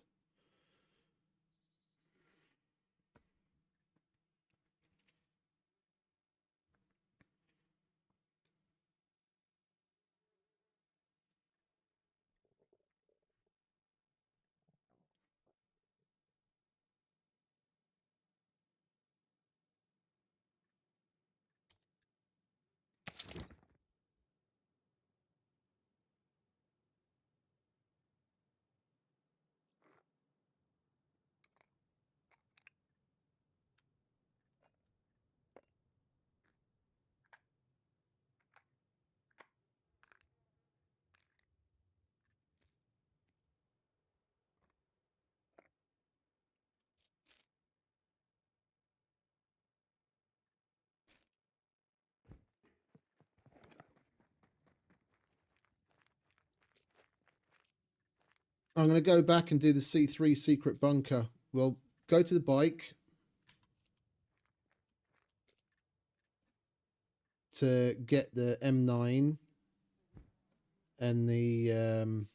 [SPEAKER 2] I'm going to go back and do the C3 secret bunker. We'll go to the bike to get the M9 and the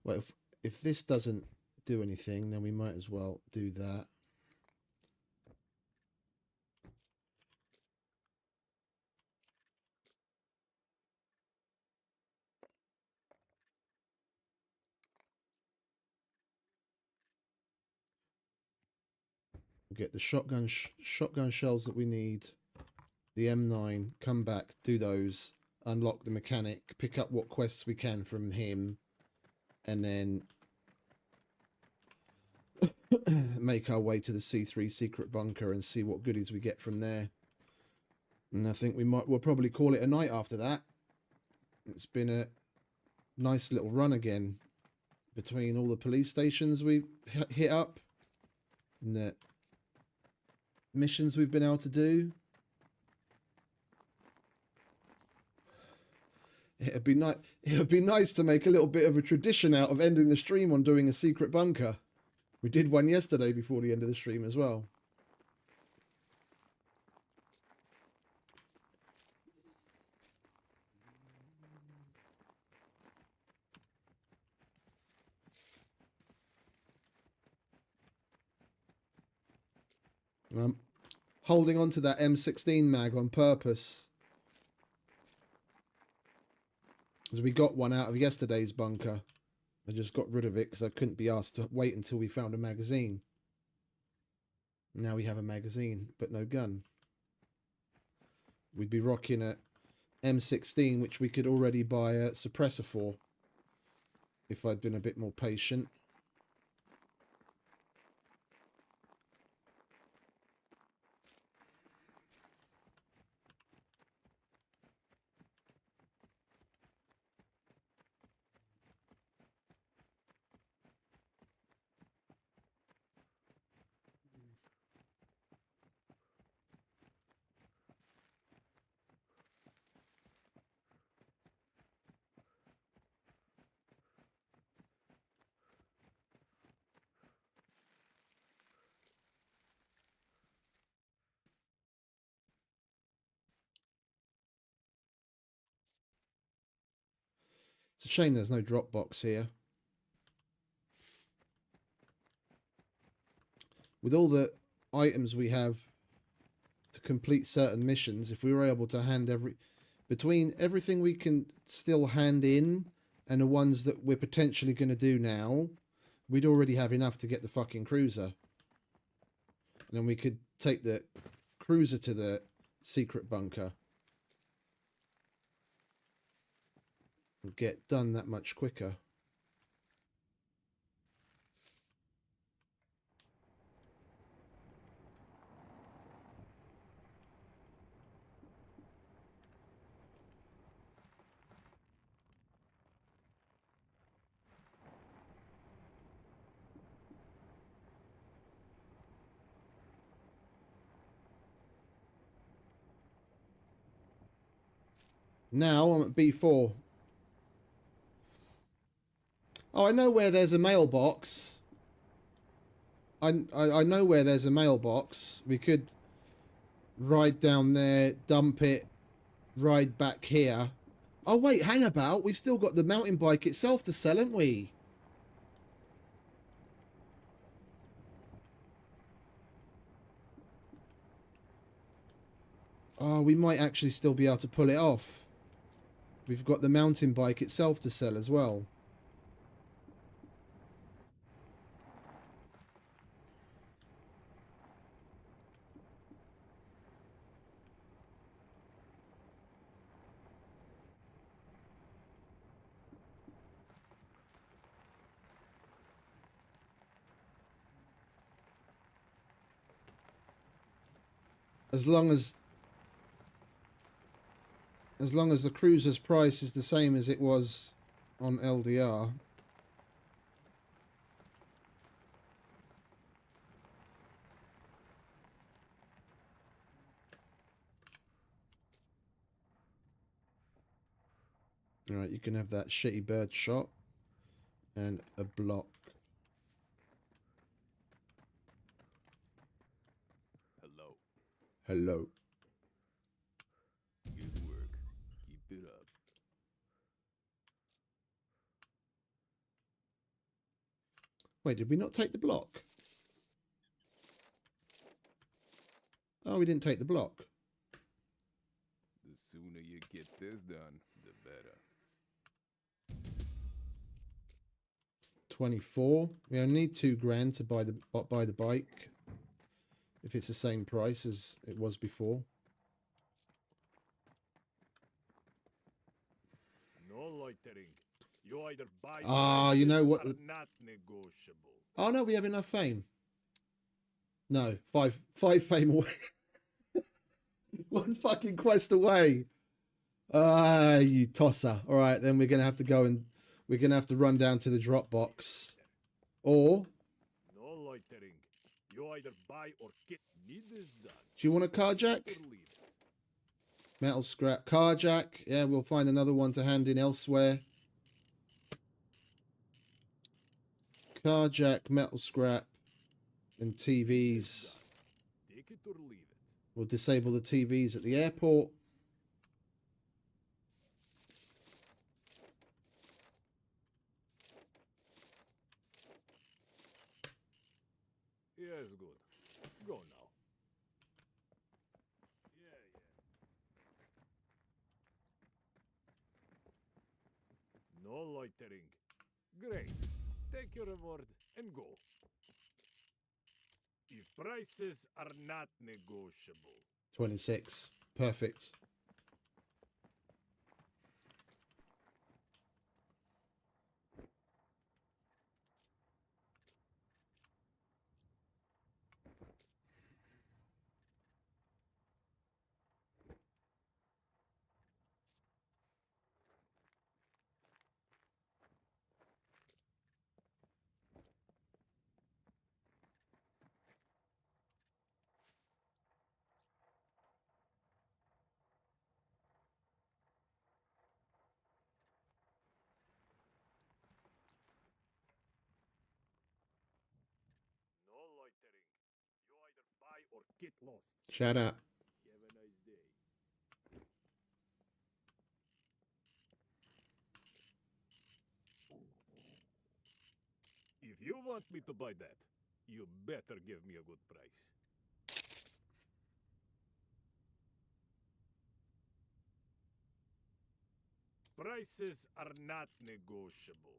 [SPEAKER 2] well, if this doesn't do anything, then we might as well do that. We'll get the shotgun shells that we need, the M9, come back, do those, unlock the mechanic, pick up what quests we can from him, and then make our way to the C3 secret bunker and see what goodies we get from there. And I think we'll probably call it a night after that. It's been a nice little run again between all the police stations we've hit up and the missions we've been able to do. It'd be nice to make a little bit of a tradition out of ending the stream on doing a secret bunker. We did one yesterday before the end of the stream as well. I'm holding on to that M16 mag on purpose, because we got one out of yesterday's bunker. I just got rid of it because I couldn't be asked to wait until we found a magazine. Now we have a magazine, but no gun. We'd be rocking a M16, which we could already buy a suppressor for, if I'd been a bit more patient. It's a shame there's no drop box here. With all the items we have to complete certain missions, if we were able to hand between everything we can still hand in and the ones that we're potentially going to do now, we'd already have enough to get the fucking cruiser. And then we could take the cruiser to the secret bunker and get done that much quicker. Now I'm at B4. Oh, I know where there's a mailbox. I know where there's a mailbox. We could ride down there, dump it, ride back here. Oh wait, hang about. We've still got the mountain bike itself to sell, haven't we? Oh, we might actually still be able to pull it off. We've got the mountain bike itself to sell as well. As long as the cruiser's price is the same as it was on LDR. Alright, you can have that shitty bird shot and a block.
[SPEAKER 4] Hello.
[SPEAKER 2] Hello.
[SPEAKER 4] Good work. Keep it up.
[SPEAKER 2] Wait, did we not take the block? Oh, we didn't take the block.
[SPEAKER 4] The sooner you get this done, the better.
[SPEAKER 2] 24. We only need $2,000 to buy the bike. If it's the same price as it was before.
[SPEAKER 6] No loitering. You either buy
[SPEAKER 2] Ah, you know what?
[SPEAKER 6] are not negotiable.
[SPEAKER 2] Oh no, we have enough fame. No, five fame away. One fucking quest away. Ah, you tosser. All right, then we're gonna have to go and we're gonna have to run down to the drop box, or
[SPEAKER 6] No loitering. You either buy or get. Need this done.
[SPEAKER 2] do you want a carjack?
[SPEAKER 6] Or leave it.
[SPEAKER 2] Metal scrap carjack. Yeah, we'll find another one to hand in elsewhere. Carjack, metal scrap, and TVs.
[SPEAKER 6] Take it or leave it.
[SPEAKER 2] We'll disable the TVs at the airport.
[SPEAKER 6] Yes, good. Go now. Yeah. No loitering. Great. Take your reward and go. If prices are not negotiable.
[SPEAKER 2] 26. Perfect.
[SPEAKER 6] No loitering. You either buy or get lost.
[SPEAKER 2] Shout out.
[SPEAKER 6] Have a nice day. you want me to buy that, you better give me a good price. Prices are not negotiable.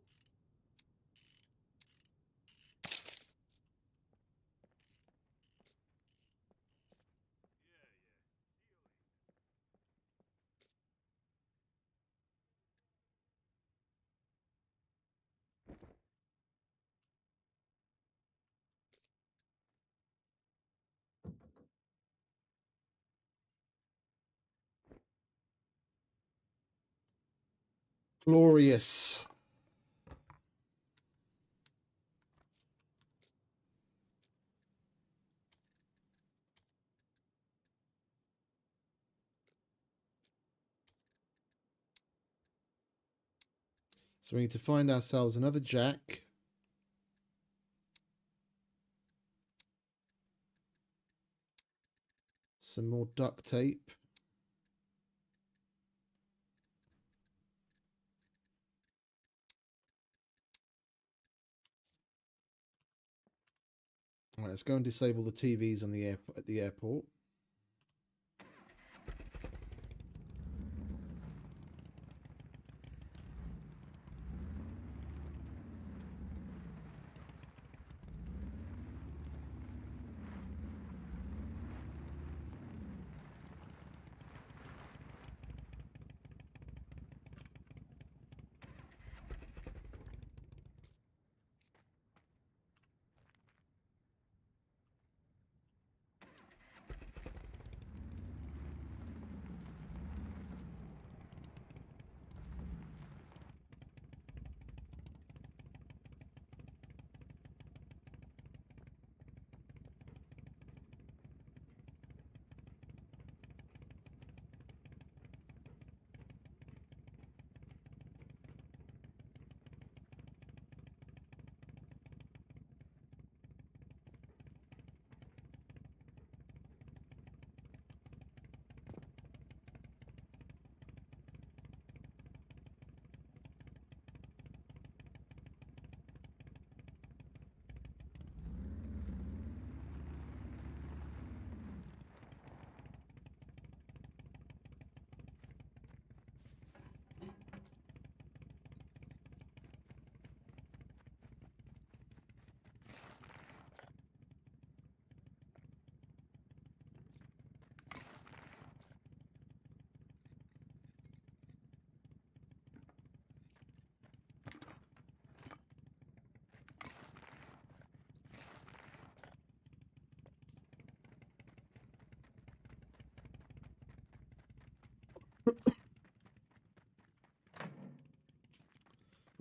[SPEAKER 2] Glorious. So we need to find ourselves another jack. Some more duct tape. All right, let's go and disable the TVs on the at the airport.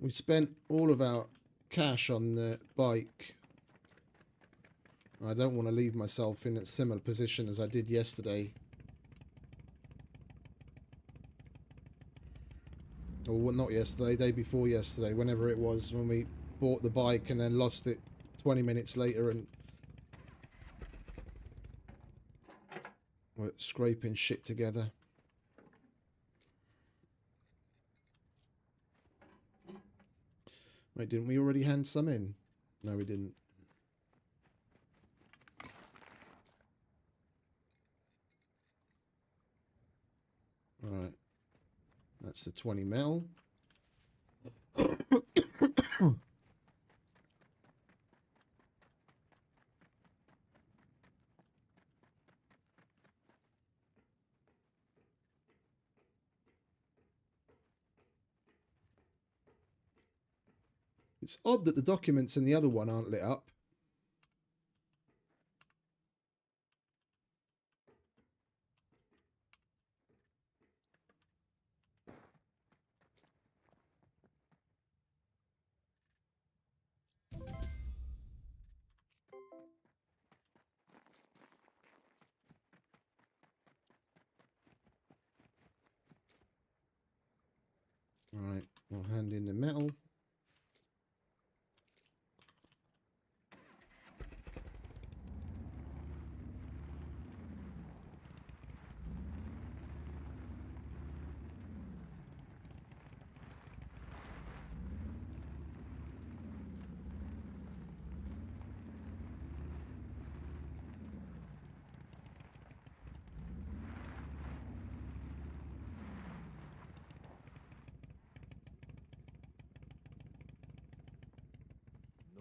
[SPEAKER 2] We spent all of our cash on the bike. I don't want to leave myself in a similar position as I did yesterday. Or not yesterday, day before yesterday, whenever it was, when we bought the bike and then lost it 20 minutes later and we're scraping shit together. Wait, didn't we already hand some in? No, we didn't. Alright. That's the 20 mil. It's odd that the documents in the other one aren't lit up. Alright, we'll hand in the metal.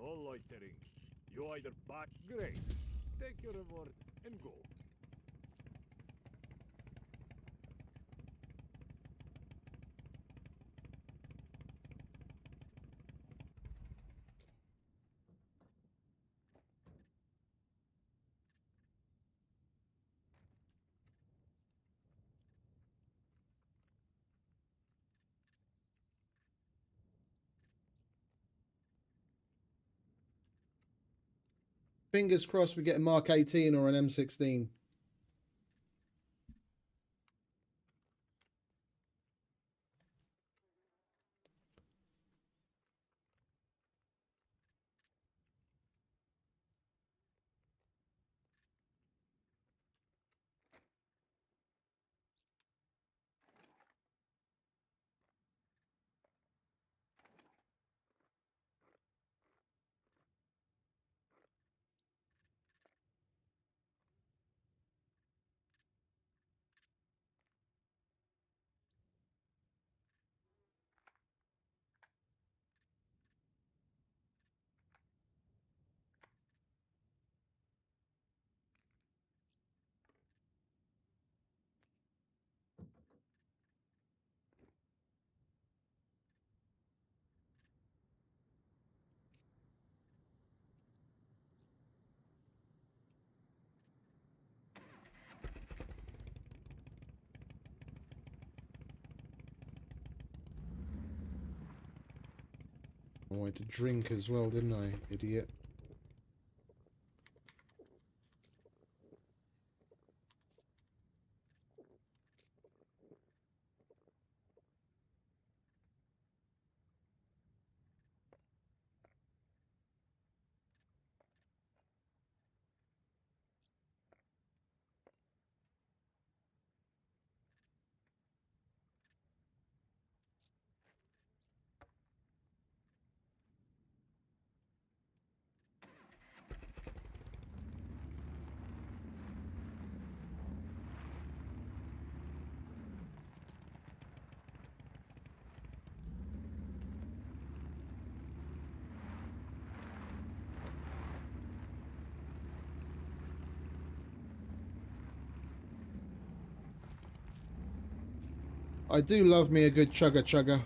[SPEAKER 6] No loitering. You either buy. Great. Take your reward and go.
[SPEAKER 2] Fingers crossed we get a Mark 18 or an M16. I wanted to drink as well, didn't I, idiot? I do love me a good chugga chugga.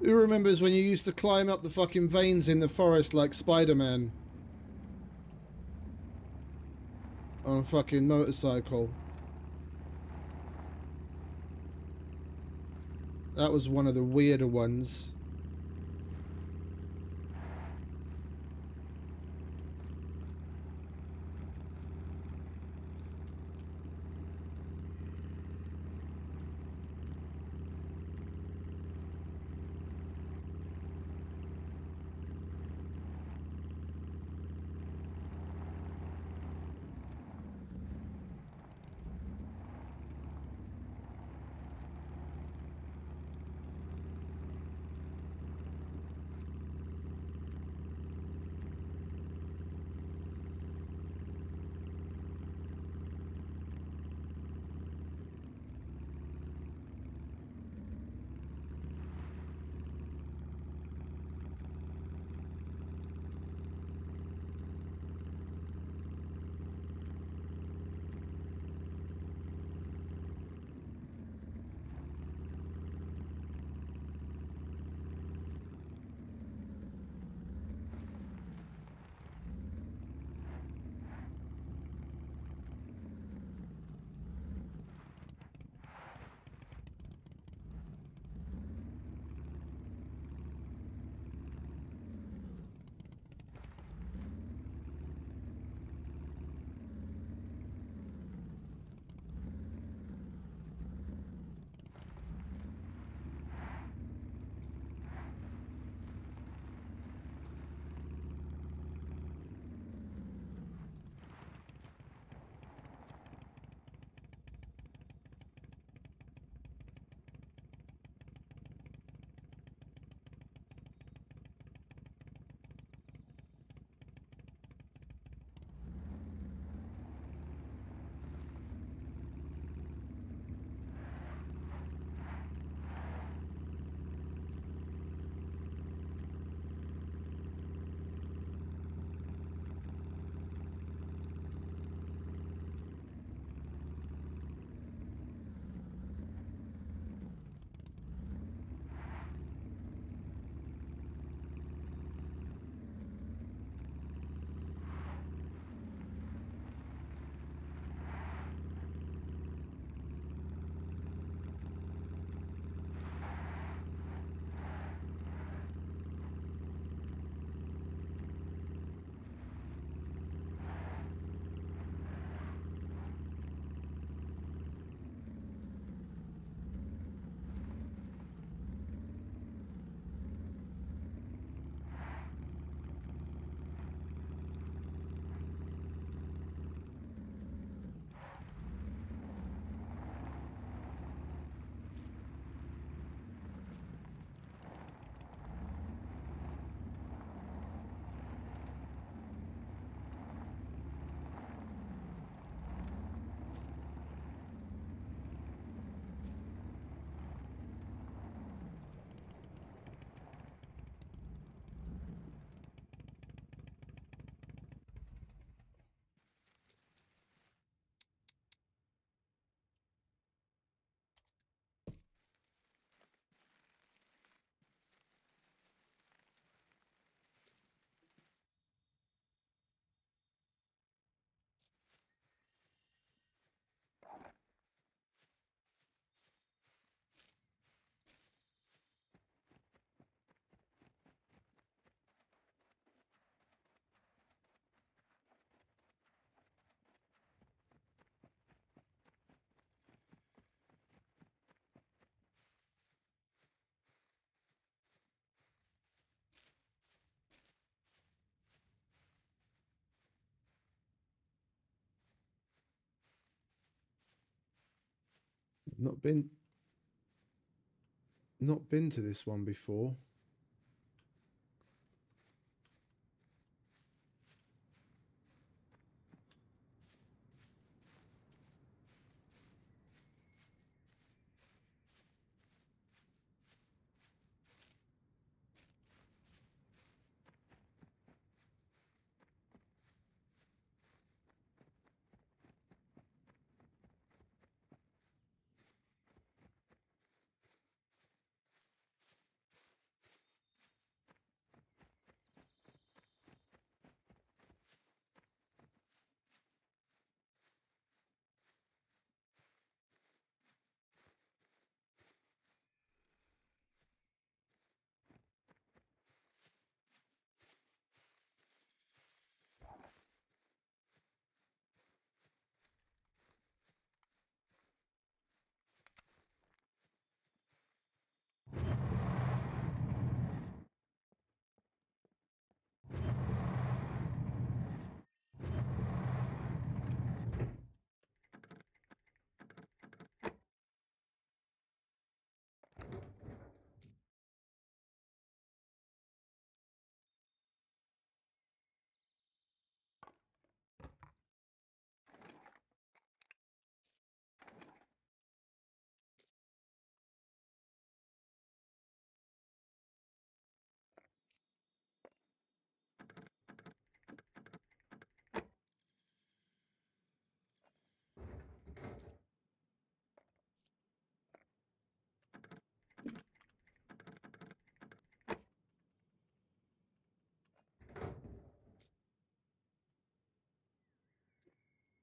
[SPEAKER 2] Who remembers when you used to climb up the fucking veins in the forest like Spider-Man? On a fucking motorcycle. That was one of the weirder ones. Not been to this one before.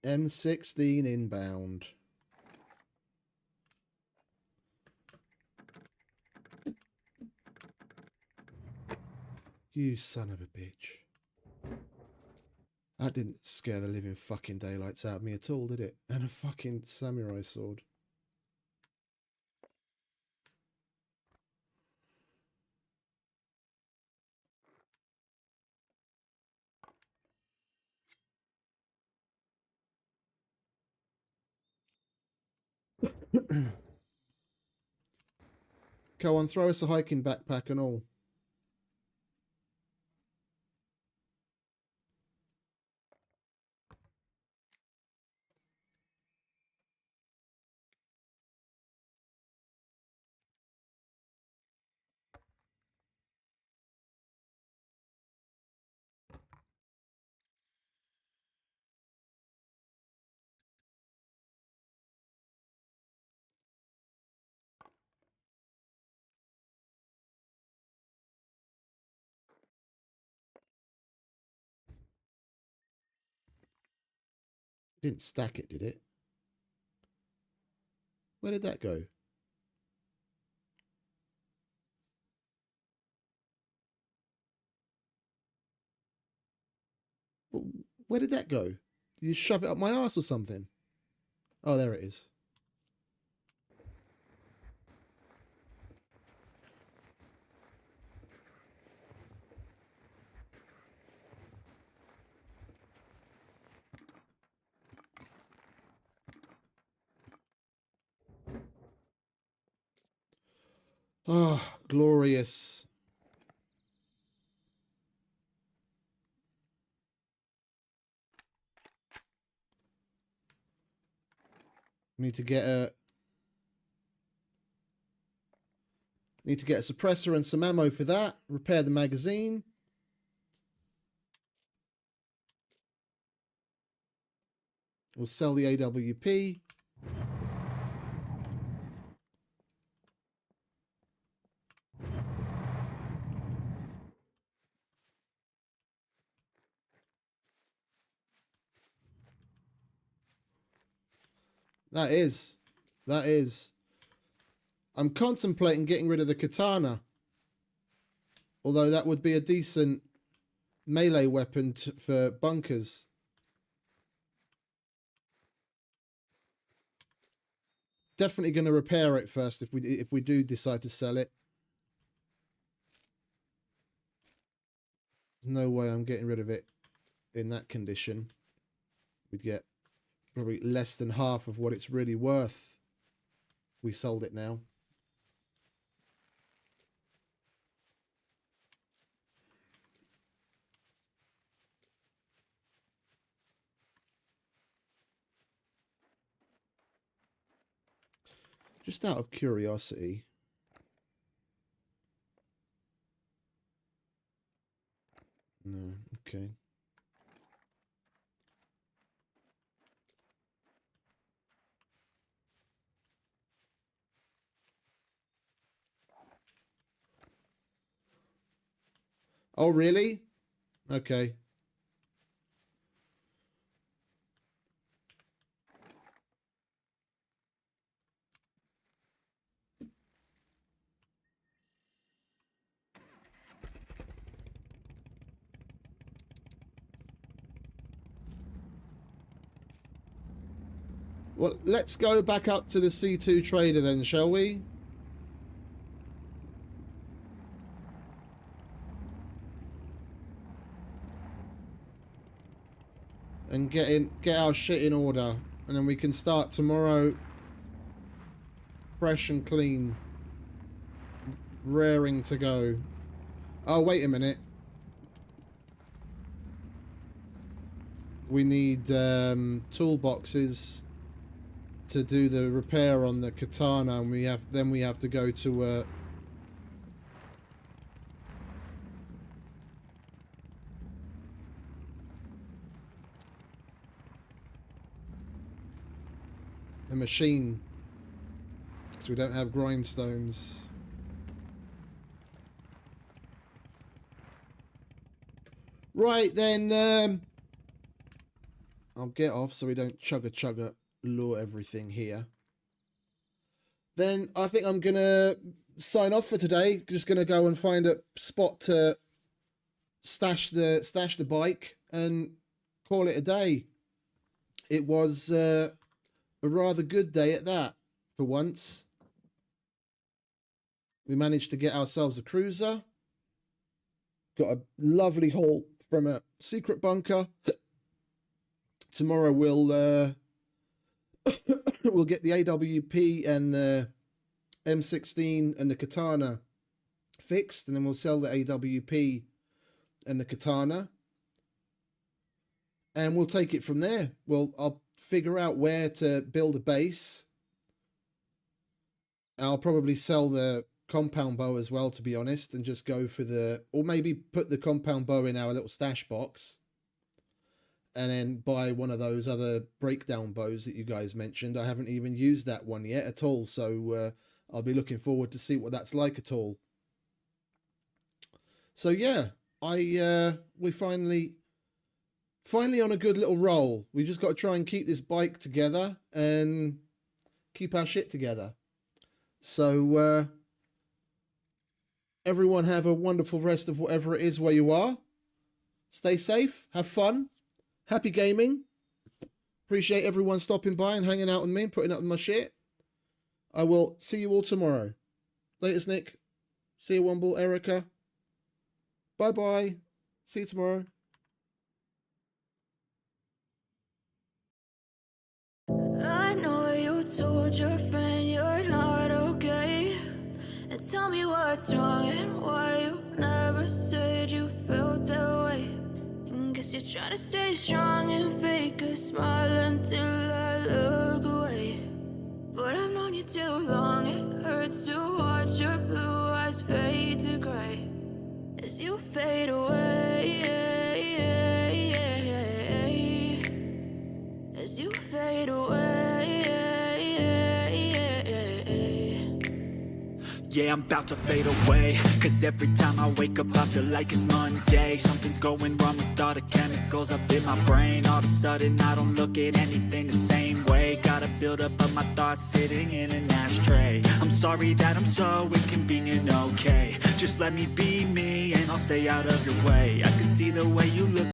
[SPEAKER 2] M16 inbound. You son of a bitch. That didn't scare the living fucking daylights out of me at all, did it? And a fucking samurai sword. Go on, throw us a hiking backpack and all. Didn't stack it, did it? Where did that go? Where did that go? Did you shove it up my ass or something? Oh, there it is. Oh, glorious. Need to get a suppressor and some ammo for that. Repair the magazine. We'll sell the AWP. That is. I'm contemplating getting rid of the katana. Although that would be a decent melee weapon for bunkers. Definitely going to repair it first if we do decide to sell it. There's no way I'm getting rid of it in that condition. We'd get probably less than half of what it's really worth. We sold it now. Just out of curiosity. No, okay. Oh, really? Okay. Well, let's go back up to the C2 trader then, shall we? And get our shit in order. And then we can start tomorrow fresh and clean. Raring to go. Oh, wait a minute. We need toolboxes to do the repair on the katana, and we have to go to a machine because we don't have grindstones. Right then, I'll get off so we don't chugga lure everything here. Then I think I'm gonna sign off for today. Just gonna go and find a spot to stash the bike and call it a day. It was a rather good day at that for once. We managed to get ourselves a cruiser. Got a lovely haul from a secret bunker. Tomorrow we'll we'll get the AWP and the M16 and the Katana fixed, and then we'll sell the AWP and the Katana, and we'll take it from there. I'll figure out where to build a base. I'll probably sell the compound bow as well, to be honest, and just go for or maybe put the compound bow in our little stash box, and then buy one of those other breakdown bows that you guys mentioned. I haven't even used that one yet at all, so I'll be looking forward to see what that's like at all. So yeah, we finally on a good little roll. We just got to try and keep this bike together and keep our shit together. So everyone have a wonderful rest of whatever it is where you are. Stay safe, have fun, happy gaming. Appreciate everyone stopping by and hanging out with me and putting up with my shit. I will see you all tomorrow. Latest, Nick. See you, Womble, Erica. Bye-bye. See you tomorrow.
[SPEAKER 7] I know you told your friend you're not okay, and tell me what's wrong and why you never said you felt that way. And guess you're trying to stay strong and fake a smile until I look away. But I've known you too long, it hurts to watch your blue eyes fade to gray as you fade away, as you fade away.
[SPEAKER 1] Yeah, I'm about to fade away, cause every time I wake up I feel like it's Monday. Something's going wrong with all the chemicals up in my brain. All of a sudden I don't look at anything the same way. Got a buildup of my thoughts sitting in an ashtray. I'm sorry that I'm so inconvenient, okay. Just let me be me and I'll stay out of your way. I can see the way you look